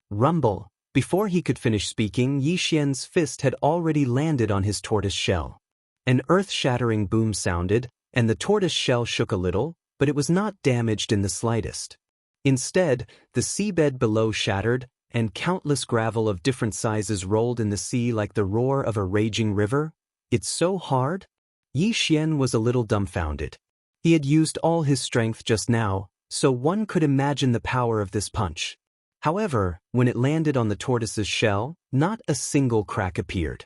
Speaker 1: Rumble! Before he could finish speaking, Yi Xian's fist had already landed on his tortoise shell. An earth-shattering boom sounded, and the tortoise shell shook a little, but it was not damaged in the slightest. Instead, the seabed below shattered, and countless gravel of different sizes rolled in the sea like the roar of a raging river. "It's so hard?" Yi Xian was a little dumbfounded. He had used all his strength just now, so one could imagine the power of this punch. However, when it landed on the tortoise's shell, not a single crack appeared.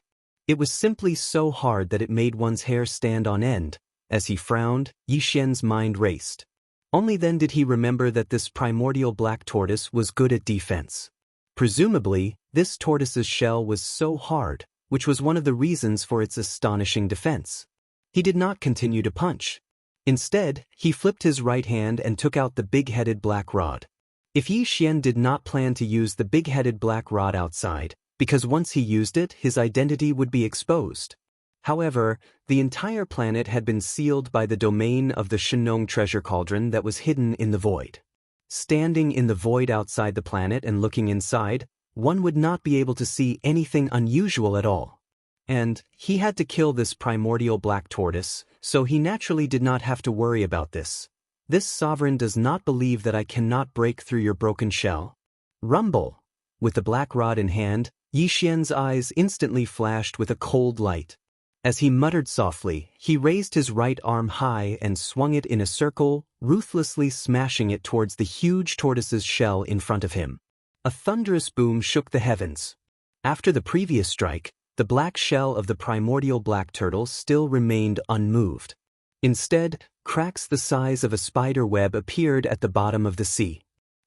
Speaker 1: It was simply so hard that it made one's hair stand on end. As he frowned, Yixian's mind raced. Only then did he remember that this primordial black tortoise was good at defense. Presumably, this tortoise's shell was so hard, which was one of the reasons for its astonishing defense. He did not continue to punch. Instead, he flipped his right hand and took out the big-headed black rod. If Yixian did not plan to use the big-headed black rod outside, because once he used it, his identity would be exposed. However, the entire planet had been sealed by the domain of the Shenong treasure cauldron that was hidden in the void. Standing in the void outside the planet and looking inside, one would not be able to see anything unusual at all. And he had to kill this primordial black tortoise, so he naturally did not have to worry about this. This sovereign does not believe that I cannot break through your broken shell. Rumble! With the black rod in hand, Yixian's eyes instantly flashed with a cold light. As he muttered softly, he raised his right arm high and swung it in a circle, ruthlessly smashing it towards the huge tortoise's shell in front of him. A thunderous boom shook the heavens. After the previous strike, the black shell of the primordial black turtle still remained unmoved. Instead, cracks the size of a spider web appeared at the bottom of the sea.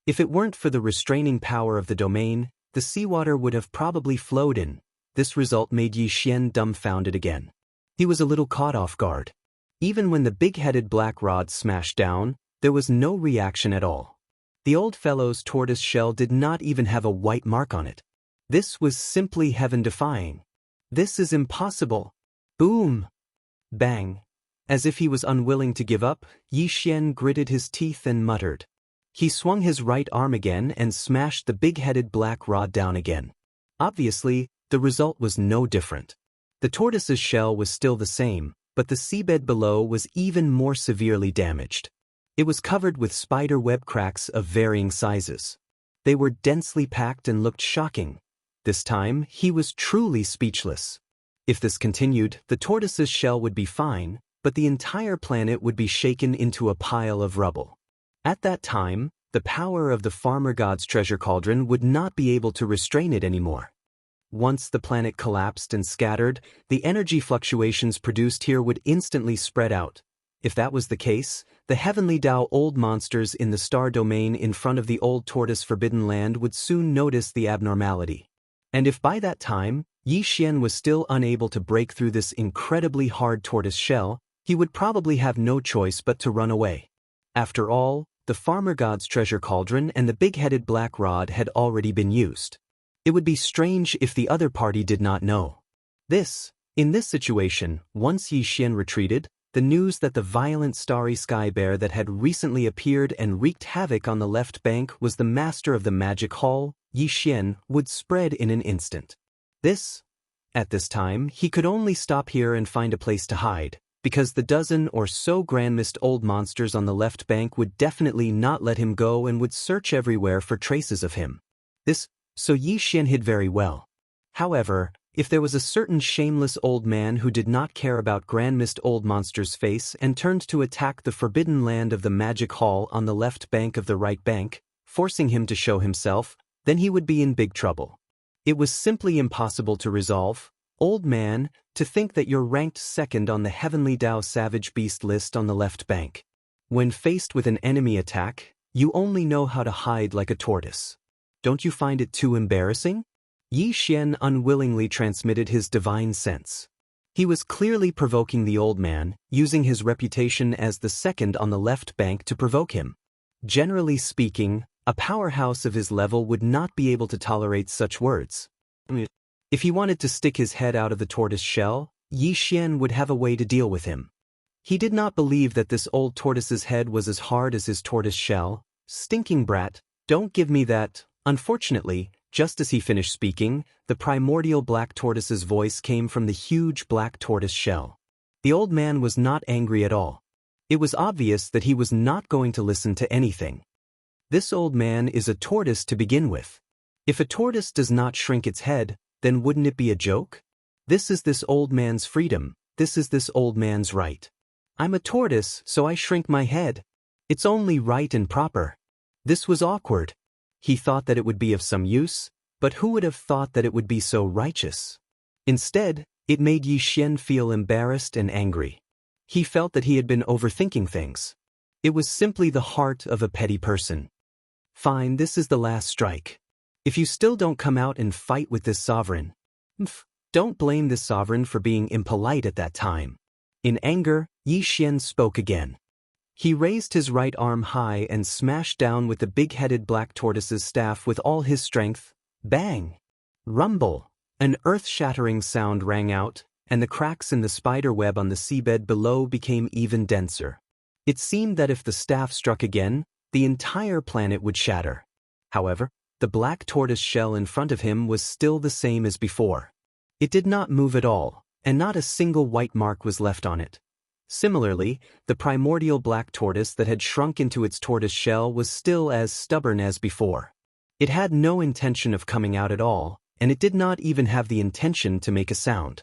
Speaker 1: If it weren't for the restraining power of the domain, the seawater would have probably flowed in. This result made Yixian dumbfounded again. He was a little caught off guard. Even when the big-headed black rod smashed down, there was no reaction at all. The old fellow's tortoise shell did not even have a white mark on it. This was simply heaven-defying. This is impossible. Boom! Bang! As if he was unwilling to give up, Yixian gritted his teeth and muttered. He swung his right arm again and smashed the big-headed black rod down again. Obviously, the result was no different. The tortoise's shell was still the same, but the seabed below was even more severely damaged. It was covered with spider web cracks of varying sizes. They were densely packed and looked shocking. This time, he was truly speechless. If this continued, the tortoise's shell would be fine, but the entire planet would be shaken into a pile of rubble. At that time, the power of the farmer god's treasure cauldron would not be able to restrain it anymore. Once the planet collapsed and scattered, the energy fluctuations produced here would instantly spread out. If that was the case, the heavenly Tao old monsters in the star domain in front of the old tortoise forbidden land would soon notice the abnormality. And if by that time, Yixian was still unable to break through this incredibly hard tortoise shell, he would probably have no choice but to run away. After all, the farmer god's treasure cauldron and the big-headed black rod had already been used. It would be strange if the other party did not know. In this situation, once Yixian retreated, the news that the violent starry sky bear that had recently appeared and wreaked havoc on the left bank was the master of the magic hall, Yixian, would spread in an instant. At this time, he could only stop here and find a place to hide, because the dozen or so grandmist old monsters on the left bank would definitely not let him go and would search everywhere for traces of him. So Yixian hid very well. However, if there was a certain shameless old man who did not care about grandmist old monster's face and turned to attack the forbidden land of the magic hall on the left bank of the right bank, forcing him to show himself, then he would be in big trouble. It was simply impossible to resolve. Old man, to think that you're ranked second on the Heavenly Tao Savage Beast list on the left bank. When faced with an enemy attack, you only know how to hide like a tortoise. Don't you find it too embarrassing? Yixian unwillingly transmitted his divine sense. He was clearly provoking the old man, using his reputation as the second on the left bank to provoke him. Generally speaking, a powerhouse of his level would not be able to tolerate such words. If he wanted to stick his head out of the tortoise shell, Yixian would have a way to deal with him. He did not believe that this old tortoise's head was as hard as his tortoise shell. Stinking brat, don't give me that. Unfortunately, just as he finished speaking, the primordial black tortoise's voice came from the huge black tortoise shell. The old man was not angry at all. It was obvious that he was not going to listen to anything. This old man is a tortoise to begin with. If a tortoise does not shrink its head, then wouldn't it be a joke? This is this old man's freedom. This is this old man's right. I'm a tortoise, so I shrink my head. It's only right and proper. This was awkward. He thought that it would be of some use, but who would have thought that it would be so righteous? Instead, It made Yi Xian feel embarrassed and angry. He felt that he had been overthinking things. It was simply the heart of a petty person. Fine, this is the last strike. If you still don't come out and fight with this sovereign, don't blame this sovereign for being impolite at that time. In anger, Yi Xian spoke again. He raised his right arm high and smashed down with the big-headed black tortoise's staff with all his strength. Bang! Rumble! An earth-shattering sound rang out, and the cracks in the spider web on the seabed below became even denser. It seemed that if the staff struck again, the entire planet would shatter. However, the black tortoise shell in front of him was still the same as before. It did not move at all, and not a single white mark was left on it. Similarly, the primordial black tortoise that had shrunk into its tortoise shell was still as stubborn as before. It had no intention of coming out at all, and it did not even have the intention to make a sound.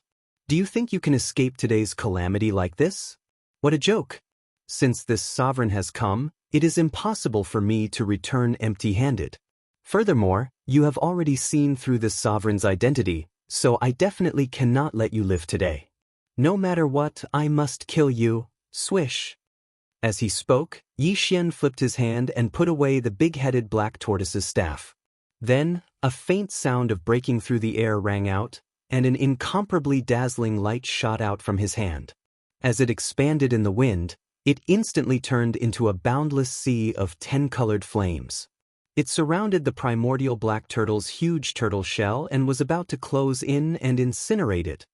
Speaker 1: Do you think you can escape today's calamity like this? What a joke! Since this sovereign has come, it is impossible for me to return empty-handed. Furthermore, you have already seen through this sovereign's identity, so I definitely cannot let you live today. No matter what, I must kill you. Swish! As he spoke, Yi Xian flipped his hand and put away the big-headed black tortoise's staff. Then, a faint sound of breaking through the air rang out, and an incomparably dazzling light shot out from his hand. As it expanded in the wind, it instantly turned into a boundless sea of 10-colored flames. It surrounded the primordial black turtle's huge turtle shell and was about to close in and incinerate it.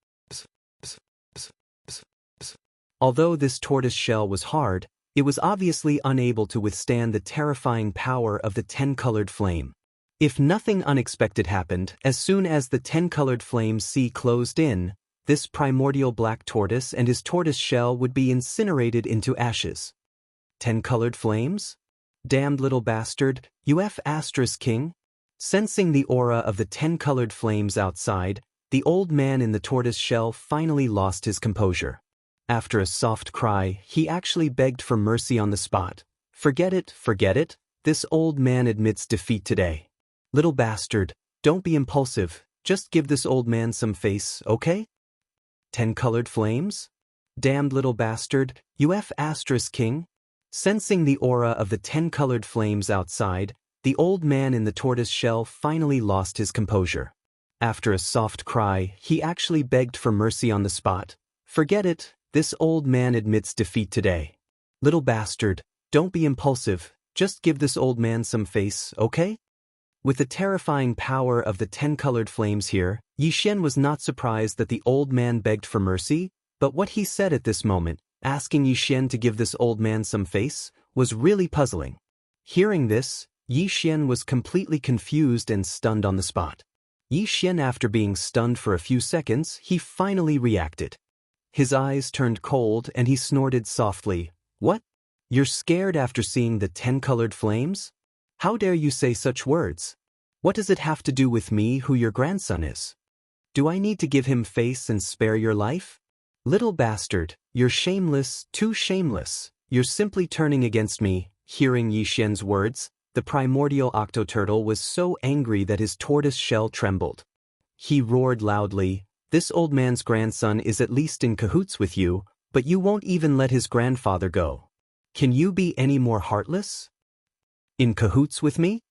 Speaker 1: Although this tortoise shell was hard, it was obviously unable to withstand the terrifying power of the 10-colored flame. If nothing unexpected happened, as soon as the 10-colored flame sea closed in, this primordial black tortoise and his tortoise shell would be incinerated into ashes. 10-colored flames? Damned little bastard, you King? Sensing the aura of the 10-colored flames outside, the old man in the tortoise shell finally lost his composure. After a soft cry, he actually begged for mercy on the spot. Forget it, this old man admits defeat today. Little bastard, don't be impulsive, just give this old man some face, okay? 10-colored flames? Damned little bastard, you King? Sensing the aura of the 10-colored flames outside, the old man in the tortoise shell finally lost his composure. After a soft cry, he actually begged for mercy on the spot. Forget it, this old man admits defeat today. Little bastard, don't be impulsive, just give this old man some face, okay? With the terrifying power of the 10-colored flames here, Yi Xian was not surprised that the old man begged for mercy, but what he said at this moment, asking Yi Xian to give this old man some face, was really puzzling. Hearing this, Yi Xian was completely confused and stunned on the spot. Yi Xian, after being stunned for a few seconds, he finally reacted. His eyes turned cold and he snorted softly. What? You're scared after seeing the 10-colored flames? How dare you say such words? What does it have to do with me, who your grandson is? Do I need to give him face and spare your life? Little bastard, you're shameless, too shameless. You're simply turning against me. Hearing Yi Xian's words, the primordial octoturtle was so angry that his tortoise shell trembled. He roared loudly, "This old man's grandson is at least in cahoots with you, but you won't even let his grandfather go. Can you be any more heartless?" "In cahoots with me?"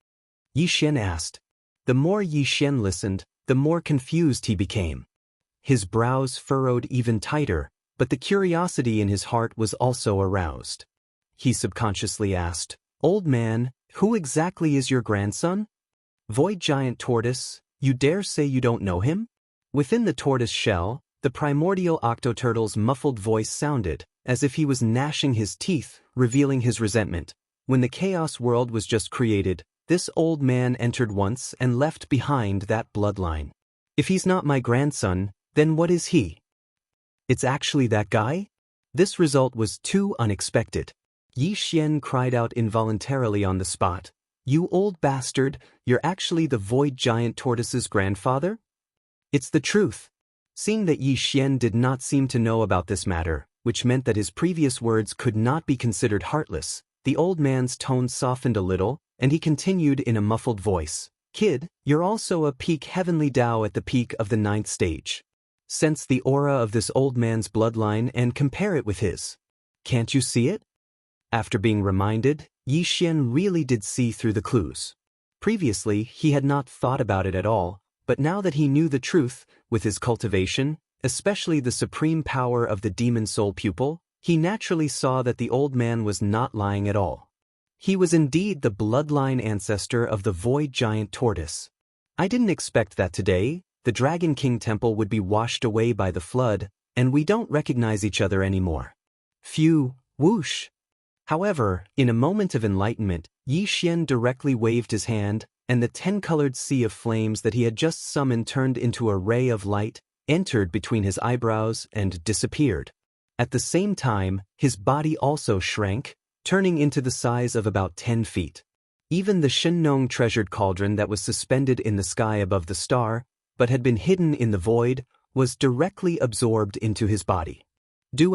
Speaker 1: Yi Xian asked. The more Yi Xian listened, the more confused he became. His brows furrowed even tighter, but the curiosity in his heart was also aroused. He subconsciously asked, "Old man, who exactly is your grandson?" "Void giant tortoise, you dare say you don't know him?" Within the tortoise shell, the primordial octoturtle's muffled voice sounded, as if he was gnashing his teeth, revealing his resentment. When the chaos world was just created, this old man entered once and left behind that bloodline. If he's not my grandson, then what is he? It's actually that guy? This result was too unexpected. Yi Xian cried out involuntarily on the spot. "You old bastard, you're actually the void giant tortoise's grandfather?" "It's the truth." Seeing that Yi Xian did not seem to know about this matter, which meant that his previous words could not be considered heartless, the old man's tone softened a little, and he continued in a muffled voice, "Kid, you're also a peak heavenly Tao at the peak of the 9th stage. Sense the aura of this old man's bloodline and compare it with his. Can't you see it? After being reminded, Yi Xian really did see through the clues. Previously, he had not thought about it at all, but now that he knew the truth, with his cultivation, especially the supreme power of the demon soul pupil, he naturally saw that the old man was not lying at all. He was indeed the bloodline ancestor of the void giant tortoise. I didn't expect that today, the Dragon King Temple would be washed away by the flood, and we don't recognize each other anymore. Phew, whoosh. However, in a moment of enlightenment, Yi Xian directly waved his hand, and the 10-colored sea of flames that he had just summoned turned into a ray of light, entered between his eyebrows, and disappeared. At the same time, his body also shrank, turning into the size of about 10 feet. Even the Shengnong treasured cauldron that was suspended in the sky above the star, but had been hidden in the void, was directly absorbed into his body.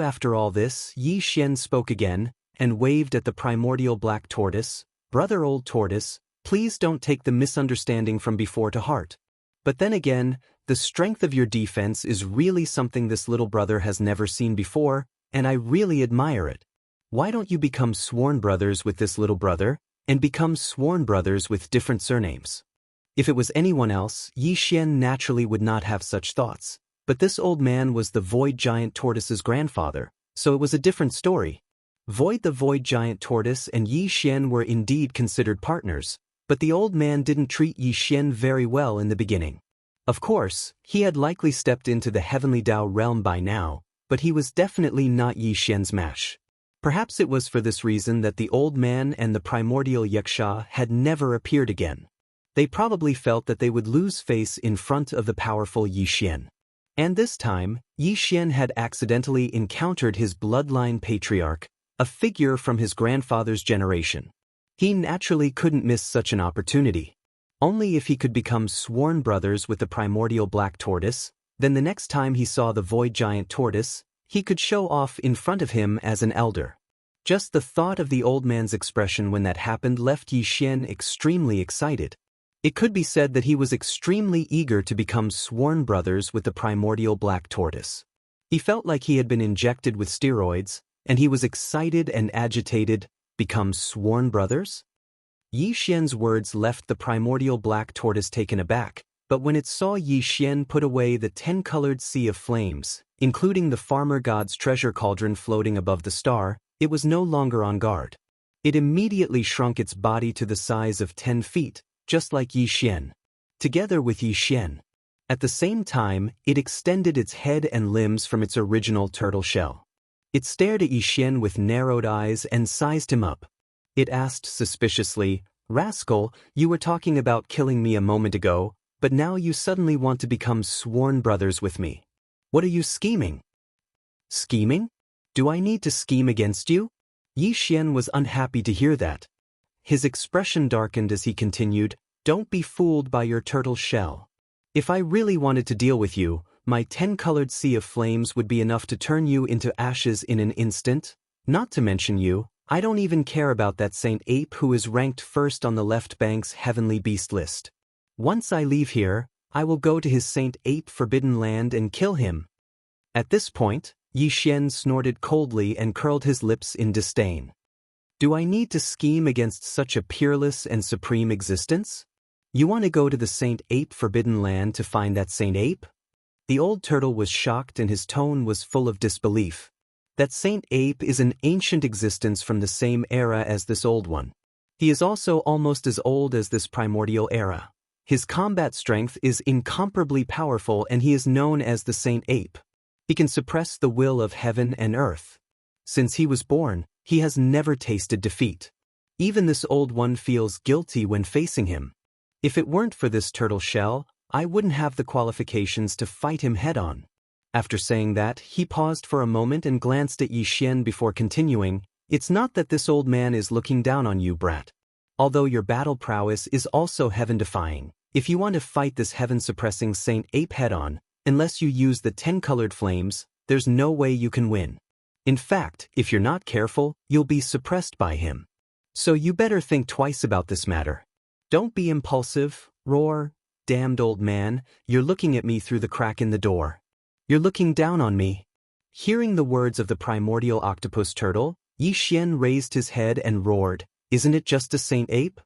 Speaker 1: After all this, Yi Xian spoke again, and waved at the primordial black tortoise. Brother old tortoise, please don't take the misunderstanding from before to heart. But then again, the strength of your defense is really something this little brother has never seen before, and I really admire it. Why don't you become sworn brothers with this little brother, and become sworn brothers with different surnames? If it was anyone else, Yi Xian naturally would not have such thoughts, but this old man was the void giant tortoise's grandfather, so it was a different story. The void giant tortoise and Yi Xian were indeed considered partners, but the old man didn't treat Yi Xian very well in the beginning. Of course, he had likely stepped into the heavenly Tao realm by now, but he was definitely not Yi Xian's match. Perhaps it was for this reason that the old man and the primordial Xianxia had never appeared again. They probably felt that they would lose face in front of the powerful Yi Xian. And this time, Yi Xian had accidentally encountered his bloodline patriarch, a figure from his grandfather's generation. He naturally couldn't miss such an opportunity. Only if he could become sworn brothers with the primordial black tortoise, then the next time he saw the void giant tortoise, he could show off in front of him as an elder. Just the thought of the old man's expression when that happened left Yi Xian extremely excited. It could be said that he was extremely eager to become sworn brothers with the primordial black tortoise. He felt like he had been injected with steroids, and he was excited and agitated. Become sworn brothers? Yi Xian's words left the primordial black tortoise taken aback, but when it saw Yi Xian put away the 10-colored sea of flames, including the farmer god's treasure cauldron floating above the star, it was no longer on guard. It immediately shrunk its body to the size of 10 feet, just like Yi Xian. Together with Yi Xian. At the same time, it extended its head and limbs from its original turtle shell. It stared at Yi Xian with narrowed eyes and sized him up. It asked suspiciously, "Rascal, you were talking about killing me a moment ago, but now you suddenly want to become sworn brothers with me. What are you scheming?" "Scheming? Do I need to scheme against you?" Yi Xian was unhappy to hear that. His expression darkened as he continued, "Don't be fooled by your turtle shell. If I really wanted to deal with you, my 10-colored sea of flames would be enough to turn you into ashes in an instant. Not to mention you, I don't even care about that Saint Ape who is ranked first on the left bank's heavenly beast list. Once I leave here, I will go to his Saint Ape forbidden land and kill him." At this point, Yi Xian snorted coldly and curled his lips in disdain. "Do I need to scheme against such a peerless and supreme existence? You want to go to the Saint Ape forbidden land to find that Saint Ape?" The old turtle was shocked and his tone was full of disbelief. That Saint Ape is an ancient existence from the same era as this old one. He is also almost as old as this primordial era. His combat strength is incomparably powerful and he is known as the Saint Ape. He can suppress the will of heaven and earth. Since he was born, he has never tasted defeat. Even this old one feels guilty when facing him. If it weren't for this turtle shell, I wouldn't have the qualifications to fight him head-on. After saying that, he paused for a moment and glanced at Yi Xian before continuing, "It's not that this old man is looking down on you, brat. Although your battle prowess is also heaven-defying, if you want to fight this heaven-suppressing Saint Ape head-on, unless you use the 10-colored flames, there's no way you can win. In fact, if you're not careful, you'll be suppressed by him. So you better think twice about this matter. Don't be impulsive, roar, damned old man, you're looking at me through the crack in the door." You're looking down on me. Hearing the words of the primordial octopus turtle, Yi Xian raised his head and roared, "Isn't it just a saint ape?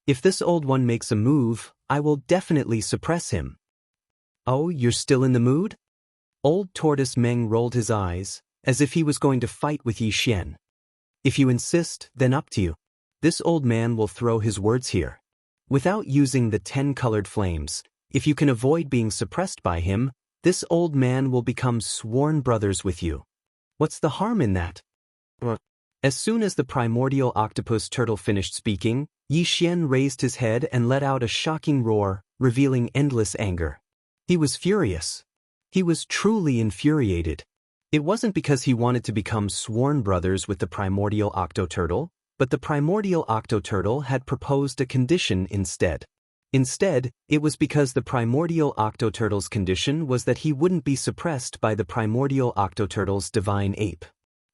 Speaker 1: If this old one makes a move, I will definitely suppress him." "Oh, you're still in the mood?" Old Tortoise Meng rolled his eyes, as if he was going to fight with Yi Xian. "If you insist, then up to you. This old man will throw his words here. Without using the 10 colored flames, if you can avoid being suppressed by him, this old man will become sworn brothers with you. What's the harm in that?" As soon as the primordial octopus turtle finished speaking, Yi Xian raised his head and let out a shocking roar, revealing endless anger. He was furious. He was truly infuriated. It wasn't because he wanted to become sworn brothers with the primordial octoturtle, but the primordial octoturtle had proposed a condition instead. Instead, it was because the primordial octoturtle's condition was that he wouldn't be suppressed by the primordial octoturtle's divine ape.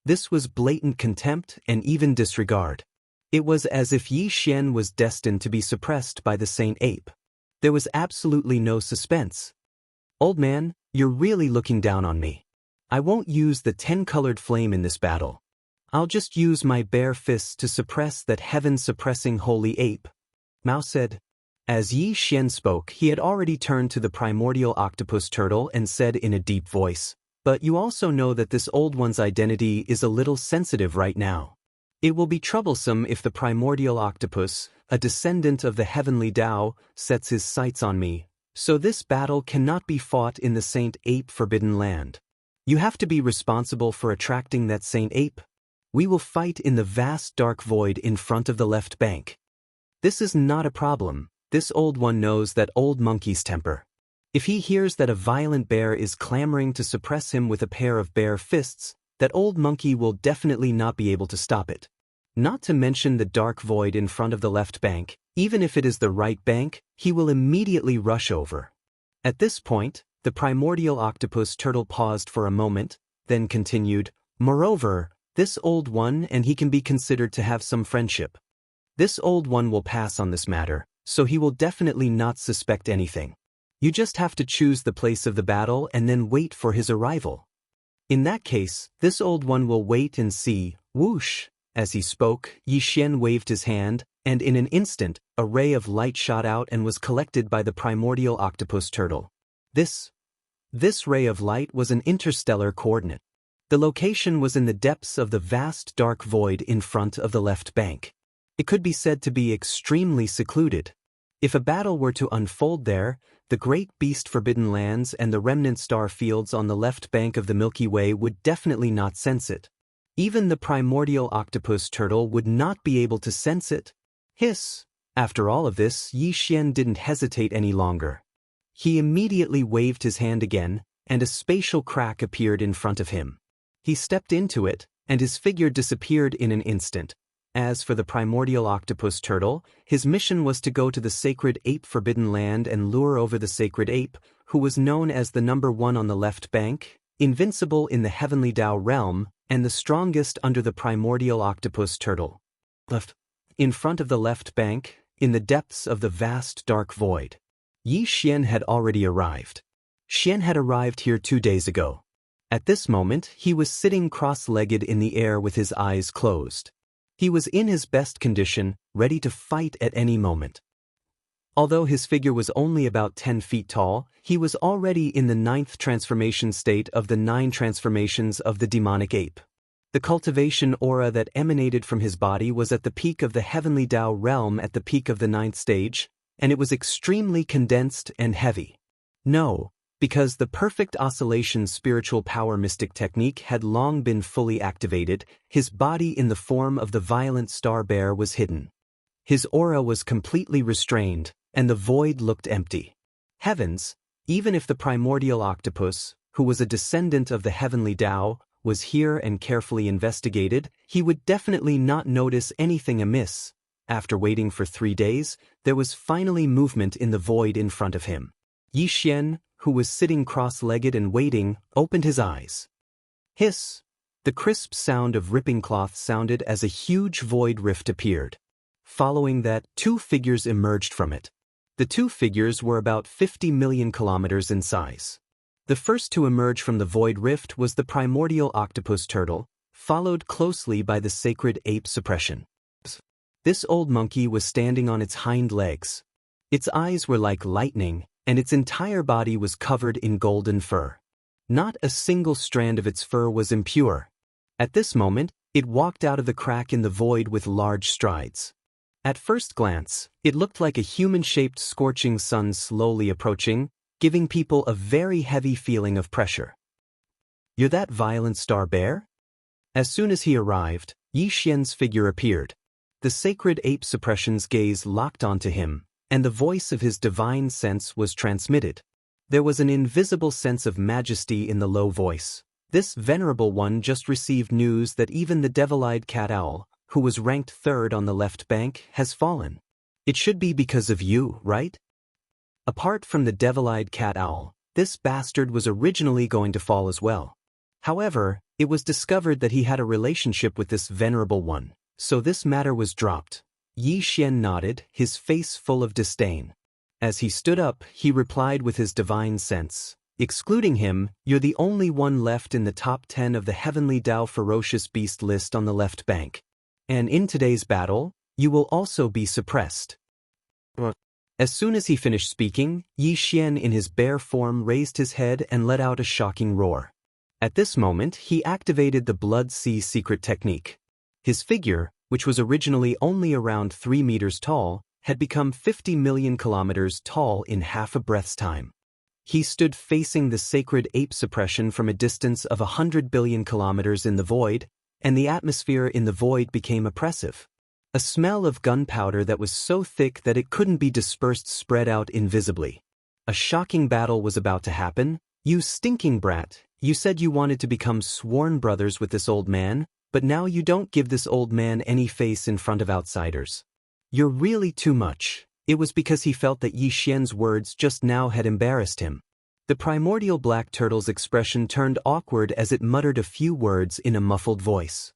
Speaker 1: This was blatant contempt and even disregard. It was as if Yi Xian was destined to be suppressed by the saint ape. There was absolutely no suspense. "Old man, you're really looking down on me. I won't use the 10-colored flame in this battle. I'll just use my bare fists to suppress that heaven-suppressing holy ape," Mao said. As Yi Xian spoke, he had already turned to the primordial octopus turtle and said in a deep voice, "But you also know that this old one's identity is a little sensitive right now. It will be troublesome if the primordial octopus, a descendant of the heavenly Tao, sets his sights on me, so this battle cannot be fought in the Saint Ape Forbidden Land. You have to be responsible for attracting that Saint Ape. We will fight in the vast dark void in front of the left bank." This is not a problem. This old one knows that old monkey's temper. If he hears that a violent bear is clamoring to suppress him with a pair of bare fists, that old monkey will definitely not be able to stop it. Not to mention the dark void in front of the left bank, even if it is the right bank, he will immediately rush over. At this point, the primordial octopus turtle paused for a moment, then continued, "Moreover, this old one and he can be considered to have some friendship. This old one will pass on this matter, so he will definitely not suspect anything. You just have to choose the place of the battle and then wait for his arrival. In that case, this old one will wait and see." Whoosh! As he spoke, Yi Xian waved his hand, and in an instant, a ray of light shot out and was collected by the primordial octopus turtle. This ray of light was an interstellar coordinate. The location was in the depths of the vast dark void in front of the left bank. It could be said to be extremely secluded. If a battle were to unfold there, the great beast Forbidden Lands and the remnant star fields on the left bank of the Milky Way would definitely not sense it. Even the primordial octopus turtle would not be able to sense it. Hiss! After all of this, Yi Xian didn't hesitate any longer. He immediately waved his hand again, and a spatial crack appeared in front of him. He stepped into it, and his figure disappeared in an instant. As for the primordial octopus turtle, his mission was to go to the sacred ape Forbidden Land and lure over the sacred ape, who was known as the number 1 on the left bank, invincible in the heavenly Tao realm, and the strongest under the primordial octopus turtle. In front of the left bank, in the depths of the vast dark void, Yi Xian had already arrived. Xian had arrived here 2 days ago. At this moment, he was sitting cross-legged in the air with his eyes closed. He was in his best condition, ready to fight at any moment. Although his figure was only about 10 feet tall, he was already in the 9th transformation state of the 9 transformations of the demonic ape. The cultivation aura that emanated from his body was at the peak of the heavenly Tao realm at the peak of the 9th stage, and it was extremely condensed and heavy. No, because the perfect oscillation spiritual power mystic technique had long been fully activated, his body in the form of the violent star bear was hidden. His aura was completely restrained, and the void looked empty. Heavens, even if the primordial octopus, who was a descendant of the heavenly Tao, was here and carefully investigated, he would definitely not notice anything amiss. After waiting for 3 days, there was finally movement in the void in front of him. Yi Xian, who was sitting cross-legged and waiting, opened his eyes. Hiss! The crisp sound of ripping cloth sounded as a huge void rift appeared. Following that, 2 figures emerged from it. The 2 figures were about 50 million kilometers in size. The first to emerge from the void rift was the primordial octopus turtle, followed closely by the sacred ape suppression. This old monkey was standing on its hind legs. Its eyes were like lightning, and its entire body was covered in golden fur. Not a single strand of its fur was impure. At this moment, it walked out of the crack in the void with large strides. At first glance, it looked like a human-shaped scorching sun slowly approaching, giving people a very heavy feeling of pressure. "You're that violent star bear?" As soon as he arrived, Yi Xian's figure appeared. The sacred ape suppression's gaze locked onto him, and the voice of his divine sense was transmitted. There was an invisible sense of majesty in the low voice. This venerable one just received news that even the devil-eyed cat owl, who was ranked third on the left bank, has fallen. It should be because of you, right? Apart from the devil-eyed cat owl, this bastard was originally going to fall as well. However, it was discovered that he had a relationship with this venerable one, so this matter was dropped. Yi Xian nodded, his face full of disdain. As he stood up, he replied with his divine sense, "Excluding him, you're the only one left in the top 10 of the Heavenly Dao Ferocious Beast list on the left bank. And in today's battle, you will also be suppressed." As soon as he finished speaking, Yi Xian in his bear form raised his head and let out a shocking roar. At this moment, he activated the Blood Sea secret technique. His figure, which was originally only around 3 meters tall, had become 50 million kilometers tall in half a breath's time. He stood facing the sacred ape suppression from a distance of 100 billion kilometers in the void, and the atmosphere in the void became oppressive. A smell of gunpowder that was so thick that it couldn't be dispersed spread out invisibly. A shocking battle was about to happen. "You stinking brat, you said you wanted to become sworn brothers with this old man, but now you don't give this old man any face in front of outsiders. You're really too much." It was because he felt that Yi Xian's words just now had embarrassed him. The primordial black turtle's expression turned awkward as it muttered a few words in a muffled voice.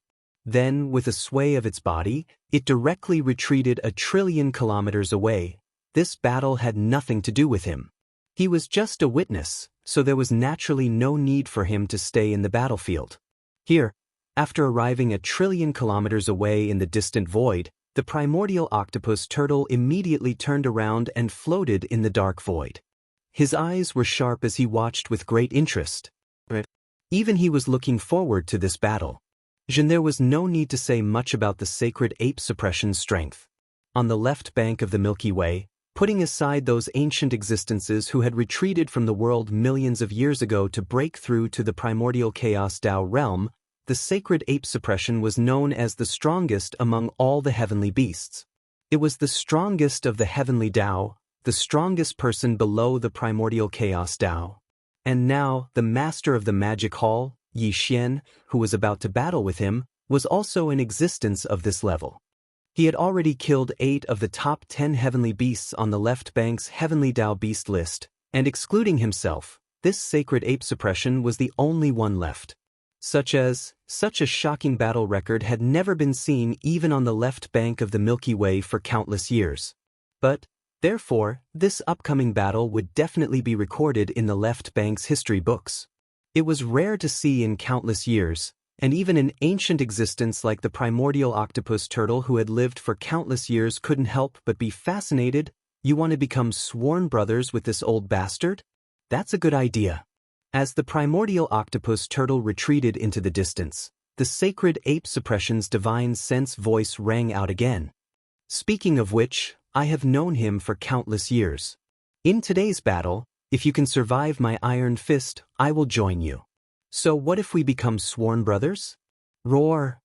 Speaker 1: Then, with a sway of its body, it directly retreated 1 trillion kilometers away. This battle had nothing to do with him. He was just a witness, so there was naturally no need for him to stay in the battlefield. Here, after arriving 1 trillion kilometers away in the distant void, the primordial octopus turtle immediately turned around and floated in the dark void. His eyes were sharp as he watched with great interest. Even he was looking forward to this battle. There was no need to say much about the sacred ape suppression strength. On the left bank of the Milky Way, putting aside those ancient existences who had retreated from the world millions of years ago to break through to the primordial chaos Dao realm, the sacred ape suppression was known as the strongest among all the heavenly beasts. It was the strongest of the heavenly Dao, the strongest person below the primordial chaos Dao. And now, the master of the magic hall, Yi Xian, who was about to battle with him, was also in existence of this level. He had already killed 8 of the top 10 heavenly beasts on the left bank's heavenly Dao beast list, and excluding himself, this sacred ape suppression was the only one left. Such a shocking battle record had never been seen even on the left bank of the Milky Way for countless years. But, therefore, this upcoming battle would definitely be recorded in the left bank's history books. It was rare to see in countless years, and even an ancient existence like the primordial octopus turtle who had lived for countless years couldn't help but be fascinated. "You want to become sworn brothers with this old bastard? That's a good idea." As the primordial octopus turtle retreated into the distance, the sacred ape suppression's divine sense voice rang out again. "Speaking of which, I have known him for countless years. In today's battle, if you can survive my iron fist, I will join you. So what if we become sworn brothers?" Roar!